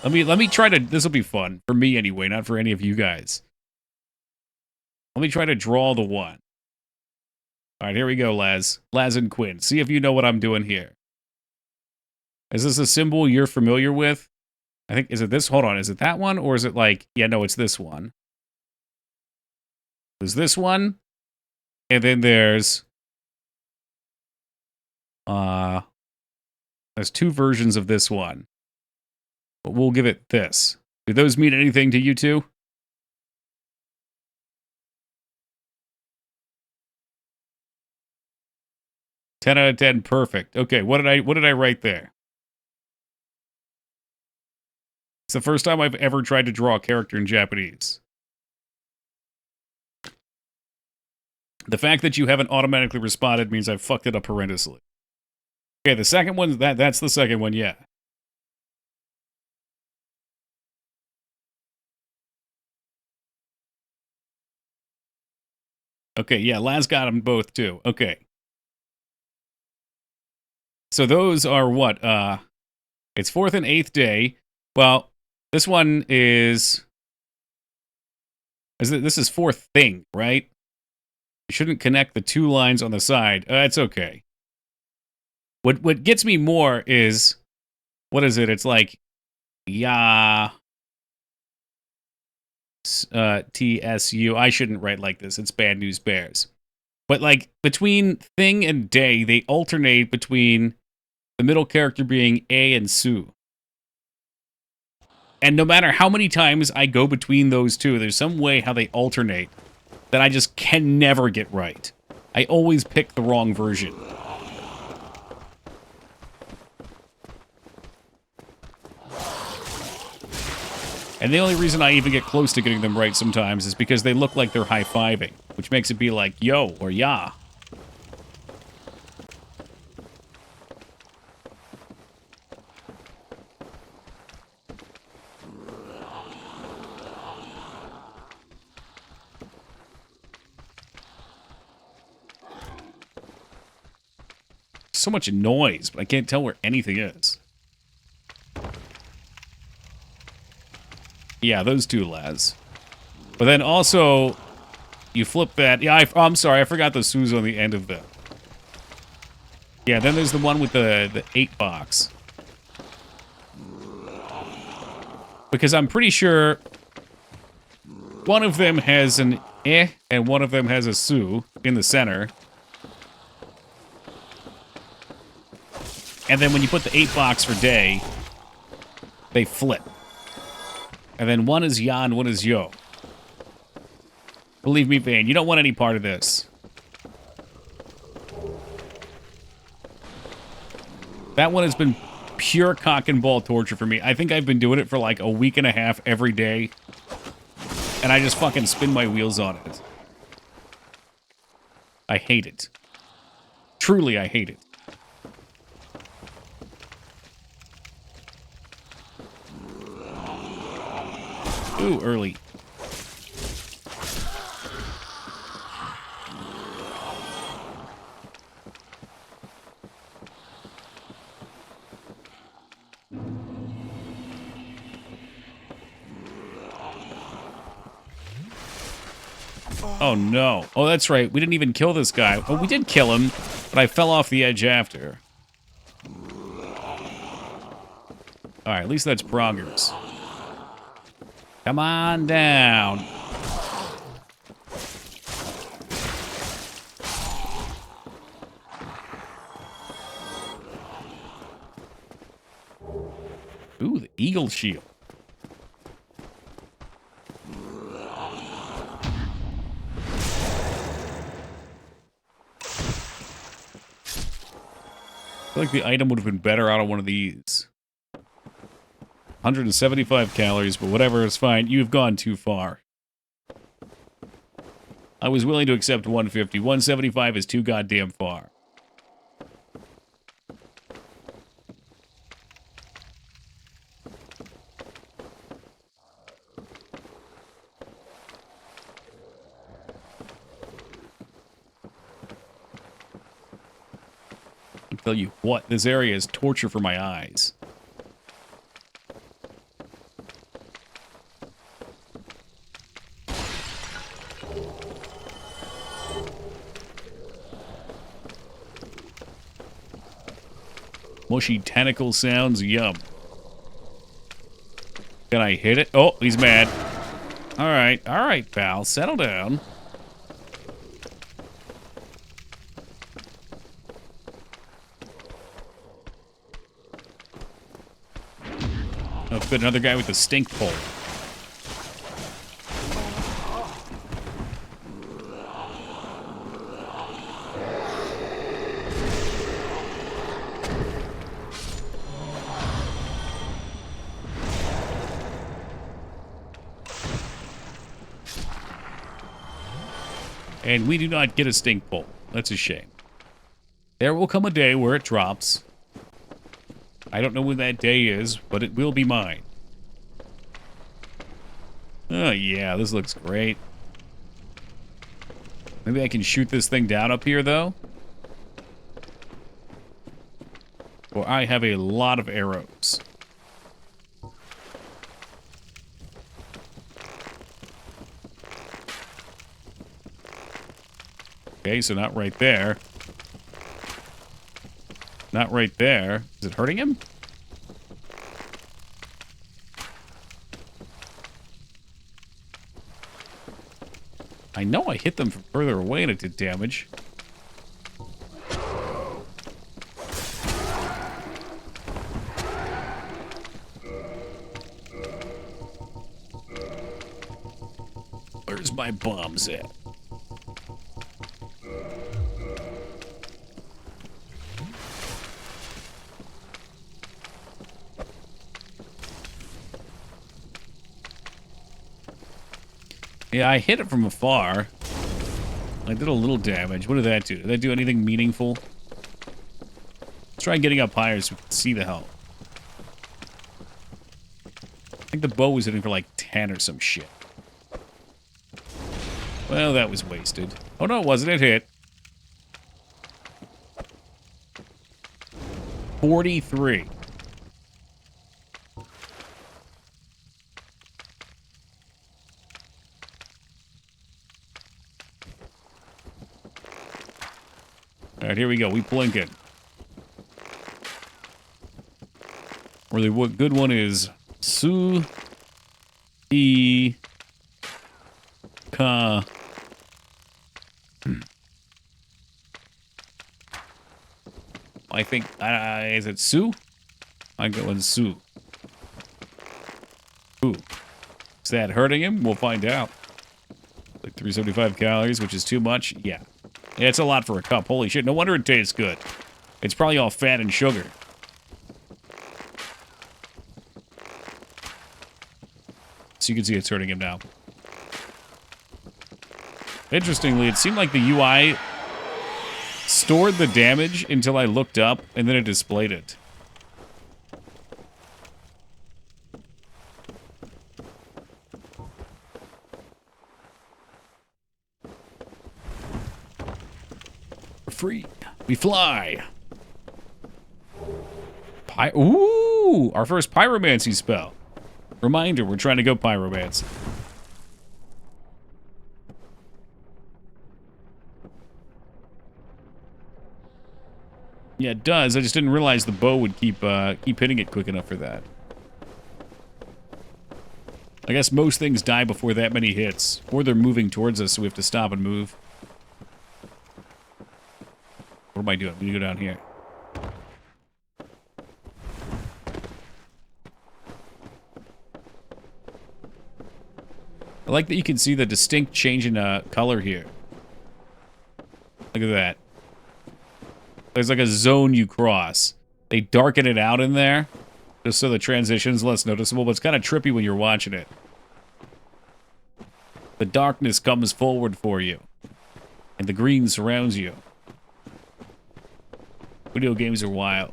Let me try to... This will be fun. For me, anyway, not for any of you guys. Let me try to draw the one. Alright, here we go, Laz. Laz and Quinn. See if you know what I'm doing here. Is this a symbol you're familiar with? I think... Is it this? Hold on. Is it that one? Or is it like... Yeah, no, it's this one. There's this one. And then there's... There's 2 versions of this one. But we'll give it this. Do those mean anything to you two? Ten out of 10, perfect. Okay, what did I write there? It's the first time I've ever tried to draw a character in Japanese. The fact that you haven't automatically responded means I've fucked it up horrendously. Okay, the second one, that's the second one, yeah. Okay, yeah, Laz got them both too. Okay. So those are what? It's 4th and 8th day. Well, this one is this is 4th thing, right? You shouldn't connect the 2 lines on the side. It's okay. What gets me more is, what is it? It's like, yeah, TSU. I shouldn't write like this. It's Bad News Bears. But like between thing and day, they alternate between the middle character being A and Sue. And no matter how many times I go between those two, there's some way how they alternate that I just can never get right. I always pick the wrong version. And the only reason I even get close to getting them right sometimes is because they look like they're high-fiving, which makes it be like, yo, or ya. So much noise, but I can't tell where anything is. Yeah, those two, Laz. But then also, you flip that. Yeah, I'm sorry, I forgot the Sue's on the end of the. Yeah, then there's the one with the 8 box. Because I'm pretty sure one of them has an and one of them has a Sue in the center. And then when you put the 8 box for day, they flip. And then one is ya and one is yo. Believe me, Vane, you don't want any part of this. That one has been pure cock and ball torture for me. I think I've been doing it for like a week and a half every day. And I just fucking spin my wheels on it. I hate it. Truly, I hate it. Ooh, early. Oh no. Oh, that's right. We didn't even kill this guy. Oh, we did kill him, but I fell off the edge after. Alright, at least that's progress. Come on down. Ooh, the eagle shield. I feel like the item would have been better out of one of these. 175 calories, but whatever, it's fine. You've gone too far. I was willing to accept 150. 175 is too goddamn far. I'll tell you what, this area is torture for my eyes. Mushy tentacle sounds, yum. Can I hit it? Oh, he's mad. All right, pal, settle down. Oh, good, another guy with the stink pole. And we do not get a stink pole. That's a shame. There will come a day where it drops. I don't know when that day is, but it will be mine. Oh, yeah, this looks great. Maybe I can shoot this thing down up here, though. Or I have a lot of arrows. Okay, so not right there. Not right there. Is it hurting him? I know I hit them from further away and it did damage. Where's my bombs at? Yeah, I hit it from afar. I did a little damage. What did that do? Did that do anything meaningful? Let's try getting up higher so we can see the hell. I think the bow was hitting for like 10 or some shit. Well, that was wasted. Oh no, it wasn't. It hit. 43. All right, here we go. We blinking. Or the good one is Su E Ka. I think is it Su? I'm going Su. Ooh. Is that hurting him? We'll find out. Like 375 calories, which is too much. Yeah. Yeah, it's a lot for a cup. Holy shit, no wonder it tastes good. It's probably all fat and sugar. So you can see it's hurting him now. Interestingly, it seemed like the UI stored the damage until I looked up, and then it displayed it. Free. We fly. Ooh, our first pyromancy spell. Reminder, we're trying to go pyromancy. Yeah, it does. I just didn't realize the bow would keep hitting it quick enough for that. I guess most things die before that many hits. Or they're moving towards us, so we have to stop and move. What am I doing? I'm gonna go down here. I like that you can see the distinct change in color here. Look at that. There's like a zone you cross. They darken it out in there, just so the transition's less noticeable, but it's kind of trippy when you're watching it. The darkness comes forward for you, and the green surrounds you. Video games are wild.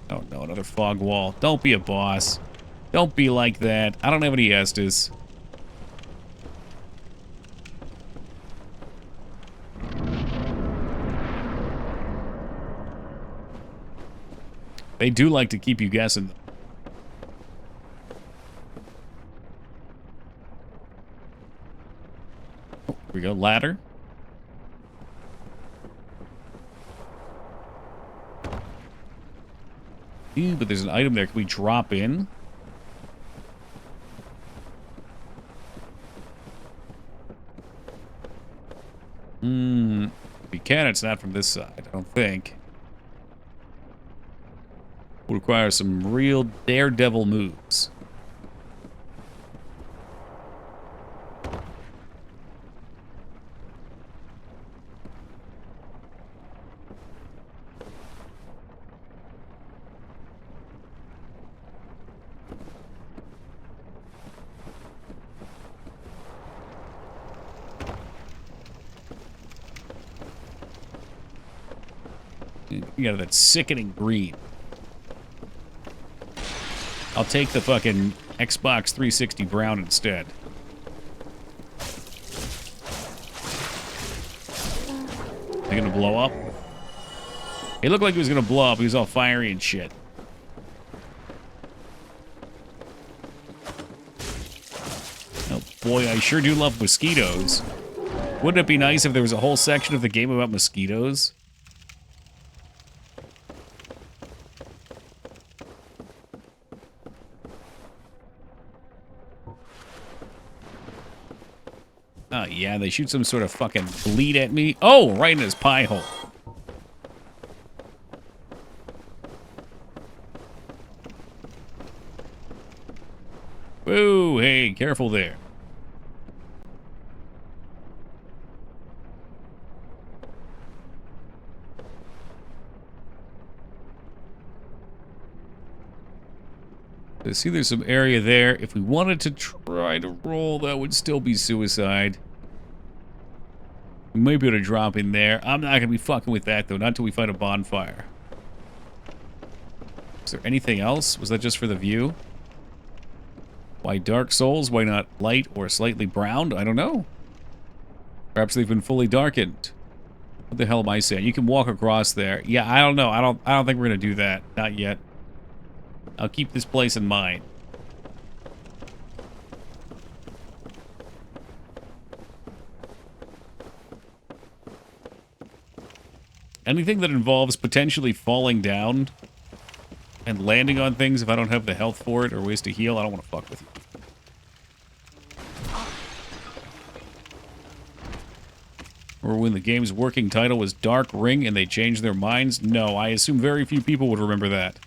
Oh no, another fog wall. Don't be a boss. Don't be like that. I don't have any Estus. They do like to keep you guessing. Oh, here we go. Ladder. Ew, but there's an item there. Can we drop in? We can. It's not from this side, I don't think. Will require some real daredevil moves. You got that sickening green. I'll take the fucking Xbox 360 brown instead. They gonna blow up? It looked like he was gonna blow up. He was all fiery and shit. Oh boy, I sure do love mosquitoes. Wouldn't it be nice if there was a whole section of the game about mosquitoes? Oh, yeah, they shoot some sort of fucking bleed at me. Oh, right in his pie hole. Whoa, hey, careful there. I see there's some area there. If we wanted to try to roll, that would still be suicide. We might be able to drop in there. I'm not going to be fucking with that, though. Not until we find a bonfire. Is there anything else? Was that just for the view? Why Dark Souls? Why not light or slightly browned? I don't know. Perhaps they've been fully darkened. What the hell am I saying? You can walk across there. Yeah, I don't know. I don't think we're going to do that. Not yet. I'll keep this place in mind. Anything that involves potentially falling down and landing on things if I don't have the health for it or ways to heal, I don't want to fuck with you. Or when the game's working title was Dark Ring and they changed their minds? No, I assume very few people would remember that.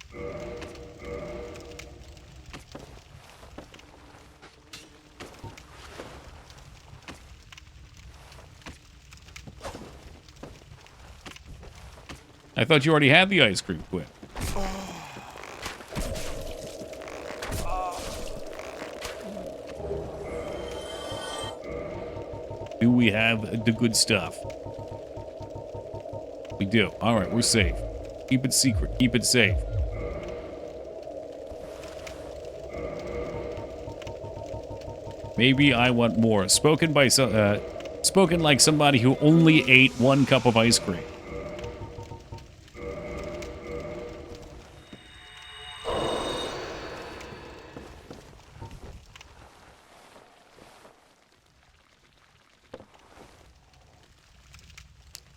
I thought you already had the ice cream quit. Do we have the good stuff? We do. Alright, we're safe. Keep it secret. Keep it safe. Maybe I want more. Spoken by spoken like somebody who only ate 1 cup of ice cream.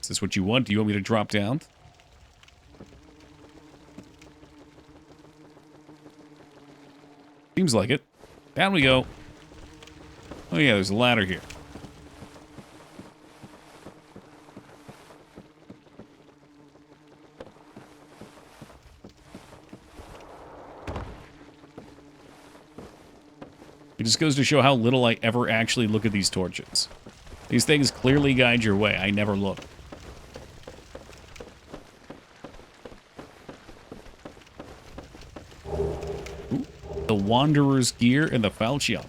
Is this what you want? Do you want me to drop down? Seems like it. Down we go. Oh yeah, there's a ladder here. It just goes to show how little I ever actually look at these torches. These things clearly guide your way. I never look. Ooh, the Wanderer's Gear and the Falchion.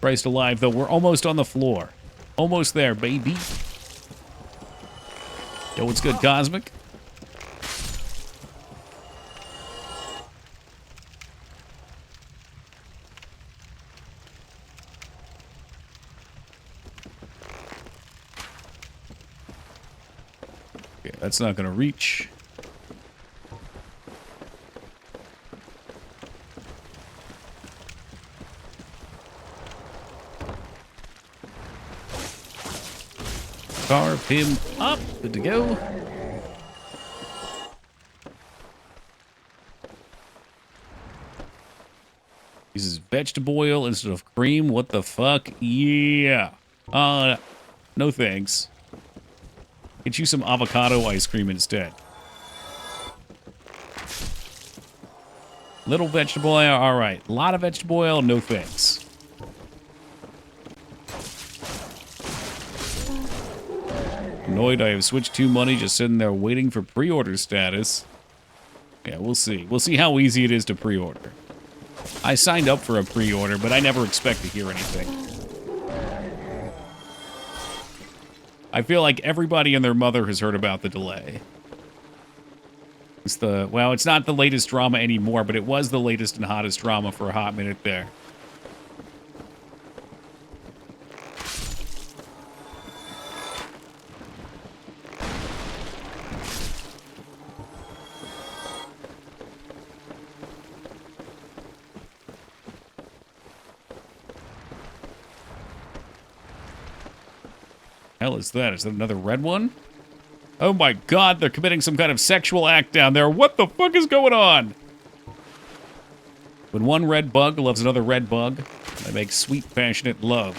Christ alive, though. We're almost on the floor. Almost there, baby. Yo, what's good, Cosmic? Okay, that's not gonna reach. Carve him up. Good to go. Uses vegetable oil instead of cream. What the fuck? Yeah. No thanks. Get you some avocado ice cream instead. Little vegetable oil. All right. A lot of vegetable oil. No thanks. Annoyed I have switched to money just sitting there waiting for pre-order status. Yeah, we'll see. We'll see how easy it is to pre-order. I signed up for a pre-order, but I never expect to hear anything. I feel like everybody and their mother has heard about the delay. It's well, it's not the latest drama anymore, but it was the latest and hottest drama for a hot minute there. Hell is that? Is that another red one? Oh my god, they're committing some kind of sexual act down there. What the fuck is going on? When one red bug loves another red bug, they make sweet, passionate love.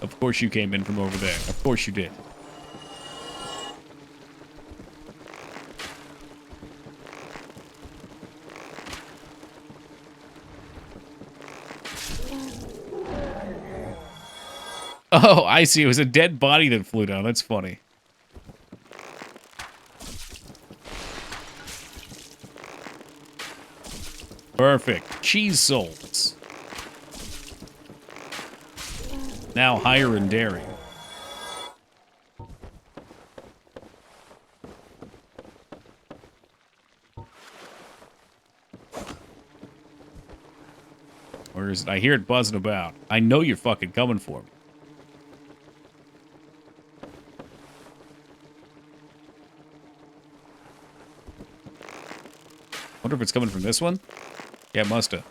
Of course you came in from over there. Of course you did. Oh, I see. It was a dead body that flew down. That's funny. Perfect. Cheese souls. Now higher and daring. Where is it? I hear it buzzing about. I know you're fucking coming for me. Wonder if it's coming from this one? Yeah, it must have.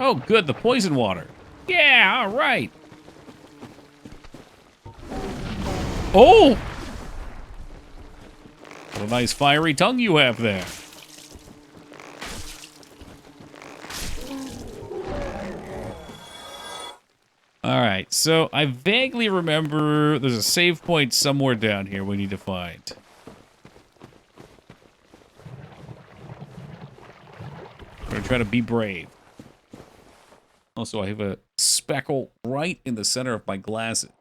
Oh, good, the poison water. Yeah, all right. Oh! What a nice fiery tongue you have there. All right, so I vaguely remember there's a save point somewhere down here we need to find. I'm gonna try to be brave. Also, I have a speckle right in the center of my glasses.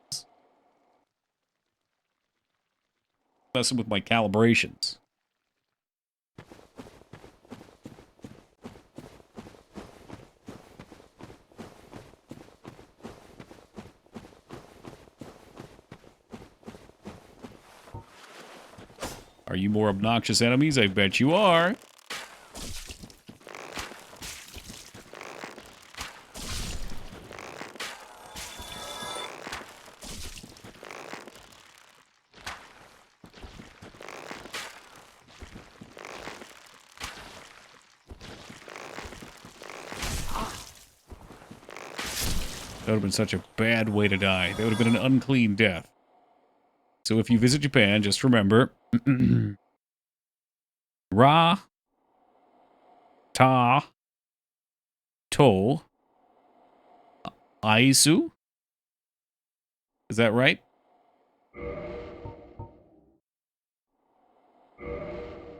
Messing with my calibrations. Are you more obnoxious enemies? I bet you are. That would have been such a bad way to die. That would have been an unclean death. So if you visit Japan, just remember... Ra... Ta... To... Aisu? Is that right?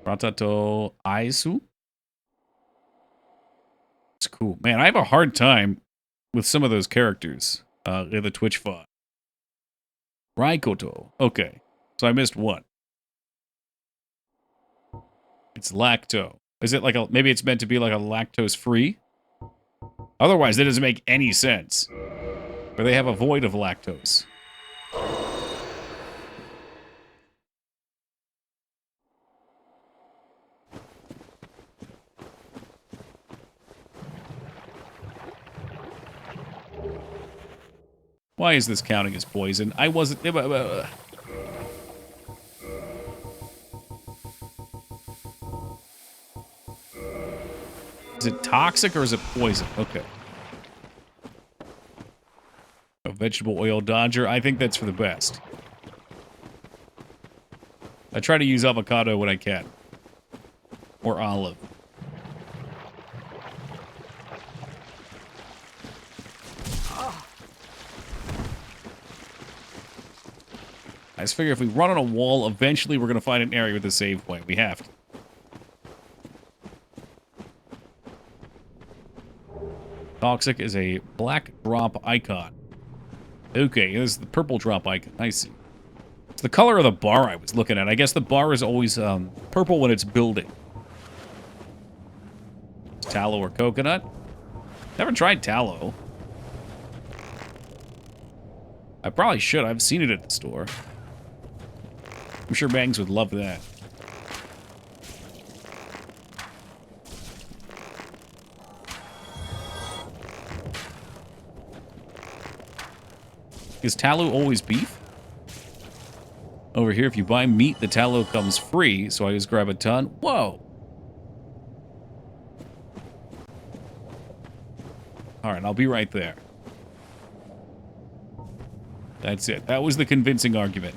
Ratato Aisu? It's cool. Man, I have a hard time with some of those characters in the Twitch font. Raikoto. Okay. So I missed one. It's lacto. Is it like a... Maybe it's meant to be like a lactose-free? Otherwise, that doesn't make any sense. Or they have a void of lactose. Why is this counting as poison? I wasn't... Is it toxic or is it poison? Okay. A vegetable oil dodger. I think that's for the best. I try to use avocado when I can. Or olive. I just figure if we run on a wall, eventually we're going to find an area with a save point. We have to. Toxic is a black drop icon Okay, this is the purple drop icon. I see. It's the color of the bar I was looking at. I guess the bar is always purple when it's building. Tallow or coconut? Never tried tallow. I probably should. I've seen it at the store. I'm sure Bangs would love that. Is tallow always beef? Over here, if you buy meat, the tallow comes free, so I just grab a ton. Whoa! Alright, I'll be right there. That's it. That was the convincing argument.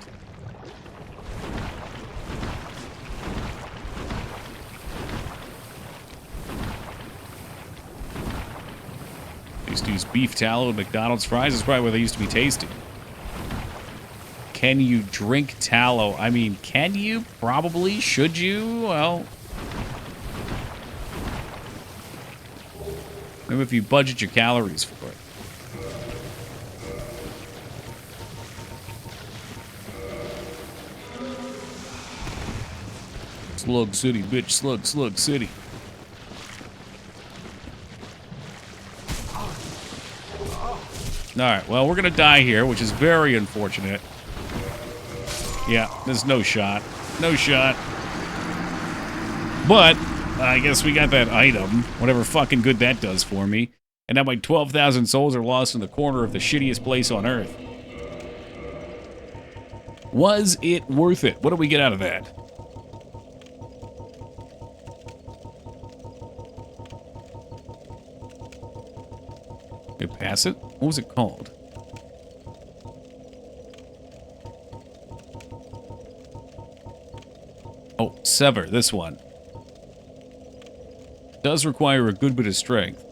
They used to use beef tallow at McDonald's fries. Is probably where they used to be tasty. Can you drink tallow? I mean, can you? Probably. Should you? Well... maybe if you budget your calories for it. Slug City, bitch. Slug City. Alright, well, we're gonna die here, which is very unfortunate. Yeah, there's no shot. No shot. But... I guess we got that item, whatever fucking good that does for me. And now my 12,000 souls are lost in the corner of the shittiest place on Earth. Was it worth it? What do we get out of that? You pass it? What was it called? Oh, sever, this one. Does require a good bit of strength.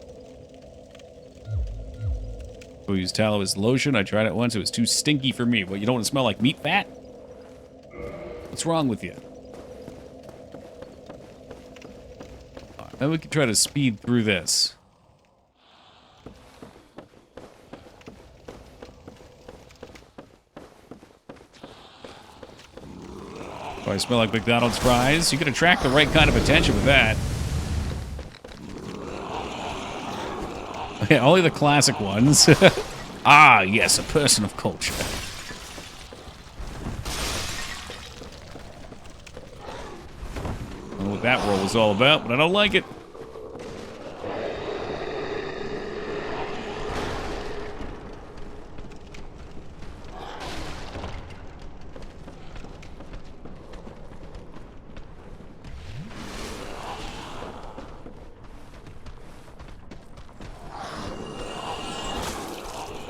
We use tallow as lotion. I tried it once. It was too stinky for me. What, you don't want to smell like meat fat? What's wrong with you? Right, then we can try to speed through this. Do I smell like McDonald's fries? You can attract the right kind of attention with that. Yeah, only the classic ones. Ah, yes, a person of culture. I don't know what that roll was all about, but I don't like it.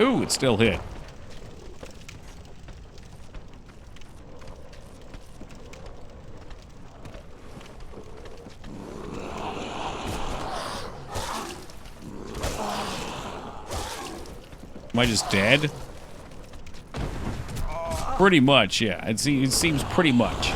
Ooh, it still hit. Am I just dead? Pretty much, yeah. It seems pretty much.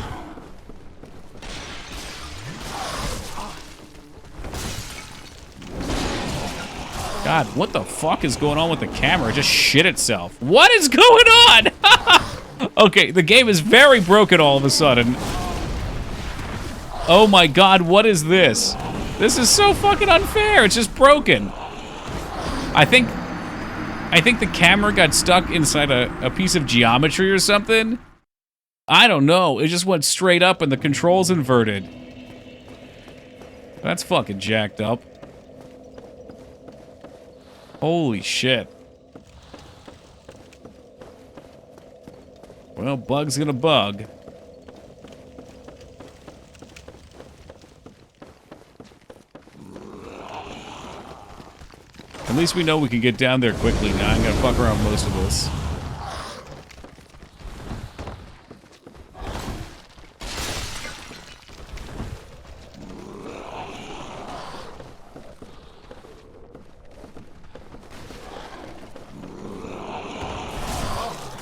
God, what the fuck is going on with the camera? It just shit itself. What is going on? Okay, the game is very broken all of a sudden. Oh my god, what is this? This is so fucking unfair. It's just broken. I think the camera got stuck inside a piece of geometry or something. I don't know. It just went straight up and the controls inverted. That's fucking jacked up. Holy shit. Well, bug's gonna bug. At least we know we can get down there quickly now. I'm gonna fuck around most of this.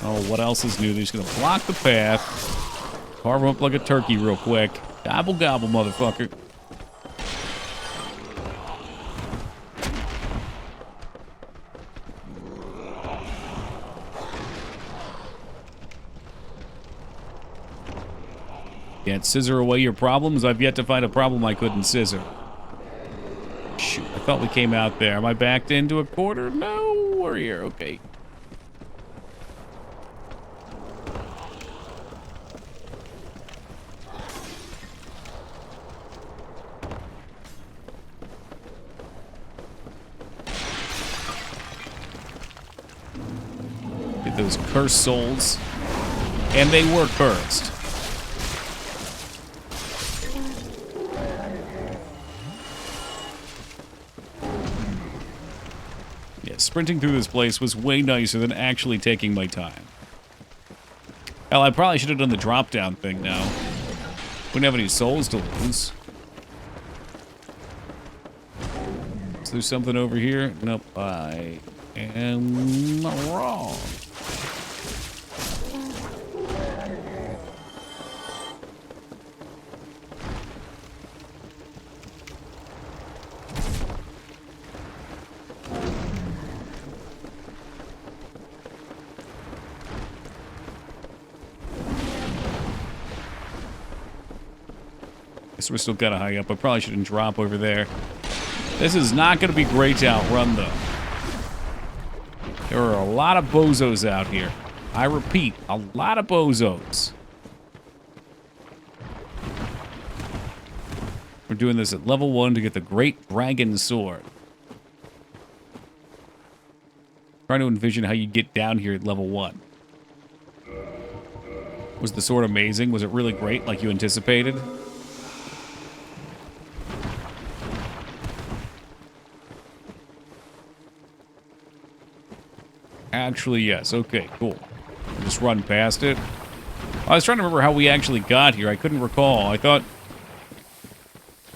Oh, what else is new? They're just gonna block the path. Carve them up like a turkey real quick. Gobble gobble, motherfucker. Can't scissor away your problems? I've yet to find a problem I couldn't scissor. Shoot, I thought we came out there. Am I backed into a corner? No, we're here. Okay. Get those cursed souls. And they were cursed. Yeah, sprinting through this place was way nicer than actually taking my time. Hell, I probably should have done the drop-down thing now. Wouldn't have any souls to lose. Is there something over here? Nope, I am wrong. Guess we're still kind of high up. I probably shouldn't drop over there. This is not going to be great to outrun, though. There are a lot of bozos out here. I repeat, a lot of bozos. We're doing this at level 1 to get the Great Dragon Sword. Trying to envision how you get down here at level 1. Was the sword amazing? Was it really great like you anticipated? Actually, yes. Okay, cool. Just run past it. I was trying to remember how we actually got here. I couldn't recall. I thought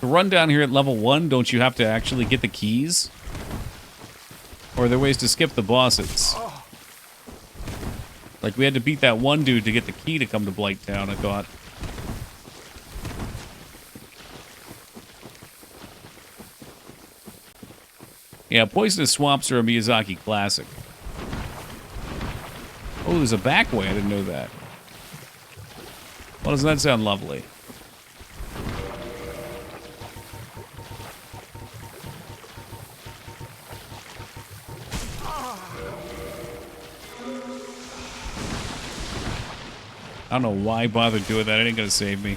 to run down here at level 1, don't you have to actually get the keys? Or are there ways to skip the bosses? Like, we had to beat that one dude to get the key to come to Blighttown, I thought. Yeah, Poisonous Swamps are a Miyazaki classic. Oh, there's a back way. I didn't know that. Well, doesn't that sound lovely? I don't know why I bothered doing that. It ain't gonna save me.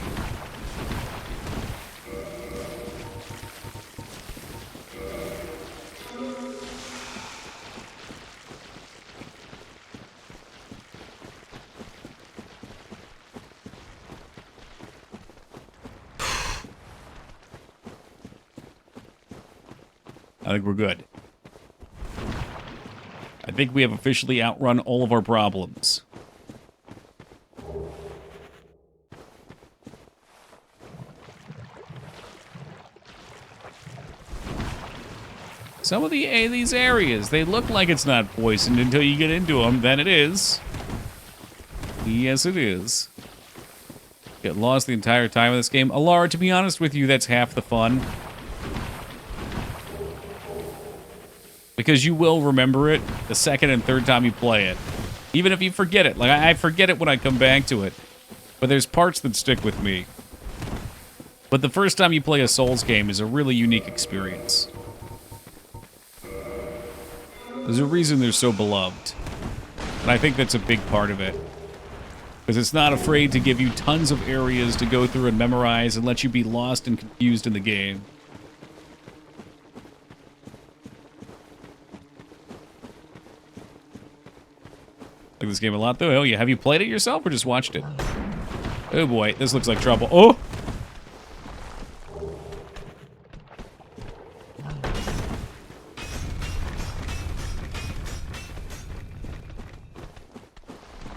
I think we're good. I think we have officially outrun all of our problems. Some of these areas, they look like it's not poisoned until you get into them. Then it is. Yes, it is. Get lost the entire time of this game. Alara, to be honest with you, that's half the fun. Because you will remember it the second and third time you play it. Even if you forget it. Like, I forget it when I come back to it. But there's parts that stick with me. But the first time you play a Souls game is a really unique experience. There's a reason they're so beloved. And I think that's a big part of it. Because it's not afraid to give you tons of areas to go through and memorize and let you be lost and confused in the game. I like this game a lot, though. Oh, yeah. Have you played it yourself or just watched it? Oh, boy. This looks like trouble. Oh!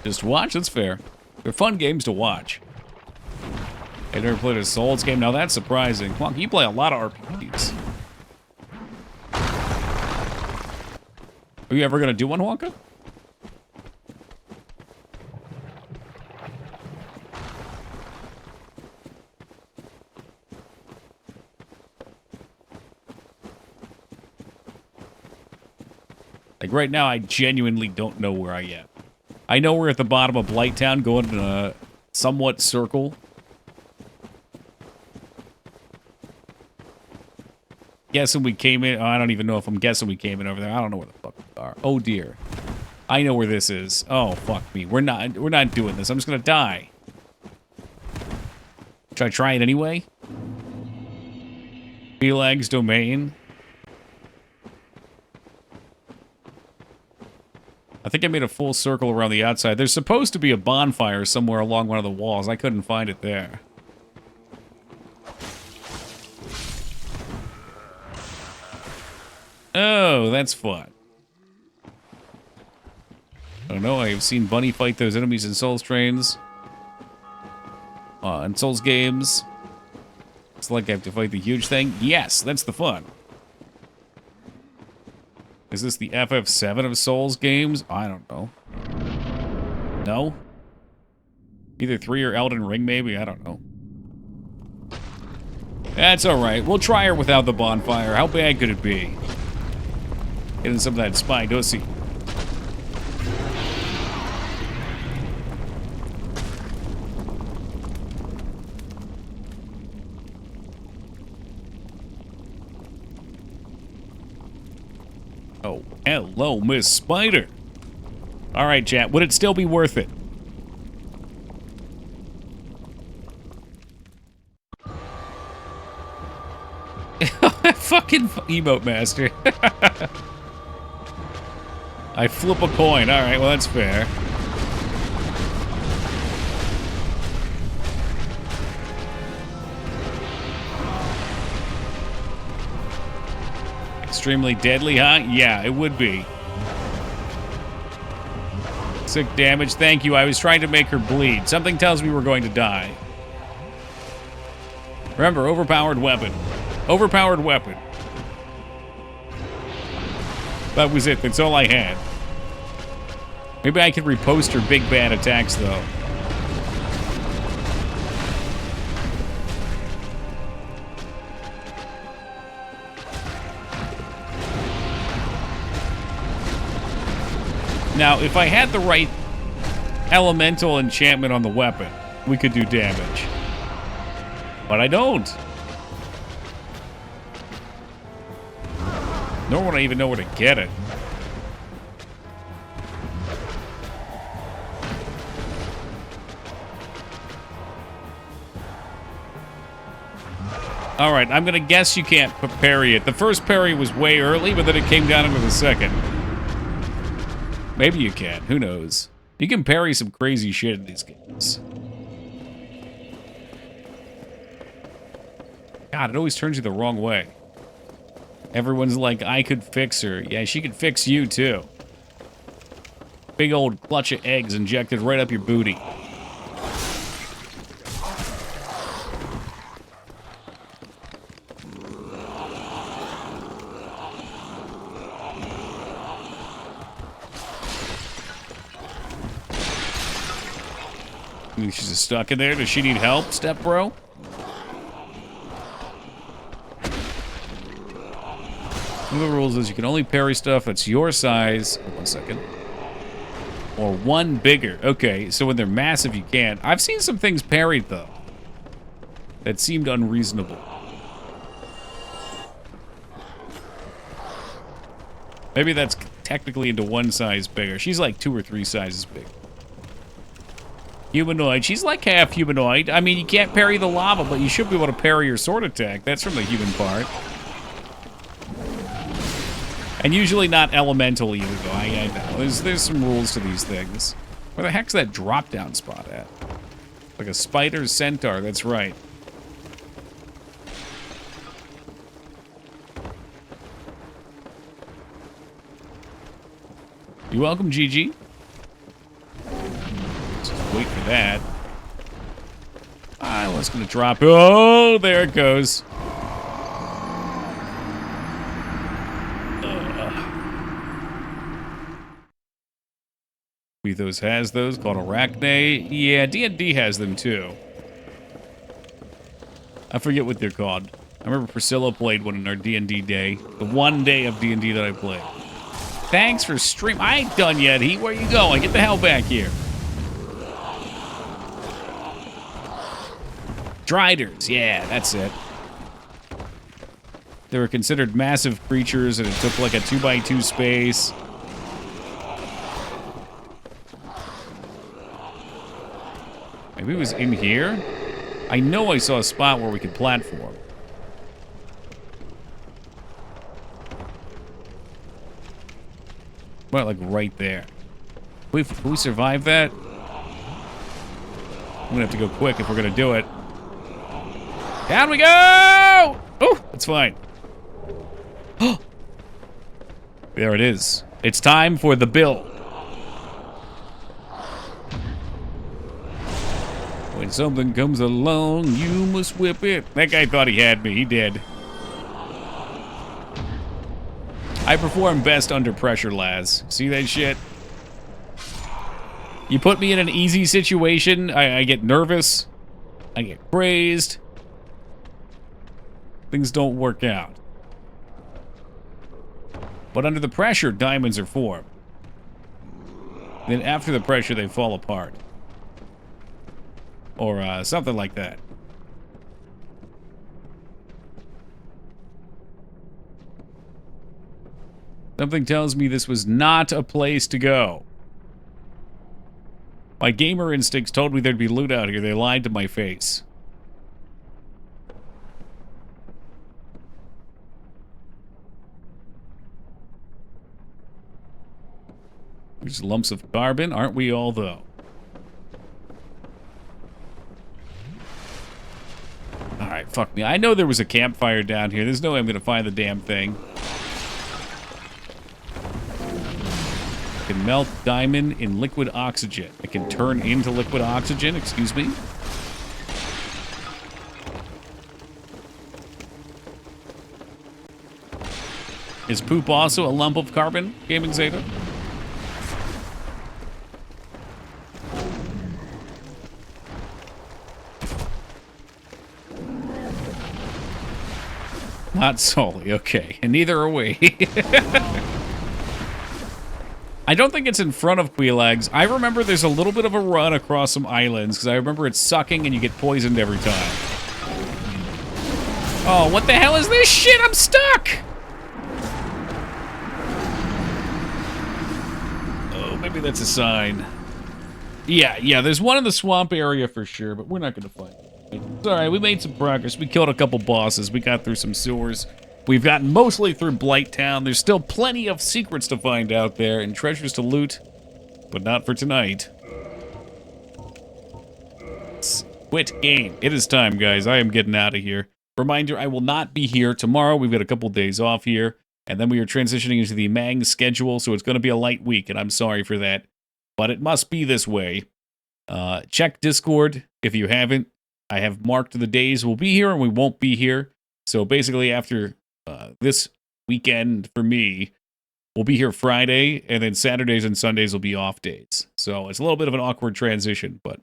Just watch? That's fair. They're fun games to watch. I never played a Souls game. Now, that's surprising. Come on, you play a lot of RPGs. Are you ever going to do one, Wonka? Like, right now, I genuinely don't know where I am. I know we're at the bottom of Blighttown, going in a somewhat circle. guessing we came in. Oh, I don't even know if I'm guessing we came in over there. I don't know where the fuck we are. Oh dear. I know where this is. Oh fuck me. We're not doing this. I'm just gonna die. Should I try it anyway? Belag's domain. I think I made a full circle around the outside. There's supposed to be a bonfire somewhere along one of the walls. I couldn't find it there. Oh, that's fun. I don't know. I've seen Bunny fight those enemies in Souls trains. In Souls games. It's like I have to fight the huge thing. Yes, that's the fun. Is this the FF7 of Souls games? I don't know. No? Either 3 or Elden Ring, maybe? I don't know. That's alright. We'll try her without the bonfire. How bad could it be? Getting some of that spy dosey. Oh, hello, Miss Spider. All right, chat. Would it still be worth it? Fucking emote master. I flip a coin. All right, well, that's fair. Extremely deadly, huh? Yeah, it would be. Sick damage. Thank you. I was trying to make her bleed. Something tells me we're going to die. Remember, overpowered weapon. Overpowered weapon. That was it. That's all I had. Maybe I could repost her big bad attacks, though. Now, if I had the right elemental enchantment on the weapon, we could do damage. But I don't. Nor would I even know where to get it. Alright, I'm gonna guess you can't parry it. The first parry was way early, but then it came down into the second. Maybe you can. Who knows? You can parry some crazy shit in these games. God, it always turns you the wrong way. Everyone's like, I could fix her. Yeah, she could fix you, too. Big old clutch of eggs injected right up your booty. She's just stuck in there. Does she need help, step bro? One of the rules is you can only parry stuff that's your size. 1 second. Or one bigger. Okay, so when they're massive, you can't. I've seen some things parried, though, that seemed unreasonable. Maybe that's technically into one size bigger. She's like 2 or 3 sizes big. Humanoid. She's like half humanoid. I mean, you can't parry the lava, but you should be able to parry your sword attack. That's from the human part. And usually not elemental either, though. I know. There's some rules to these things. Where the heck's that drop-down spot at? Like a spider centaur, that's right. You welcome, GG. Just wait for that. I was gonna drop. Oh, there it goes. Mythos has those, called Arachne. Yeah, D&D has them too. I forget what they're called. I remember Priscilla played one in our D&D day. The one day of D&D that I played. Thanks for stream. I ain't done yet, Heat. Where you going? Get the hell back here. Driders. Yeah, that's it. They were considered massive creatures, and it took like a 2x2 space. Maybe it was in here? I know I saw a spot where we could platform. Well, like right there. Can we survive that? I'm gonna have to go quick if we're gonna do it. Down we go! Oh, that's fine. There it is. It's time for the build. When something comes along, you must whip it. That guy thought he had me. He did. I perform best under pressure, Laz. See that shit? You put me in an easy situation, I get nervous. I get crazed. Things don't work out. But under the pressure, diamonds are formed. Then after the pressure, they fall apart. Or something like that. Something tells me this was not a place to go. My gamer instincts told me there'd be loot out here. They lied to my face. There's lumps of carbon, aren't we all, though? Alright, fuck me. I know there was a campfire down here. There's no way I'm gonna find the damn thing. I can melt diamond in liquid oxygen. I can turn into liquid oxygen, excuse me. Is poop also a lump of carbon, Gaming Zeta? Not solely, okay. And neither are we. I don't think it's in front of Quelags. I remember there's a little bit of a run across some islands, because I remember it's sucking and you get poisoned every time. Oh, what the hell is this shit? I'm stuck! Oh, maybe that's a sign. Yeah, there's one in the swamp area for sure, but we're not going to fight it. It's alright, we made some progress. We killed a couple bosses. We got through some sewers. We've gotten mostly through Blight Town. There's still plenty of secrets to find out there and treasures to loot, but not for tonight. Quit game. It is time, guys. I am getting out of here. Reminder, I will not be here tomorrow. We've got a couple days off here, and then we are transitioning into the Mang schedule, so it's going to be a light week, and I'm sorry for that, but it must be this way. Check Discord if you haven't. I have marked the days we'll be here and we won't be here. So basically after this weekend for me, we'll be here Friday, and then Saturdays and Sundays will be off days. So it's a little bit of an awkward transition, but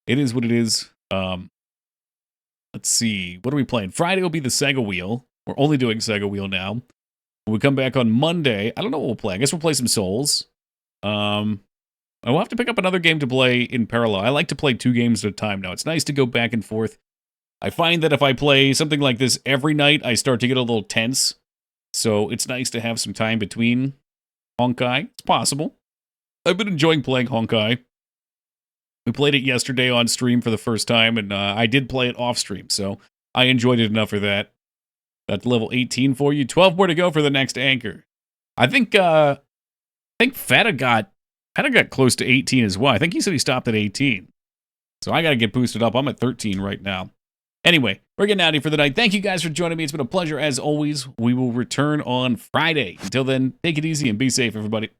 it is what it is. Let's see. What are we playing? Friday will be the Sega Wheel. We're only doing Sega Wheel now. When we come back on Monday, I don't know what we'll play. I guess we'll play some Souls. I will have to pick up another game to play in parallel. I like to play 2 games at a time now. It's nice to go back and forth. I find that if I play something like this every night, I start to get a little tense. So it's nice to have some time between Honkai. It's possible. I've been enjoying playing Honkai. We played it yesterday on stream for the first time, and I did play it off stream, so I enjoyed it enough for that. That's level 18 for you. 12 more to go for the next anchor. I think Feta got close to 18 as well. I think he said he stopped at 18. So I got to get boosted up. I'm at 13 right now. Anyway, we're getting out of here for the night. Thank you guys for joining me. It's been a pleasure as always. We will return on Friday. Until then, take it easy and be safe, everybody.